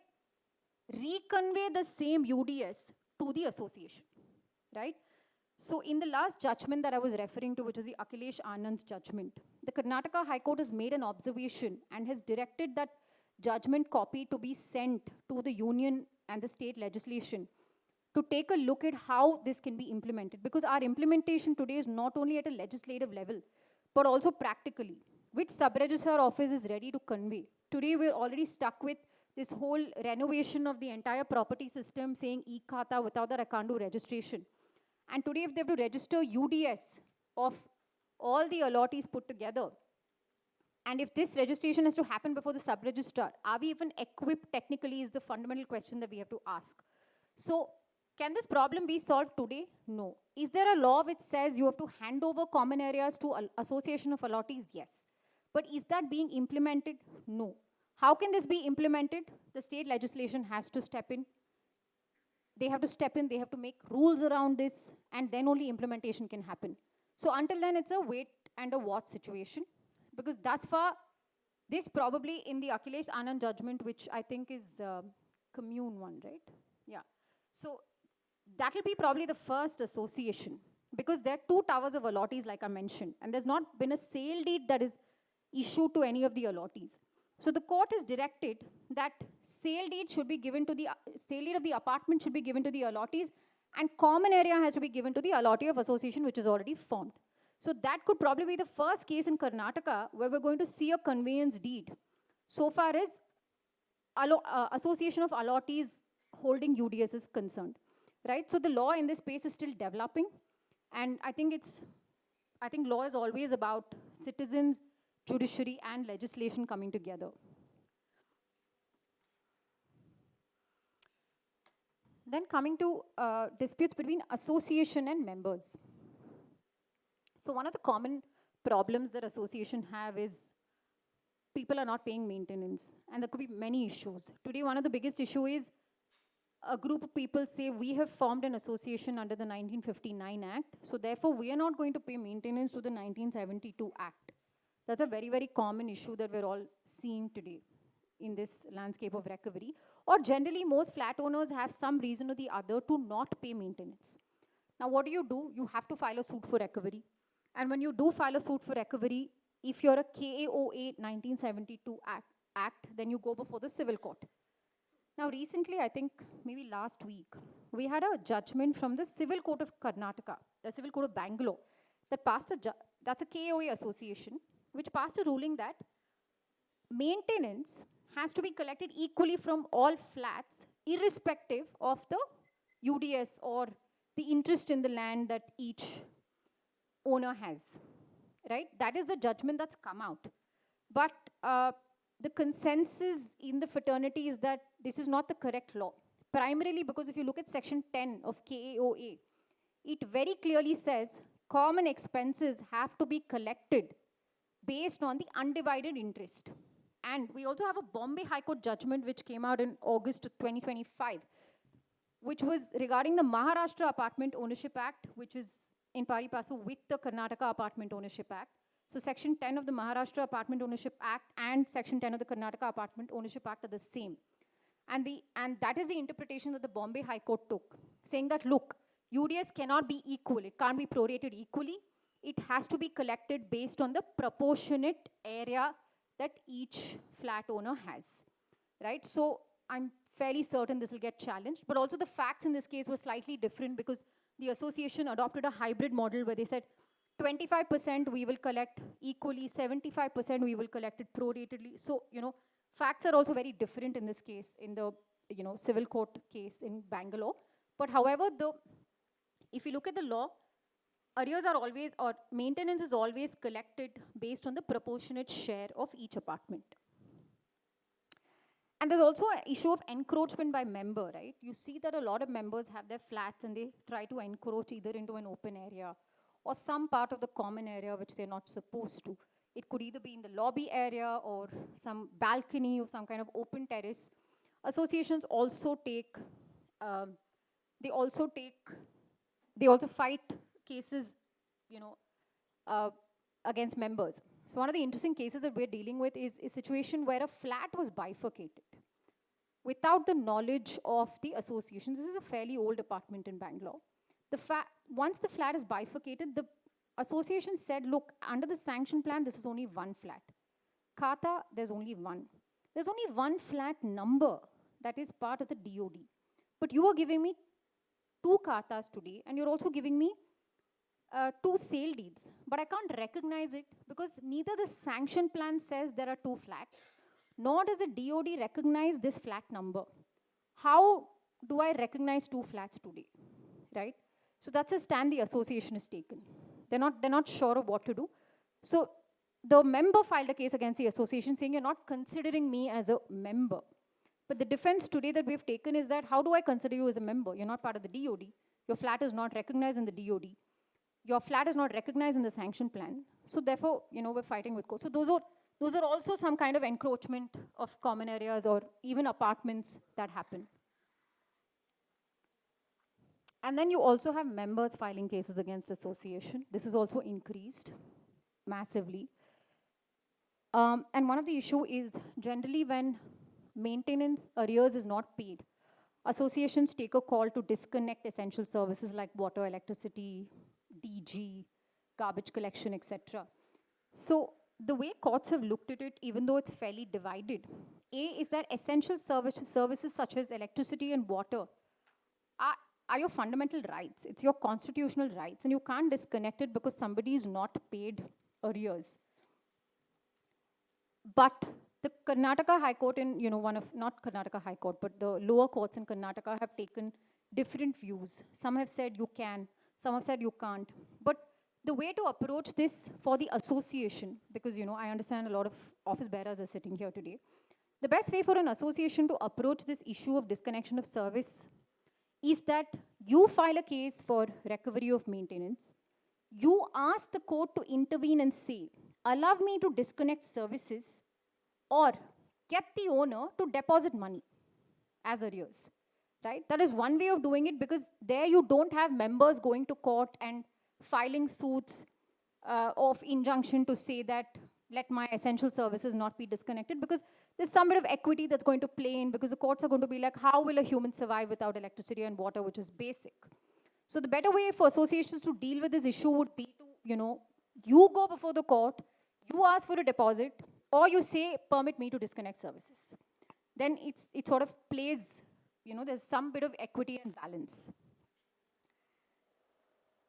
S18: reconvey the same UDS to the association, right? So in the last judgment that I was referring to, which is the Akhilesh Anand's judgment, the Karnataka High Court has made an observation and has directed that judgment copy to be sent to the union and the state legislation to take a look at how this can be implemented. Because our implementation today is not only at a legislative level, but also practically. Which sub-registrar office is ready to convey? Today we're already stuck with this whole renovation of the entire property system saying e-khata without the Rakandu registration. And today if they have to register UDS of all the allottees put together, and if this registration has to happen before the sub-registrar, are we even equipped technically is the fundamental question that we have to ask. So can this problem be solved today? No. Is there a law which says you have to hand over common areas to association of allottees? Yes. But is that being implemented? No. How can this be implemented? The state legislation has to step in. They have to step in, they have to make rules around this, and then only implementation can happen. So until then, it's a wait and a watch situation. Because thus far, this probably in the Akhilesh Anand judgment, which I think is commune one, right? Yeah. So that will be probably the first association. Because there are 2 towers of allottees, like I mentioned. And there's not been a sale deed that is issued to any of the allottees. So the court has directed that sale deed should be given to the, sale deed of the apartment should be given to the allottees, and common area has to be given to the allottee of association which is already formed. So that could probably be the first case in Karnataka where we're going to see a conveyance deed so far as association of allottees holding UDS is concerned, right? So the law in this space is still developing, and I think law is always about citizens, judiciary and legislation coming together. Then coming to disputes between association and members. So one of the common problems that association have is people are not paying maintenance, and there could be many issues. Today, one of the biggest issue is a group of people say we have formed an association under the 1959 Act, so therefore we are not going to pay maintenance to the 1972 Act. That's a very, very common issue that we're all seeing today in this landscape of recovery. Or generally, most flat owners have some reason or the other to not pay maintenance. Now, what do? You have to file a suit for recovery. And when you do file a suit for recovery, If you're a KAOA 1972 act, then you go before the civil court. Now, recently, I think maybe last week, we had a judgment from the Civil Court of Karnataka, the Civil Court of Bangalore, that passed that's a KOA association, which passed a ruling that maintenance has to be collected equally from all flats, irrespective of the UDS or the interest in the land that each owner has, right? That is the judgment that's come out. But the consensus in the fraternity is that this is not the correct law. Primarily because if you look at section 10 of KAOA, it very clearly says common expenses have to be collected based on the undivided interest. And we also have a Bombay High Court judgment which came out in August 2025, which was regarding the Maharashtra Apartment Ownership Act, which is in pari passu with the Karnataka Apartment Ownership Act. So section 10 of the Maharashtra Apartment Ownership Act and section 10 of the Karnataka Apartment Ownership Act are the same. And that is the interpretation that the Bombay High Court took, saying that, look, UDS cannot be equal. It can't be prorated equally. It has to be collected based on the proportionate area that each flat owner has, right? So I'm fairly certain this will get challenged, but also the facts in this case were slightly different because the association adopted a hybrid model where they said 25% we will collect equally, 75% we will collect it proratedly. So, facts are also very different in this case, in the, civil court case in Bangalore. But however, if you look at the law, arrears are always, or maintenance is always collected based on the proportionate share of each apartment. And there's also an issue of encroachment by member, right? You see that a lot of members have their flats and they try to encroach either into an open area or some part of the common area which they're not supposed to. It could either be in the lobby area or some balcony or some kind of open terrace. Associations also they also fight cases, against members. So one of the interesting cases that we're dealing with is a situation where a flat was bifurcated without the knowledge of the association. This is a fairly old apartment in Bangalore. Once the flat is bifurcated, the association said, look, under the sanction plan, this is only one flat. Khata, there's only one. There's only one flat number that is part of the DOD. But you are giving me 2 khatas today, and you're also giving me 2 sale deeds. But I can't recognize it because neither the sanction plan says there are 2 flats, nor does the DOD recognize this flat number. How do I recognize 2 flats today, right? So that's a stand the association has taken. They're not sure of what to do. So the member filed a case against the association saying you're not considering me as a member. But the defense today that we've taken is that how do I consider you as a member? You're not part of the DOD. Your flat is not recognized in the DOD. Your flat is not recognized in the sanction plan. So therefore, we're fighting with court. So those are also some kind of encroachment of common areas or even apartments that happen. And then you also have members filing cases against association. This is also increased massively. And one of the issue is generally when maintenance arrears is not paid, associations take a call to disconnect essential services like water, electricity, DG, garbage collection, etc. So the way courts have looked at it, even though it's fairly divided, is that essential services such as electricity and water are your fundamental rights. It's your constitutional rights, and you can't disconnect it because somebody is not paid arrears. But the Karnataka High Court not Karnataka High Court, but the lower courts in Karnataka have taken different views. Some have said you can, some have said you can't. But the way to approach this for the association, because I understand a lot of office bearers are sitting here today, the best way for an association to approach this issue of disconnection of service is that you file a case for recovery of maintenance. You ask the court to intervene and say, allow me to disconnect services or get the owner to deposit money as arrears, right? That is one way of doing it because there you don't have members going to court and filing suits of injunction to say that let my essential services not be disconnected because there's some bit of equity that's going to play in because the courts are going to be like, how will a human survive without electricity and water, which is basic? So the better way for associations to deal with this issue would be to, you go before the court, you ask for a deposit, or you say, permit me to disconnect services. Then it sort of plays, there's some bit of equity and balance.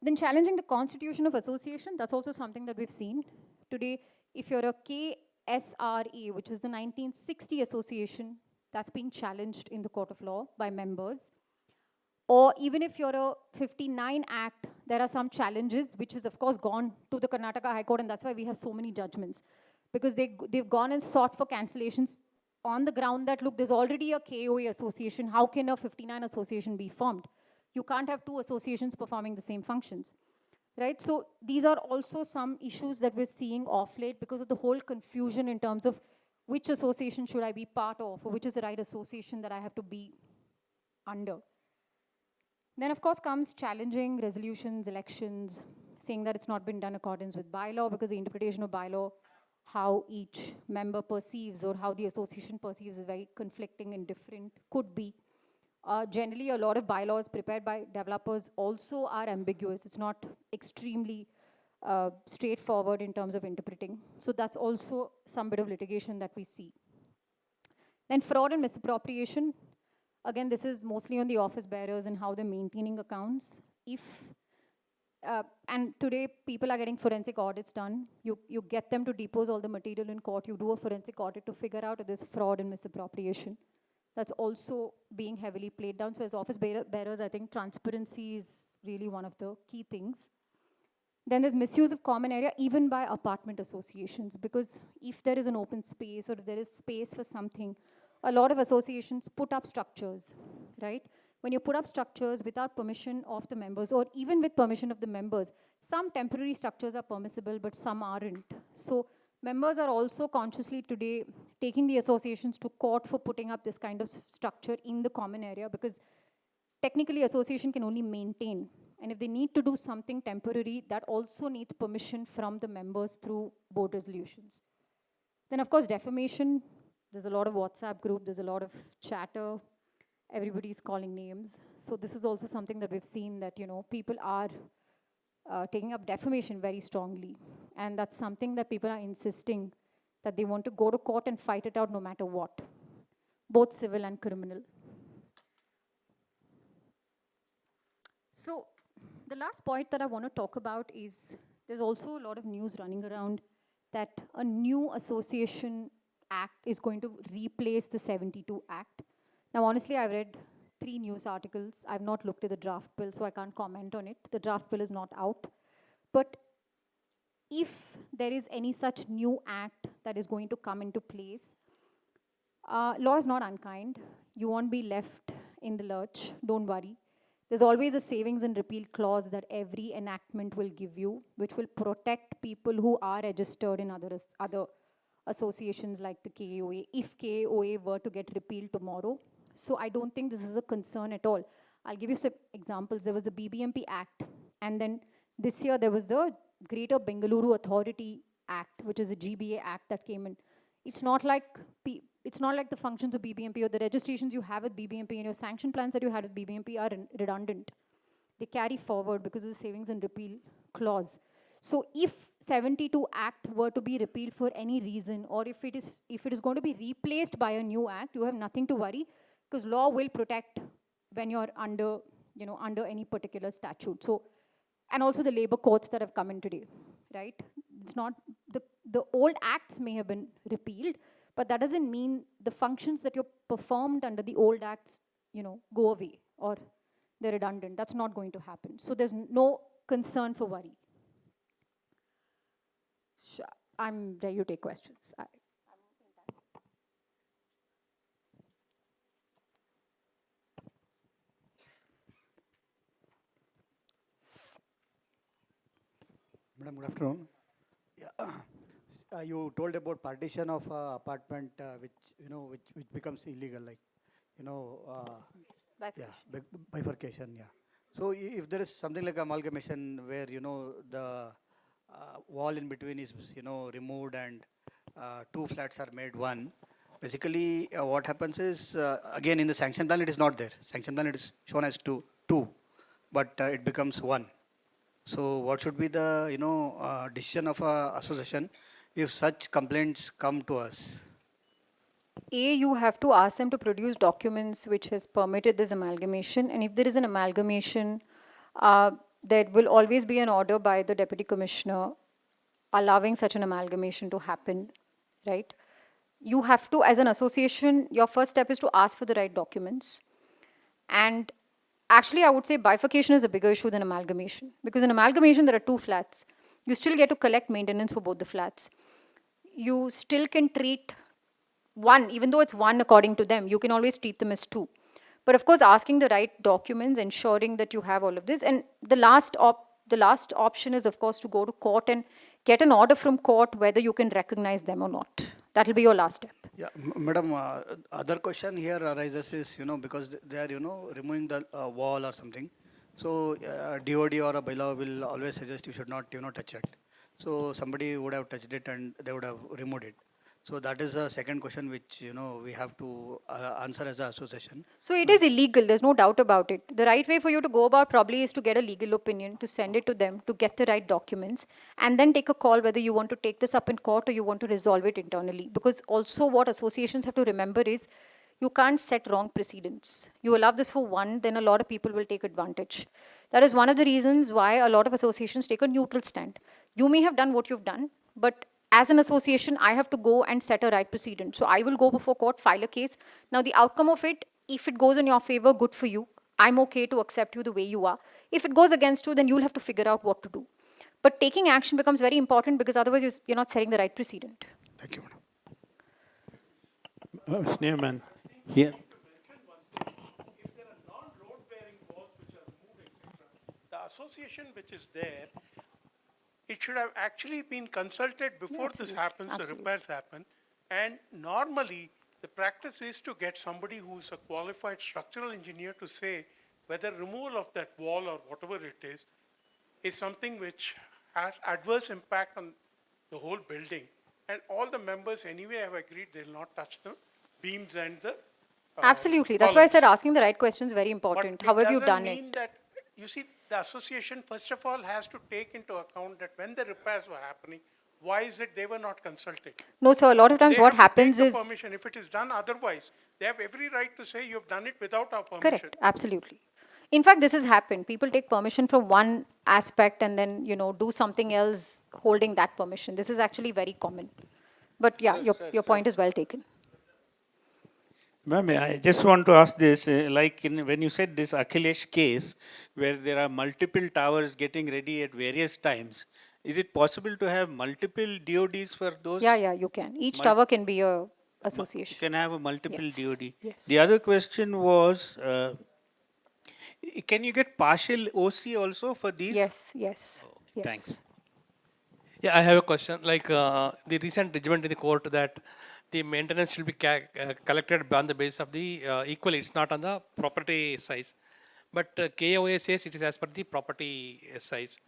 S18: Then challenging the constitution of association, that's also something that we've seen. Today, if you're a KSRA, which is the 1960 association, that's being challenged in the court of law by members. Or even if you're a 59 Act, there are some challenges, which is of course gone to the Karnataka High Court, and that's why we have so many judgments. Because they've gone and sought for cancellations on the ground that, look, there's already a KOA association, how can a 59 association be formed? You can't have two associations performing the same functions, right? So these are also some issues that we're seeing off late because of the whole confusion in terms of which association should I be part of, or which is the right association that I have to be under. Then of course comes challenging resolutions, elections, saying that it's not been done in accordance with bylaw because the interpretation of bylaw, how each member perceives or how the association perceives is very conflicting and different, could be. Generally, a lot of bylaws prepared by developers also are ambiguous. It's not extremely straightforward in terms of interpreting. So that's also some bit of litigation that we see. Then fraud and misappropriation. Again, this is mostly on the office bearers and how they're maintaining accounts. And today, people are getting forensic audits done. You get them to depose all the material in court. You do a forensic audit to figure out if there's fraud and misappropriation. That's also being heavily played down. So as office bearers, I think transparency is really one of the key things. Then there's misuse of common area, even by apartment associations, because if there is an open space or if there is space for something, a lot of associations put up structures, right? When you put up structures without permission of the members, or even with permission of the members, some temporary structures are permissible, but some aren't. So members are also consciously today taking the associations to court for putting up this kind of structure in the common area, because technically association can only maintain. And if they need to do something temporary, that also needs permission from the members through board resolutions. Then of course, defamation. There's a lot of WhatsApp group, there's a lot of chatter, everybody's calling names. So this is also something that we've seen that, people are taking up defamation very strongly. And that's something that people are insisting that they want to go to court and fight it out no matter what, both civil and criminal. So the last point that I want to talk about is there's also a lot of news running around that a new association act is going to replace the 72 Act. Now, honestly, I've read 3 news articles. I've not looked at the draft bill, so I can't comment on it. The draft bill is not out. But if there is any such new act that is going to come into place, law is not unkind. You won't be left in the lurch. Don't worry. There's always a savings and repeal clause that every enactment will give you, which will protect people who are registered in other associations like the KOA, if KOA were to get repealed tomorrow. So I don't think this is a concern at all. I'll give you some examples. There was the BBMP Act, and then this year there was the Greater Bengaluru Authority Act, which is a GBA Act that came in. It's not like the functions of BBMP or the registrations you have with BBMP and your sanction plans that you had with BBMP are redundant. They carry forward because of the savings and repeal clause. So if 72 Act were to be repealed for any reason, or if it is going to be replaced by a new act, you have nothing to worry, because law will protect when you're under any particular statute. So, and also the labor courts that have come in today, right? It's not, the old acts may have been repealed, but that doesn't mean the functions that you performed under the old acts, go away or they're redundant. That's not going to happen. So there's no concern for worry. Sure. I'm ready to take questions.
S14: Madam, good afternoon. Yeah. You told about partition of apartment, which becomes illegal, like,
S18: bifurcation.
S14: Yeah, bifurcation, yeah. So if there is something like amalgamation where, the wall in between is, removed and 2 flats are made one, basically what happens is, again, in the sanction plan, it is not there. Sanction plan, it is shown as two, but it becomes one. So what should be the, decision of a association if such complaints come to us?
S18: A, you have to ask them to produce documents which has permitted this amalgamation. And if there is an amalgamation, there will always be an order by the Deputy Commissioner allowing such an amalgamation to happen, right? You have to, as an association, your first step is to ask for the right documents. And actually, I would say bifurcation is a bigger issue than amalgamation. Because in amalgamation, there are 2 flats. You still get to collect maintenance for both the flats. You still can treat one, even though it's one according to them, you can always treat them as 2. But of course, asking the right documents, ensuring that you have all of this. And the last option is, of course, to go to court and get an order from court whether you can recognize them or not. That will be your last step.
S14: Yeah, Madam, other question here arises is, because they are, removing the wall or something. So DOD or a bylaw will always suggest you should not, touch it. So somebody would have touched it and they would have removed it. So that is a second question which, we have to answer as an association.
S18: So it is illegal, there's no doubt about it. The right way for you to go about probably is to get a legal opinion, to send it to them, to get the right documents, and then take a call whether you want to take this up in court or you want to resolve it internally. Because also what associations have to remember is, you can't set wrong precedents. You allow this for one, then a lot of people will take advantage. That is one of the reasons why a lot of associations take a neutral stand. You may have done what you've done, but as an association, I have to go and set a right precedent. So I will go before court, file a case. Now the outcome of it, if it goes in your favor, good for you. I'm okay to accept you the way you are. If it goes against you, then you'll have to figure out what to do. But taking action becomes very important because otherwise you're not setting the right precedent.
S14: Thank you,
S19: madam. Sneha, man. Here.
S11: The association which is there, it should have actually been consulted before this happens, the repairs happen. And normally, the practice is to get somebody who's a qualified structural engineer to say whether removal of that wall or whatever it is something which has adverse impact on the whole building. And all the members anyway have agreed they'll not touch the beams and the
S18: absolutely. That's why I said asking the right question is very important. How have you done it?
S11: That, you see, the association, first of all, has to take into account that when the repairs were happening, why is it they were not consulted?
S18: No, so a lot of times what happens is...
S11: permission. If it is done otherwise, they have every right to say you've done it without our permission.
S18: Correct, absolutely. In fact, this has happened. People take permission from one aspect and then, do something else holding that permission. This is actually very common. But yeah, your point is well taken.
S19: Ma'am, I just want to ask this, when you said this Akhilesh case, where there are multiple towers getting ready at various times, is it possible to have multiple DODs for those?
S18: Yeah, you can. Each tower can be a association.
S19: Can have a multiple DOD.
S18: Yes.
S19: The other question was, can you get partial OC also for these?
S18: Yes.
S19: Yes. Thanks.
S20: Yeah, I have a question. The recent judgment in the court that the maintenance should be collected on the basis of the equally, it's not on the property size. But KOA says it is as per the property size.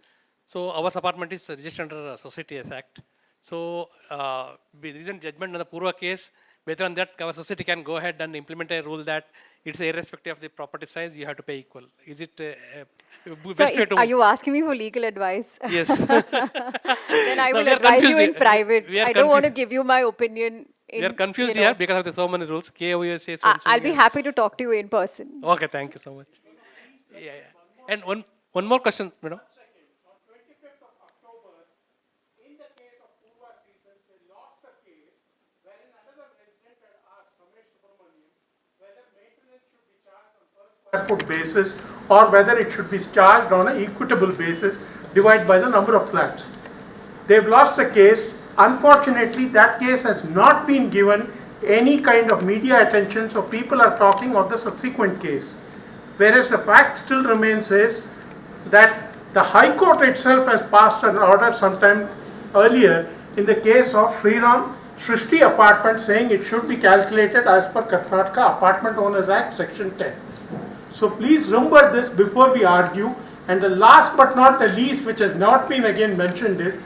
S20: So our apartment is registered under Society Act. So with recent judgment in the Purva case, based on that, our society can go ahead and implement a rule that it's irrespective of the property size, you have to pay equal. Is it best way to...
S18: Are you asking me for legal advice?
S20: Yes.
S18: Then I will advise you in private. I don't want to give you my opinion.
S20: We are confused here because of the so many rules. KOA says
S18: I'll be happy to talk to you in person.
S20: Okay, thank you so much. Yeah. And one more question, madam.
S11: Foot basis or whether it should be charged on an equitable basis divided by the number of flats. They've lost the case. Unfortunately, that case has not been given any kind of media attention, so people are talking of the subsequent case. Whereas the fact still remains is that the High Court itself has passed an order sometime earlier in the case of Shri apartment saying it should be calculated as per Karnataka Apartment Owners Act Section 10. So please remember this before we argue. And the last but not the least, which has not been again mentioned, is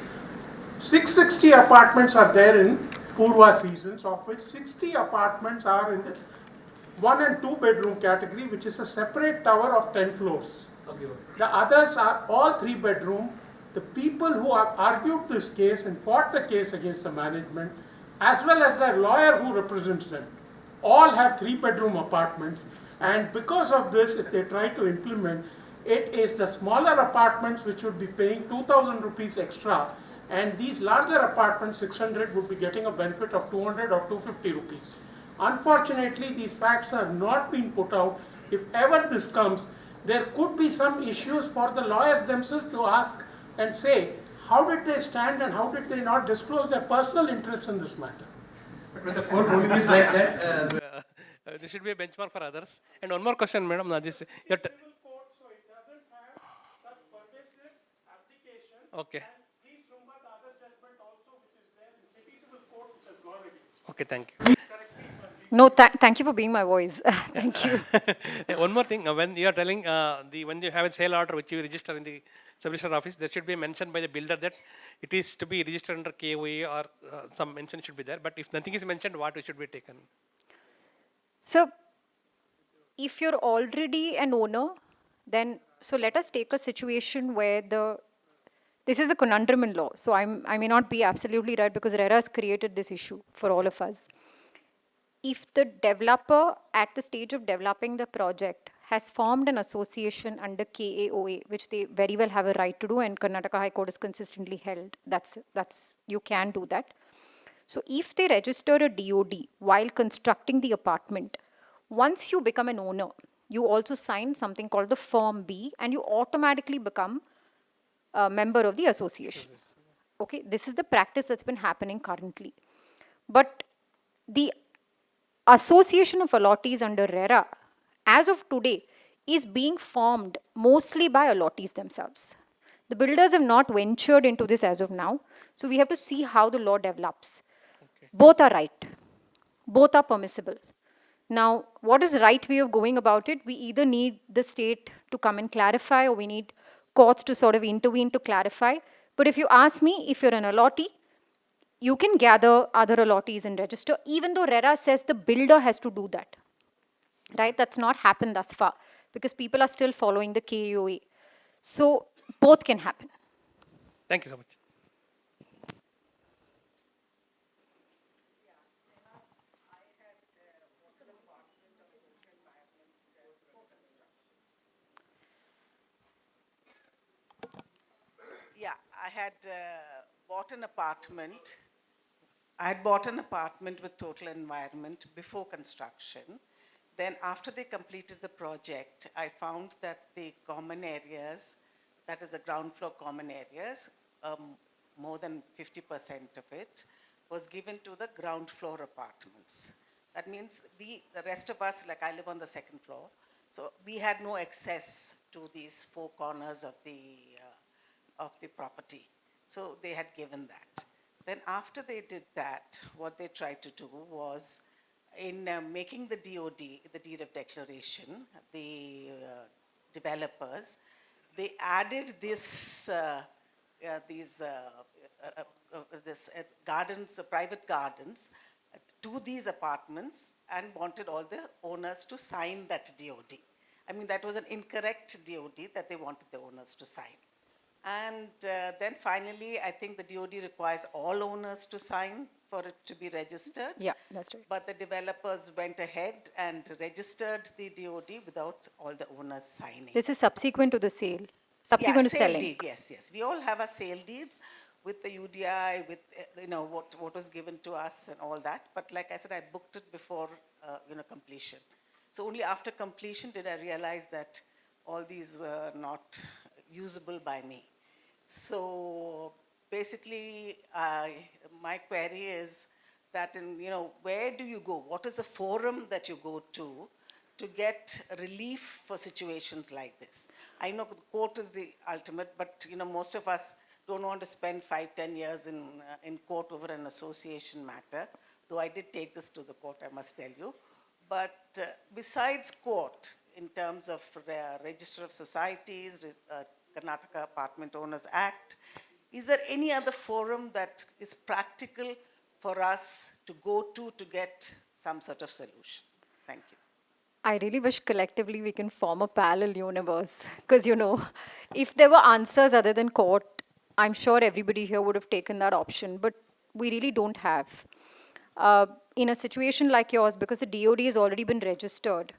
S11: 660 apartments are there in Purva seasons, of which 60 apartments are in the 1 and 2 bedroom category, which is a separate tower of 10 floors. The others are all 3 bedroom the people who have argued this case and fought the case against the management, as well as their lawyer who represents them, all have 3-bedroom apartments. And because of this, if they try to implement, it is the smaller apartments which would be paying 2,000 rupees extra, and these larger apartments, 600, would be getting a benefit of 200 or 250 rupees. Unfortunately, these facts have not been put out. If ever this comes, there could be some issues for the lawyers themselves to ask and say, how did they stand and how did they not disclose their personal interests in this matter?
S20: But when the court ruling is like that, there should be a benchmark for others. And one more question, Madam. Okay. Okay, thank you.
S18: No, thank you for being my voice. Thank you.
S20: One more thing, when you are telling when you have a sale order which you register in the sub-register office, there should be mentioned by the builder that it is to be registered under KOA or some mention should be there. But if nothing is mentioned, what should be taken?
S18: So, if you're already an owner, then so let us take a situation where this is a conundrum in law. So I may not be absolutely right because RERA has created this issue for all of us. If the developer at the stage of developing the project has formed an association under KAOA, which they very well have a right to do, and Karnataka High Court has consistently held, that's you can do that. So if they register a DOD while constructing the apartment, once you become an owner, you also sign something called the Form B, and you automatically become a member of the association. Okay, this is the practice that's been happening currently. But the Association of Allottees under RERA, as of today, is being formed mostly by allottees themselves. The builders have not ventured into this as of now, so we have to see how the law develops. Okay. Both are right. Both are permissible. Now, what is the right way of going about it? We either need the state to come and clarify, or we need courts to sort of intervene to clarify. But if you ask me, if you're an allottee, you can gather other allottees and register, even though RERA says the builder has to do that. Right? That's not happened thus far because people are still following the KOA. So both can happen.
S20: Thank you so much.
S21: Yeah, I had bought an apartment. I had bought an apartment with total environment before construction. Then after they completed the project, I found that the common areas, that is the ground floor common areas, more than 50% of it was given to the ground floor apartments. That means the rest of us, like I live on the second floor, so we had no access to these four corners of the property. So they had given that. Then after they did that, what they tried to do was, in making the DOD, the deed of declaration, the developers, they added this gardens, private gardens, to these apartments and wanted all the owners to sign that DOD. I mean, that was an incorrect DOD that they wanted the owners to sign. And then finally, I think the DOD requires all owners to sign for it to be registered.
S18: Yeah, that's right.
S21: But the developers went ahead and registered the DOD without all the owners signing.
S18: This is subsequent to the sale, subsequent to
S21: sale
S18: selling.
S21: Deed, yes, yes. We all have our sale deeds with the UDI, with what was given to us and all that. But like I said, I booked it before completion. So only after completion did I realize that all these were not usable by me. So basically, my query is that where do you go? What is the forum that you go to get relief for situations like this? I know the court is the ultimate, but most of us don't want to spend 5-10 years in court over an association matter, though I did take this to the court, I must tell you. But besides court, in terms of Register of Societies, Karnataka Apartment Owners Act, is there any other forum that is practical for us to go to get some sort of solution? Thank you.
S18: I really wish collectively we can form a parallel universe because, if there were answers other than court, I'm sure everybody here would have taken that option, but we really don't have. In a situation like yours, because the DOD has already been registered,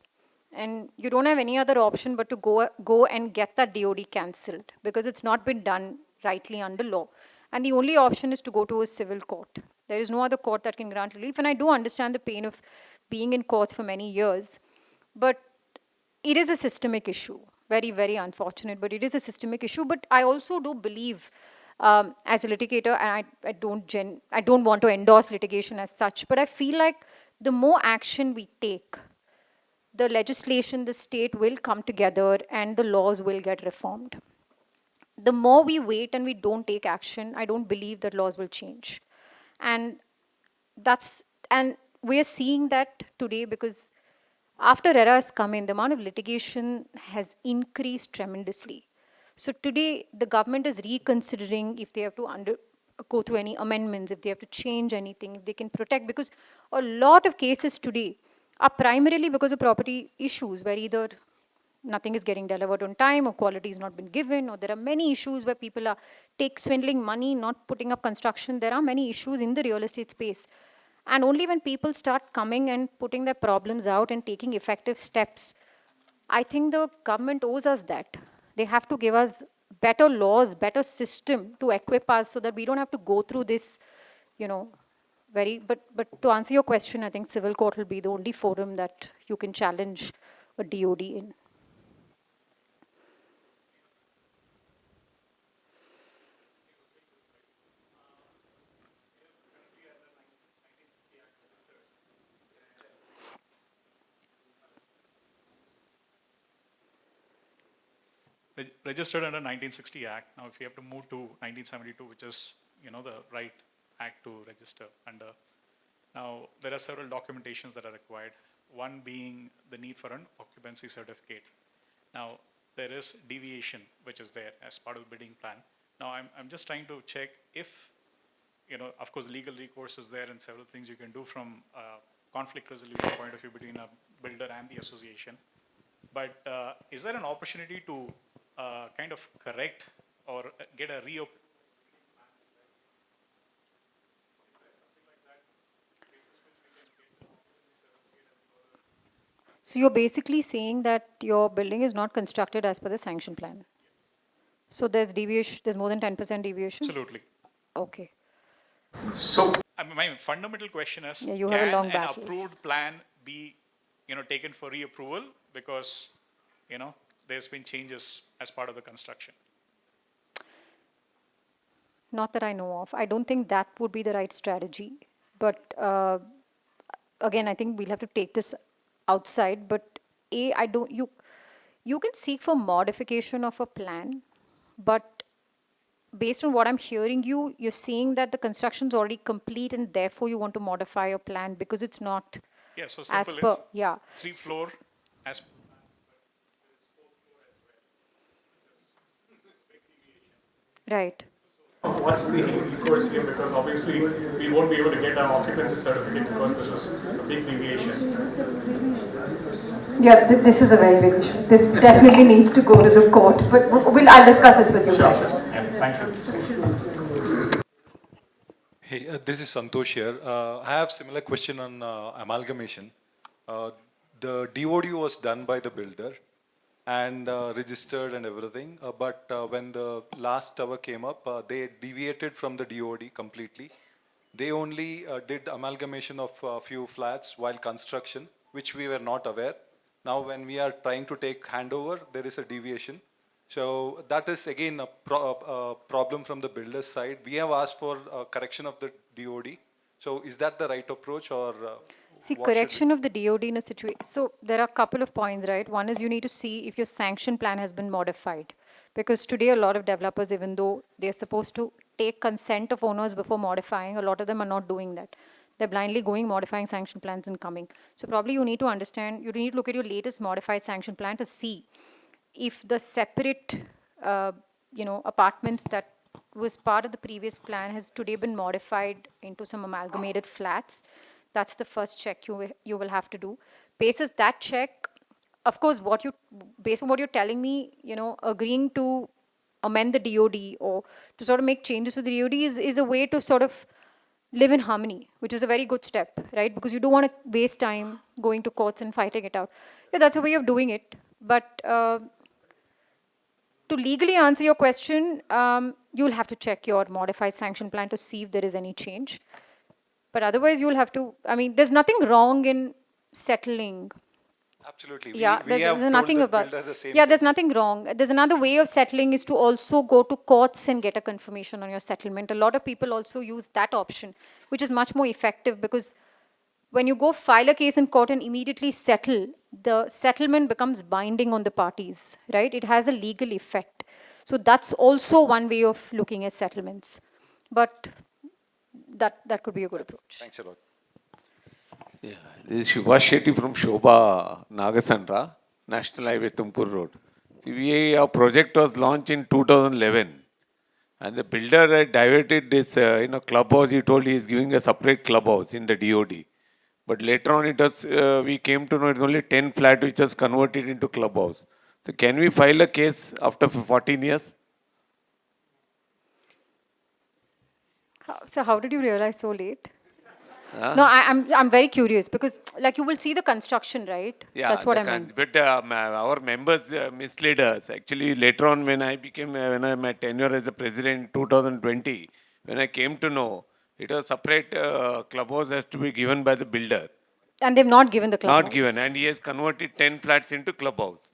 S18: and you don't have any other option but to go and get that DOD cancelled because it's not been done rightly under law. And the only option is to go to a civil court. There is no other court that can grant relief. And I do understand the pain of being in courts for many years, but it is a systemic issue. Very, very unfortunate, but it is a systemic issue. But I also do believe, as a litigator, and I don't want to endorse litigation as such, but I feel like the more action we take, the legislation, the state will come together and the laws will get reformed. The more we wait and we don't take action, I don't believe that laws will change. And and we are seeing that today because after RERA has come in, the amount of litigation has increased tremendously. So today, the government is reconsidering if they have to go through any amendments, if they have to change anything, if they can protect, because a lot of cases today are primarily because of property issues where either nothing is getting delivered on time or quality has not been given, or there are many issues where people are swindling money, not putting up construction. There are many issues in the real estate space. And only when people start coming and putting their problems out and taking effective steps, I think the government owes us that. They have to give us better laws, better system to equip us so that we don't have to go through this, but to answer your question, I think civil court will be the only forum that you can challenge a DOD in.
S13: Registered under 1960 Act. Now, if you have to move to 1972, which is, the right act to register under. Now, there are several documentations that are required. One being the need for an occupancy certificate. Now, there is deviation, which is there as part of the bidding plan. Now, I'm just trying to check if, of course, legal recourse is there and several things you can do from a conflict resolution point of view between a builder and the association. But is there an opportunity to kind of correct or get a reopen?
S18: So you're basically saying that your building is not constructed as per the sanction plan. So there's deviation, there's more than 10% deviation?
S13: Absolutely.
S18: Okay.
S13: So my fundamental question is,
S18: yeah, you have a long
S13: can an
S18: battle.
S13: approved plan be, taken for reapproval because, there's been changes as part of the construction?
S18: Not that I know of. I don't think that would be the right strategy. But again, I think we'll have to take this outside. But you can seek for modification of a plan, but based on what I'm hearing you're saying that the construction's already complete and therefore you want to modify your plan because it's not
S13: so
S18: as
S13: simple.
S18: per,
S13: 3 floor as
S18: right.
S13: What's the recourse here? Because obviously we won't be able to get an occupancy certificate because this is a big deviation.
S18: Yeah, this is a very big issue. This definitely needs to go to the court, but I'll discuss this with you.
S13: Sure. Thank you.
S2: Hey, this is Santosh here. I have similar question on amalgamation. The DOD was done by the builder and registered and everything, but when the last tower came up, they deviated from the DOD completely. They only did amalgamation of a few flats while construction, which we were not aware. Now when we are trying to take handover, there is a deviation. So that is again a problem from the builder's side. We have asked for correction of the DOD. So is that the right approach or?
S18: See, correction of the DOD in a situation. So there are a couple of points, right? One is you need to see if your sanction plan has been modified. Because today a lot of developers, even though they're supposed to take consent of owners before modifying, a lot of them are not doing that. They're blindly going, modifying sanction plans and coming. So probably you need to understand, you need to look at your latest modified sanction plan to see if the separate, apartments that was part of the previous plan has today been modified into some amalgamated flats. That's the first check you will have to do. Basis that check, of course, based on what you're telling me, agreeing to amend the DOD or to sort of make changes to the DOD is a way to sort of live in harmony, which is a very good step, right? Because you don't want to waste time going to courts and fighting it out. Yeah, that's a way of doing it. But to legally answer your question, you'll have to check your modified sanction plan to see if there is any change. But otherwise, you'll have to, I mean, there's nothing wrong in settling.
S2: Absolutely.
S18: Yeah,
S2: We have
S18: there's
S2: told
S18: nothing
S2: the
S18: about.
S2: builder the same
S18: Yeah,
S2: thing.
S18: there's nothing wrong. There's another way of settling is to also go to courts and get a confirmation on your settlement. A lot of people also use that option, which is much more effective because when you go file a case in court and immediately settle, the settlement becomes binding on the parties, right? It has a legal effect. So that's also one way of looking at settlements. But that could be a good approach.
S2: Thanks a lot.
S3: Yeah, this is Subhash Shetty from Shobha Nagasandra, National Highway Tumkur Road. See, our project was launched in 2011, and the builder had diverted this, clubhouse. He told he is giving a separate clubhouse in the DOD. But later on, it was we came to know it's only 10 flat which was converted into clubhouse. So can we file a case after 14 years?
S18: So how did you realize so late?
S3: Huh?
S18: No, I'm very curious because like you will see the construction, right?
S3: Yeah,
S18: That's what I meant.
S3: But our members misled us. Actually, later on, when I became, my tenure as the president in 2020, when I came to know, it was separate clubhouse has to be given by the builder.
S18: And they've not given the clubhouse.
S3: Not given, and he has converted 10 flats into clubhouse.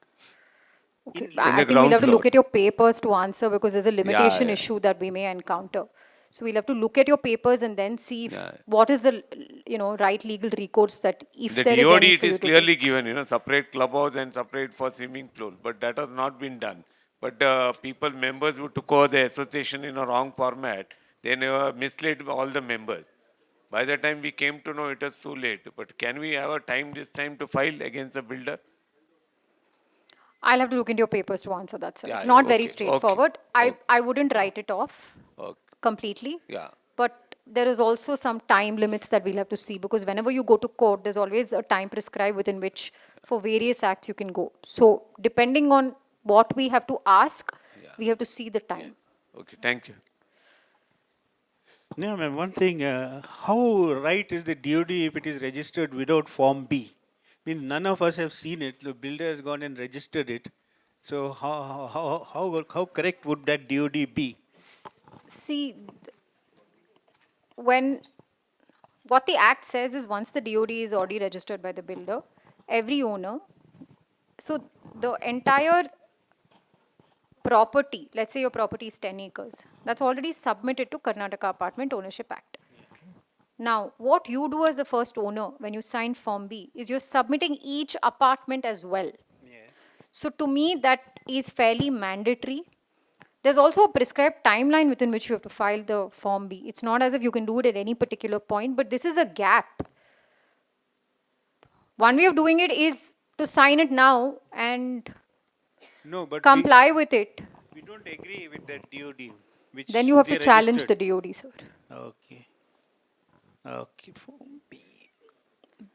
S18: Okay.
S3: In
S18: I
S3: the
S18: think we'll
S3: ground
S18: have to
S3: floor.
S18: look at your papers to answer because there's a limitation
S3: yeah.
S18: issue that we may encounter. So we'll have to look at your papers and then see if, what is the right legal recourse that if
S3: The
S18: there is
S3: DOD,
S18: any
S3: it
S18: for you
S3: is
S18: to
S3: clearly
S18: take.
S3: given, separate clubhouse and separate for swimming pool. But that has not been done. But members who took over the association in a wrong format, they never misled all the members. By the time we came to know, it was too late. But can we have a time this time to file against the builder?
S18: I'll have to look into your papers to answer that, sir.
S3: Yeah,
S18: It's not
S3: okay,
S18: very straightforward. I wouldn't write it off completely.
S3: Yeah.
S18: But there is also some time limits that we'll have to see because whenever you go to court, there's always a time prescribed within which for various acts you can go. So depending on what we have to ask, we have to see the time.
S3: Okay, thank you.
S19: No, ma'am, one thing, how right is the DOD if it is registered without Form B? I mean, none of us have seen it. The builder has gone and registered it. So how correct would that DOD be?
S18: See, what the act says is once the DOD is already registered by the builder, every owner, so the entire property, let's say your property is 10 acres, that's already submitted to Karnataka Apartment Ownership Act. Now, what you do as the first owner when you sign Form B is you're submitting each apartment as well. So to me, that is fairly mandatory. There's also a prescribed timeline within which you have to file the Form B. It's not as if you can do it at any particular point, but this is a gap. One way of doing it is to sign it now and comply with it.
S19: We don't agree with that DOD. Which
S18: Then you have
S19: they
S18: to challenge
S19: registered.
S18: the DOD, sir.
S19: Okay. Okay, Form B.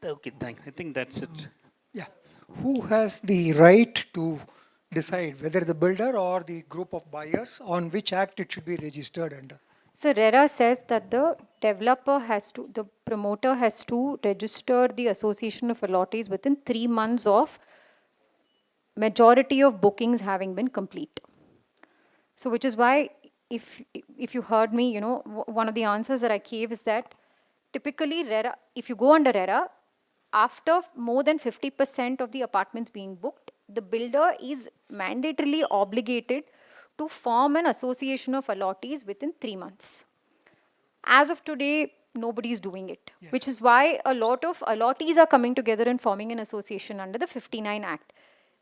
S19: Okay, thanks. I think that's it.
S22: Yeah. Who has the right to decide whether the builder or the group of buyers on which act it should be registered under?
S18: So RERA says that the developer has to, the promoter has to register the association of allottees within 3 months of majority of bookings having been complete. So which is why if you heard me, one of the answers that I gave is that typically RERA, if you go under RERA, after more than 50% of the apartments being booked, the builder is mandatorily obligated to form an association of allottees within 3 months. As of today, nobody is doing it, which is why a lot of allottees are coming together and forming an association under the 59 Act,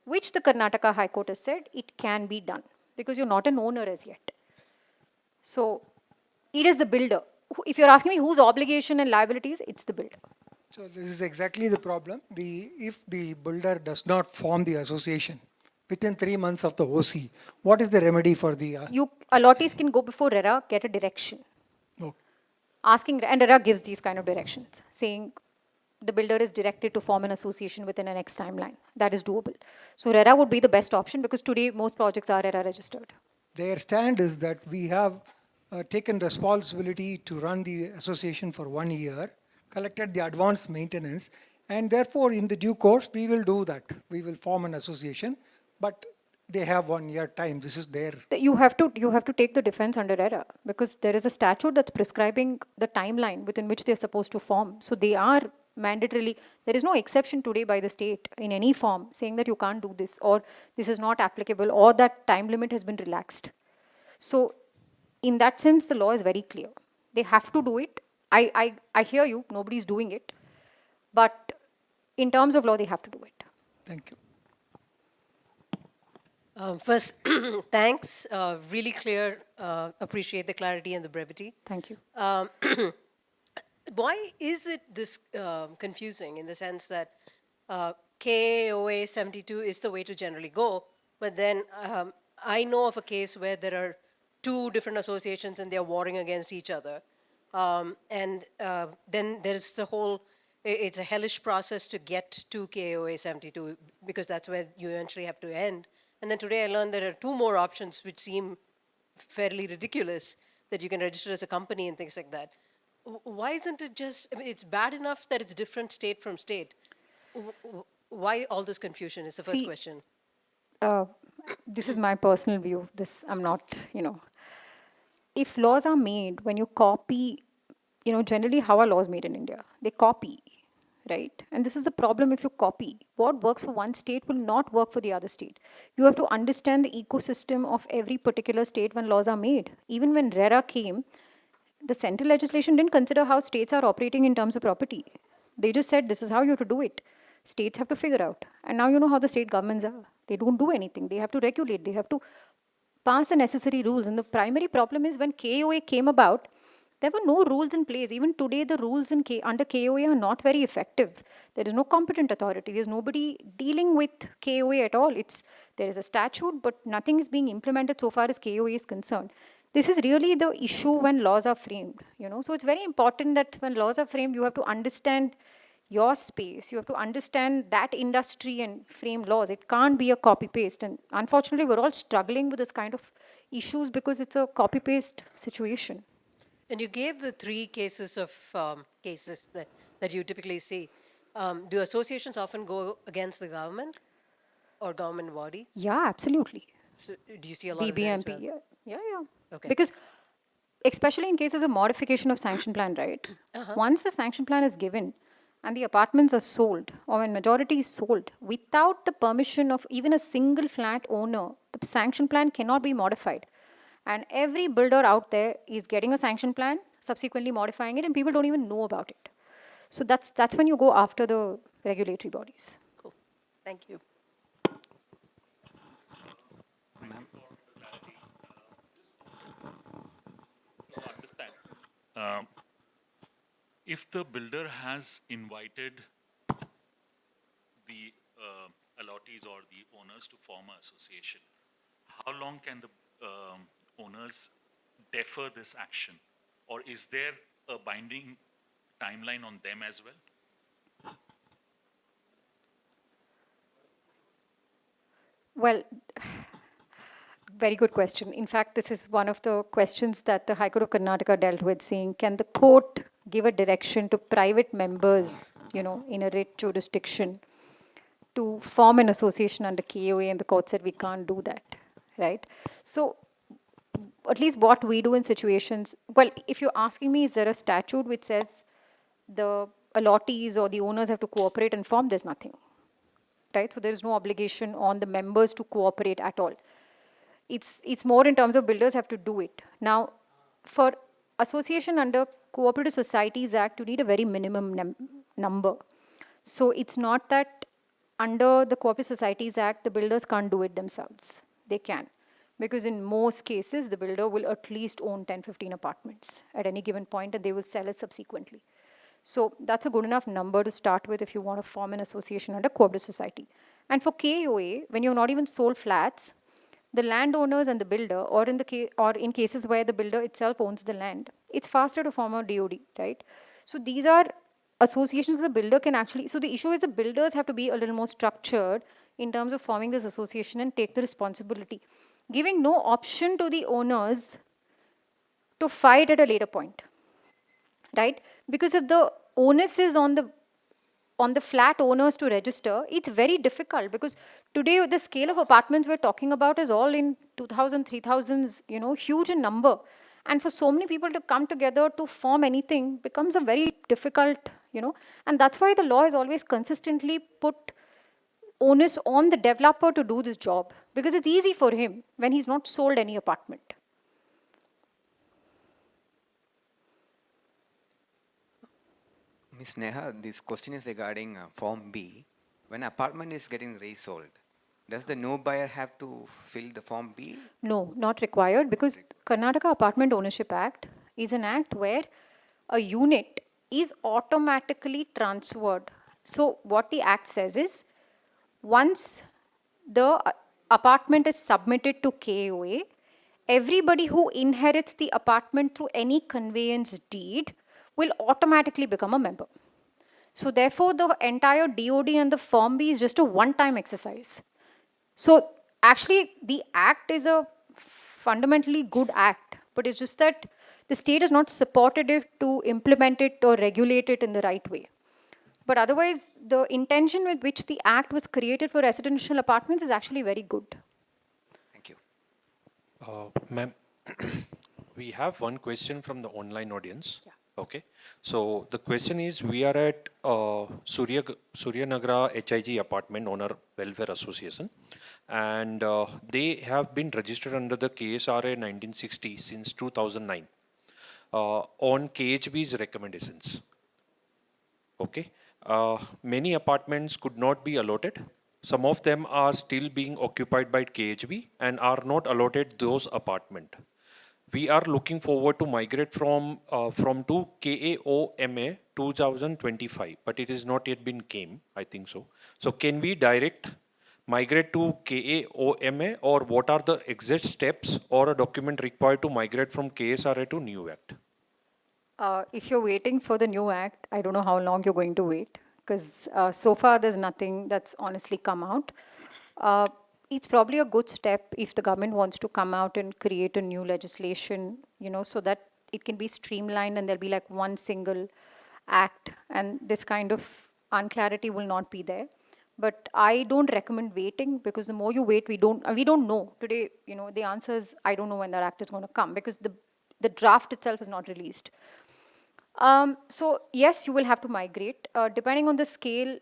S18: which the Karnataka High Court has said it can be done because you're not an owner as yet. So it is the builder. If you're asking me whose obligation and liabilities, it's the builder.
S22: So this is exactly the problem. If the builder does not form the association within 3 months of the OC, what is the remedy for the...
S18: Allottees can go before RERA, get a direction. And RERA gives these kind of directions, saying the builder is directed to form an association within an X timeline. That is doable. So RERA would be the best option because today most projects are RERA registered.
S22: their stand is that we have taken responsibility to run the association for 1 year, collected the advance maintenance, and therefore in the due course we will do that. We will form an association, but they have 1 year time. This is their.
S18: You have to take the defense under error, because there is a statute that's prescribing the timeline within which they're supposed to form. So they are mandatorily, there is no exception today by the state in any form saying that you can't do this, or this is not applicable, or that time limit has been relaxed. So in that sense, the law is very clear. They have to do it. I hear you, nobody's doing it. But in terms of law, they have to do it.
S22: Thank you.
S4: First, thanks. Really clear. Appreciate the clarity and the brevity.
S18: Thank you.
S4: Why is it this confusing in the sense that KOA 72 is the way to generally go, but then I know of a case where there are two different associations and they're warring against each other. And then there's the whole, it's a hellish process to get to KOA 72 because that's where you eventually have to end. And then today I learned there are two more options which seem fairly ridiculous, that you can register as a company and things like that. Why isn't it just, I mean, it's bad enough that it's different state from state. Why all this confusion is the first question.
S18: This is my personal view. I'm not, if laws are made when you copy, generally how are laws made in India? They copy, right? And this is a problem if you copy. What works for one state will not work for the other state. You have to understand the ecosystem of every particular state when laws are made. Even when RERA came, the central legislation didn't consider how states are operating in terms of property. They just said, this is how you have to do it. States have to figure out. And now you know how the state governments are. They don't do anything. They have to regulate. They have to pass the necessary rules. And the primary problem is when KOA came about, there were no rules in place. Even today, the rules under KOA are not very effective. There is no competent authority. There's nobody dealing with KOA at all. There is a statute, but nothing is being implemented so far as KOA is concerned. This is really the issue when laws are framed. So it's very important that when laws are framed, you have to understand your space. You have to understand that industry and frame laws. It can't be a copy-paste. And unfortunately, we're all struggling with this kind of issues because it's a copy-paste situation.
S4: And you gave the three cases of cases that you typically see. Do associations often go against the government or government bodies?
S18: Yeah, absolutely.
S4: So do you see a lot of that as well?
S18: Yeah.
S4: Okay.
S18: Because especially in cases of modification of sanction plan, right? Once the sanction plan is given and the apartments are sold, or when majority is sold, without the permission of even a single flat owner, the sanction plan cannot be modified. And every builder out there is getting a sanction plan, subsequently modifying it, and people don't even know about it. So that's when you go after the regulatory bodies.
S4: Cool. Thank you.
S5: If the builder has invited the allottees or the owners to form an association, how long can the owners defer this action? Or is there a binding timeline on them as well?
S18: Well, very good question. In fact, this is one of the questions that the High Court of Karnataka dealt with, saying, can the court give a direction to private members, in a writ jurisdiction to form an association under KOA? And the court said, we can't do that, right? So at least what we do in situations, well, if you're asking me, is there a statute which says the allottees or the owners have to cooperate and form? There's nothing, right? So there is no obligation on the members to cooperate at all. It's more in terms of builders have to do it. Now, for association under Cooperative Societies Act, you need a very minimum number. So it's not that under the Cooperative Societies Act, the builders can't do it themselves. They can. Because in most cases, the builder will at least own 10, 15 apartments at any given point, and they will sell it subsequently. So that's a good enough number to start with if you want to form an association under cooperative society. And for KOA, when you've not even sold flats, the landowners and the builder, or in cases where the builder itself owns the land, it's faster to form a DOD, right? So these are associations the builder can actually, so the issue is the builders have to be a little more structured in terms of forming this association and take the responsibility. giving no option to the owners to fight at a later point, right? Because if the onus is on the flat owners to register, it's very difficult because today the scale of apartments we're talking about is all in 2000, 3000s, huge in number. And for so many people to come together to form anything becomes a very difficult, and that's why the law is always consistently put onus on the developer to do this job because it's easy for him when he's not sold any apartment.
S6: Ms. Sneha, this question is regarding Form B. When apartment is getting resold, does the new buyer have to fill the Form B?
S18: No, not required because Karnataka Apartment Ownership Act is an act where a unit is automatically transferred. So what the act says is, once the apartment is submitted to KOA, everybody who inherits the apartment through any conveyance deed will automatically become a member. So therefore, the entire DOD and the Form B is just a one-time exercise. So actually, the act is a fundamentally good act, but it's just that the state has not supported it to implement it or regulate it in the right way. But otherwise, the intention with which the act was created for residential apartments is actually very good.
S6: Thank you.
S7: Ma'am, we have one question from the online audience. Yeah. Okay. So the question is, we are at Surya Nagara HIG Apartment Owner Welfare Association, and they have been registered under the KSRA 1960 since 2009 on KHB's recommendations. Okay. Many apartments could not be allotted. Some of them are still being occupied by KHB and are not allotted those apartments. We are looking forward to migrate from to KAOMA 2025, but it has not yet been came, I think so. So can we migrate to KAOMA, or what are the exit steps or a document required to migrate from KSRA to new act?
S18: If you're waiting for the new act, I don't know how long you're going to wait because so far there's nothing that's honestly come out. It's probably a good step if the government wants to come out and create a new legislation, so that it can be streamlined and there'll be like one single act and this kind of unclarity will not be there. But I don't recommend waiting because the more you wait, we don't know. Today, the answer is I don't know when that act is going to come because the draft itself is not released. So yes, you will have to migrate. Depending on the scale,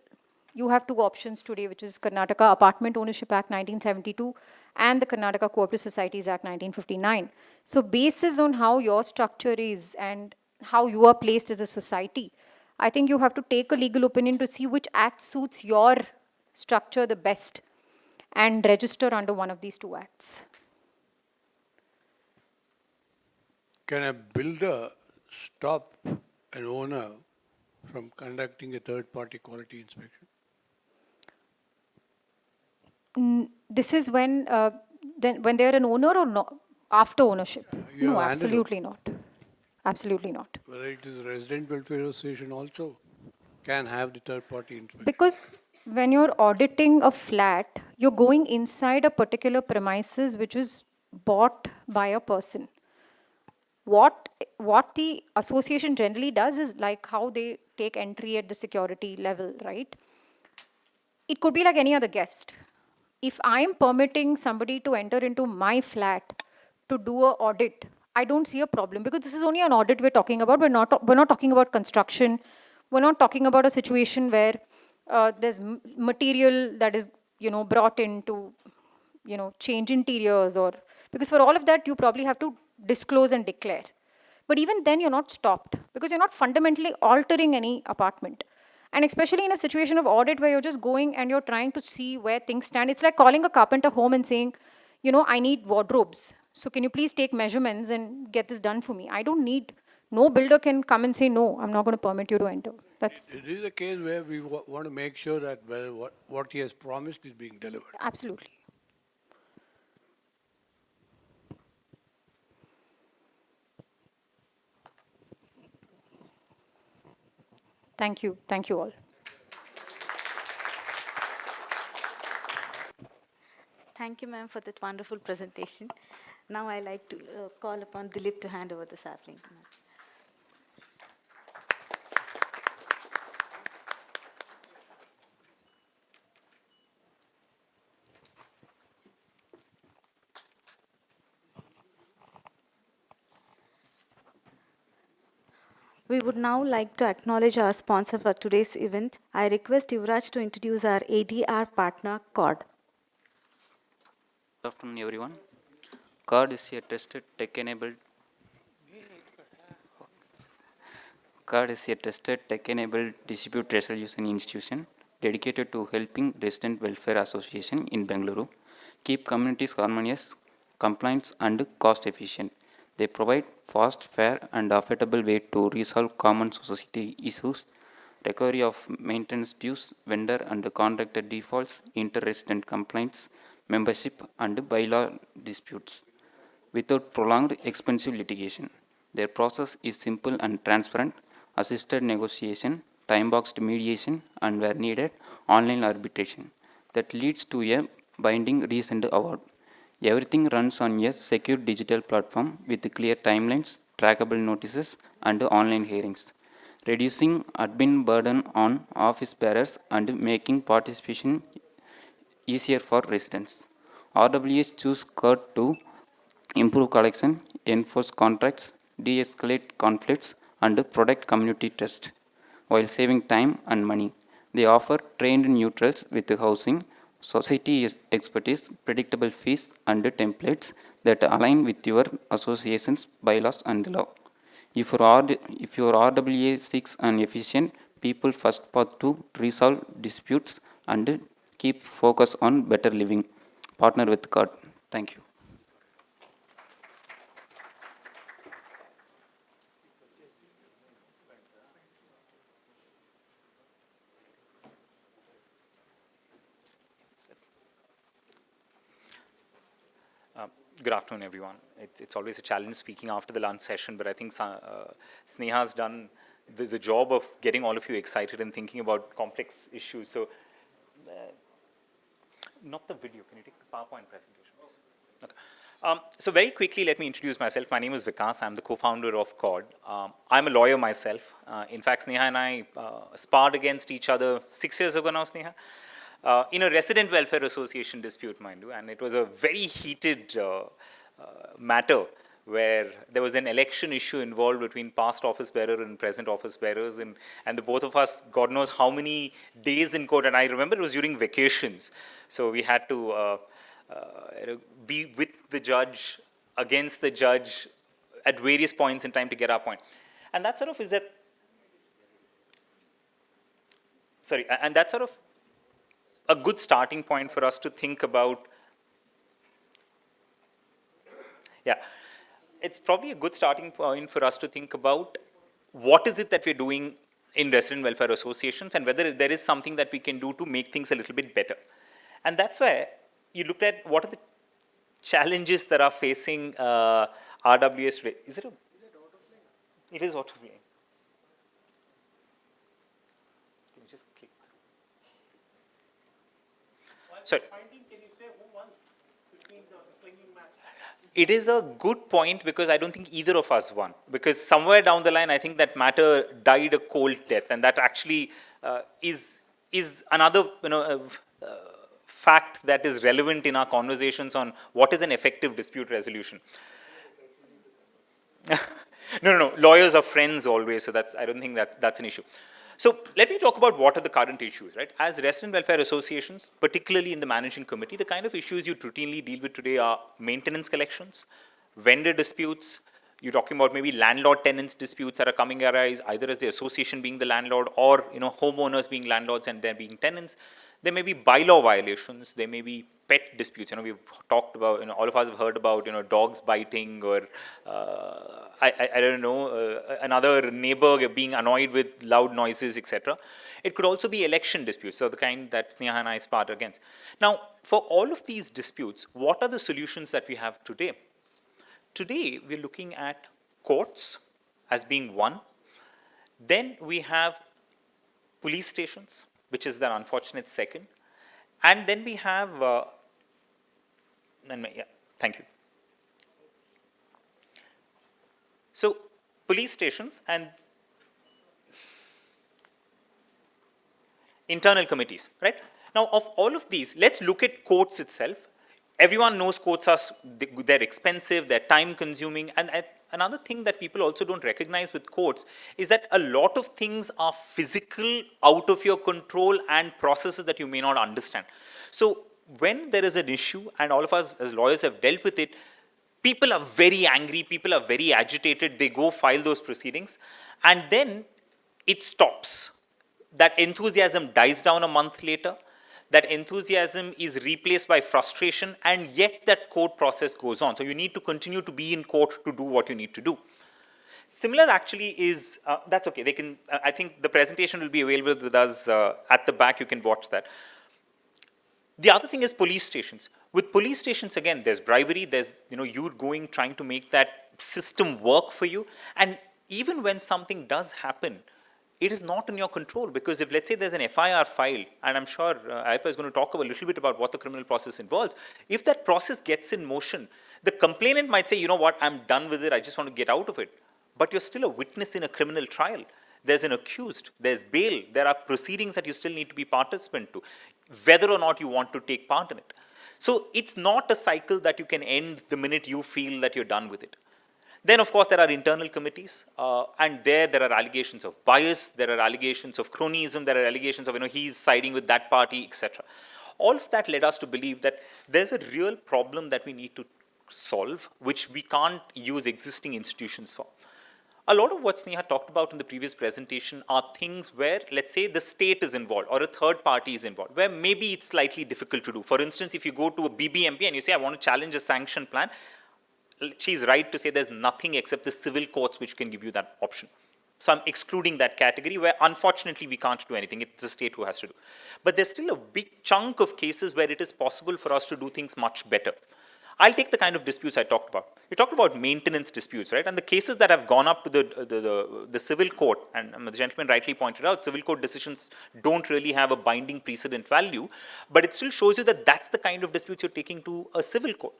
S18: you have two options today, which is Karnataka Apartment Ownership Act 1972 and the Karnataka Cooperative Societies Act 1959. So basis on how your structure is and how you are placed as a society, I think you have to take a legal opinion to see which act suits your structure the best and register under one of these two acts.
S23: Can a builder stop an owner from conducting a third-party quality inspection?
S18: This is when they're an owner or not after ownership? No, absolutely not. Absolutely not.
S23: Whether it is a resident welfare association also can have the third-party inspection.
S18: Because when you're auditing a flat, you're going inside a particular premises which is bought by a person. What the association generally does is like how they take entry at the security level, right? It could be like any other guest. If I'm permitting somebody to enter into my flat to do an audit, I don't see a problem because this is only an audit we're talking about. We're not talking about construction. We're not talking about a situation where there's material that is brought in to change interiors, or because for all of that you probably have to disclose and declare. But even then you're not stopped because you're not fundamentally altering any apartment. And especially in a situation of audit where you're just going and you're trying to see where things stand. It's like calling a carpenter home and saying, I need wardrobes. So can you please take measurements and get this done for me? I don't need, no builder can come and say, no, I'm not going to permit you to enter. That's.
S23: It is a case where we want to make sure that what he has promised is being delivered.
S18: Absolutely. Thank you. Thank you all.
S1: Thank you, ma'am, for that wonderful presentation. Now I like to call upon Dilip to hand over the sapling. We would now like to acknowledge our sponsor for today's event. I request Yuvraj to introduce our ADR partner, CORD.
S8: Good afternoon, everyone. CARD is a trusted tech-enabled dispute resolution institution dedicated to helping resident welfare association in Bengaluru keep communities harmonious, compliant, and cost efficient. They provide fast, fair, and affordable way to resolve common society issues, recovery of maintenance dues, vendor and contractor defaults, inter-resident complaints, membership, and bylaw disputes without prolonged expensive litigation. Their process is simple and transparent, assisted negotiation, time-boxed mediation, and where needed, online arbitration that leads to a binding resend award. Everything runs on a secure digital platform with clear timelines, trackable notices, and online hearings, reducing admin burden on office bearers and making participation easier for residents. RWAs choose CURT to improve collection, enforce contracts, de-escalate conflicts, and protect community trust, while saving time and money. They offer trained neutrals with housing, society expertise, predictable fees, and templates that align with your association's bylaws and law. If your RWA seeks an efficient, people-first path to resolve disputes and keep focus on better living, partner with CURT. Thank you.
S9: Good afternoon, everyone. It's always a challenge speaking after the lunch session, but I think Sneha has done the job of getting all of you excited and thinking about complex issues. So, not the video. Can you take the PowerPoint presentation, please? Okay. So very quickly, let me introduce myself. My name is Vikas. I'm the co-founder of CORD. I'm a lawyer myself. In fact, Sneha and I sparred against each other 6 years ago now, Sneha. In a resident welfare association dispute, mind you, and it was a very heated matter where there was an election issue involved between past office bearer and present office bearers, and the both of us, God knows how many days in court, and I remember it was during vacations, so we had to be with the judge, against the judge, at various points in time to get our point. And that sort of is that, and that sort of a good starting point for us to think about, it's probably a good starting point for us to think about what is it that we're doing in resident welfare associations and whether there is something that we can do to make things a little bit better. And that's why you looked at what are the challenges that are facing RWAs. Is it autoplay? It is autoplay. Can you just click? Sorry. It is a good point because I don't think either of us won. Because somewhere down the line, I think that matter died a cold death, and that actually is another fact that is relevant in our conversations on what is an effective dispute resolution. No. Lawyers are friends always, so I don't think that's an issue. So let me talk about what are the current issues, right? As resident welfare associations, particularly in the managing committee, the kind of issues you routinely deal with today are maintenance collections, vendor disputes. You're talking about maybe landlord-tenants disputes that are coming arise, either as the association being the landlord or homeowners being landlords and there being tenants. There may be bylaw violations. There may be pet disputes. We've talked about, all of us have heard about, dogs biting or, I don't know, another neighbor being annoyed with loud noises, etc. It could also be election disputes, so the kind that Sneha and I sparred against. Now, for all of these disputes, what are the solutions that we have today? Today, we're looking at courts as being one. Then we have police stations, which is the unfortunate second. And then we have Yeah, thank you. So police stations and internal committees, right? Now, of all of these, let's look at courts itself. Everyone knows courts are, they're expensive, they're time consuming, and another thing that people also don't recognize with courts is that a lot of things are physical, out of your control, and processes that you may not understand. So when there is an issue, and all of us as lawyers have dealt with it, people are very angry, people are very agitated, they go file those proceedings, and then it stops. That enthusiasm dies down a month later. That enthusiasm is replaced by frustration, and yet that court process goes on. So you need to continue to be in court to do what you need to do. Similar actually is, that's okay, they can, I think the presentation will be available with us at the back, you can watch that. The other thing is police stations. With police stations, again, there's bribery, there's, you going, trying to make that system work for you. And even when something does happen, it is not in your control, because if, let's say, there's an FIR filed, and I'm sure Aiyappa is going to talk a little bit about what the criminal process involves, if that process gets in motion, the complainant might say, you know what, I'm done with it, I just want to get out of it. But you're still a witness in a criminal trial. There's an accused, there's bail, there are proceedings that you still need to be participant to, whether or not you want to take part in it. So it's not a cycle that you can end the minute you feel that you're done with it. Then, of course, there are internal committees, and there are allegations of bias, there are allegations of cronyism, there are allegations of, he's siding with that party, etc. All of that led us to believe that there's a real problem that we need to solve, which we can't use existing institutions for. A lot of what Sneha talked about in the previous presentation are things where, let's say, the state is involved or a third party is involved, where maybe it's slightly difficult to do. For instance, if you go to a BBMP and you say, I want to challenge a sanction plan, she's right to say there's nothing except the civil courts which can give you that option. So I'm excluding that category where, unfortunately, we can't do anything. It's the state who has to do. But there's still a big chunk of cases where it is possible for us to do things much better. I'll take the kind of disputes I talked about. You talked about maintenance disputes, right? And the cases that have gone up to the civil court, and the gentleman rightly pointed out, civil court decisions don't really have a binding precedent value, but it still shows you that that's the kind of disputes you're taking to a civil court.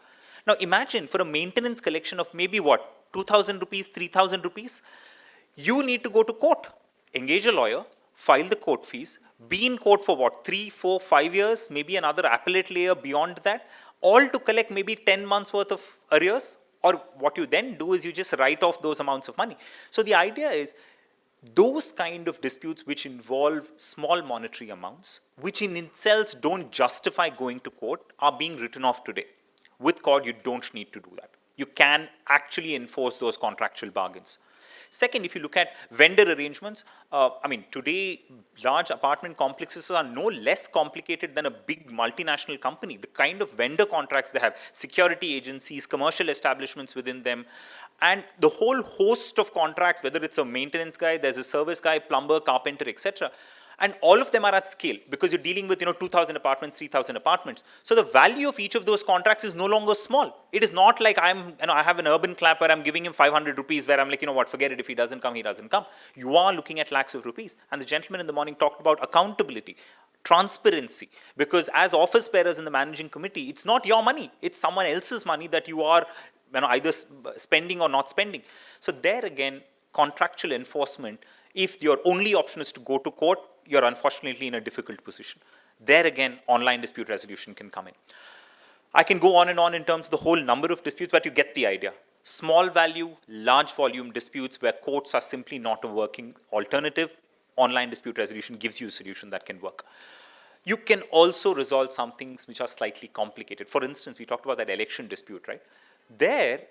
S9: Now imagine for a maintenance collection of maybe what, 2,000 rupees, 3,000 rupees, you need to go to court, engage a lawyer, file the court fees, be in court for what, 3, 4, 5 years, maybe another appellate layer beyond that, all to collect maybe 10 months worth of arrears, or what you then do is you just write off those amounts of money. So the idea is those kind of disputes which involve small monetary amounts, which in themselves don't justify going to court, are being written off today. With court, you don't need to do that. You can actually enforce those contractual bargains. Second, if you look at vendor arrangements, today large apartment complexes are no less complicated than a big multinational company. The kind of vendor contracts they have, security agencies, commercial establishments within them, and the whole host of contracts, whether it's a maintenance guy, there's a service guy, plumber, carpenter, etc. And all of them are at scale because you're dealing with 2,000 apartments, 3,000 apartments. So the value of each of those contracts is no longer small. It is not like I have an urban clap where I'm giving him 500 rupees where I'm like, forget it, if he doesn't come, he doesn't come. You are looking at lakhs of rupees. And the gentleman in the morning talked about accountability, transparency, because as office bearers in the managing committee, it's not your money, it's someone else's money that you are either spending or not spending. So there again, contractual enforcement, if your only option is to go to court, you're unfortunately in a difficult position. There again, online dispute resolution can come in. I can go on and on in terms of the whole number of disputes, but you get the idea. Small value, large volume disputes where courts are simply not a working alternative, online dispute resolution gives you a solution that can work. You can also resolve some things which are slightly complicated. For instance, we talked about that election dispute, right? There,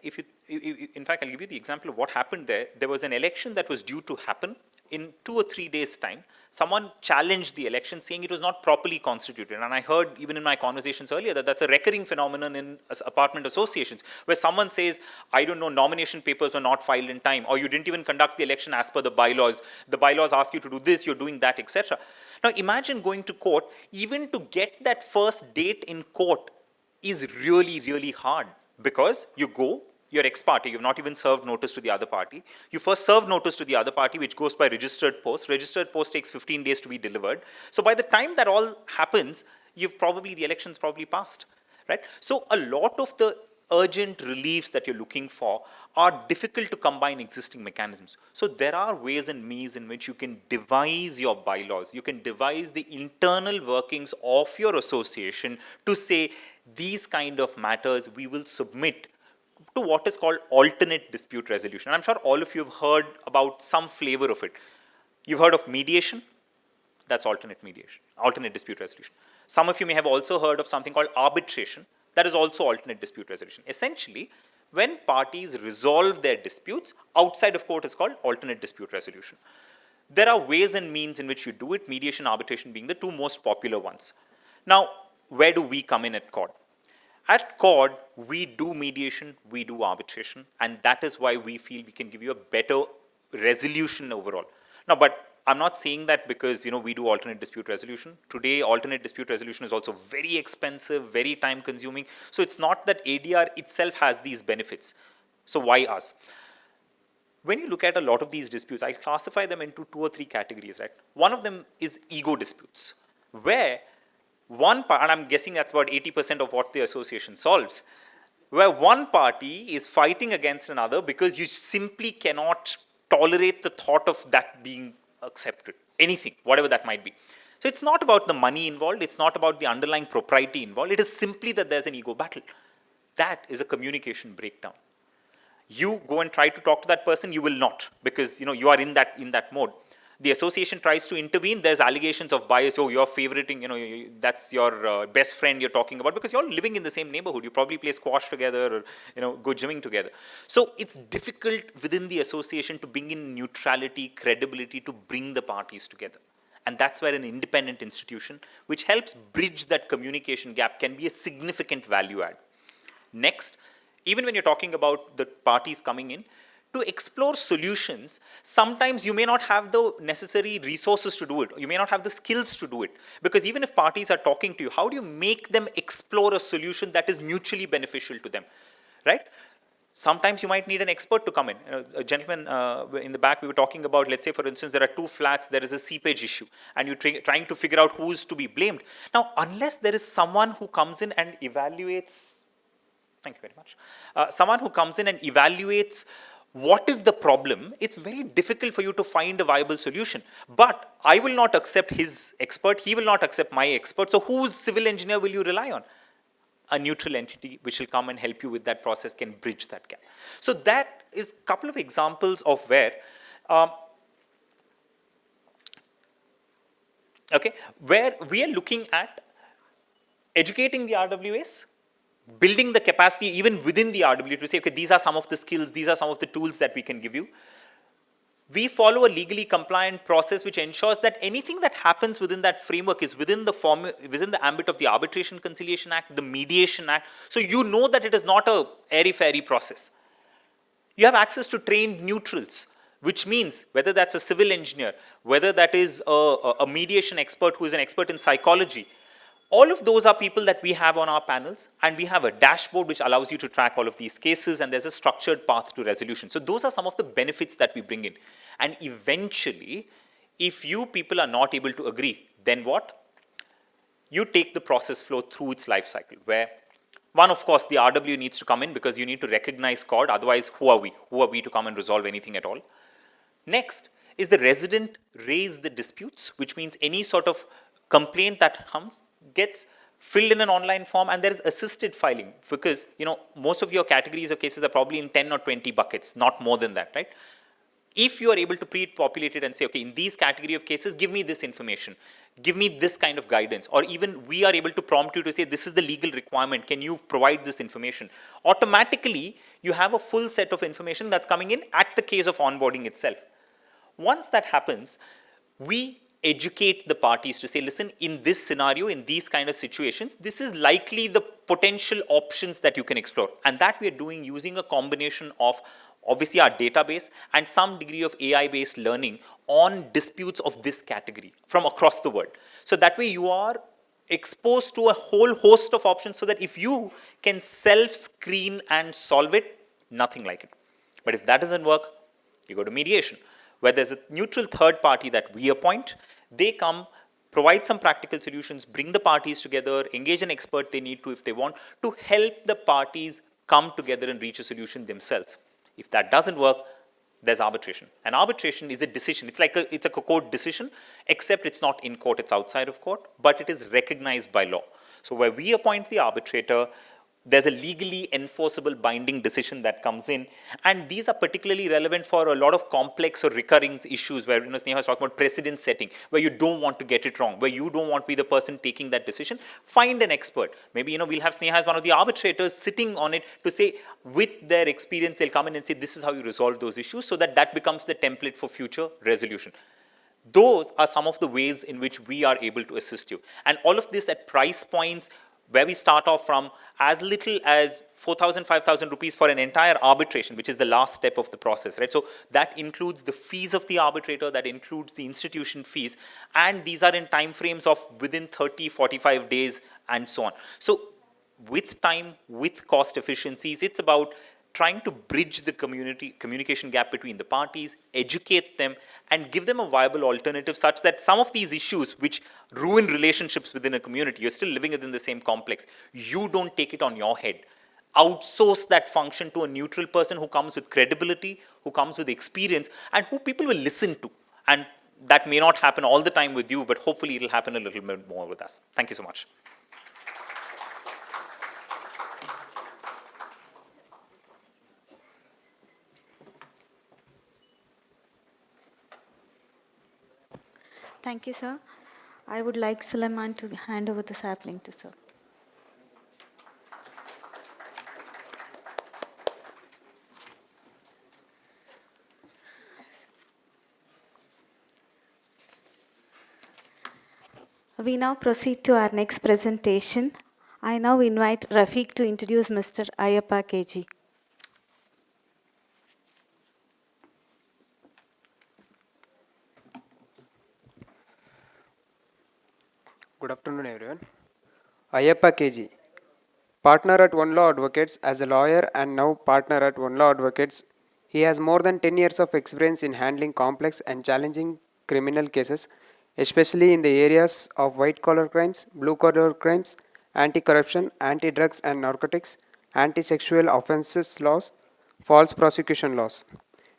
S9: in fact, I'll give you the example of what happened there. There was an election that was due to happen in 2 or 3 days' time. Someone challenged the election saying it was not properly constituted. And I heard even in my conversations earlier that that's a recurring phenomenon in apartment associations where someone says, I don't know, nomination papers were not filed in time, or you didn't even conduct the election as per the bylaws. The bylaws ask you to do this, you're doing that, etc. Now imagine going to court. Even to get that first date in court is really, really hard. Because you go, you're ex parte, you've not even served notice to the other party. You first serve notice to the other party, which goes by registered post. Registered post takes 15 days to be delivered. So by the time that all happens, the election's probably passed. right? So a lot of the urgent reliefs that you're looking for are difficult to combine existing mechanisms. So there are ways and means in which you can devise your bylaws, you can devise the internal workings of your association to say these kind of matters we will submit to what is called alternate dispute resolution. I'm sure all of you have heard about some flavor of it. You've heard of mediation, that's alternate mediation, alternate dispute resolution. Some of you may have also heard of something called arbitration, that is also alternate dispute resolution. Essentially, when parties resolve their disputes, outside of court is called alternate dispute resolution. There are ways and means in which you do it, mediation, arbitration being the two most popular ones. Now, where do we come in at CORD? At CORD, we do mediation, we do arbitration, and that is why we feel we can give you a better resolution overall. Now, but I'm not saying that because, we do alternate dispute resolution. Today, alternate dispute resolution is also very expensive, very time consuming. So it's not that ADR itself has these benefits. So why us? When you look at a lot of these disputes, I classify them into 2 or 3 categories, right? One of them is ego disputes, where one part, and I'm guessing that's about 80% of what the association solves, where one party is fighting against another because you simply cannot tolerate the thought of that being accepted, anything, whatever that might be. So it's not about the money involved, it's not about the underlying propriety involved, it is simply that there's an ego battle. That is a communication breakdown. You go and try to talk to that person, you will not, because you are in that mode. The association tries to intervene, there's allegations of bias, oh, you're favoriting, that's your best friend you're talking about, because you're living in the same neighborhood, you probably play squash together or go gymming together. So it's difficult within the association to bring in neutrality, credibility, to bring the parties together. And that's where an independent institution, which helps bridge that communication gap, can be a significant value add. Next, even when you're talking about the parties coming in, to explore solutions, sometimes you may not have the necessary resources to do it. You may not have the skills to do it. Because even if parties are talking to you, how do you make them explore a solution that is mutually beneficial to them, right? Sometimes you might need an expert to come in. A gentleman in the back, we were talking about, let's say, for instance, there are 2 flats, there is a seepage issue, and you're trying to figure out who is to be blamed. Now, unless there is someone who comes in and evaluates, thank you very much, someone who comes in and evaluates what is the problem, it's very difficult for you to find a viable solution. But I will not accept his expert, he will not accept my expert, so whose civil engineer will you rely on? A neutral entity which will come and help you with that process can bridge that gap. So that is a couple of examples of where, where we are looking at educating the RWAs, building the capacity even within the RWA to say, okay, these are some of the skills, these are some of the tools that we can give you. We follow a legally compliant process which ensures that anything that happens within that framework is within the ambit of the Arbitration Conciliation Act, the Mediation Act. So you know that it is not a airy-fairy process. You have access to trained neutrals, which means whether that's a civil engineer, whether that is a mediation expert who is an expert in psychology, all of those are people that we have on our panels, and we have a dashboard which allows you to track all of these cases, and there's a structured path to resolution. So those are some of the benefits that we bring in. And eventually, if you people are not able to agree, then what? You take the process flow through its life cycle, where one, of course, the RW needs to come in because you need to recognize CORD, otherwise who are we? Who are we to come and resolve anything at all? Next is the resident raise the disputes, which means any sort of complaint that comes gets filled in an online form, and there is assisted filing, because most of your categories of cases are probably in 10 or 20 buckets, not more than that, right? If you are able to pre-populate it and say, okay, in these category of cases, give me this information, give me this kind of guidance, or even we are able to prompt you to say, this is the legal requirement, can you provide this information? Automatically, you have a full set of information that's coming in at the case of onboarding itself. Once that happens, we educate the parties to say, listen, in this scenario, in these kind of situations, this is likely the potential options that you can explore. And that we are doing using a combination of obviously our database and some degree of AI-based learning on disputes of this category from across the world. So that way you are exposed to a whole host of options so that if you can self-screen and solve it, nothing like it. But if that doesn't work, you go to mediation, where there's a neutral third party that we appoint. They come, provide some practical solutions, bring the parties together, engage an expert they need to if they want, to help the parties come together and reach a solution themselves. If that doesn't work, there's arbitration. And arbitration is a decision. It's a court decision, except it's not in court, it's outside of court, but it is recognized by law. So where we appoint the arbitrator, there's a legally enforceable binding decision that comes in. And these are particularly relevant for a lot of complex or recurring issues where, Sneha was talking about precedent setting, where you don't want to get it wrong, where you don't want to be the person taking that decision. Find an expert. Maybe, we'll have Sneha as one of the arbitrators sitting on it to say, with their experience, they'll come in and say, this is how you resolve those issues, so that becomes the template for future resolution. Those are some of the ways in which we are able to assist you. And all of this at price points where we start off from as little as 4,000, 5,000 rupees for an entire arbitration, which is the last step of the process, right? So that includes the fees of the arbitrator, that includes the institution fees, and these are in time frames of within 30, 45 days, and so on. So with time, with cost efficiencies, it's about trying to bridge the communication gap between the parties, educate them, and give them a viable alternative such that some of these issues which ruin relationships within a community, you're still living within the same complex, you don't take it on your head. Outsource that function to a neutral person who comes with credibility, who comes with experience, and who people will listen to. And that may not happen all the time with you, but hopefully it'll happen a little bit more with us. Thank you so much.
S1: Thank you, sir. I would like Suleiman to hand over the sapling to sir. We now proceed to our next presentation. I now invite Rafiq to introduce Mr. Aiyappa K.
S10: Good afternoon, everyone. Aiyappa K, partner at One Law Advocates as a lawyer and now partner at One Law Advocates. He has more than 10 years of experience in handling complex and challenging criminal cases, especially in the areas of white-collar crimes, blue-collar crimes, anti-corruption, anti-drugs and narcotics, anti-sexual offences laws, false prosecution laws.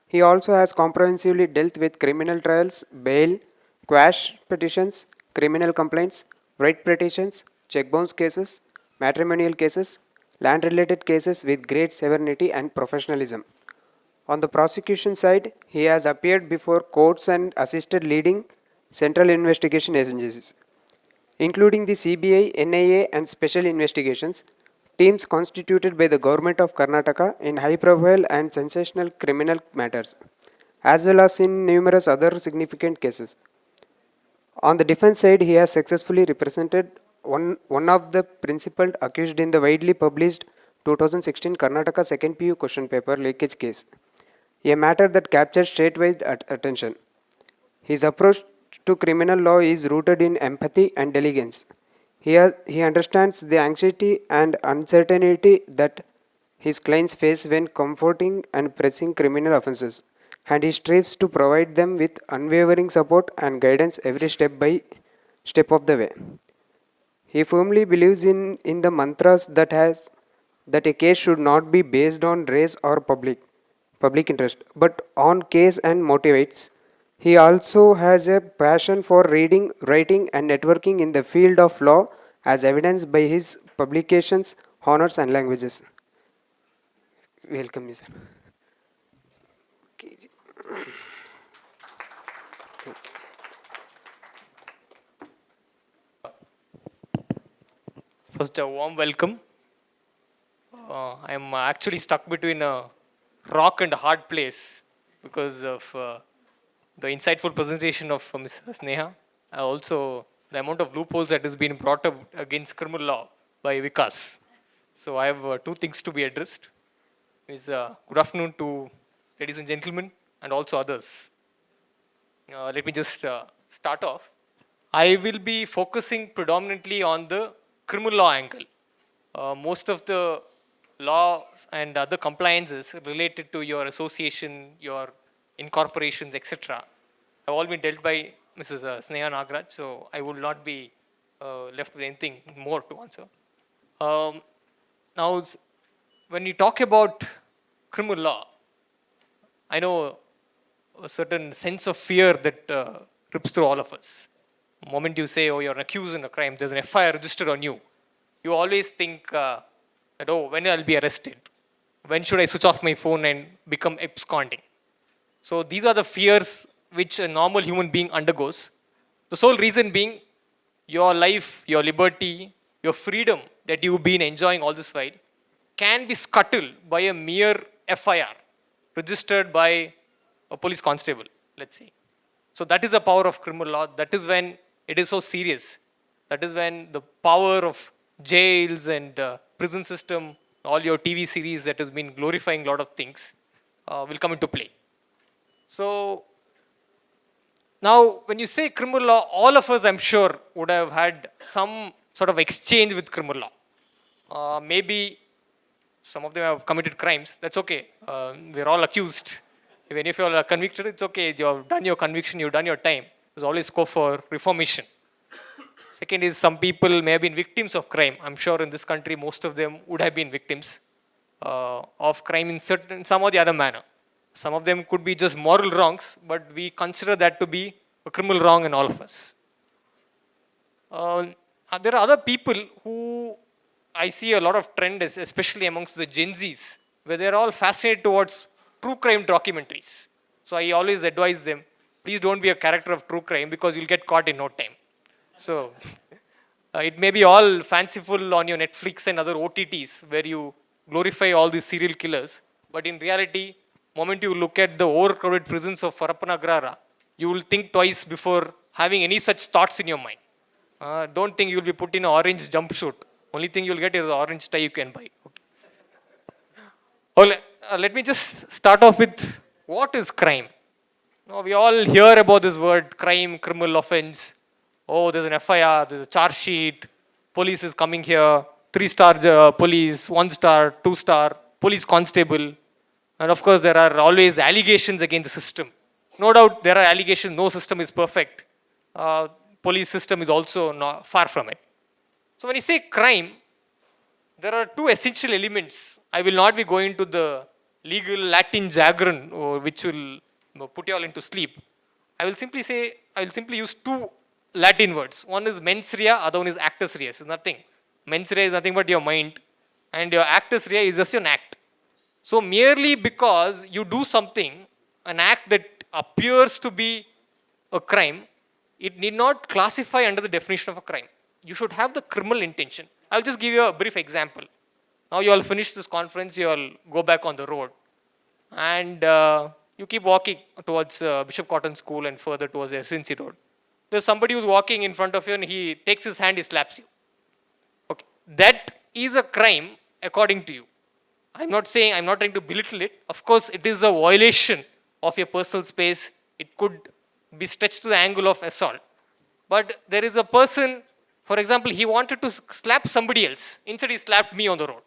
S10: He also has comprehensively dealt with criminal trials, bail, quash petitions, criminal complaints, writ petitions, check bounce cases, matrimonial cases, land-related cases with great severity and professionalism. On the prosecution side, he has appeared before courts and assisted leading central investigation agencies, including the CBI, NIA and special investigations, teams constituted by the government of Karnataka in high-profile and sensational criminal matters, as well as in numerous other significant cases. On the defense side, he has successfully represented one of the principal accused in the widely published 2016 Karnataka second PU question paper leakage case, a matter that captured statewide attention. His approach to criminal law is rooted in empathy and diligence. He understands the anxiety and uncertainty that his clients face when confronting and pressing criminal offences, and he strives to provide them with unwavering support and guidance every step of the way. He firmly believes in the mantras that a case should not be based on race or public interest, but on case and motivates. He also has a passion for reading, writing and networking in the field of law, as evidenced by his publications, honors and languages. Welcome, sir.
S12: First, a warm welcome. I am actually stuck between a rock and a hard place because of the insightful presentation of Ms. Sneha. Also, the amount of loopholes that has been brought up against criminal law by Vikas. So, I have two things to be addressed. Good afternoon to ladies and gentlemen and also others. Let me just start off. I will be focusing predominantly on the criminal law angle. Most of the laws and other compliances related to your association, your incorporations, etc. have all been dealt by Mrs. Sneha Nagaraj, so I will not be left with anything more to answer. Now, when you talk about criminal law, I know a certain sense of fear that rips through all of us. The moment you say, oh, you're accused in a crime, there's an FIR registered on you, you always think that, oh, when I'll be arrested? When should I switch off my phone and become absconding? So these are the fears which a normal human being undergoes. The sole reason being your life, your liberty, your freedom that you've been enjoying all this while can be scuttled by a mere FIR registered by a police constable, let's say. So that is the power of criminal law. That is when it is so serious. That is when the power of jails and prison system, all your TV series that has been glorifying a lot of things will come into play. So now when you say criminal law, all of us I'm sure would have had some sort of exchange with criminal law. Maybe some of them have committed crimes, that's okay. We're all accused. Even if you're convicted, it's okay. You've done your conviction, you've done your time. There's always scope for reformation. Second is some people may have been victims of crime. I'm sure in this country, most of them would have been victims of crime in some or the other manner. Some of them could be just moral wrongs, but we consider that to be a criminal wrong in all of us. There are other people who I see a lot of trend, especially amongst the Gen Zs, where they're all fascinated towards true crime documentaries. So I always advise them, please don't be a character of true crime because you'll get caught in no time. So it may be all fanciful on your Netflix and other OTTs where you glorify all these serial killers, but in reality, moment you look at the overcrowded prisons of Parappanagrara, you will think twice before having any such thoughts in your mind. Don't think you'll be put in an orange jumpsuit. Only thing you'll get is an orange tie you can buy. Okay. Let me just start off with what is crime. Now, we all hear about this word crime, criminal offense. Oh, there's an FIR, there's a charge sheet, police is coming here, 3-star police, 1-star, 2-star, police constable. And of course, there are always allegations against the system. No doubt there are allegations, no system is perfect. Police system is also not far from it. So when you say crime, there are two essential elements. I will not be going to the legal Latin jargon which will put you all into sleep. I will simply use two Latin words. One is mens rea, other one is actus reus. It's nothing. Mens rea is nothing but your mind, and your actus rea is just an act. So merely because you do something, an act that appears to be a crime, it need not classify under the definition of a crime. You should have the criminal intention. I'll just give you a brief example. Now you all finish this conference, you all go back on the road, and you keep walking towards Bishop Cotton School and further towards the Residency Road. There's somebody who's walking in front of you and he takes his hand, he slaps you. Okay, that is a crime according to you. I'm not trying to belittle it. Of course, it is a violation of your personal space. It could be stretched to the angle of assault. But there is a person, for example, he wanted to slap somebody else. Instead, he slapped me on the road.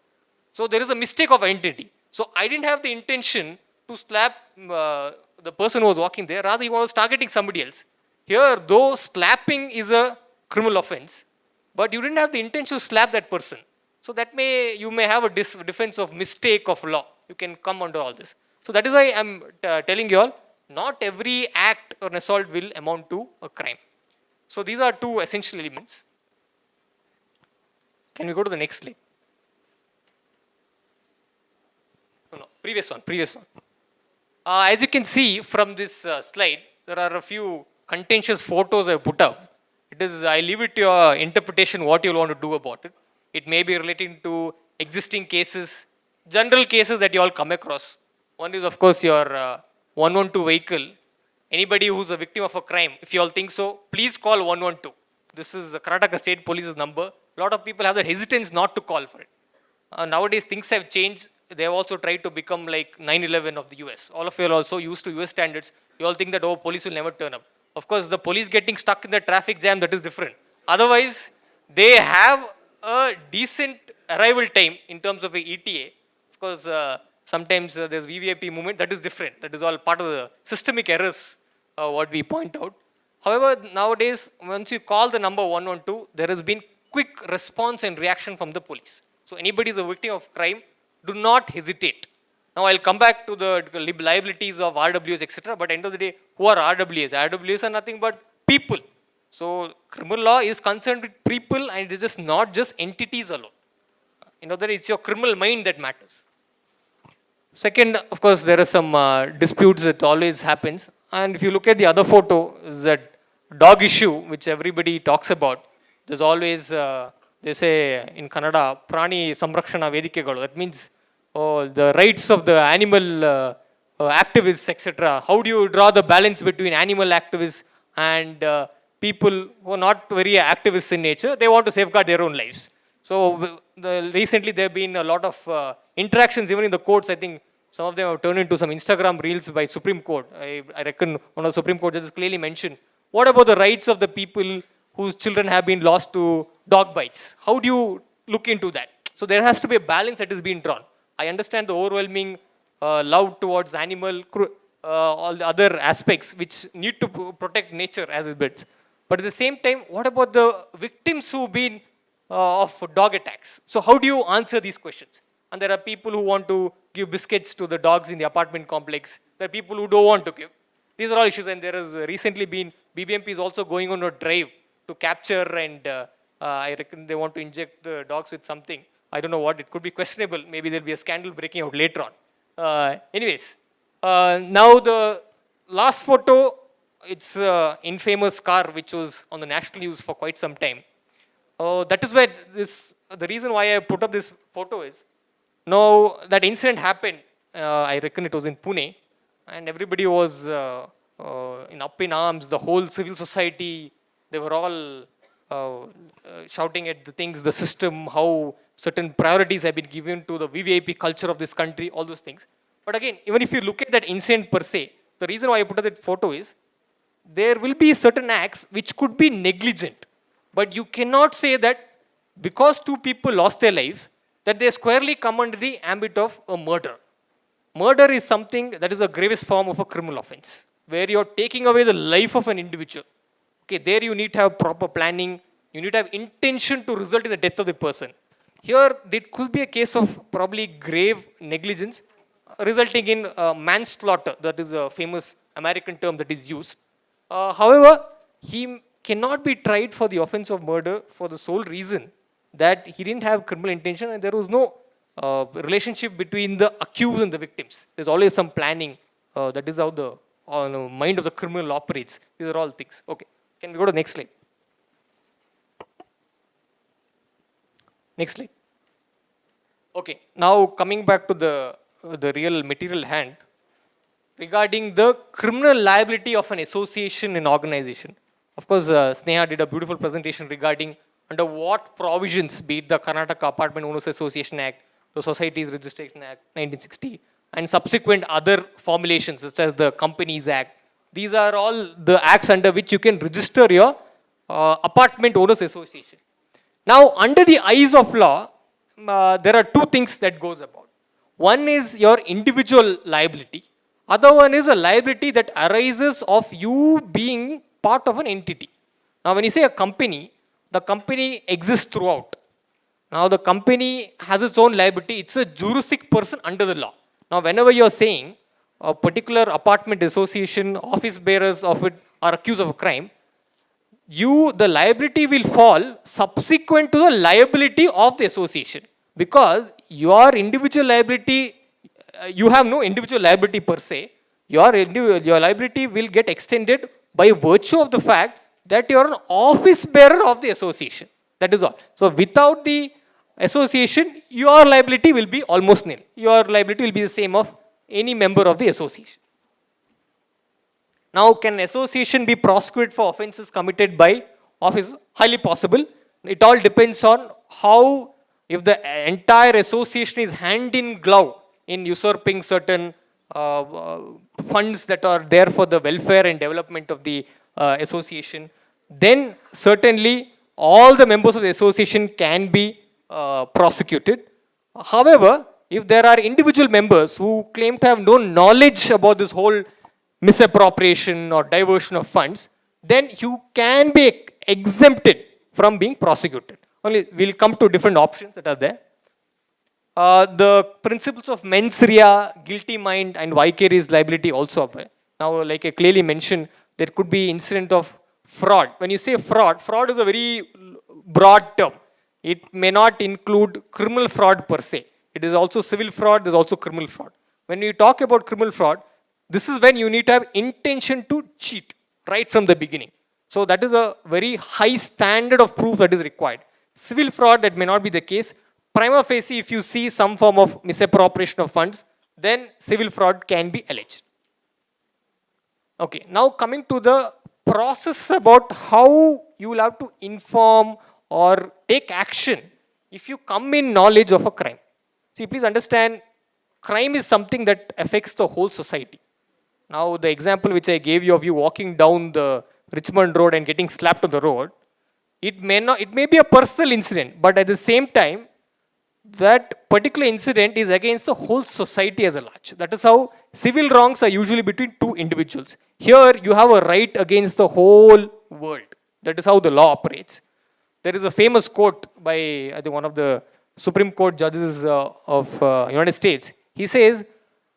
S12: So there is a mistake of identity. So I didn't have the intention to slap the person who was walking there. Rather, he was targeting somebody else. Here, though slapping is a criminal offense, but you didn't have the intention to slap that person. So that you may have a defense of mistake of law. You can come under all this. So that is why I'm telling you all, not every act or an assault will amount to a crime. So these are two essential elements. Can we go to the next slide? No, previous one. As you can see from this slide, there are a few contentious photos I put up. I leave it to your interpretation what you want to do about it. It may be relating to existing cases, general cases that you all come across. One is, of course, your 112 vehicle. Anybody who's a victim of a crime, if you all think so, please call 112. This is the Karnataka State Police's number. A lot of people have the hesitance not to call for it. Nowadays, things have changed. They have also tried to become like 9/11 of the US. All of you are also used to US standards. You all think that, oh, police will never turn up. Of course, the police getting stuck in the traffic jam, that is different. Otherwise, they have a decent arrival time in terms of a ETA. Of course, sometimes there's VVIP movement, that is different. That is all part of the systemic errors, what we point out. However, nowadays, once you call the number 112, there has been quick response and reaction from the police. So anybody is a victim of crime, do not hesitate. Now I'll come back to the liabilities of RWAs, etc. But end of the day, who are RWAs? RWAs are nothing but people. So criminal law is concerned with people, and it is just not just entities alone. In other words, it's your criminal mind that matters. Second, of course, there are some disputes that always happens. And if you look at the other photo, is that dog issue, which everybody talks about. There's always, they say in Kannada, Prani Samrakshana Vedikegalu. That means the rights of the animal activists, etc. How do you draw the balance between animal activists and people who are not very activists in nature? They want to safeguard their own lives. So recently there have been a lot of interactions even in the courts. I think some of them have turned into some Instagram reels by Supreme Court. I reckon one of the Supreme Court judges clearly mentioned, what about the rights of the people whose children have been lost to dog bites? How do you look into that? So there has to be a balance that is being drawn. I understand the overwhelming love towards animal, all the other aspects which need to protect nature as it bids. But at the same time, what about the victims who've been of dog attacks? So how do you answer these questions? And there are people who want to give biscuits to the dogs in the apartment complex. There are people who don't want to give. These are all issues, and there has recently been, BBMP is also going on a drive to capture, and I reckon they want to inject the dogs with something. I don't know what, it could be questionable. Maybe there'll be a scandal breaking out later on. Anyways, now the last photo, it's infamous car which was on the national news for quite some time. That is where the reason why I put up this photo is, now that incident happened, I reckon it was in Pune, and everybody was up in arms, the whole civil society, they were all shouting at the things, the system, how certain priorities have been given to the VVIP culture of this country, all those things. But again, even if you look at that incident per se, the reason why I put up that photo is, there will be certain acts which could be negligent, but you cannot say that because two people lost their lives, that they squarely come under the ambit of a murder. Murder is something that is a gravest form of a criminal offense, where you're taking away the life of an individual. Okay, there you need to have proper planning, you need to have intention to result in the death of the person. Here, there could be a case of probably grave negligence, resulting in manslaughter. That is a famous American term that is used. However, he cannot be tried for the offense of murder for the sole reason that he didn't have criminal intention and there was no relationship between the accused and the victims. There's always some planning. That is how the mind of the criminal operates. These are all things. Okay, can we go to the next slide? Next slide. Okay, now coming back to the real material hand, regarding the criminal liability of an association and organization. Of course, Sneha did a beautiful presentation regarding under what provisions, be it the Karnataka Apartment Owners Association Act, the Societies Registration Act 1960, and subsequent other formulations such as the Companies Act. These are all the acts under which you can register your apartment owners association. Now, under the eyes of law, there are two things that goes about. One is your individual liability. Other one is a liability that arises of you being part of an entity. Now, when you say a company, the company exists throughout. Now, the company has its own liability. It's a juristic person under the law. Now, whenever you're saying a particular apartment association, office bearers of it are accused of a crime, the liability will fall subsequent to the liability of the association. Because your individual liability, you have no individual liability per se. Your liability will get extended by virtue of the fact that you are an office bearer of the association. That is all. So without the association, your liability will be almost nil. Your liability will be the same of any member of the association. Now, can an association be prosecuted for offences committed by office? Highly possible. It all depends on how, if the entire association is hand in glove in usurping certain funds that are there for the welfare and development of the association, then certainly all the members of the association can be prosecuted. However, if there are individual members who claim to have no knowledge about this whole misappropriation or diversion of funds, then you can be exempted from being prosecuted. Only we'll come to different options that are there. The principles of mens rea, guilty mind, and vicarious liability also apply. Now, like I clearly mentioned, there could be incident of fraud. When you say fraud, fraud is a very broad term. It may not include criminal fraud per se. It is also civil fraud, there's also criminal fraud. When you talk about criminal fraud, this is when you need to have intention to cheat right from the beginning. So that is a very high standard of proof that is required. Civil fraud, that may not be the case. Prima facie, if you see some form of misappropriation of funds, then civil fraud can be alleged. Okay, now coming to the process about how you will have to inform or take action if you come in knowledge of a crime. See, please understand, crime is something that affects the whole society. Now, the example which I gave you of you walking down the Richmond Road and getting slapped on the road, it may be a personal incident, but at the same time, that particular incident is against the whole society as a large. That is how civil wrongs are usually between two individuals. Here, you have a right against the whole world. That is how the law operates. There is a famous quote by, I think, one of the Supreme Court judges of United States. He says,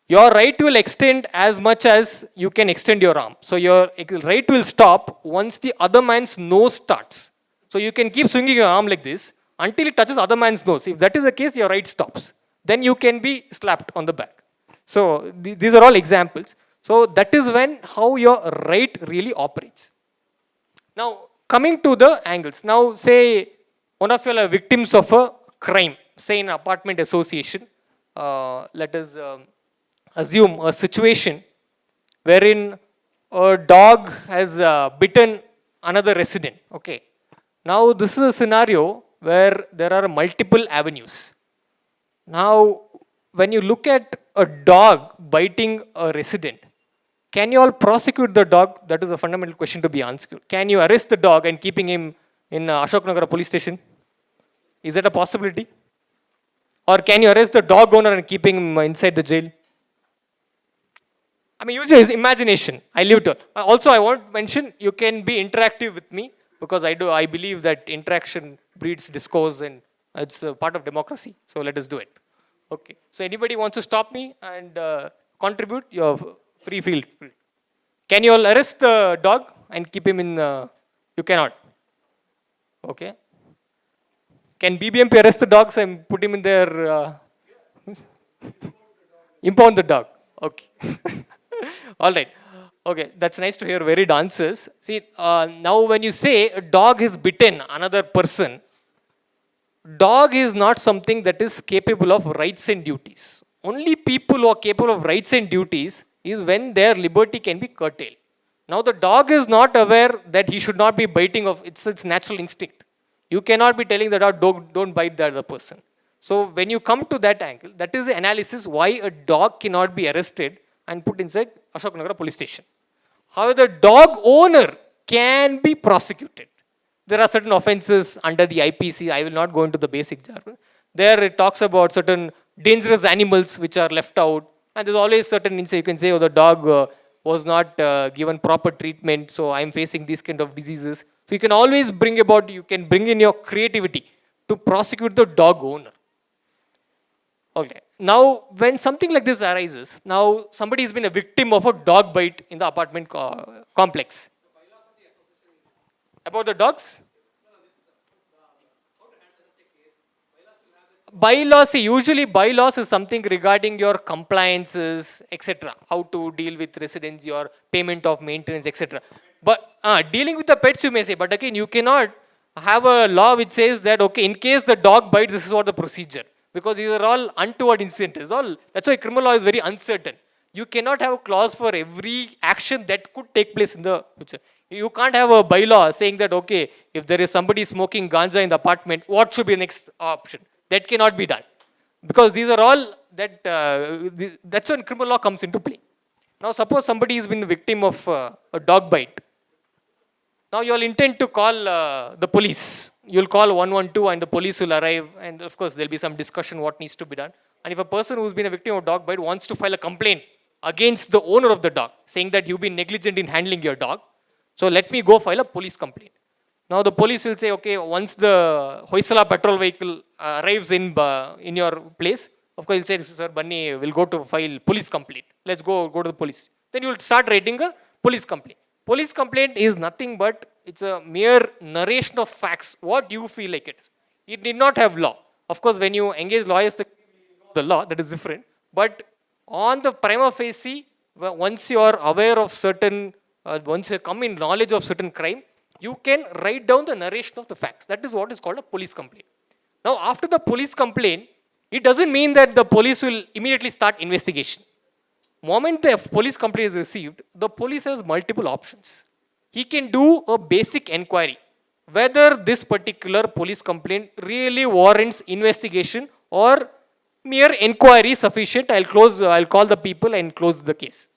S12: your right will extend as much as you can extend your arm. So your right will stop once the other man's nose starts. So you can keep swinging your arm like this until it touches other man's nose. If that is the case, your right stops. Then you can be slapped on the back. So these are all examples. So that is when how your right really operates. Now coming to the angles. Now say one of you are victims of a crime, say in an apartment association. Let us assume a situation wherein a dog has bitten another resident. Okay. Now this is a scenario where there are multiple avenues. Now, when you look at a dog biting a resident, can you all prosecute the dog? That is a fundamental question to be answered. Can you arrest the dog and keeping him in Ashok Nagar police station? Is that a possibility? Or can you arrest the dog owner and keeping him inside the jail? I mean, usually it's imagination. I leave it. Also, I want to mention you can be interactive with me because I believe that interaction breeds discourse and it's a part of democracy. So let us do it. Okay. So anybody wants to stop me and contribute, you're free field. Can you all arrest the dog and keep him in? You cannot. Okay. Can BBMP arrest the dogs and put him in their? Impound the dog. Okay. All right. Okay, that's nice to hear varied answers. See, now when you say a dog is bitten another person, dog is not something that is capable of rights and duties. Only people who are capable of rights and duties is when their liberty can be curtailed. Now the dog is not aware that he should not be biting of its natural instinct. You cannot be telling the dog don't bite the other person. So when you come to that angle, that is the analysis why a dog cannot be arrested and put inside Ashok Nagar police station. However, the dog owner can be prosecuted. There are certain offenses under the IPC. I will not go into the basic jargon. There it talks about certain dangerous animals which are left out. And there's always certain incidents you can say, oh, the dog was not given proper treatment, so I'm facing these kind of diseases. So you can always bring in your creativity to prosecute the dog owner. Okay. Now, when something like this arises, now somebody has been a victim of a dog bite in the apartment complex. About the dogs? Bylaws, see, usually bylaws is something regarding your compliances, etc. How to deal with residents, your payment of maintenance, etc. But dealing with the pets, you may say, but again, you cannot have a law which says that, okay, in case the dog bites, this is what the procedure. Because these are all untoward incidents. That's why criminal law is very uncertain. You cannot have a clause for every action that could take place in the future. You can't have a bylaw saying that, okay, if there is somebody smoking ganja in the apartment, what should be the next option? That cannot be done. Because these are all, that's when criminal law comes into play. Now suppose somebody has been a victim of a dog bite. Now you all intend to call the police. You'll call 112 and the police will arrive, and of course there'll be some discussion what needs to be done. And if a person who's been a victim of dog bite wants to file a complaint against the owner of the dog, saying that you've been negligent in handling your dog, So let me go file a police complaint. Now the police will say, okay, once the Hoysala patrol vehicle arrives in your place, of course, he'll say, sir, Bunny, we'll go to file police complaint. Let's go to the police. Then you will start writing a police complaint. Police complaint is nothing but it's a mere narration of facts, what you feel like it is. It did not have law. Of course, when you engage lawyers, the law, that is different. But on the prima facie, once you are aware of certain, once you come in knowledge of certain crime, you can write down the narration of the facts. That is what is called a police complaint. Now, after the police complaint, it doesn't mean that the police will immediately start investigation. Moment the police complaint is received, the police has multiple options. He can do a basic inquiry whether this particular police complaint really warrants investigation or mere inquiry sufficient. I'll call the people and close the case.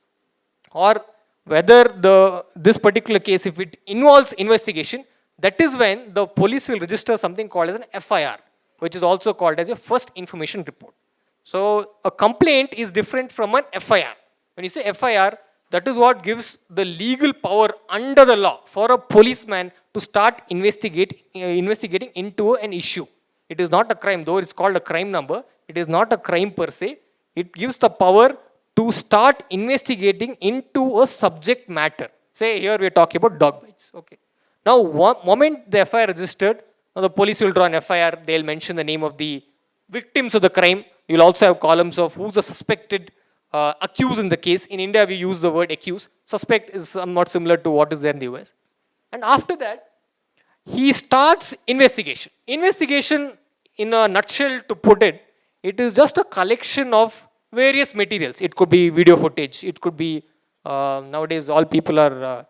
S12: Or whether this particular case, if it involves investigation, that is when the police will register something called as an FIR, which is also called as a first information report. So a complaint is different from an FIR. When you say FIR, that is what gives the legal power under the law for a policeman to start investigating into an issue. It is not a crime, though it's called a crime number. It is not a crime per se. It gives the power to start investigating into a subject matter. Say here we are talking about dog bites. Okay. Now, one moment the FIR registered, now the police will draw an FIR. They'll mention the name of the victims of the crime. You'll also have columns of who's the suspected accused in the case. In India, we use the word accused. Suspect is somewhat similar to what is there in the US. And after that, he starts investigation. Investigation, in a nutshell to put it, it is just a collection of various materials. It could be video footage. It could be, nowadays all people are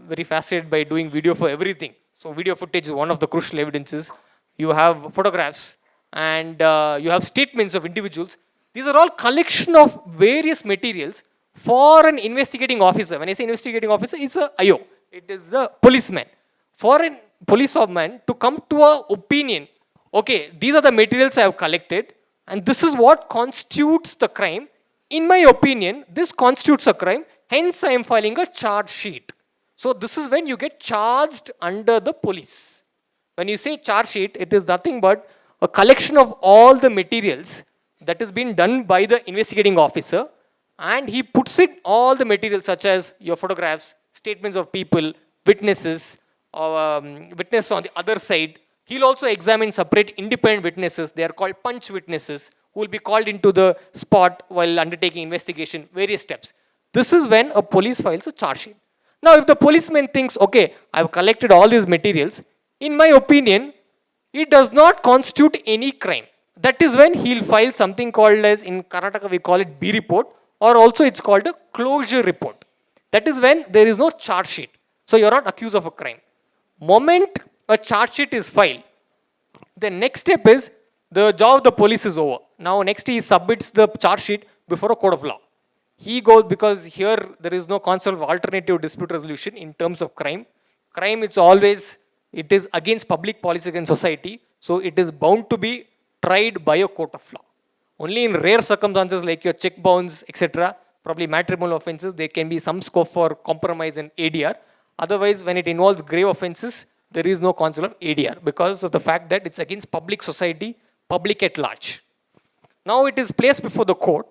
S12: very fascinated by doing video for everything. So video footage is one of the crucial evidences. You have photographs and you have statements of individuals. These are all collection of various materials for an investigating officer. When I say investigating officer, it's a IO. It is the policeman. For a policeman to come to an opinion, okay, these are the materials I have collected and this is what constitutes the crime. In my opinion, this constitutes a crime. Hence, I am filing a charge sheet. So this is when you get charged under the police. When you say charge sheet, it is nothing but a collection of all the materials that has been done by the investigating officer, and he puts in all the materials such as your photographs, statements of people, witnesses, witness on the other side. He'll also examine separate independent witnesses. They are called punch witnesses who will be called into the spot while undertaking investigation, various steps. This is when a police files a charge sheet. Now, if the policeman thinks, okay, I've collected all these materials, in my opinion, it does not constitute any crime. That is when he'll file something called as, in Karnataka we call it B report, or also it's called a closure report. That is when there is no charge sheet. So you're not accused of a crime. Moment a charge sheet is filed, the next step is the job of the police is over. Now next he submits the charge sheet before a court of law. He goes, because here there is no concept of alternative dispute resolution in terms of crime. Crime, it's always, it is against public policy against society. So it is bound to be tried by a court of law. Only in rare circumstances like your check bounce, etc., probably matrimonial offenses, there can be some scope for compromise and ADR. Otherwise, when it involves grave offenses, there is no concept of ADR because of the fact that it's against public society, public at large. Now it is placed before the court.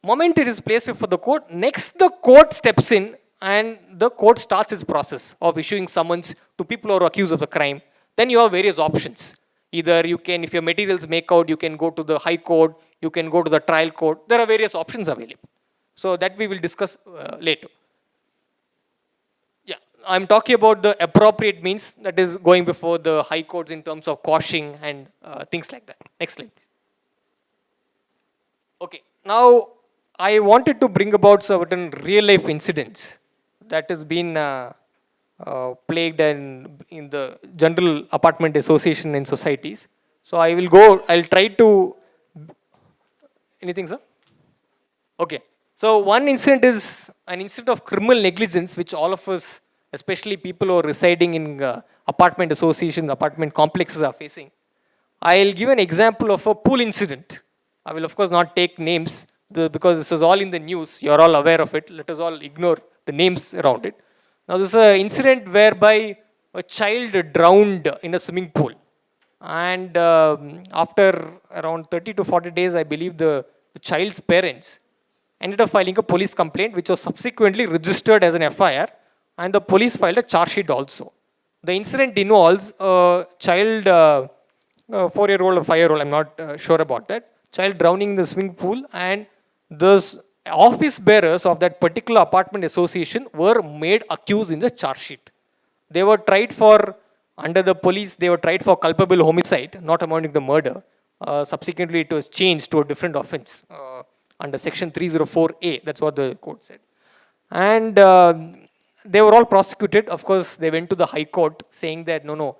S12: Moment it is placed before the court, next the court steps in and the court starts its process of issuing summons to people who are accused of the crime. Then you have various options. Either you can, if your materials make out, you can go to the high court, you can go to the trial court. There are various options available. So that we will discuss later. Yeah, I'm talking about the appropriate means, that is going before the high courts in terms of quashing and things like that. Next slide. Okay, now I wanted to bring about certain real life incidents that has been plagued in the general apartment association and societies. So I will go, I'll try to, anything sir? Okay, so one incident is an incident of criminal negligence which all of us, especially people who are residing in apartment associations, apartment complexes are facing. I'll give an example of a pool incident. I will of course not take names because this is all in the news, you're all aware of it, let us all ignore the names around it. Now, this is an incident whereby a child drowned in a swimming pool. And after around 30 to 40 days, I believe the child's parents ended up filing a police complaint, which was subsequently registered as an FIR, and the police filed a charge sheet also. The incident involves a child, 4-year-old or 5-year-old, I'm not sure about that, child drowning in the swimming pool, and the office bearers of that particular apartment association were made accused in the charge sheet. They were tried for, under the police, they were tried for culpable homicide, not amounting to murder. Subsequently, it was changed to a different offense under section 304A. That's what the court said. And they were all prosecuted. Of course, they went to the High Court saying that, no,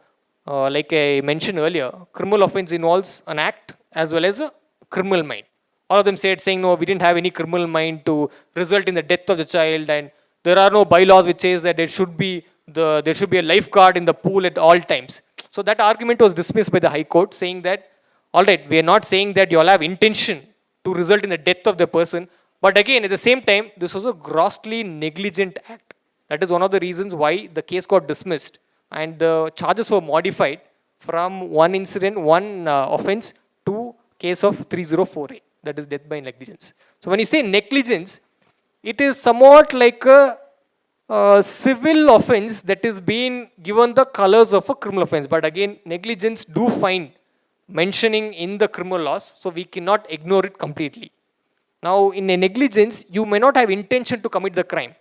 S12: like I mentioned earlier, criminal offense involves an act as well as a criminal mind. All of them said, saying, no, we didn't have any criminal mind to result in the death of the child, and there are no bylaws which says that there should be a lifeguard in the pool at all times. So that argument was dismissed by the High Court, saying that, all right, we are not saying that you all have intention to result in the death of the person, but again, at the same time, this was a grossly negligent act. That is one of the reasons why the case got dismissed, and the charges were modified from one incident, one offense, to case of 304A, that is death by negligence. So when you say negligence, it is somewhat like a civil offense that is being given the colors of a criminal offense. But again, negligence do find mentioning in the criminal laws, so we cannot ignore it completely. Now, in a negligence, you may not have intention to commit the crime,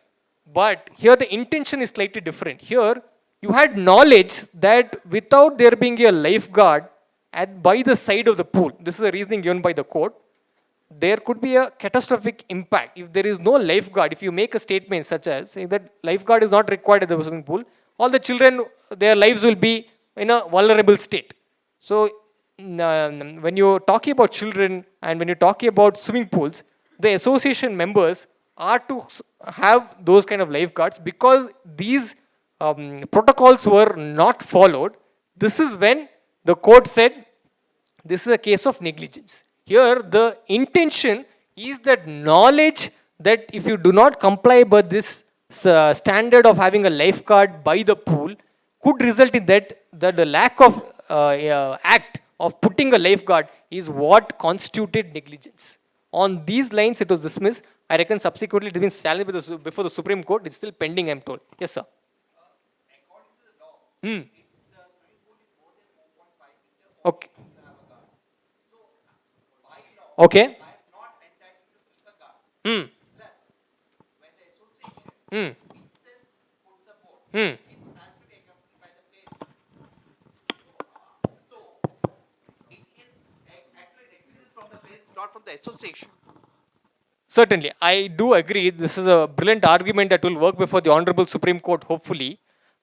S12: but here the intention is slightly different. Here, you had knowledge that without there being a lifeguard by the side of the pool, this is the reasoning given by the court, there could be a catastrophic impact. If there is no lifeguard, if you make a statement such as saying that lifeguard is not required at the swimming pool, all the children, their lives will be in a vulnerable state. So, when you're talking about children and when you're talking about swimming pools, the association members are to have those kind of lifeguards because these protocols were not followed. This is when the court said this is a case of negligence. Here, the intention is that knowledge that if you do not comply with this standard of having a lifeguard by the pool could result in that the lack of act of putting a lifeguard is what constituted negligence. On these lines, it was dismissed. I reckon subsequently it has been challenged before the Supreme Court. It's still pending, I'm told. Yes, sir. Okay. Okay. Hmm. Hmm. Hmm.
S15: Not from the association.
S12: Certainly, I do agree. This is a brilliant argument that will work before the Honourable Supreme Court, hopefully.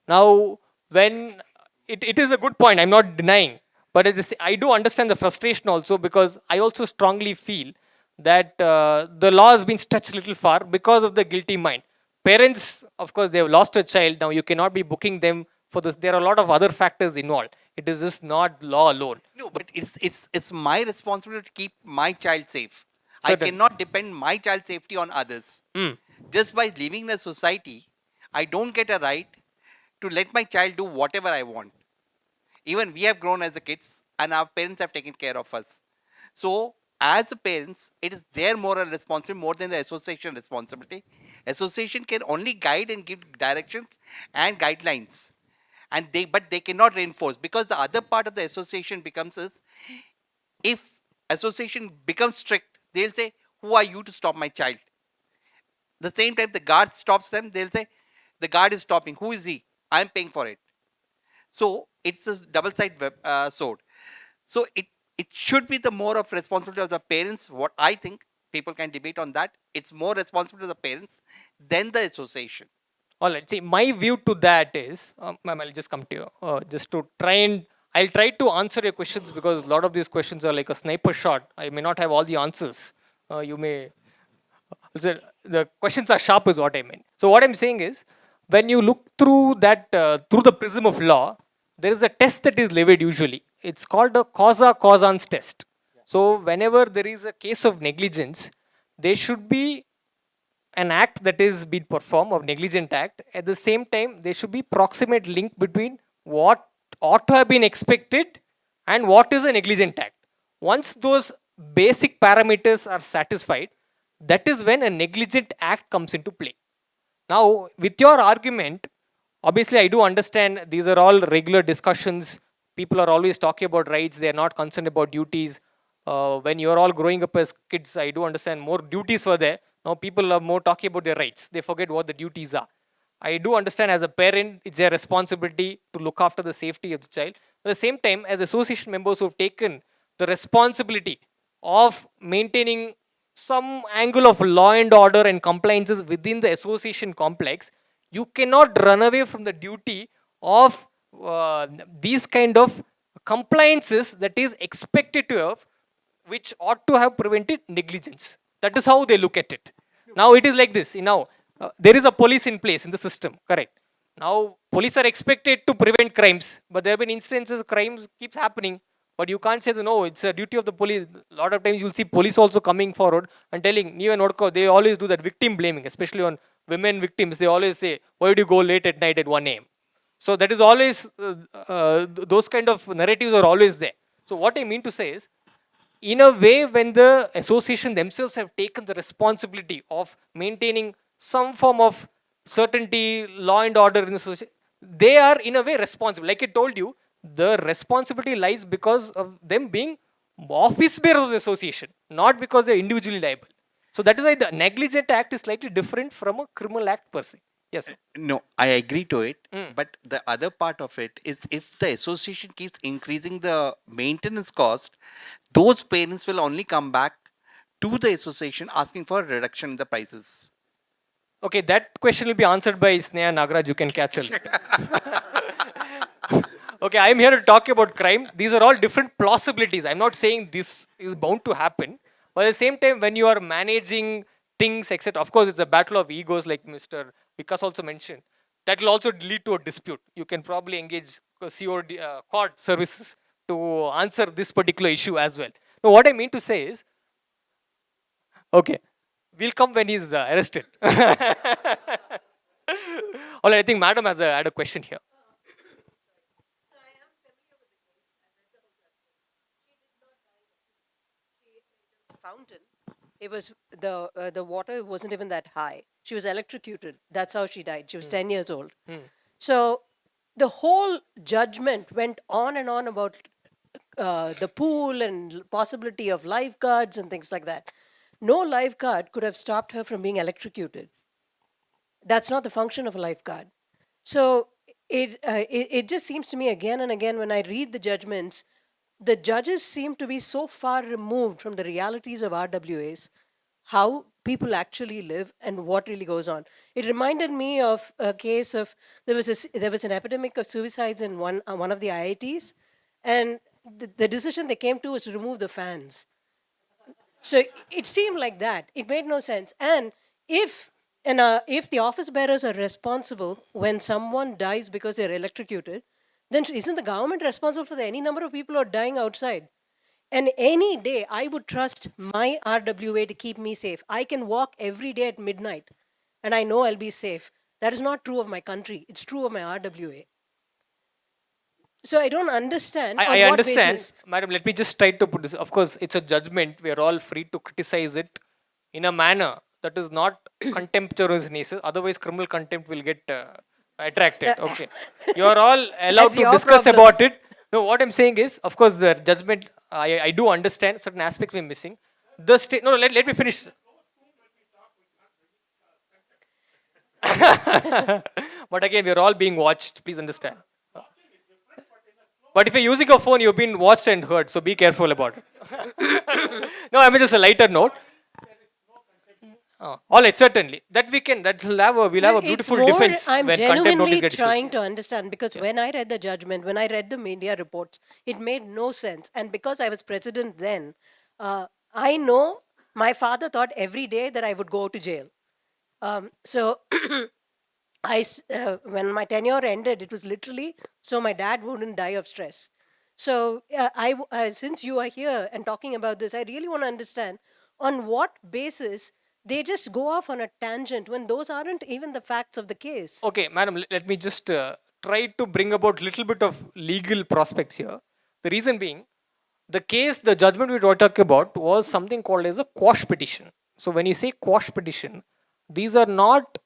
S12: Now, when it is a good point, I'm not denying. But I do understand the frustration also, because I also strongly feel that the law has been stretched a little far because of the guilty mind. Parents, of course, they have lost a child. Now, you cannot be booking them for this. There are a lot of other factors involved. It is just not law alone.
S15: No, but it's my responsibility to keep my child safe.
S12: Certain.
S15: I cannot depend my child's safety on others. Just by living in a society, I don't get a right to let my child do whatever I want. Even we have grown as a kids and our parents have taken care of us. So as a parents, it is their moral responsibility more than the association responsibility. Association can only guide and give directions and guidelines. But they cannot reinforce, because the other part of the association becomes is, if association becomes strict, they'll say, who are you to stop my child? The same time the guard stops them, they'll say, the guard is stopping. Who is he? I'm paying for it. So it's a double-sided sword. So it should be the more of responsibility of the parents. What I think, people can debate on that. It's more responsibility of the parents than the association.
S12: All right. See, my view to that is, ma'am, I'll just come to you, just to I'll try to answer your questions, because a lot of these questions are like a sniper shot. I may not have all the answers. You may, the questions are sharp is what I meant. So what I'm saying is, when you look through that, through the prism of law, there is a test that is levied usually. It's called a causa causans test. So whenever there is a case of negligence, there should be an act that is being performed, or negligent act, at the same time, there should be proximate link between what ought to have been expected and what is a negligent act. Once those basic parameters are satisfied, that is when a negligent act comes into play. Now, with your argument, obviously I do understand these are all regular discussions. People are always talking about rights. They are not concerned about duties. When you're all growing up as kids, I do understand more duties were there. Now people are more talking about their rights. They forget what the duties are. I do understand as a parent, it's their responsibility to look after the safety of the child. At the same time, as association members who have taken the responsibility of maintaining some angle of law and order and compliances within the association complex, you cannot run away from the duty of these kind of compliances that is expected to have, which ought to have prevented negligence. That is how they look at it. Now it is like this. Now there is a police in place in the system, correct? Now police are expected to prevent crimes, but there have been instances crimes keeps happening. But you can't say that, no, it's a duty of the police. A lot of times you'll see police also coming forward and telling, they always do that victim blaming, especially on women victims. They always say, why did you go late at night at 1 a.m.? So that is always, those kind of narratives are always there. So what I mean to say is, in a way, when the association themselves have taken the responsibility of maintaining some form of certainty, law and order in the society, they are in a way responsible. Like I told you, the responsibility lies because of them being office bearers of the association, not because they're individually liable. So that is why the negligent act is slightly different from a criminal act per se. Yes, sir.
S15: No, I agree to it. But the other part of it is, if the association keeps increasing the maintenance cost, those parents will only come back to the association asking for a reduction in the prices.
S12: Okay, that question will be answered by Sneha Nagaraj. You can catch her. Okay, I'm here to talk about crime. These are all different plausibilities. I'm not saying this is bound to happen. But at the same time, when you are managing things, etc., of course, it's a battle of egos, like Mr. Vikas also mentioned. That will also lead to a dispute. You can probably engage COD, court services to answer this particular issue as well. Now, what I mean to say is, okay, we'll come when he's arrested. All right, I think Madam has had a question here.
S4: Fountain, it was the water wasn't even that high. She was electrocuted. That's how she died. She was 10 years old. So the whole judgment went on and on about the pool and possibility of lifeguards and things like that. No lifeguard could have stopped her from being electrocuted. That's not the function of a lifeguard. So it just seems to me again and again when I read the judgments, the judges seem to be so far removed from the realities of RWAs, how people actually live and what really goes on. It reminded me of a case of, there was an epidemic of suicides in one of the IITs, and the decision they came to was to remove the fans. So it seemed like that. It made no sense. And if the office bearers are responsible when someone dies because they're electrocuted, then isn't the government responsible for any number of people who are dying outside? And any day, I would trust my RWA to keep me safe. I can walk every day at midnight, and I know I'll be safe. That is not true of my country. It's true of my RWA. So I don't understand.
S12: I understand. Madam, let me just try to put this. Of course, it's a judgment. We are all free to criticize it in a manner that is not contemptuous in nature. Otherwise, criminal contempt will get attracted. Okay. You are all allowed to discuss about it. No, what I'm saying is, of course, the judgment, I do understand certain aspects we're missing. The state, no, let me finish. But again, we're all being watched. Please understand. But if you're using a phone, you've been watched and heard, so be careful about it. No, I mean just a lighter note. All right, certainly. That we'll have a beautiful defense
S4: I'm
S12: when contempt notice
S4: genuinely
S12: gets
S4: trying
S12: issued.
S4: to understand, because when I read the judgment, when I read the media reports, it made no sense. And because I was president then, I know my father thought every day that I would go to jail. So when my tenure ended, it was literally so my dad wouldn't die of stress. So since you are here and talking about this, I really want to understand on what basis they just go off on a tangent when those aren't even the facts of the case.
S12: Okay, madam, let me just try to bring about little bit of legal prospects here. The reason being, the case, the judgment we were talking about was something called as a quash petition. So when you say quash petition, these are not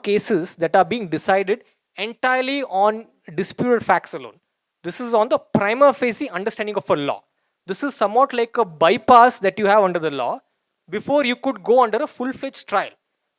S12: cases that are being decided entirely on disputed facts alone. This is on the prima facie understanding of a law. This is somewhat like a bypass that you have under the law before you could go under a full-fledged trial.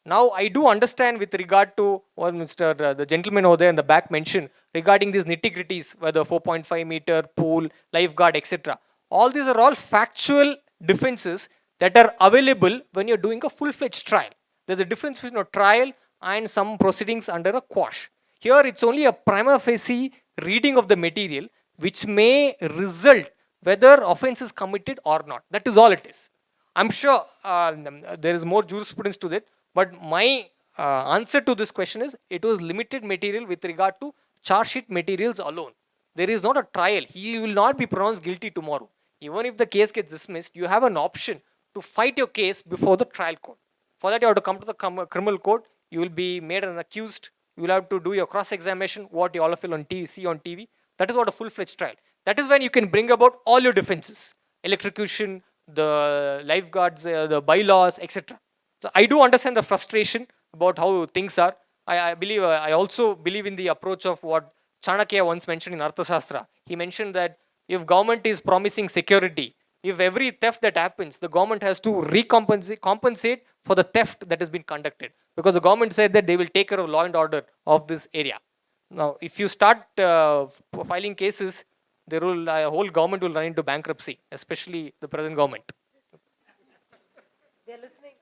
S12: Now, I do understand with regard to what the gentleman over there in the back mentioned regarding these nitty-gritties, whether 4.5 meter pool, lifeguard, etc. All these are all factual defenses that are available when you're doing a full-fledged trial. There's a difference between a trial and some proceedings under a quash. Here, it's only a prima facie reading of the material which may result whether offense is committed or not. That is all it is. I'm sure there is more jurisprudence to that, but my answer to this question is it was limited material with regard to charge sheet materials alone. There is not a trial. He will not be pronounced guilty tomorrow. Even if the case gets dismissed, you have an option to fight your case before the trial court. For that, you have to come to the criminal court. You will be made an accused. You will have to do your cross-examination, what you all feel on see on TV. That is what a full-fledged trial. That is when you can bring about all your defenses. Electrocution, the lifeguards, the bylaws, etc. So I do understand the frustration about how things are. I also believe in the approach of what Chanakya once mentioned in Arthashastra. He mentioned that if government is promising security, if every theft that happens, the government has to compensate for the theft that has been conducted. Because the government said that they will take care of law and order of this area. Now, if you start filing cases, the whole government will run into bankruptcy, especially the present government.
S4: They're listening.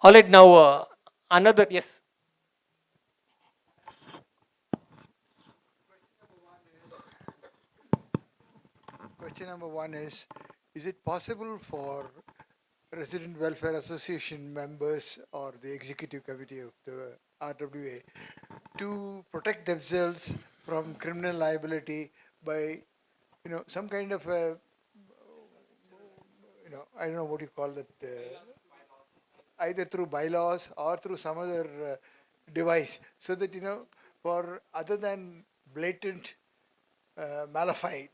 S12: All right, now another, yes.
S14: Question number one is it possible for Resident Welfare Association members or the executive committee of the RWA to protect themselves from criminal liability by, some kind of a, I don't know what you call that, either through bylaws or through some other device, so that, for other than blatant malafide,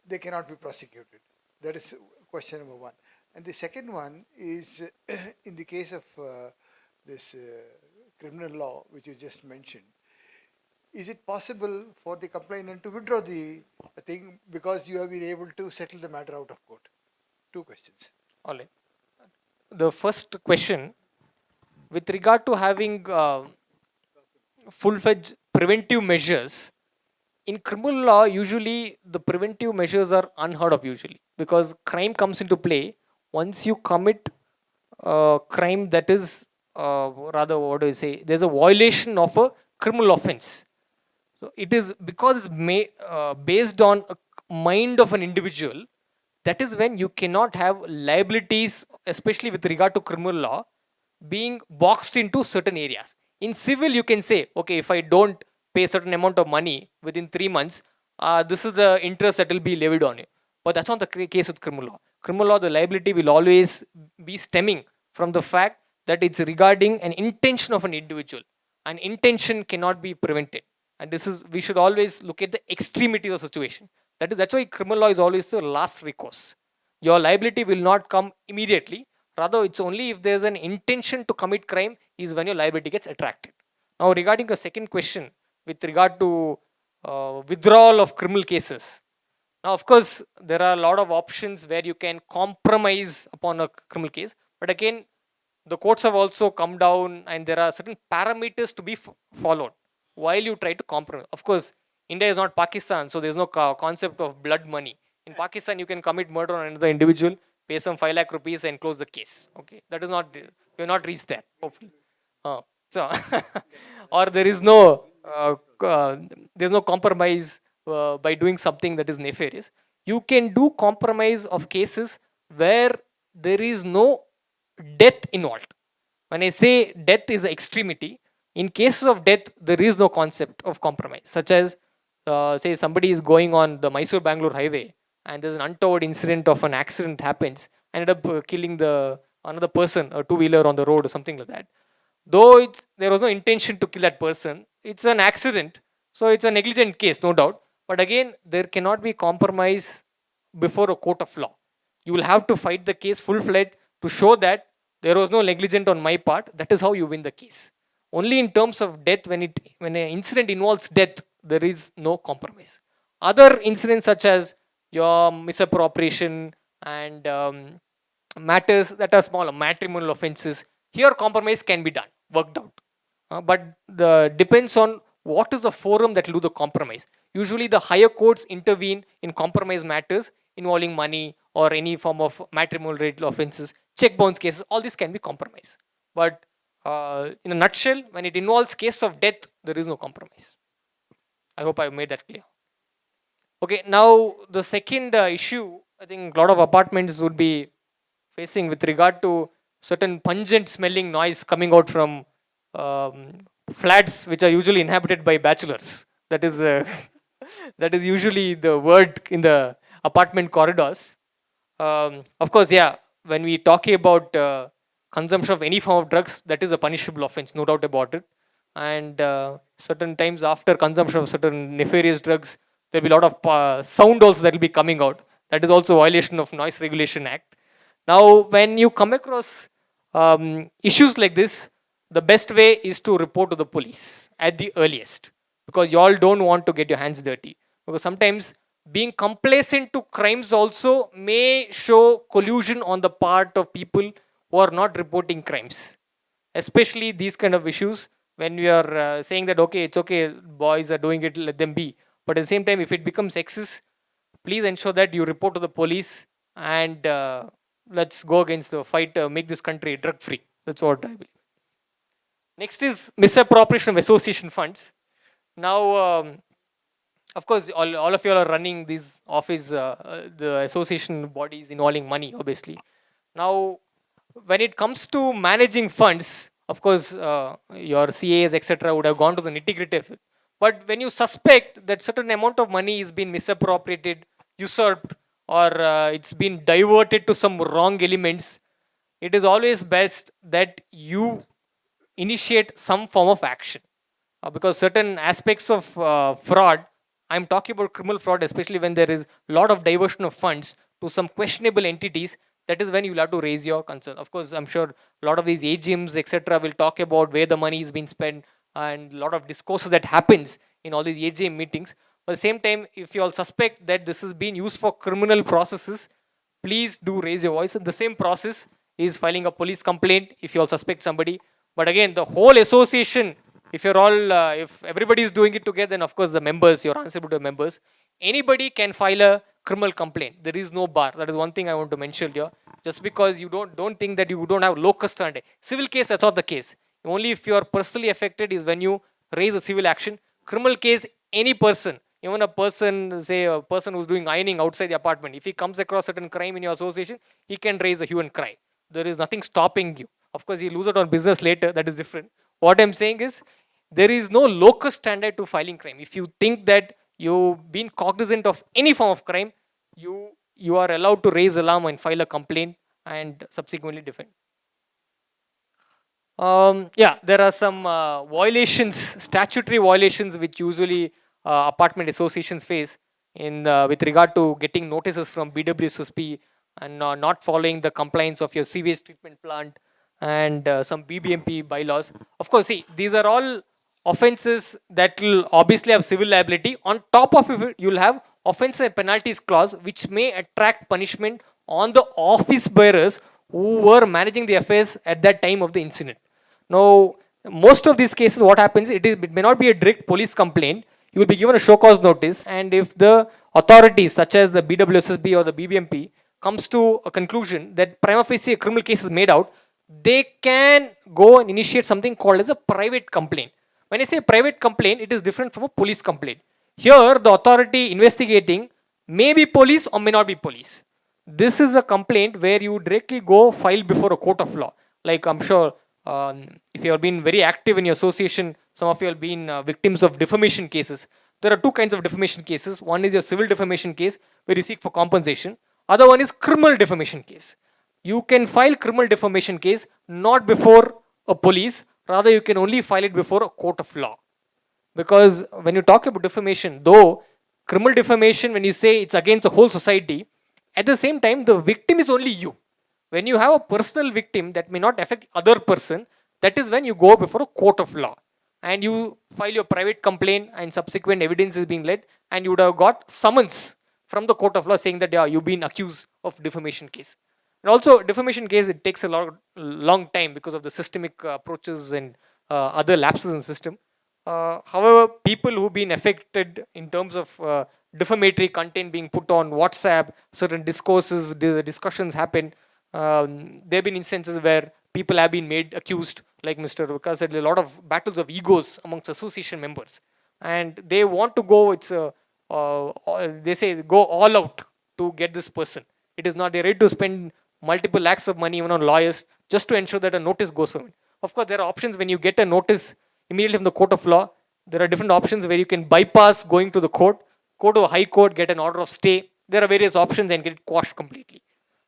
S14: they cannot be prosecuted. That is question number one. And the second one is in the case of this criminal law, which you just mentioned, is it possible for the complainant to withdraw the thing because you have been able to settle the matter out of court? Two questions.
S12: All right. The first question, with regard to having full-fledged preventive measures, in criminal law, usually the preventive measures are unheard of usually because crime comes into play once you commit a crime that is, rather, what do you say, there's a violation of a criminal offense. So it is because it's based on a mind of an individual, that is when you cannot have liabilities, especially with regard to criminal law, being boxed into certain areas. In civil, you can say, okay, if I don't pay a certain amount of money within 3 months, this is the interest that will be levied on you. But that's not the case with criminal law. Criminal law, the liability will always be stemming from the fact that it's regarding an intention of an individual. An intention cannot be prevented. And this is, we should always look at the extremity of the situation. That's why criminal law is always the last recourse. Your liability will not come immediately. Rather, it's only if there's an intention to commit crime is when your liability gets attracted. Now, regarding the second question, with regard to withdrawal of criminal cases. Now, of course, there are a lot of options where you can compromise upon a criminal case. But again, the courts have also come down and there are certain parameters to be followed while you try to compromise. Of course, India is not Pakistan, so there's no concept of blood money. In Pakistan, you can commit murder on another individual, pay some 5 lakh rupees and close the case. Okay, that is not, we have not reached that, hopefully. So, or there is no compromise by doing something that is nefarious. You can do compromise of cases where there is no death involved. When I say death is extremity, in cases of death, there is no concept of compromise, such as say somebody is going on the Mysore-Bangalore highway and there's an untoward incident of an accident happens, ended up killing another person, a two-wheeler on the road or something like that. Though there was no intention to kill that person, it's an accident, so it's a negligent case, no doubt. But again, there cannot be compromise before a court of law. You will have to fight the case full-fledged to show that there was no negligence on my part. That is how you win the case. Only in terms of death, when an incident involves death, there is no compromise. Other incidents such as your misappropriation and matters that are smaller, matrimonial offenses, here compromise can be done, worked out. But the depends on what is the forum that will do the compromise. Usually the higher courts intervene in compromise matters involving money or any form of matrimonial related offenses, check bounce cases, all this can be compromised. But in a nutshell, when it involves case of death, there is no compromise. I hope I've made that clear. Okay, now the second issue, I think a lot of apartments would be facing with regard to certain pungent smelling noise coming out from flats which are usually inhabited by bachelors. That is that is usually the word in the apartment corridors. Of course, yeah, when we talk about consumption of any form of drugs, that is a punishable offense, no doubt about it. And certain times after consumption of certain nefarious drugs, there will be a lot of sound also that will be coming out. That is also a violation of Noise Regulation Act. Now, when you come across issues like this, the best way is to report to the police at the earliest, because you all don't want to get your hands dirty. Because sometimes being complacent to crimes also may show collusion on the part of people who are not reporting crimes. Especially these kind of issues, when we are saying that, okay, it's okay, boys are doing it, let them be. But at the same time, if it becomes excess, please ensure that you report to the police and let's go against the fight, make this country drug free. That's what I believe. Next is misappropriation of association funds. Now, of course, all of you are running these office, the association bodies involving money, obviously. Now, when it comes to managing funds, of course, your CAs, etc., would have gone to the nitty-gritty of it. But when you suspect that certain amount of money is being misappropriated, usurped, or it's been diverted to some wrong elements, it is always best that you initiate some form of action. Because certain aspects of fraud, I'm talking about criminal fraud, especially when there is a lot of diversion of funds to some questionable entities, that is when you'll have to raise your concern. Of course, I'm sure a lot of these AGMs, etc., will talk about where the money is being spent and a lot of discourses that happens in all these AGM meetings. But at the same time, if you all suspect that this is being used for criminal processes, please do raise your voice. And the same process is filing a police complaint if you all suspect somebody. But again, the whole association, if you're all, if everybody is doing it together, then of course the members, you're answerable to the members. Anybody can file a criminal complaint. There is no bar. That is one thing I want to mention here. Just because you don't think that you don't have locus standi. Civil case, that's not the case. Only if you are personally affected is when you raise a civil action. Criminal case, any person, even a person, say a person who's doing ironing outside the apartment, if he comes across certain crime in your association, he can raise a hue and cry. There is nothing stopping you. Of course, he'll lose out on business later. That is different. What I'm saying is, there is no locus standard to filing crime. If you think that you've been cognizant of any form of crime, you are allowed to raise alarm and file a complaint and subsequently defend. Yeah, there are some violations, statutory violations, which usually apartment associations face in with regard to getting notices from BWSSP and not following the compliance of your sewage treatment plant and some BBMP bylaws. Of course, see, these are all offenses that will obviously have civil liability. On top of it, you'll have offense and penalties clause, which may attract punishment on the office bearers who were managing the affairs at that time of the incident. Now, most of these cases, what happens, it may not be a direct police complaint. You will be given a show cause notice, and if the authorities, such as the BWSSB or the BBMP, comes to a conclusion that prima facie a criminal case is made out, they can go and initiate something called as a private complaint. When I say private complaint, it is different from a police complaint. Here, the authority investigating may be police or may not be police. This is a complaint where you directly go file before a court of law. Like I'm sure if you have been very active in your association, some of you have been victims of defamation cases. there are two kinds of defamation cases. One is your civil defamation case where you seek for compensation. Other one is criminal defamation case. You can file criminal defamation case not before a police, rather you can only file it before a court of law. Because when you talk about defamation, though criminal defamation, when you say it's against the whole society, at the same time the victim is only you. When you have a personal victim that may not affect other person, that is when you go before a court of law and you file your private complaint and subsequent evidence is being led, and you would have got summons from the court of law saying that yeah, you've been accused of defamation case. And also defamation case, it takes a long time because of the systemic approaches and other lapses in the system. However, people who've been affected in terms of defamatory content being put on WhatsApp, certain discourses, discussions happen. There have been instances where people have been made accused, like Mr. Vikas said, a lot of battles of egos amongst association members. And they want to go, they say, go all out to get this person. It is not, they're ready to spend multiple lakhs of money even on lawyers just to ensure that a notice goes from it. Of course, there are options when you get a notice immediately from the court of law. There are different options where you can bypass going to the court, go to a high court, get an order of stay. There are various options and get it quashed completely.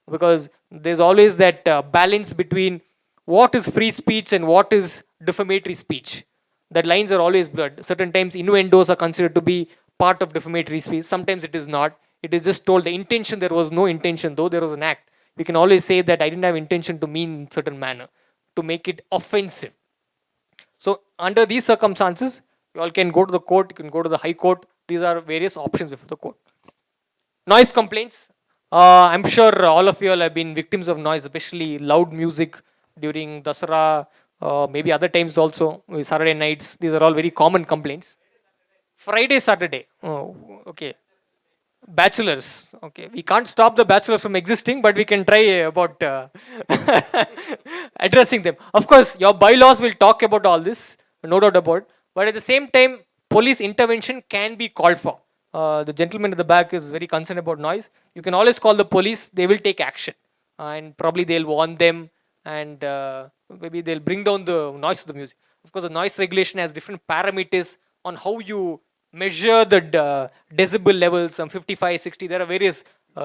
S12: Because there's always that balance between what is free speech and what is defamatory speech. That lines are always blurred. Certain times innuendos are considered to be part of defamatory speech. Sometimes it is not. It is just told the intention, there was no intention, though there was an act. We can always say that I didn't have intention to mean in certain manner, to make it offensive. So under these circumstances, you all can go to the court, you can go to the high court. These are various options before the court. Noise complaints. I'm sure all of you all have been victims of noise, especially loud music during Dasara, maybe other times also, Saturday nights. These are all very common complaints. Friday, Saturday. Oh, okay. Bachelors. Okay. We can't stop the bachelors from existing, but we can try about addressing them. Of course, your bylaws will talk about all this, no doubt about it. But at the same time, police intervention can be called for. The gentleman at the back is very concerned about noise. You can always call the police, they will take action. And probably they'll warn them, and maybe they'll bring down the noise of the music. Of course, the noise regulation has different parameters on how you measure the decibel levels, some 55, 60. There are various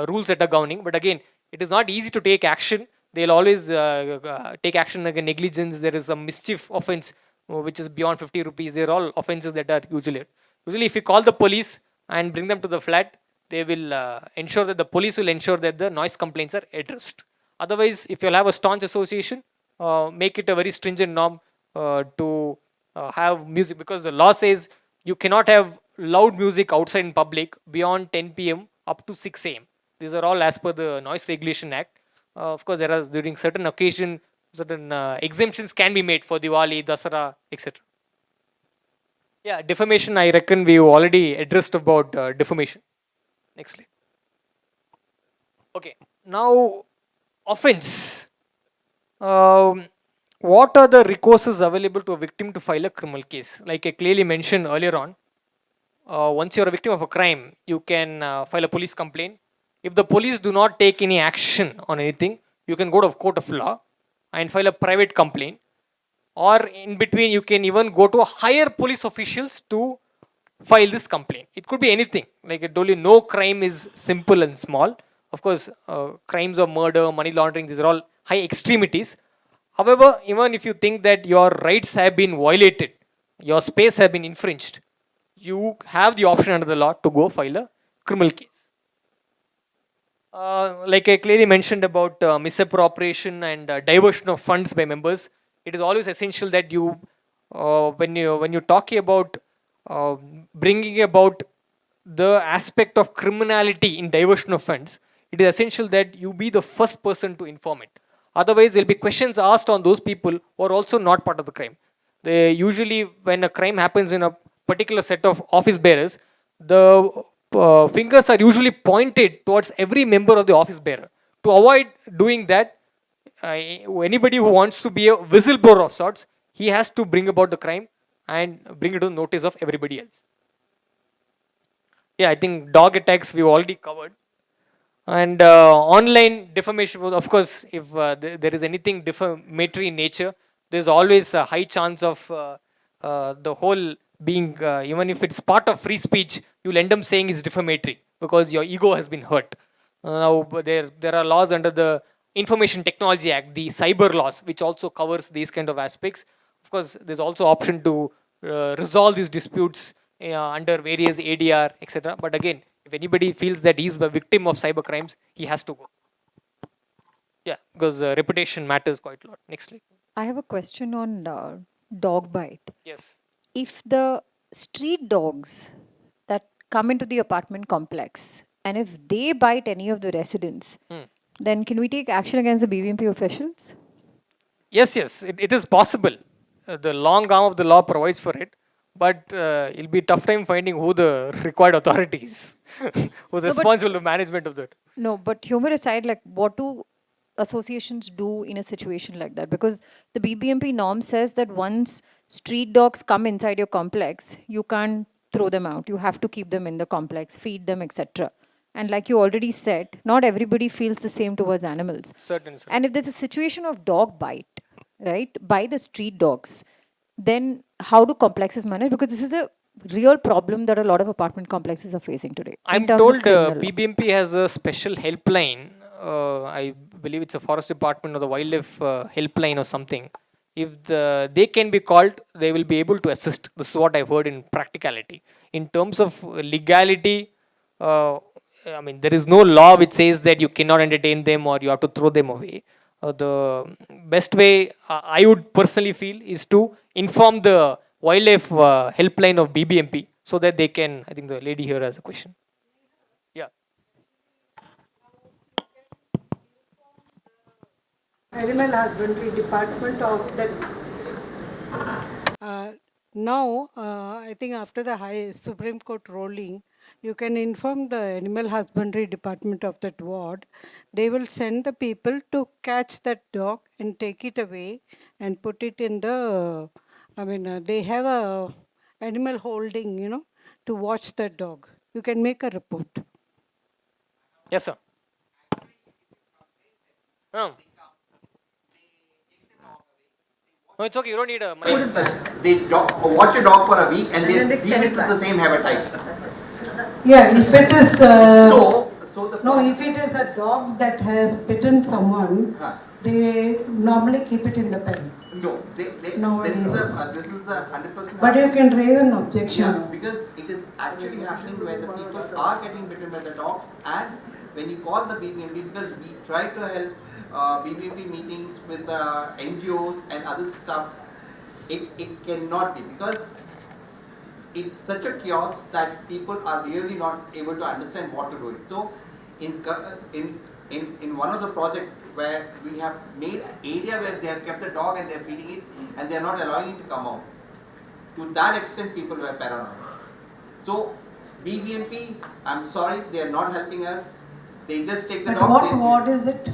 S12: rules that are governing. But again, it is not easy to take action. They'll always take action like a negligence. There is a mischief offense which is beyond 50 rupees. They're all offenses that are usually. Usually, if you call the police and bring them to the flat, they will ensure that the police will ensure that the noise complaints are addressed. Otherwise, if you'll have a staunch association, make it a very stringent norm to have music, because the law says you cannot have loud music outside in public beyond 10 p.m. up to 6 a.m. These are all as per the Noise Regulation Act. Of course, there are during certain occasion, certain exemptions can be made for Diwali, Dasara, etc. Yeah, defamation, I reckon we've already addressed about defamation. Next slide. Okay, now offense. What are the recourses available to a victim to file a criminal case? Like I clearly mentioned earlier on, once you're a victim of a crime, you can file a police complaint. If the police do not take any action on anything, you can go to a court of law and file a private complaint. Or in between, you can even go to higher police officials to file this complaint. It could be anything. Like I told you, no crime is simple and small. Of course, crimes of murder, money laundering, these are all high extremities. However, even if you think that your rights have been violated, your space have been infringed, you have the option under the law to go file a criminal case. Like I clearly mentioned about misappropriation and diversion of funds by members, it is always essential that you, when you talk about bringing about the aspect of criminality in diversion of funds, it is essential that you be the first person to inform it. Otherwise, there will be questions asked on those people who are also not part of the crime. They usually, when a crime happens in a particular set of office bearers, the fingers are usually pointed towards every member of the office bearer. To avoid doing that, anybody who wants to be a whistleblower of sorts, he has to bring about the crime and bring it to the notice of everybody else. Yeah, I think dog attacks we've already covered. And online defamation, of course, if there is anything defamatory in nature, there's always a high chance of the whole being, even if it's part of free speech, you'll end up saying it's defamatory because your ego has been hurt. Now, there are laws under the Information Technology Act, the cyber laws, which also covers these kind of aspects. Of course, there's also option to resolve these disputes under various ADR, etc. But again, if anybody feels that he's a victim of cyber crimes, he has to go. Yeah, because reputation matters quite a lot. Next slide.
S18: I have a question on dog bite.
S12: Yes.
S18: If the street dogs that come into the apartment complex and if they bite any of the residents, then can we take action against the BBMP officials?
S12: Yes, it is possible. The long arm of the law provides for it, but it'll be a tough time finding who the required authorities, who's responsible for management of that.
S18: No, but humor aside, like what do associations do in a situation like that? Because the BBMP norm says that once street dogs come inside your complex, you can't throw them out. You have to keep them in the complex, feed them, etc. And like you already said, not everybody feels the same towards animals.
S12: Certain.
S18: And if there's a situation of dog bite, right, by the street dogs, then how do complexes manage? Because this is a real problem that a lot of apartment complexes are facing today.
S12: I'm told BBMP has a special helpline. I believe it's a forest department or the wildlife helpline or something. If they can be called, they will be able to assist. This is what I've heard in practicality. In terms of legality, I mean, there is no law which says that you cannot entertain them or you have to throw them away. The best way I would personally feel is to inform the wildlife helpline of BBMP so that they can, I think the lady here has a question. Yeah.
S11: Animal Husbandry Department of the now, I think after the High Supreme Court ruling, you can inform the Animal Husbandry Department of that ward. They will send the people to catch that dog and take it away and put it in the, they have a animal holding, to watch the dog. You can make a report.
S12: Yes, sir. No, it's okay. You don't need a money.
S15: They watch a dog for a week and they leave it to the same habitat.
S11: Yeah, if it is if it is a dog that has bitten someone, they normally keep it in the pen.
S15: No, this is a 100%.
S11: But you can raise an objection.
S15: Yeah, because it is actually happening where the people are getting bitten by the dogs, and when you call the BBMP, because we try to help BBMP meetings with NGOs and other stuff, it cannot be, because it's such a chaos that people are really not able to understand what to do. So in one of the projects where we have made an area where they have kept the dog and they are feeding it and they are not allowing it to come out. To that extent, people were paranoid. So BBMP, I'm sorry, they are not helping us. They just take the
S11: But
S15: dog.
S11: what ward is it?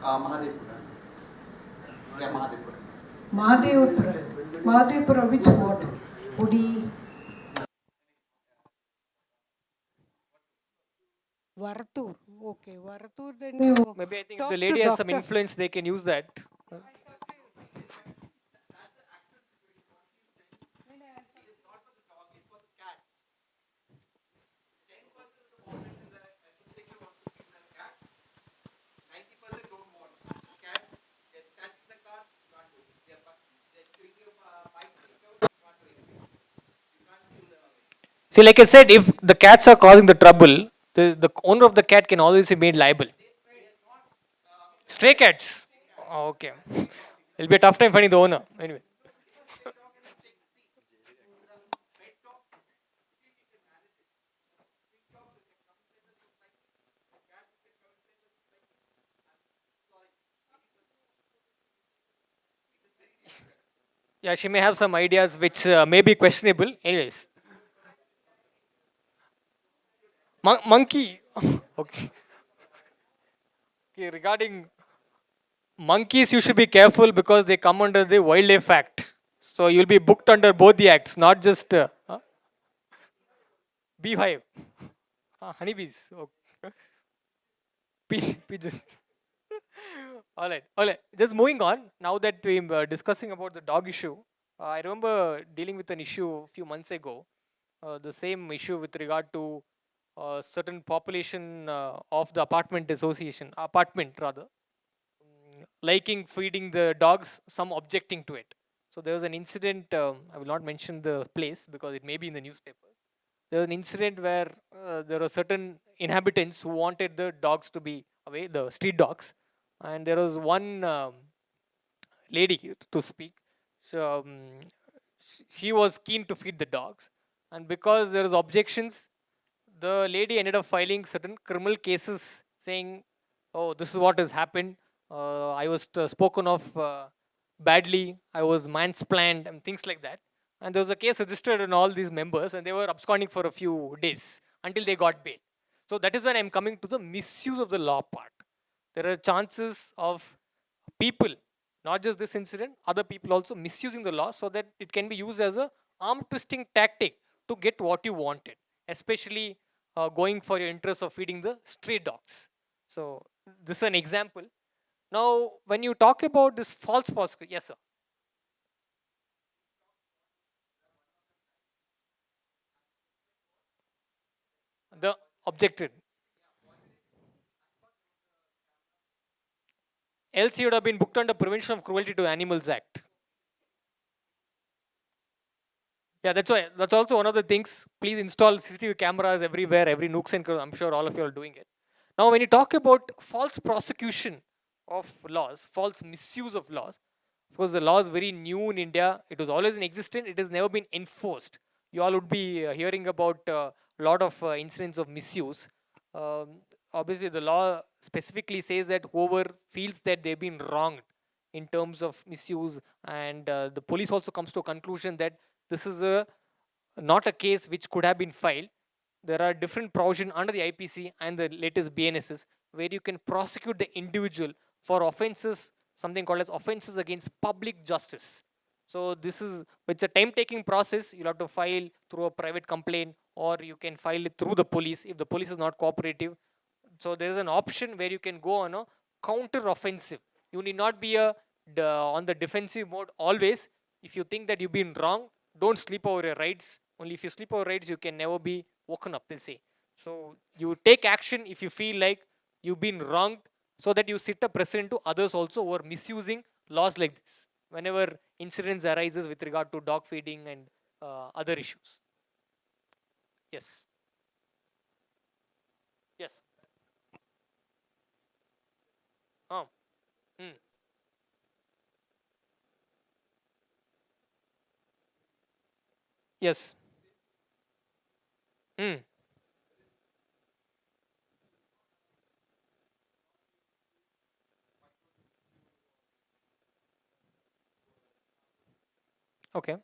S15: Mahadevpura. Yeah, Mahadevpura.
S11: Mahadevpura, which ward? Udi. Varatur. Okay, Varatur, then you
S12: Maybe I think if
S11: talk
S12: the
S11: to
S12: lady has some
S11: doctor.
S12: influence, they can use that. See, like I said, if the cats are causing the trouble, the owner of the cat can always be made liable. Stray cats. Oh, okay. It'll be a tough time finding the owner. Anyway. Yeah, she may have some ideas which may be questionable. Anyways. Monkey. Okay. Okay, regarding monkeys, you should be careful because they come under the Wildlife Act. So you'll be booked under both the acts, not just beehive. Honeybees. Okay. Pigeons. All right. Just moving on. Now that we're discussing about the dog issue, I remember dealing with an issue a few months ago, the same issue with regard to certain population of the apartment rather, liking feeding the dogs, some objecting to it. So there was an incident, I will not mention the place because it may be in the newspaper. There was an incident where there were certain inhabitants who wanted the dogs to be away, the street dogs. And there was one lady, to speak. So she was keen to feed the dogs. And because there was objections, the lady ended up filing certain criminal cases saying, oh, this is what has happened. I was spoken of badly. I was mansplained and things like that. And there was a case registered on all these members and they were absconding for a few days until they got bail. So that is when I'm coming to the misuse of the law part. There are chances of people, not just this incident, other people also misusing the law so that it can be used as a arm twisting tactic to get what you wanted, especially going for your interest of feeding the stray dogs. So this is an example. Now, when you talk about this false positive, yes, sir. The objected. Else he would have been booked under Prevention of Cruelty to Animals Act. Yeah, that's why. That's also one of the things. Please install CCTV cameras everywhere, every nooks and corners. I'm sure all of you are doing it. Now, when you talk about false prosecution of laws, false misuse of laws, of course, the law is very new in India. It was always in existence. It has never been enforced. You all would be hearing about a lot of incidents of misuse. Obviously, the law specifically says that whoever feels that they've been wronged in terms of misuse, and the police also comes to a conclusion that this is not a case which could have been filed. There are different provisions under the IPC and the latest BNSs where you can prosecute the individual for offenses, something called as offenses against public justice. So this is, it's a time-taking process. You'll have to file through a private complaint or you can file it through the police if the police is not cooperative. So there is an option where you can go on a counter-offensive. You need not be on the defensive mode always. If you think that you've been wrong, don't sleep over your rights. Only if you sleep over rights, you can never be woken up, they'll say. So you take action if you feel like you've been wronged so that you set a precedent to others also who are misusing laws like this whenever incidents arises with regard to dog feeding and other issues. Yes. Yes. Hmm. Yes. Hmm. Okay.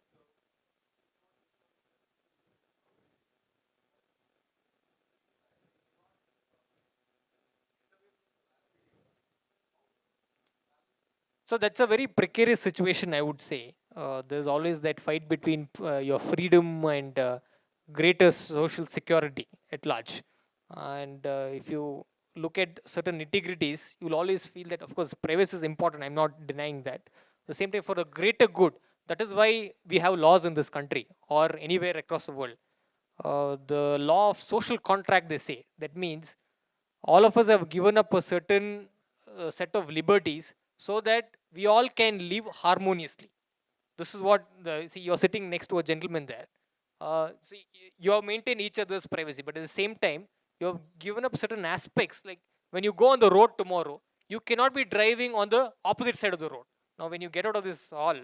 S12: So that's a very precarious situation, I would say. There's always that fight between your freedom and greater social security at large. And if you look at certain integrities, you'll always feel that, of course, privacy is important. I'm not denying that. At the same time, for the greater good, that is why we have laws in this country or anywhere across the world. The law of social contract, they say. That means all of us have given up a certain set of liberties so that we all can live harmoniously. This is what see, you're sitting next to a gentleman there. See, you have maintained each other's privacy, but at the same time, you have given up certain aspects. Like when you go on the road tomorrow, you cannot be driving on the opposite side of the road. Now, when you get out of this hall,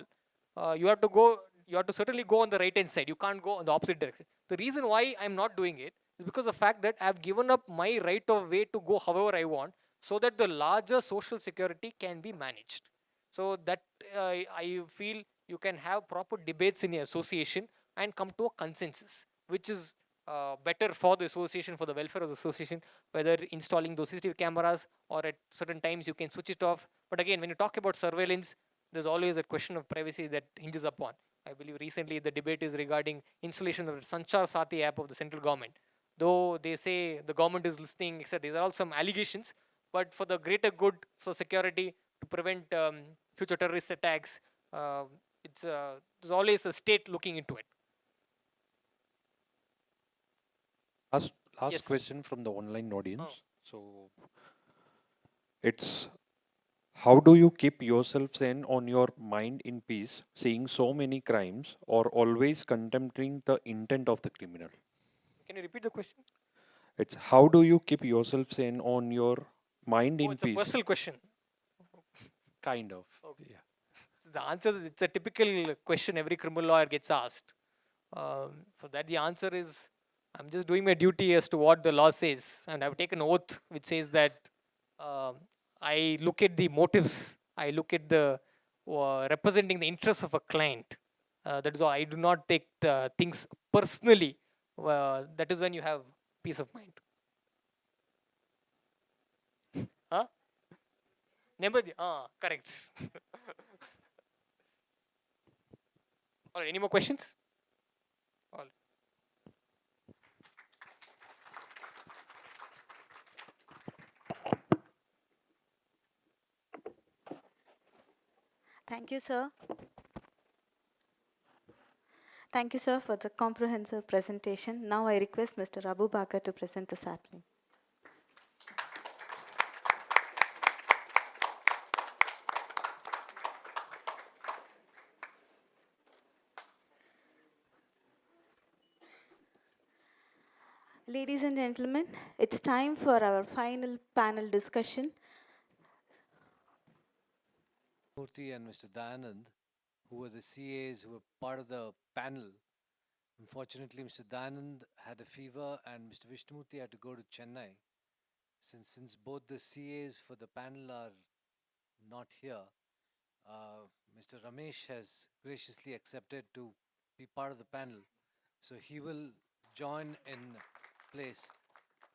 S12: you have to go. You have to certainly go on the right hand side. You can't go on the opposite direction. The reason why I'm not doing it is because of the fact that I've given up my right of way to go however I want, so that the larger social security can be managed. So that I feel you can have proper debates in your association and come to a consensus, which is better for the association, for the welfare of the association, whether installing those CCTV cameras or at certain times you can switch it off. But again, when you talk about surveillance, there's always a question of privacy that hinges upon. I believe recently the debate is regarding installation of the Sanchar Sati app of the central government. Though they say the government is listening, etc., these are all some allegations, but for the greater good, for security, to prevent future terrorist attacks, there's always a state looking into it.
S7: Last
S12: Yes.
S7: question from the online audience. So it's, how do you keep yourself sane on your mind in peace, seeing so many crimes, or always contemplating the intent of the criminal?
S12: Can you repeat the question?
S7: It's, how do you keep yourself sane on your mind in
S12: It's a
S7: peace?
S12: personal question.
S7: Kind of.
S12: Okay.
S7: Yeah.
S12: So the answer, it's a typical question every criminal lawyer gets asked. For that, the answer is, I'm just doing my duty as to what the law says, and I've taken an oath which says that um, I look at the motives, I look at the representing the interests of a client. That is all. I do not take things personally. That is when you have peace of mind. Huh? Nemmadi. Correct. All right, any more questions? All right.
S1: Thank you, sir. Thank you, sir, for the comprehensive presentation. Now I request Mr. Abu Bakar to present the sapling. Ladies and gentlemen, it's time for our final panel discussion.
S16: Moorthi and Mr. Dayanand, who were the CAs who were part of the panel. Unfortunately, Mr. Dayanand had a fever and Mr. Vishnu Moorthi had to go to Chennai. Since both the CAs for the panel are not here, Mr. Ramesh has graciously accepted to be part of the panel. So he will join in place.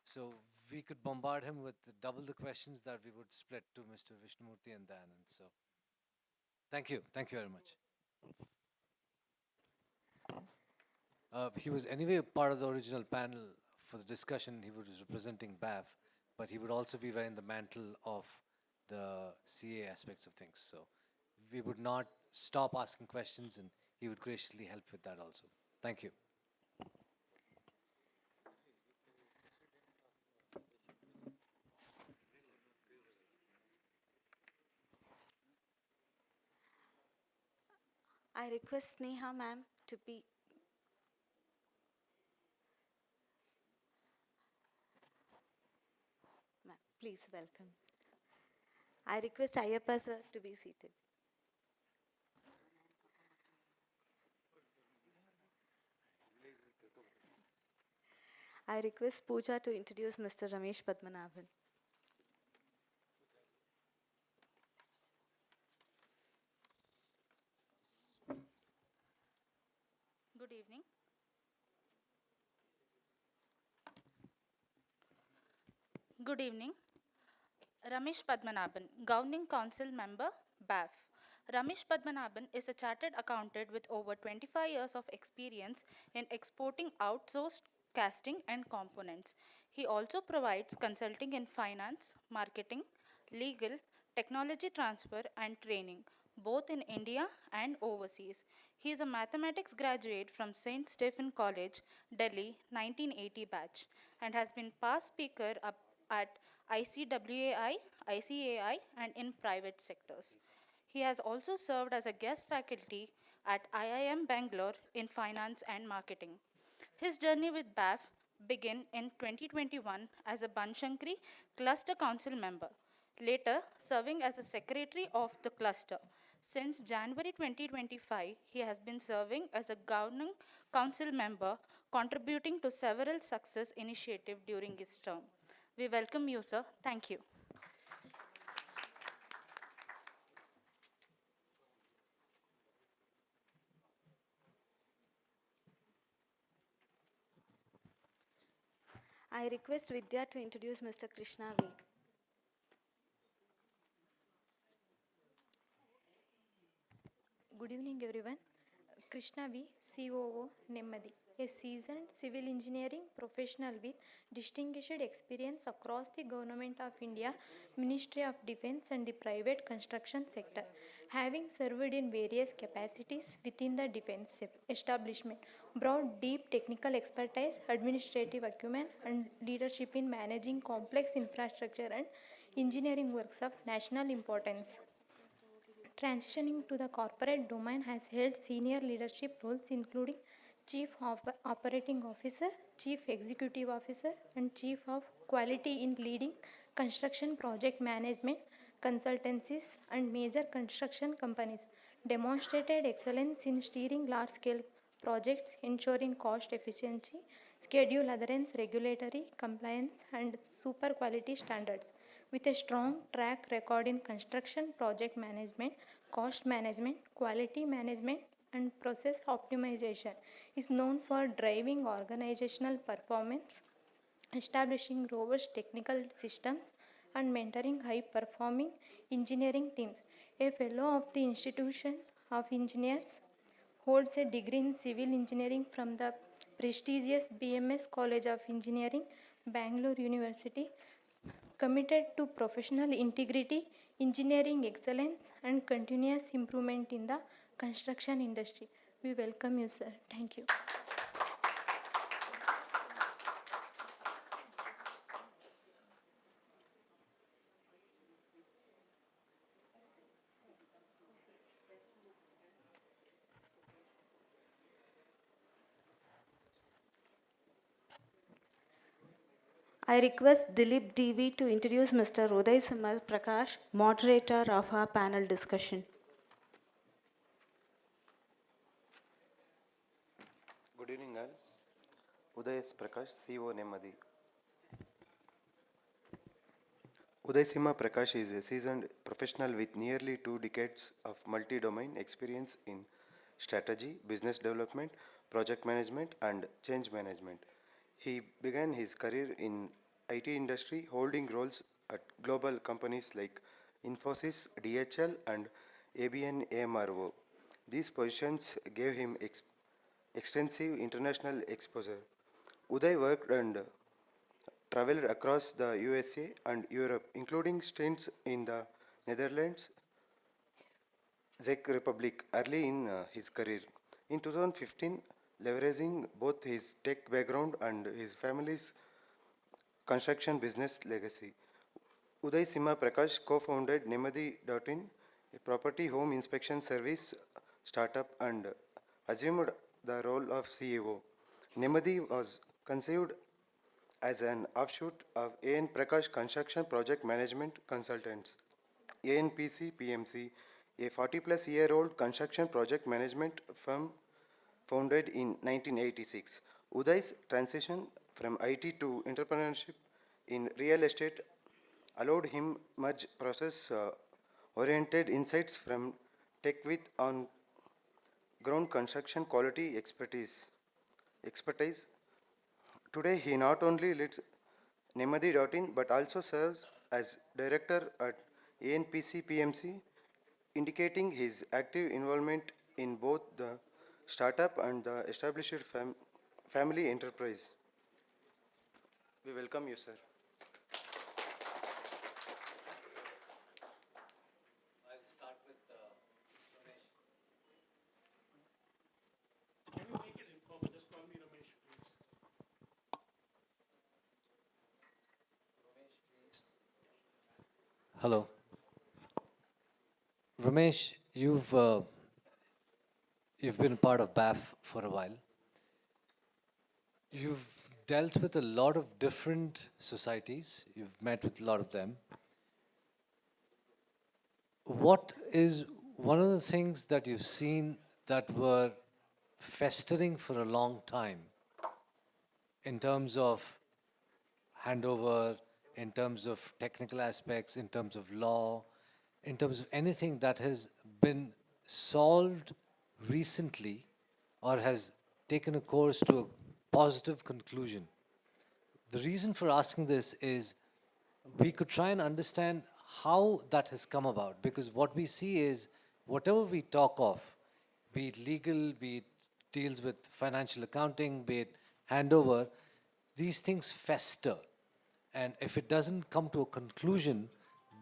S16: So we could bombard him with double the questions that we would split to Mr. Vishnu Moorthi and Dayanand. So thank you. Thank you very much. He was anyway part of the original panel for the discussion. He was representing BAF, but he would also be wearing the mantle of the CA aspects of things. So we would not stop asking questions and he would graciously help with that also. Thank you.
S1: I request Sneha ma'am to be. Ma'am, please welcome. I request Aiyappa sir to be seated. I request Pooja to introduce Mr. Ramesh Padmanabhan.
S17: Good evening. Good evening. Ramesh Padmanabhan, Governing Council Member, BAF. Ramesh Padmanabhan is a chartered accountant with over 25 years of experience in exporting outsourced casting and components. He also provides consulting in finance, marketing, legal, technology transfer, and training, both in India and overseas. He is a mathematics graduate from St. Stephen College, Delhi, 1980 batch, and has been past speaker up at ICWAI, ICAI, and in private sectors. He has also served as a guest faculty at IIM Bangalore in finance and marketing. His journey with BAF began in 2021 as a Banshankari Cluster Council member, later serving as a secretary of the cluster. Since January 2025, he has been serving as a governing council member, contributing to several success initiatives during his term. We welcome you, sir. Thank you.
S1: I request Vidya to introduce Mr. Krishna V.
S20: Good evening, everyone. Krishna V, COO, Nemmadi.
S13: a seasoned civil engineering professional with distinguished experience across the Government of India, Ministry of Defence and the private construction sector, having served in various capacities within the defence establishment, brought deep technical expertise, administrative acumen and leadership in managing complex infrastructure and engineering works of national importance. Transitioning to the corporate domain has held senior leadership roles including Chief Operating Officer, Chief Executive Officer, and Chief of Quality in leading construction project management consultancies and major construction companies. Demonstrated excellence in steering large-scale projects, ensuring cost efficiency, schedule adherence, regulatory compliance, and super quality standards. With a strong track record in construction project management, cost management, quality management, and process optimization, is known for driving organizational performance, establishing robust technical systems, and mentoring high performing engineering teams. A fellow of the Institution of Engineers, holds a degree in civil engineering from the prestigious BMS College of Engineering, Bangalore University, committed to professional integrity, engineering excellence, and continuous improvement in the construction industry. We welcome you, sir. Thank you.
S1: I request Dilip DV to introduce Mr. A N Prakash, moderator of our panel discussion.
S20: Good evening, all. A N Prakash, CEO Nemmadi. Prakash is a seasoned professional with nearly 2 decades of multi-domain experience in strategy, business development, project management, and change management. He began his career in IT industry, holding roles at global companies like Infosys, DHL, and ABN AMRO. These positions gave him extensive international exposure. Uday worked and traveled across the USA and Europe, including stints in the Netherlands, Czech Republic early in his career. In 2015, leveraging both his tech background and his family's construction business legacy, Uday Prakash co-founded Nemmadi.in, a property home inspection service startup, and assumed the role of CEO. Nemmadi was conceived as an offshoot of A N Prakash Construction Project Management Consultants, ANPC PMC, a 40-plus year-old construction project management firm founded in 1986. Uday's transition from IT to entrepreneurship in real estate allowed him merge process-oriented insights from tech with on-ground construction quality expertise. Today, he not only leads Nemmadi.in but also serves as director at ANPC PMC, indicating his active involvement in both the startup and the established family enterprise. We welcome you, sir.
S16: I'll start with Ramesh.
S21: Can you make it informal? Just call me Ramesh, please.
S16: Hello. Ramesh, you've been part of BAF for a while. You've dealt with a lot of different societies. You've met with a lot of them. What is one of the things that you've seen that were festering for a long time in terms of handover, in terms of technical aspects, in terms of law, in terms of anything that has been solved recently or has taken a course to a positive conclusion? The reason for asking this is we could try and understand how that has come about, because what we see is whatever we talk of, be it legal, be it deals with financial accounting, be it handover, these things fester. And if it doesn't come to a conclusion,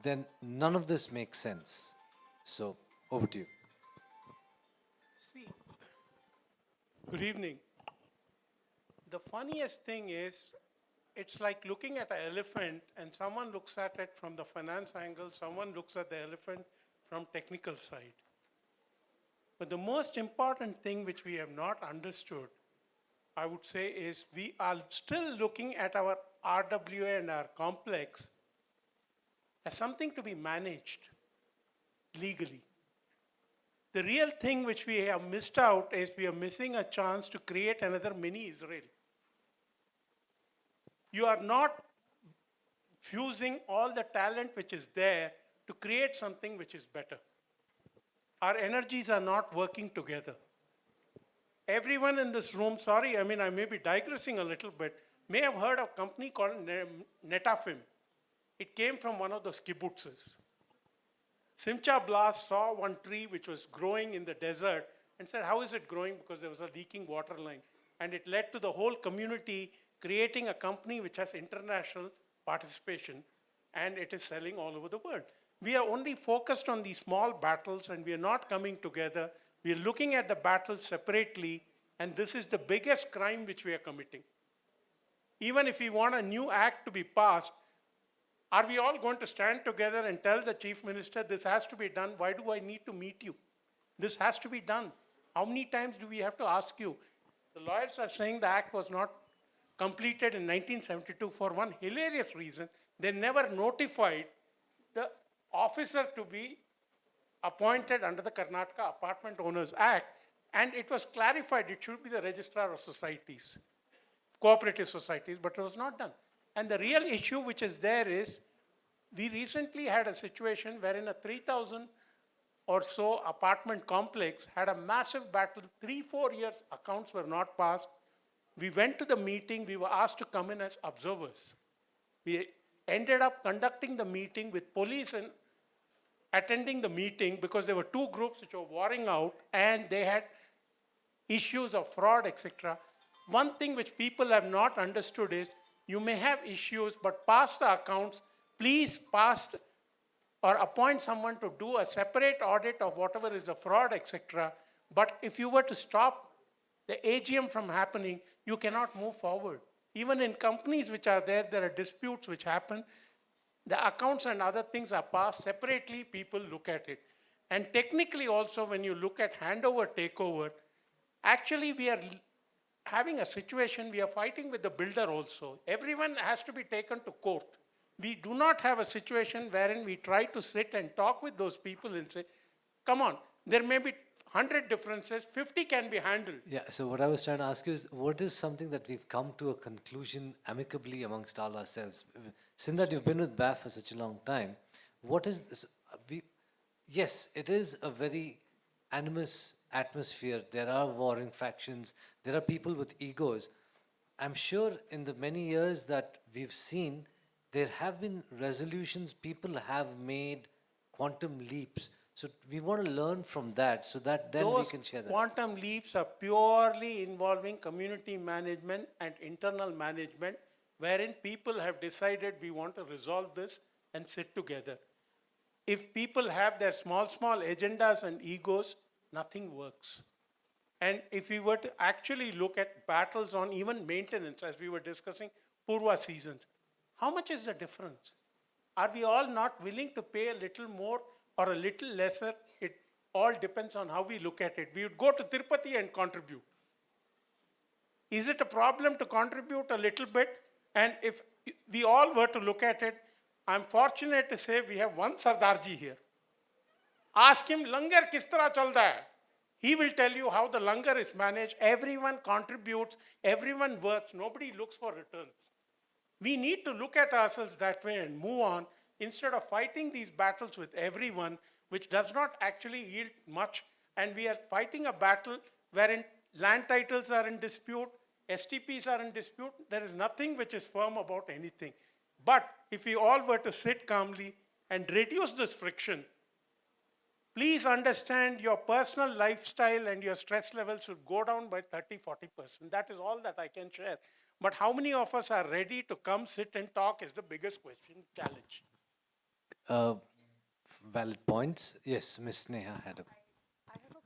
S16: then none of this makes sense. So, over to you.
S2: See, good evening. The funniest thing is, it's like looking at an elephant and someone looks at it from the finance angle, someone looks at the elephant from technical side. But the most important thing which we have not understood, I would say, is we are still looking at our RWA and our complex as something to be managed legally. The real thing which we have missed out is we are missing a chance to create another mini Israel. You are not fusing all the talent which is there to create something which is better. Our energies are not working together. Everyone in this room, sorry, I may be digressing a little bit, may have heard of a company called Netafim. It came from one of those kibbutzes. Simcha Blas saw one tree which was growing in the desert and said, how is it growing? Because there was a leaking water line. And it led to the whole community creating a company which has international participation, and it is selling all over the world. We are only focused on these small battles and we are not coming together. We are looking at the battles separately, and this is the biggest crime which we are committing. Even if we want a new act to be passed, are we all going to stand together and tell the Chief Minister, this has to be done? Why do I need to meet you? This has to be done. How many times do we have to ask you? The lawyers are saying the act was not completed in 1972 for one hilarious reason. They never notified the officer to be appointed under the Karnataka Apartment Owners Act, and it was clarified it should be the registrar of societies, cooperative societies, but it was not done. And the real issue which is there is, we recently had a situation wherein a 3,000 or so apartment complex had a massive battle. 3-4 years accounts were not passed. We went to the meeting, we were asked to come in as observers. We ended up conducting the meeting with police and attending the meeting because there were two groups which were warring out and they had issues of fraud, etc. One thing which people have not understood is, you may have issues, but pass the accounts, please pass or appoint someone to do a separate audit of whatever is the fraud, etc. But if you were to stop the AGM from happening, you cannot move forward. Even in companies which are there, there are disputes which happen. The accounts and other things are passed separately, people look at it. And technically also, when you look at handover, takeover, actually we are having a situation, we are fighting with the builder also. Everyone has to be taken to court. We do not have a situation wherein we try to sit and talk with those people and say, come on, there may be 100 differences, 50 can be handled.
S16: Yeah, so what I was trying to ask you is, what is something that we've come to a conclusion amicably amongst all ourselves? Since that you've been with BAF for such a long time, what is this? Yes, it is a very animous atmosphere. There are warring factions. There are people with egos. I'm sure in the many years that we've seen, there have been resolutions, people have made quantum leaps. So we want to learn from that so that then we can share that.
S2: Quantum leaps are purely involving community management and internal management, wherein people have decided we want to resolve this and sit together. If people have their small agendas and egos, nothing works. And if we were to actually look at battles on even maintenance, as we were discussing, Purva seasons, how much is the difference? Are we all not willing to pay a little more or a little lesser? It all depends on how we look at it. We would go to Tirupati and contribute. Is it a problem to contribute a little bit? And if we all were to look at it, I'm fortunate to say we have one Sardarji here. Ask him, langar kis tarah chalta hai? He will tell you how the langar is managed. Everyone contributes, everyone works, nobody looks for returns. We need to look at ourselves that way and move on instead of fighting these battles with everyone, which does not actually yield much. And we are fighting a battle wherein land titles are in dispute, STPs are in dispute. There is nothing which is firm about anything. But if we all were to sit calmly and reduce this friction, please understand your personal lifestyle and your stress levels should go down by 30-40%. That is all that I can share. But how many of us are ready to come sit and talk is the biggest question, challenge.
S16: Valid points. Yes, Ms. Sneha had a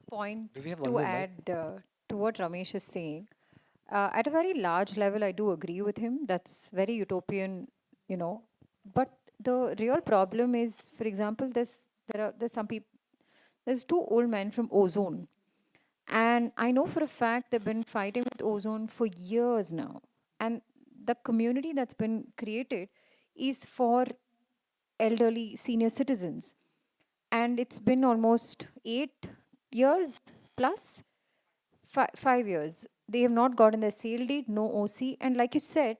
S18: point
S16: Do we have one
S18: to
S16: more mic?
S18: add to what Ramesh is saying. At a very large level, I do agree with him. That's very utopian, you know. But the real problem is, for example, there's some people. There's two old men from Ozone, and I know for a fact they've been fighting with Ozone for years now. And the community that's been created is for elderly senior citizens. And it's been almost 8 years plus, 5 years. They have not gotten their sale deed, no OC. And like you said,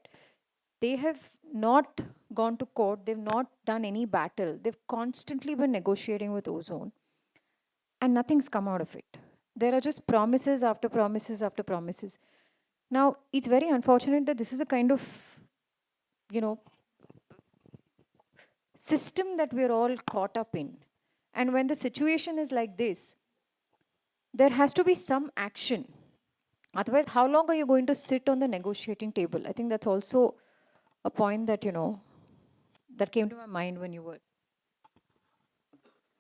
S18: they have not gone to court, they've not done any battle. They've constantly been negotiating with Ozone, and nothing's come out of it. There are just promises after promises after promises. Now, it's very unfortunate that this is a kind of, you know, system that we're all caught up in. And when the situation is like this, there has to be some action. Otherwise, how long are you going to sit on the negotiating table? I think that's also a point that, you know, that came to my mind when you were.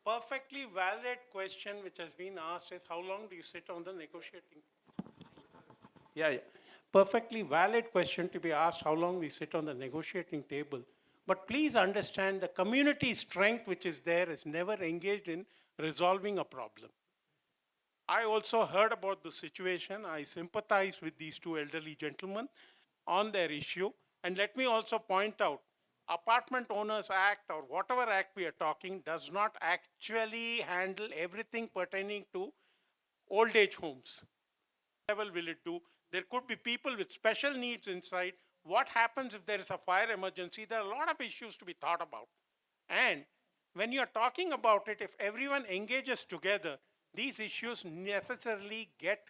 S2: Perfectly valid question which has been asked is how long do you sit on the negotiating? Yeah. Perfectly valid question to be asked how long we sit on the negotiating table. But please understand the community strength which is there is never engaged in resolving a problem. I also heard about the situation. I sympathize with these two elderly gentlemen on their issue. And let me also point out, Apartment Owners Act or whatever act we are talking does not actually handle everything pertaining to old age homes. What level will it do? There could be people with special needs inside. What happens if there is a fire emergency? There are a lot of issues to be thought about. And when you're talking about it, if everyone engages together, these issues necessarily get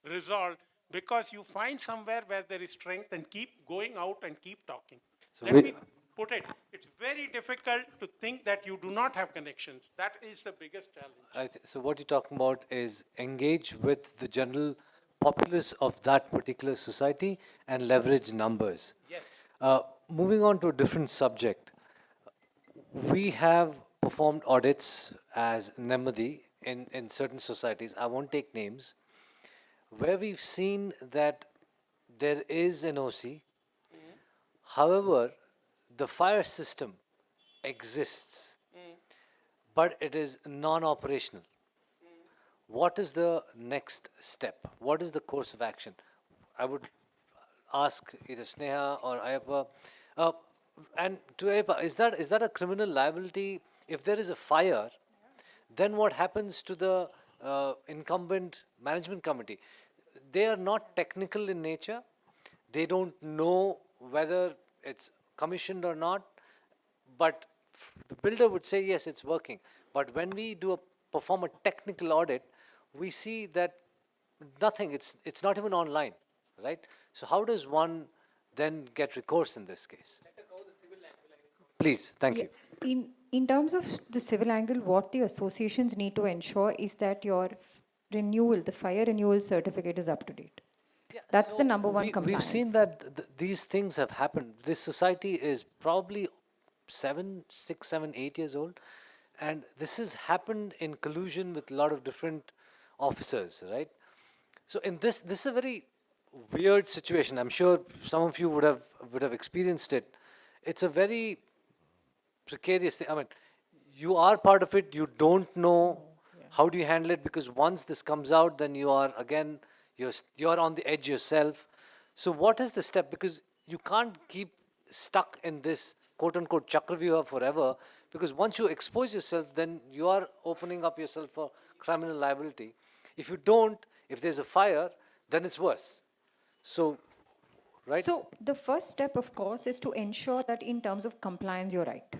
S2: resolved because you find somewhere where there is strength and keep going out and keep talking.
S16: So
S2: Let me put it, it's very difficult to think that you do not have connections. That is the biggest challenge.
S16: So what you're talking about is engage with the general populace of that particular society and leverage numbers.
S2: Yes.
S16: Moving on to a different subject, we have performed audits as Nemmadi in certain societies, I won't take names, where we've seen that there is an OC. However, the fire system exists, but it is non-operational. What is the next step? What is the course of action? I would ask either Sneha or Aiyappa. And to Aiyappa, is that a criminal liability? If there is a fire, then what happens to the incumbent management committee? They are not technical in nature. They don't know whether it's commissioned or not. But the builder would say, yes, it's working. But when we perform a technical audit, we see that nothing, it's not even online, right? So how does one then get recourse in this case? Please, thank you.
S18: In terms of the civil angle, what the associations need to ensure is that your renewal, the fire renewal certificate is up to date. That's the number one compliance.
S16: We've seen that these things have happened. This society is probably 6, 7, 8 years old. And this has happened in collusion with a lot of different officers, right? So in this is a very weird situation. I'm sure some of you would have experienced it. It's a very precarious thing. I mean, you are part of it. You don't know how do you handle it, because once this comes out, then you are again, you're on the edge yourself. So what is the step? Because you can't keep stuck in this quote-unquote chakravyuha forever, because once you expose yourself, then you are opening up yourself for criminal liability. If you don't, if there's a fire, then it's worse. So, right?
S18: So the first step, of course, is to ensure that in terms of compliance, you're right.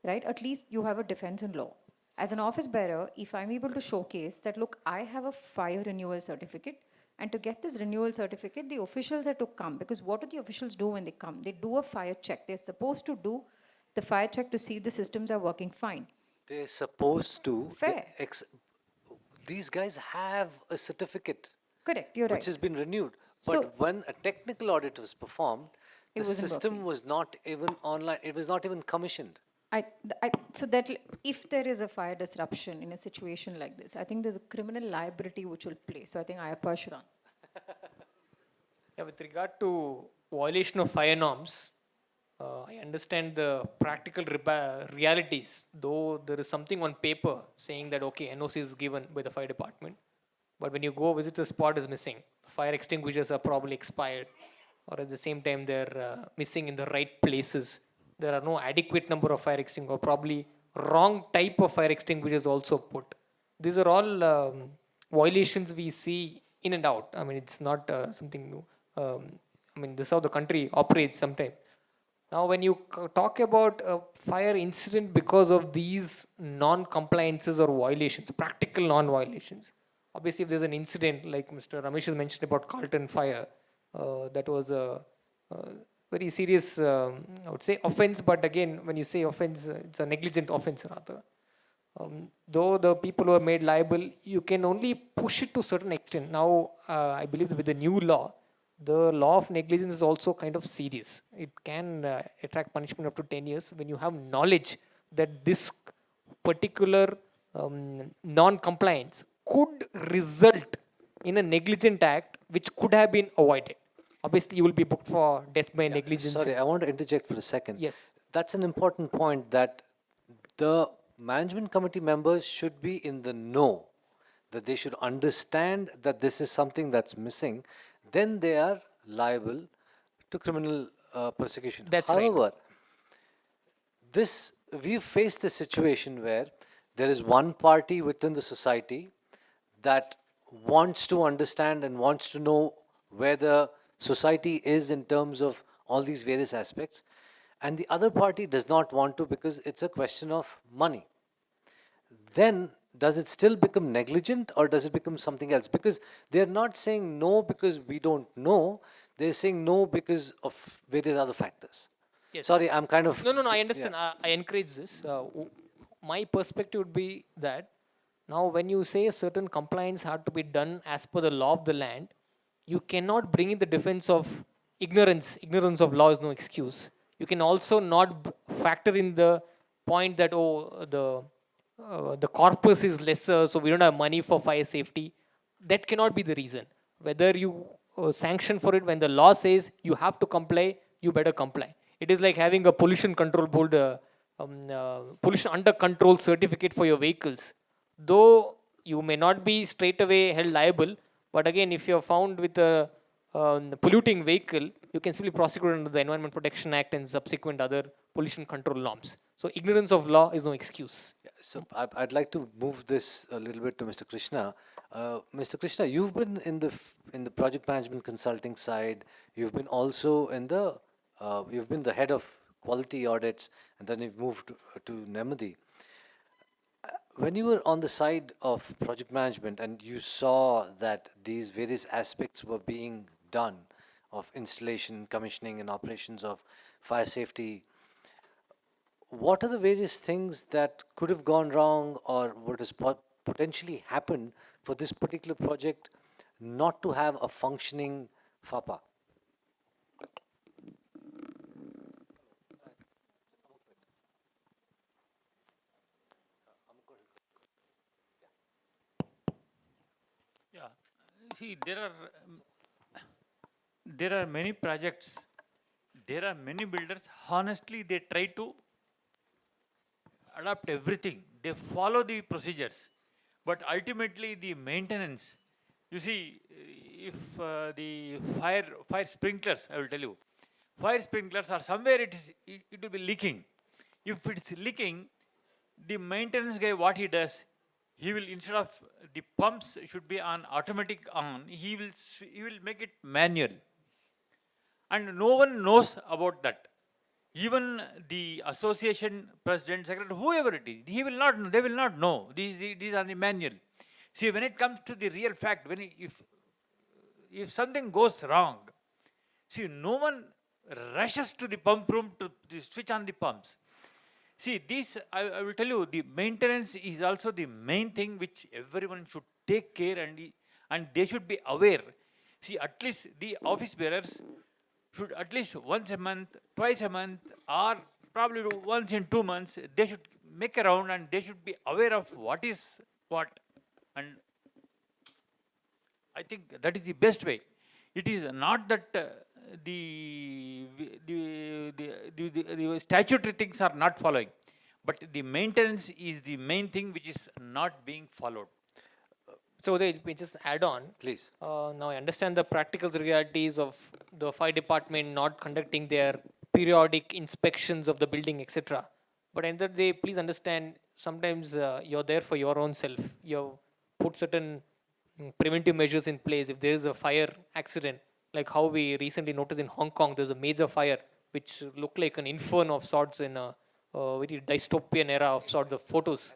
S18: Right? At least you have a defense in law. As an office bearer, if I'm able to showcase that, look, I have a fire renewal certificate, and to get this renewal certificate, the officials are to come. Because what do the officials do when they come? They do a fire check. They're supposed to do the fire check to see if the systems are working fine.
S16: They're supposed to.
S18: Fair.
S16: These guys have a certificate.
S18: Correct, you're
S16: which
S18: right.
S16: has been renewed.
S18: So-
S16: But when a technical audit was performed,
S18: It
S16: the
S18: wasn't
S16: system
S18: working.
S16: was not even online. It was not even commissioned.
S18: So that if there is a fire disruption in a situation like this, I think there's a criminal liability which will play. So I think Aiyappa should answer.
S12: Yeah, with regard to violation of fire norms, I understand the practical realities, though there is something on paper saying that, okay, NOC is given by the fire department, but when you go visit the spot is missing. Fire extinguishers are probably expired, or at the same time they're missing in the right places. There are no adequate number of fire extinguishers, probably wrong type of fire extinguishers also put. These are all violations we see in and out. I mean, it's not something new. I mean, this is how the country operates sometimes. Now, when you talk about a fire incident because of these non-compliances or violations, practical non-violations, obviously if there's an incident like Mr. Ramesh has mentioned about Carlton fire, that was a very serious, I would say, offense, but again, when you say offense, it's a negligent offense rather. Though the people who are made liable, you can only push it to a certain extent. Now, I believe that with the new law, the law of negligence is also kind of serious. It can attract punishment up to 10 years when you have knowledge that this particular non-compliance could result in a negligent act which could have been avoided. Obviously, you will be booked for death by negligence.
S16: Sorry, I want to interject for a second.
S12: Yes.
S16: That's an important point, that the management committee members should be in the know, that they should understand that this is something that's missing. Then they are liable to criminal persecution.
S12: That's right.
S16: However, we've faced this situation where there is one party within the society that wants to understand and wants to know where the society is in terms of all these various aspects, and the other party does not want to because it's a question of money. Then does it still become negligent, or does it become something else? Because they're not saying no because we don't know, they're saying no because of various other factors.
S12: Yes.
S16: Sorry, I'm kind of...
S12: No, I understand. I encourage this. My perspective would be that now when you say a certain compliance had to be done as per the law of the land, you cannot bring in the defense of ignorance. Ignorance of law is no excuse. You can also not factor in the point that, the corpus is lesser, so we don't have money for fire safety. That cannot be the reason. Whether you sanction for it, when the law says you have to comply, you better comply. It is like having a pollution control board, pollution under control certificate for your vehicles. Though you may not be straight away held liable, but again, if you're found with a polluting vehicle, you can simply prosecute under the Environment Protection Act and subsequent other pollution control norms. So ignorance of law is no excuse.
S16: So I'd like to move this a little bit to Mr. Krishna. Mr. Krishna, you've been in the project management consulting side. You've been also in you've been the head of quality audits, and then you've moved to Nemmadi. When you were on the side of project management and you saw that these various aspects were being done of installation, commissioning, and operations of fire safety, what are the various things that could have gone wrong, or what has potentially happened for this particular project not to have a functioning FAPA?
S3: Yeah, see, there are many projects, there are many builders, honestly, they try to adopt everything. They follow the procedures, but ultimately the maintenance, you see, if the fire sprinklers, I will tell you, fire sprinklers are somewhere it will be leaking. If it's leaking, the maintenance guy, what he does, he will, instead of the pumps should be on automatic on, he will make it manual. And no one knows about that. Even the association president, secretary, whoever it is, he will not know, they will not know. These are the manual. See, when it comes to the real fact, if something goes wrong, see, no one rushes to the pump room to switch on the pumps. See, this, I will tell you, the maintenance is also the main thing which everyone should take care, and they should be aware. See, at least the office bearers should at least once a month, twice a month, or probably once in 2 months, they should make a round and they should be aware of what is what. And I think that is the best way. It is not that the, the statutory things are not following, but the maintenance is the main thing which is not being followed.
S12: So they just add on.
S16: Please.
S12: Now I understand the practical realities of the fire department not conducting their periodic inspections of the building, etc. But end of the day, please understand, sometimes you're there for your own self. You put certain preventive measures in place. If there is a fire accident, like how we recently noticed in Hong Kong, there's a major fire which looked like an inferno of sorts in a very dystopian era of sorts, the photos.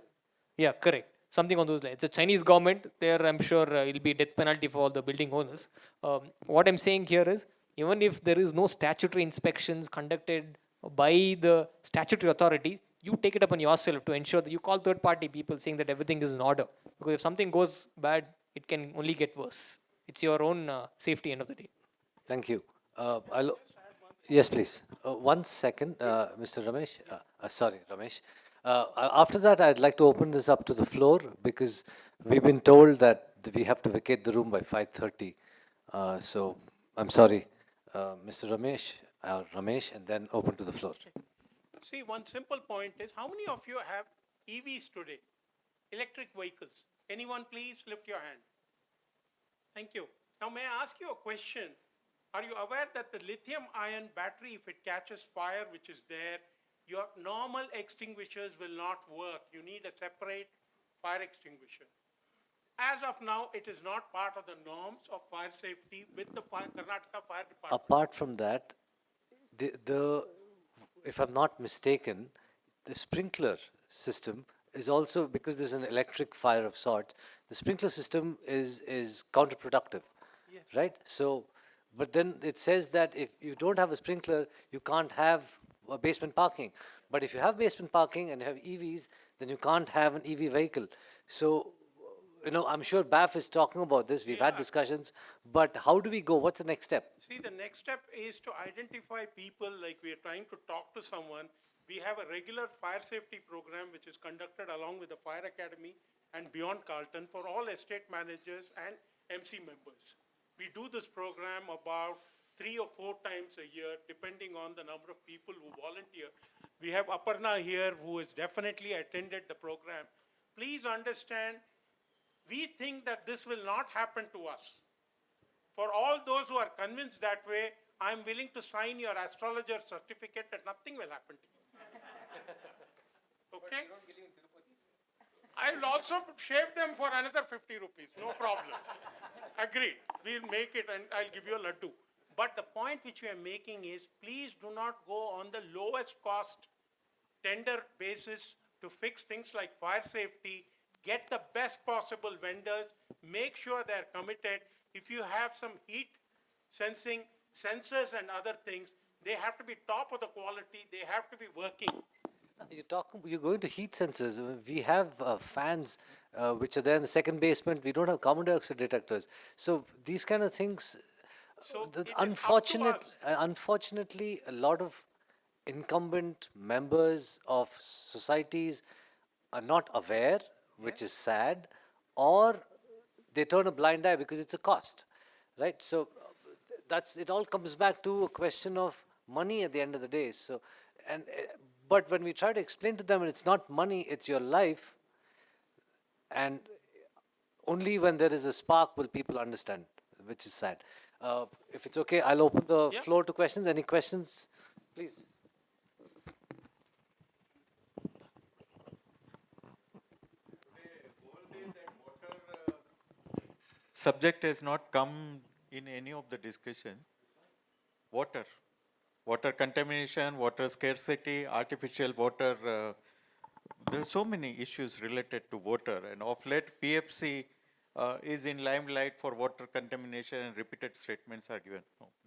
S12: Yeah, correct. Something on those lines. It's a Chinese government. There, I'm sure it'll be death penalty for all the building owners. What I'm saying here is, even if there is no statutory inspections conducted by the statutory authority, you take it upon yourself to ensure that you call third-party people saying that everything is in order. Because if something goes bad, it can only get worse. It's your own safety end of the day.
S16: Thank you. Yes, please. 1 second, Mr. Ramesh. Sorry, Ramesh. After that, I'd like to open this up to the floor because we've been told that we have to vacate the room by 5:30. So I'm sorry, Mr. Ramesh, and then open to the floor.
S2: See, one simple point is, how many of you have EVs today? Electric vehicles. Anyone please lift your hand? Thank you. Now may I ask you a question? Are you aware that the lithium-ion battery, if it catches fire, which is there, your normal extinguishers will not work. You need a separate fire extinguisher. As of now, it is not part of the norms of fire safety with the Karnataka Fire Department.
S16: Apart from that, if I'm not mistaken, the sprinkler system is also, because there's an electric fire of sorts, the sprinkler system is counterproductive, right? So, but then it says that if you don't have a sprinkler, you can't have a basement parking. But if you have basement parking and you have EVs, then you can't have an EV vehicle. So, you know, I'm sure BAF is talking about this. We've had discussions, but how do we go? What's the next step?
S2: See, the next step is to identify people, like we are trying to talk to someone. We have a regular fire safety program which is conducted along with the Fire Academy and Beyond Carlton for all estate managers and MC members. We do this program about 3 or 4 times a year, depending on the number of people who volunteer. We have Aparna here, who has definitely attended the program. Please understand, we think that this will not happen to us. For all those who are convinced that way, I'm willing to sign your astrologer certificate that nothing will happen to you. Okay? I will also shave them for another 50 rupees, no problem. Agreed. We'll make it and I'll give you a laddu. But the point which we are making is, please do not go on the lowest cost tender basis to fix things like fire safety. Get the best possible vendors. Make sure they're committed. If you have some heat sensing sensors and other things, they have to be top of the quality. They have to be working.
S16: You're going to heat sensors. We have fans which are there in the second basement. We don't have carbon dioxide detectors. So these kind of things, unfortunately, a lot of incumbent members of societies are not aware, which is sad, or they turn a blind eye because it's a cost, right? So it all comes back to a question of money at the end of the day. So, but when we try to explain to them, it's not money, it's your life, and only when there is a spark will people understand, which is sad. If it's okay, I'll open the floor to questions. Any questions, please?
S5: Subject has not come in any of the discussion. Water contamination, water scarcity, artificial water. There are so many issues related to water, and of late PFC is in limelight for water contamination, and repeated statements are given.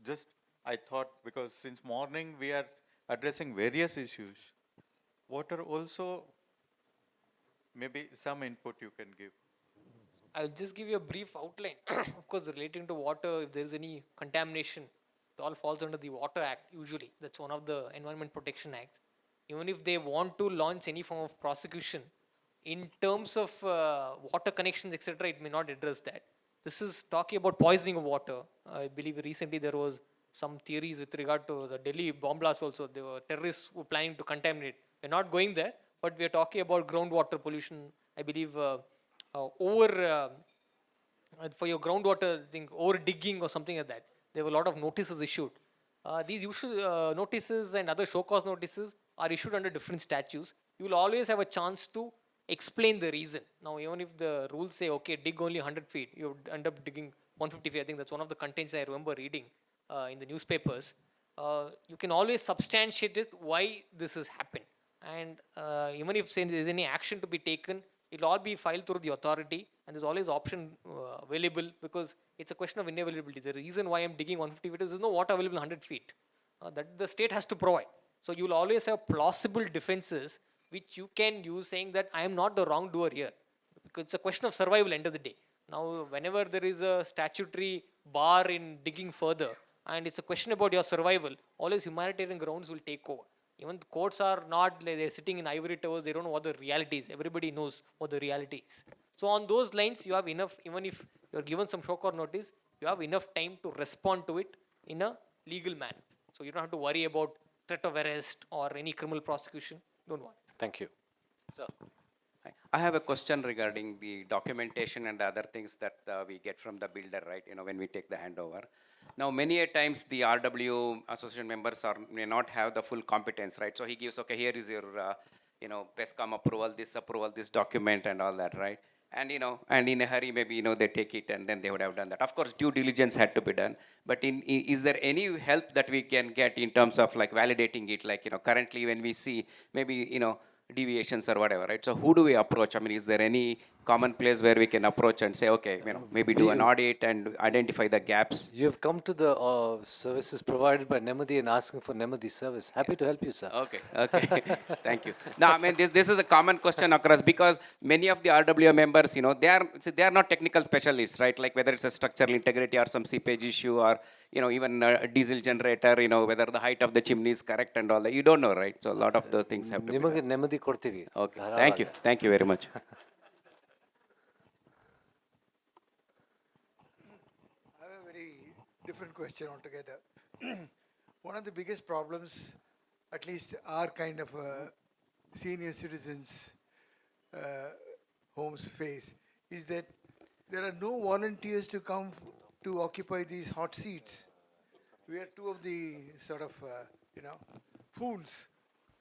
S5: Just I thought, because since morning we are addressing various issues, Water also, maybe some input you can give.
S12: I'll just give you a brief outline. Of course, relating to water, if there is any contamination, it all falls under the Water Act usually. That's one of the Environment Protection Acts. Even if they want to launch any form of prosecution, in terms of water connections, etc., it may not address that. This is talking about poisoning of water. I believe recently there was some theories with regard to the Delhi bomb blast also. There were terrorists who were planning to contaminate. We're not going there, but we're talking about groundwater pollution. I believe for your groundwater thing, over digging or something like that. There were a lot of notices issued. These usual notices and other show cause notices are issued under different statutes. You will always have a chance to explain the reason. Now, even if the rules say, okay, dig only 100 feet, you end up digging 150 feet. I think that's one of the contents I remember reading in the newspapers. You can always substantiate it why this has happened. And even if there's any action to be taken, it'll all be filed through the authority, and there's always option available because it's a question of inavailability. The reason why I'm digging 150 feet is there's no water available 100 feet. That the state has to provide. So you'll always have plausible defenses which you can use saying that I am not the wrongdoer here. Because it's a question of survival end of the day. Now, whenever there is a statutory bar in digging further, and it's a question about your survival, always humanitarian grounds will take over. Even the courts are not, they're sitting in ivory towers, they don't know what the reality is. Everybody knows what the reality is. So on those lines, you have enough, even if you're given some shock or notice, you have enough time to respond to it in a legal manner. So you don't have to worry about threat of arrest or any criminal prosecution. Don't worry.
S6: Thank you. So, I have a question regarding the documentation and other things that we get from the builder, right? You know, when we take the handover. Now, many a times the RW association members may not have the full competence, right? So he gives, okay, here is your, PESCOM approval, this document and all that, right? And, and in a hurry, maybe, they take it and then they would have done that. Of course, due diligence had to be done. But is there any help that we can get in terms of like validating it? Like, currently when we see maybe, deviations or whatever, right? So who do we approach? I mean, is there any common place where we can approach and say, okay, maybe do an audit and identify the gaps?
S16: You've come to the services provided by Nemmadi and asking for Nemmadi service. Happy to help you, sir.
S6: Okay. Thank you. Now, I mean, this is a common question across because many of the RWA members, they are not technical specialists, right? Like whether it's a structural integrity or some seepage issue or, even a diesel generator, whether the height of the chimney is correct and all that. You don't know, right? So a lot of those things have to be done.
S16: Nemmadi ಕೊಡ್ತೀವಿ.
S6: Okay. Thank you. Thank you very much.
S14: I have a very different question altogether. One of the biggest problems, at least our kind of senior citizens' homes face, is that there are no volunteers to come to occupy these hot seats. We are two of the sort of, fools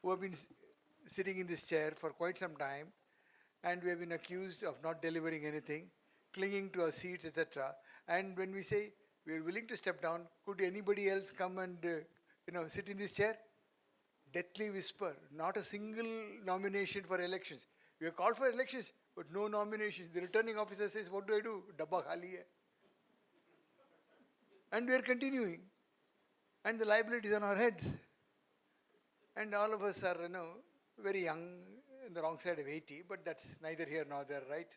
S14: who have been sitting in this chair for quite some time, and we have been accused of not delivering anything, clinging to our seats, etc. And when we say we are willing to step down, could anybody else come and sit in this chair? Deathly whisper, not a single nomination for elections. We are called for elections, but no nominations. The returning officer says, what do? Dabba khali hai. And we are continuing. And the liability is on our heads. And all of us are, very young, in the wrong side of 80, but that's neither here nor there, right?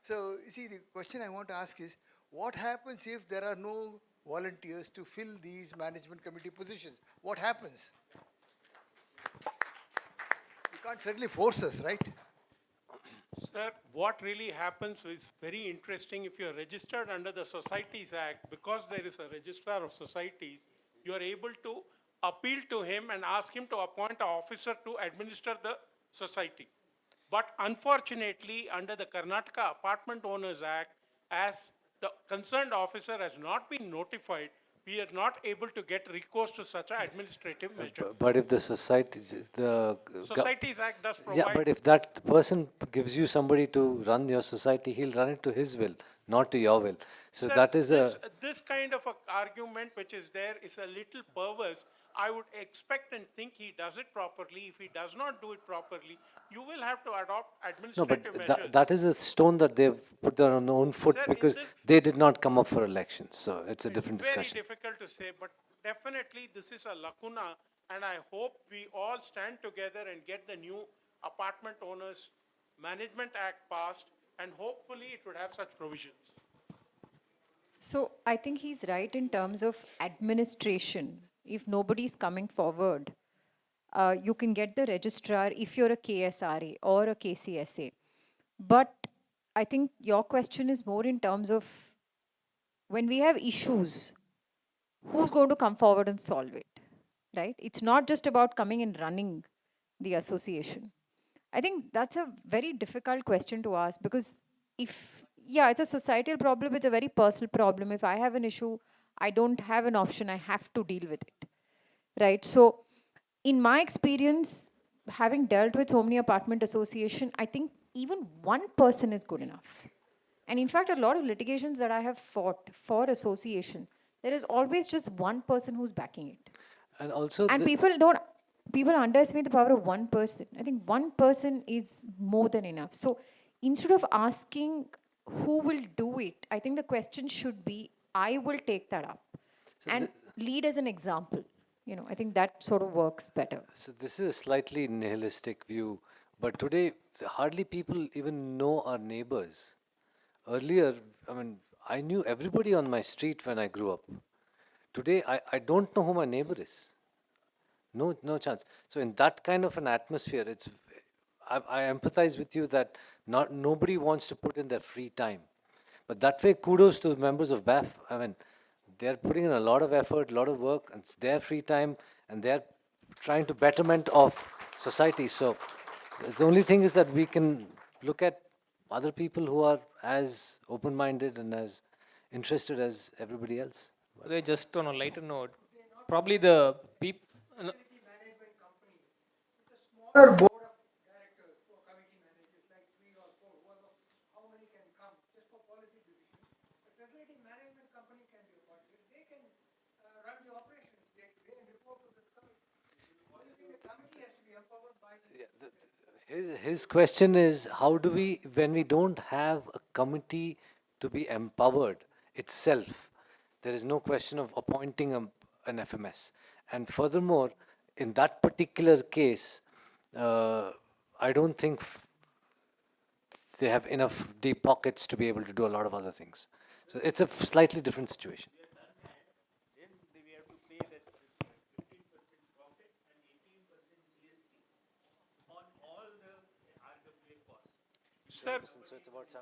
S14: So, you see, the question I want to ask is, what happens if there are no volunteers to fill these management committee positions? What happens? You can't certainly force us, right?
S2: Sir, what really happens is very interesting. If you're registered under the Societies Act, because there is a registrar of societies, you are able to appeal to him and ask him to appoint an officer to administer the society. But unfortunately, under the Karnataka Apartment Owners Act, as the concerned officer has not been notified, we are not able to get recourse to such an administrative measure.
S16: But if the society,
S2: Societies Act does provide.
S16: Yeah, but if that person gives you somebody to run your society, he'll run it to his will, not to your will. So
S2: Sir,
S16: that is
S2: this kind of a argument which is there is a little perverse. I would expect and think he does it properly. If he does not do it properly, you will have to adopt
S16: no,
S2: administrative
S16: but
S2: measures.
S16: that is a stone that they've put their own foot
S2: Sir,
S16: because they did not come up for elections. So it's a different discussion.
S2: Very difficult to say, but definitely this is a lacuna And I hope we all stand together and get the new Apartment Owners Management Act passed, and hopefully it would have such provisions.
S18: So I think he's right in terms of administration. If nobody's coming forward, you can get the registrar if you're a KSRA or a KCSA. But I think your question is more in terms of when we have issues, who's going to come forward and solve it, right? It's not just about coming and running the association. I think that's a very difficult question to ask because if, yeah, it's a societal problem, it's a very personal problem. If I have an issue, I don't have an option, I have to deal with it, right? So, in my experience, having dealt with so many apartment association, I think even one person is good enough. And in fact, a lot of litigations that I have fought for association, there is always just one person who's backing it.
S16: And also,
S18: And people underestimate the power of one person. I think one person is more than enough. So instead of asking who will do it, I think the question should be, I will take that up and lead as an example. You know, I think that sort of works better.
S16: So this is a slightly nihilistic view, but today hardly people even know our neighbors. Earlier, I mean, I knew everybody on my street when I grew up. Today, I don't know who my neighbor is. No chance. So in that kind of an atmosphere, I empathize with you that nobody wants to put in their free time. But that way, kudos to the members of BAF. I mean, they're putting in a lot of effort, a lot of work, and it's their free time, and they're trying to betterment of society. So the only thing is that we can look at other people who are as open-minded and as interested as everybody else.
S12: Just on a lighter note, probably the people.
S14: Smaller board of directors or committee managers like 3 or 4, how many can come just for policy decisions. The facility management company can be appointed. They can run the operations day to day and report to this committee. Only thing the committee has to be empowered by
S16: His question is, how do we, when we don't have a committee to be empowered itself, there is no question of appointing an FMS. And furthermore, in that particular case, I don't think they have enough deep pockets to be able to do a lot of other things. So it's a slightly different situation.
S2: Sir,
S16: so it's about 17%.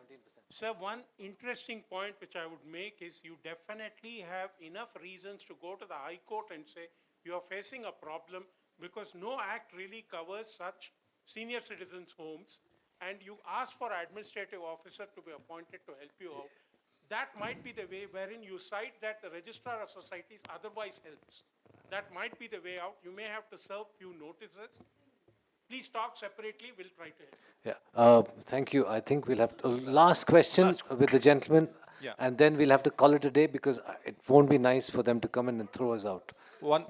S2: Sir, one interesting point which I would make is you definitely have enough reasons to go to the High Court and say you are facing a problem because no act really covers such senior citizens' homes, and you ask for an administrative officer to be appointed to help you out. That might be the way wherein you cite that the Registrar of Societies otherwise helps. That might be the way out. You may have to serve few notices. Please talk separately. We'll try to help.
S16: Yeah, thank you. I think we'll have last question with the gentleman, and then we'll have to call it a day because it won't be nice for them to come in and throw us out.
S19: One.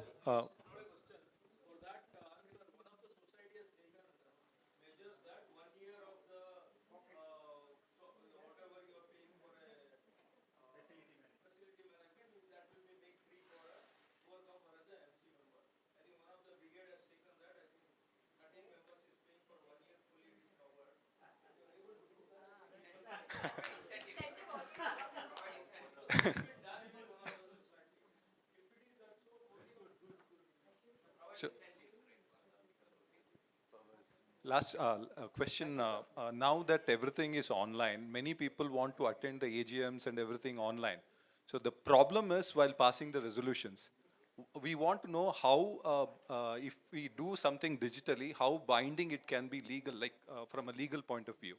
S19: So, last question. Now that everything is online, many people want to attend the AGMs and everything online. So the problem is while passing the resolutions, we want to know how, if we do something digitally, how binding it can be legal, like from a legal point of view.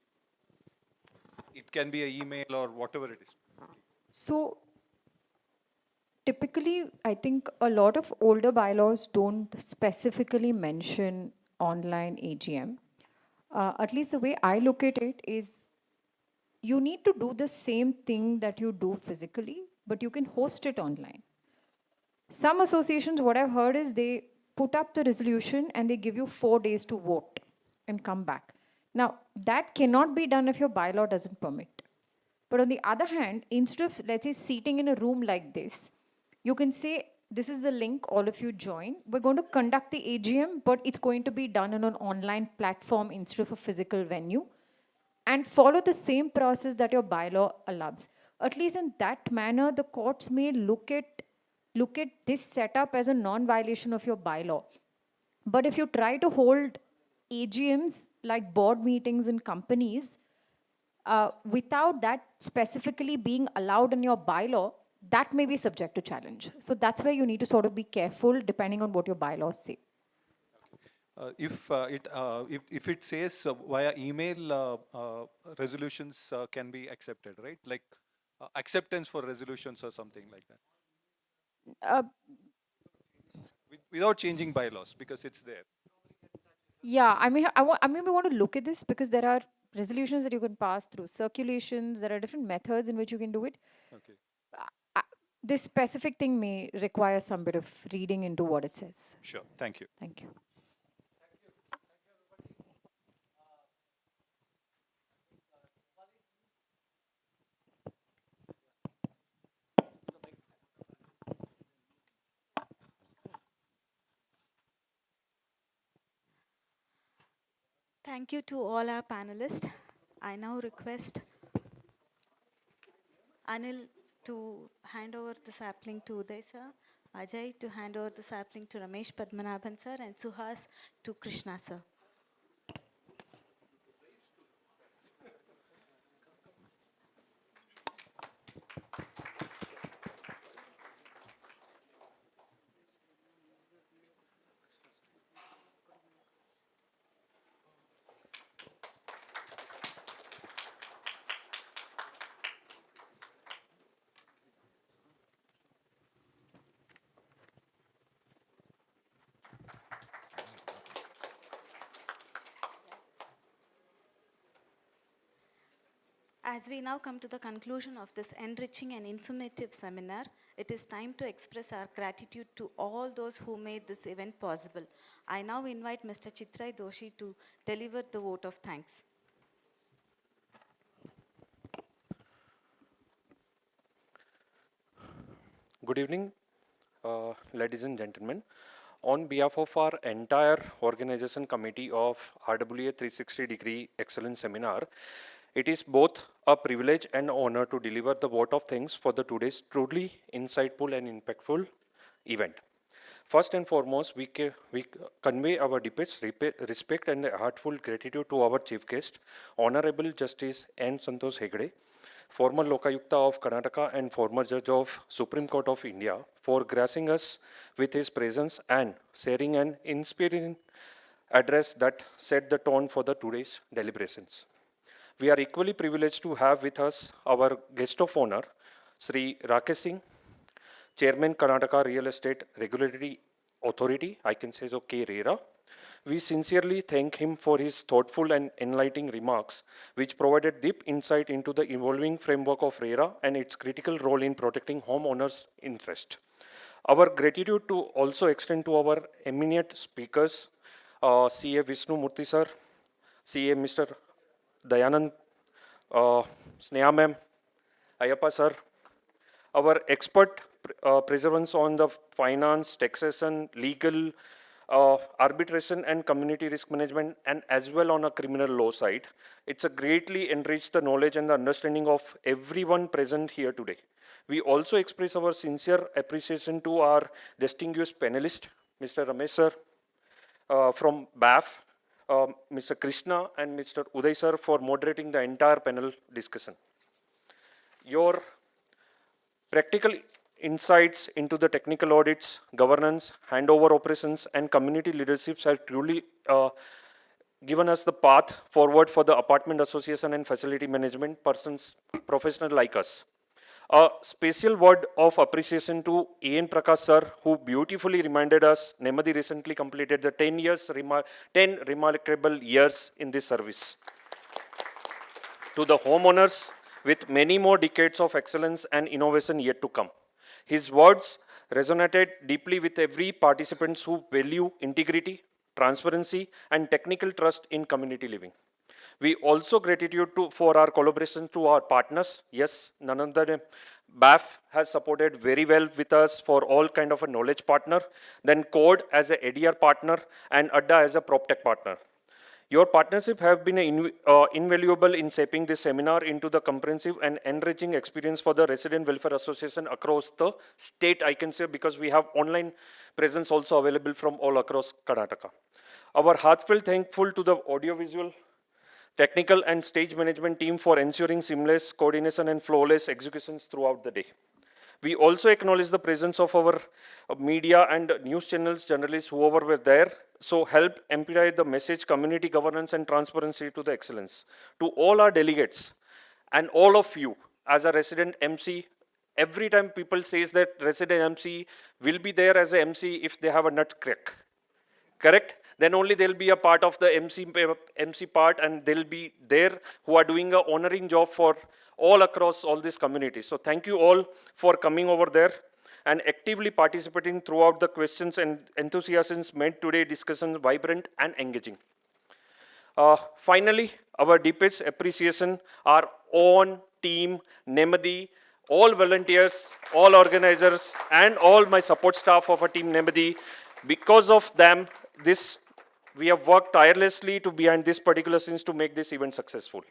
S19: It can be an email or whatever it is.
S18: So typically, I think a lot of older bylaws don't specifically mention online AGM. At least the way I look at it is you need to do the same thing that you do physically, but you can host it online. Some associations, what I've heard is they put up the resolution and they give you 4 days to vote and come back. Now, that cannot be done if your bylaw doesn't permit. But on the other hand, instead of, let's say, seating in a room like this, you can say, This is the link, all of you join. We're going to conduct the AGM, but it's going to be done on an online platform instead of a physical venue, and follow the same process that your bylaw allows. At least in that manner, the courts may look at this setup as a non-violation of your bylaw. But if you try to hold AGMs like board meetings in companies, without that specifically being allowed in your bylaw, that may be subject to challenge. So that's where you need to sort of be careful depending on what your bylaws say.
S19: If it says via email, resolutions can be accepted, right? Like acceptance for resolutions or something like that. Without changing bylaws, because it's there.
S18: Yeah, I mean, I maybe want to look at this because there are resolutions that you can pass through circulations. There are different methods in which you can do it.
S19: Okay.
S18: This specific thing may require some bit of reading into what it says.
S19: Sure. Thank you.
S18: Thank you.
S1: Thank you to all our panelists. I now request Anil to hand over the sapling to Uday sir, Ajay to hand over the sapling to Ramesh Padmanabhan sir, and Suhas to Krishna sir. As we now come to the conclusion of this enriching and informative seminar, it is time to express our gratitude to all those who made this event possible. I now invite Mr. Chitrai Doshi to deliver the vote of thanks.
S7: Good evening, ladies and gentlemen. On behalf of our entire organization committee of RWA 360-degree Excellence Seminar, it is both a privilege and honor to deliver the vote of thanks for the today's truly insightful and impactful event. First and foremost, we convey our deepest respect and heartfelt gratitude to our chief guest, Honourable Justice N. Santosh Hegde, former Lokayukta of Karnataka and former Judge of Supreme Court of India, for gracing us with his presence and sharing an inspiring address that set the tone for the today's deliberations. We are equally privileged to have with us our guest of honor, Shri Rakesh Singh, Chairman Karnataka Real Estate Regulatory Authority, I can say so KRERA. We sincerely thank him for his thoughtful and enlightening remarks, which provided deep insight into the evolving framework of RERA and its critical role in protecting homeowners' interest. Our gratitude to also extend to our eminent speakers, CA Vishnu Moorthi sir, CA Mr. Dayanand, Sneha ma'am, Aiyappa sir, our expert preservance on the finance, taxation, legal, arbitration and community risk management, and as well on a criminal law side. It's a greatly enriched the knowledge and the understanding of everyone present here today. We also express our sincere appreciation to our distinguished panelist, Mr. Ramesh sir from BAF, Mr. Krishna and Mr. Uday sir for moderating the entire panel discussion. Your practical insights into the technical audits, governance, handover operations, and community leaderships have truly given us the path forward for the apartment association and facility management persons, professionals like us. A special word of appreciation to A N Prakash sir, who beautifully reminded us Nemmadi recently completed the 10 remarkable years in this service. To the homeowners, with many more decades of excellence and innovation yet to come. His words resonated deeply with every participant who value integrity, transparency, and technical trust in community living. We also gratitude for our collaboration to our partners. Yes, none other than BAF has supported very well with us for all kind of a knowledge partner. Then Code as a ADR partner and ADDA as a PropTech partner. Your partnership have been invaluable in shaping this seminar into the comprehensive and enriching experience for the Resident Welfare Association across the state, I can say, because we have online presence also available from all across Karnataka. Our heartfelt thankful to the audiovisual, technical and stage management team for ensuring seamless coordination and flawless executions throughout the day. We also acknowledge the presence of our media and news channels, journalists, whoever were there, so help amplify the message, community governance and transparency to the excellence. To all our delegates and all of you as a resident MC, every time people says that resident MC will be there as a MC if they have a nut crack. Correct? Then only they'll be a part of the MC part, and they'll be there who are doing a honoring job for all across all these communities. So thank you all for coming over there and actively participating throughout the questions and enthusiasms made today's discussion vibrant and engaging. Finally, our deepest appreciation, our own team, Nemmadi, all volunteers, all organizers, and all my support staff of our team Nemmadi. Because of them, we have worked tirelessly behind this particular scenes to make this event successful.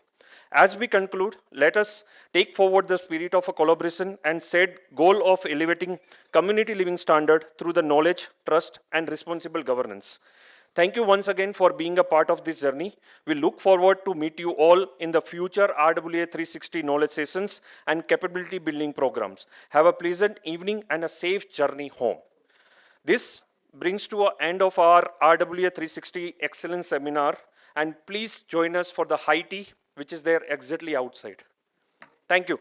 S7: As we conclude, let us take forward the spirit of a collaboration and set goal of elevating community living standard through the knowledge, trust, and responsible governance. Thank you once again for being a part of this journey. We look forward to meet you all in the future RWA 360 knowledge sessions and capability building programs. Have a pleasant evening and a safe journey home. This brings to an end of our RWA 360 Excellence Seminar, and please join us for the high tea, which is there exactly outside. Thank you.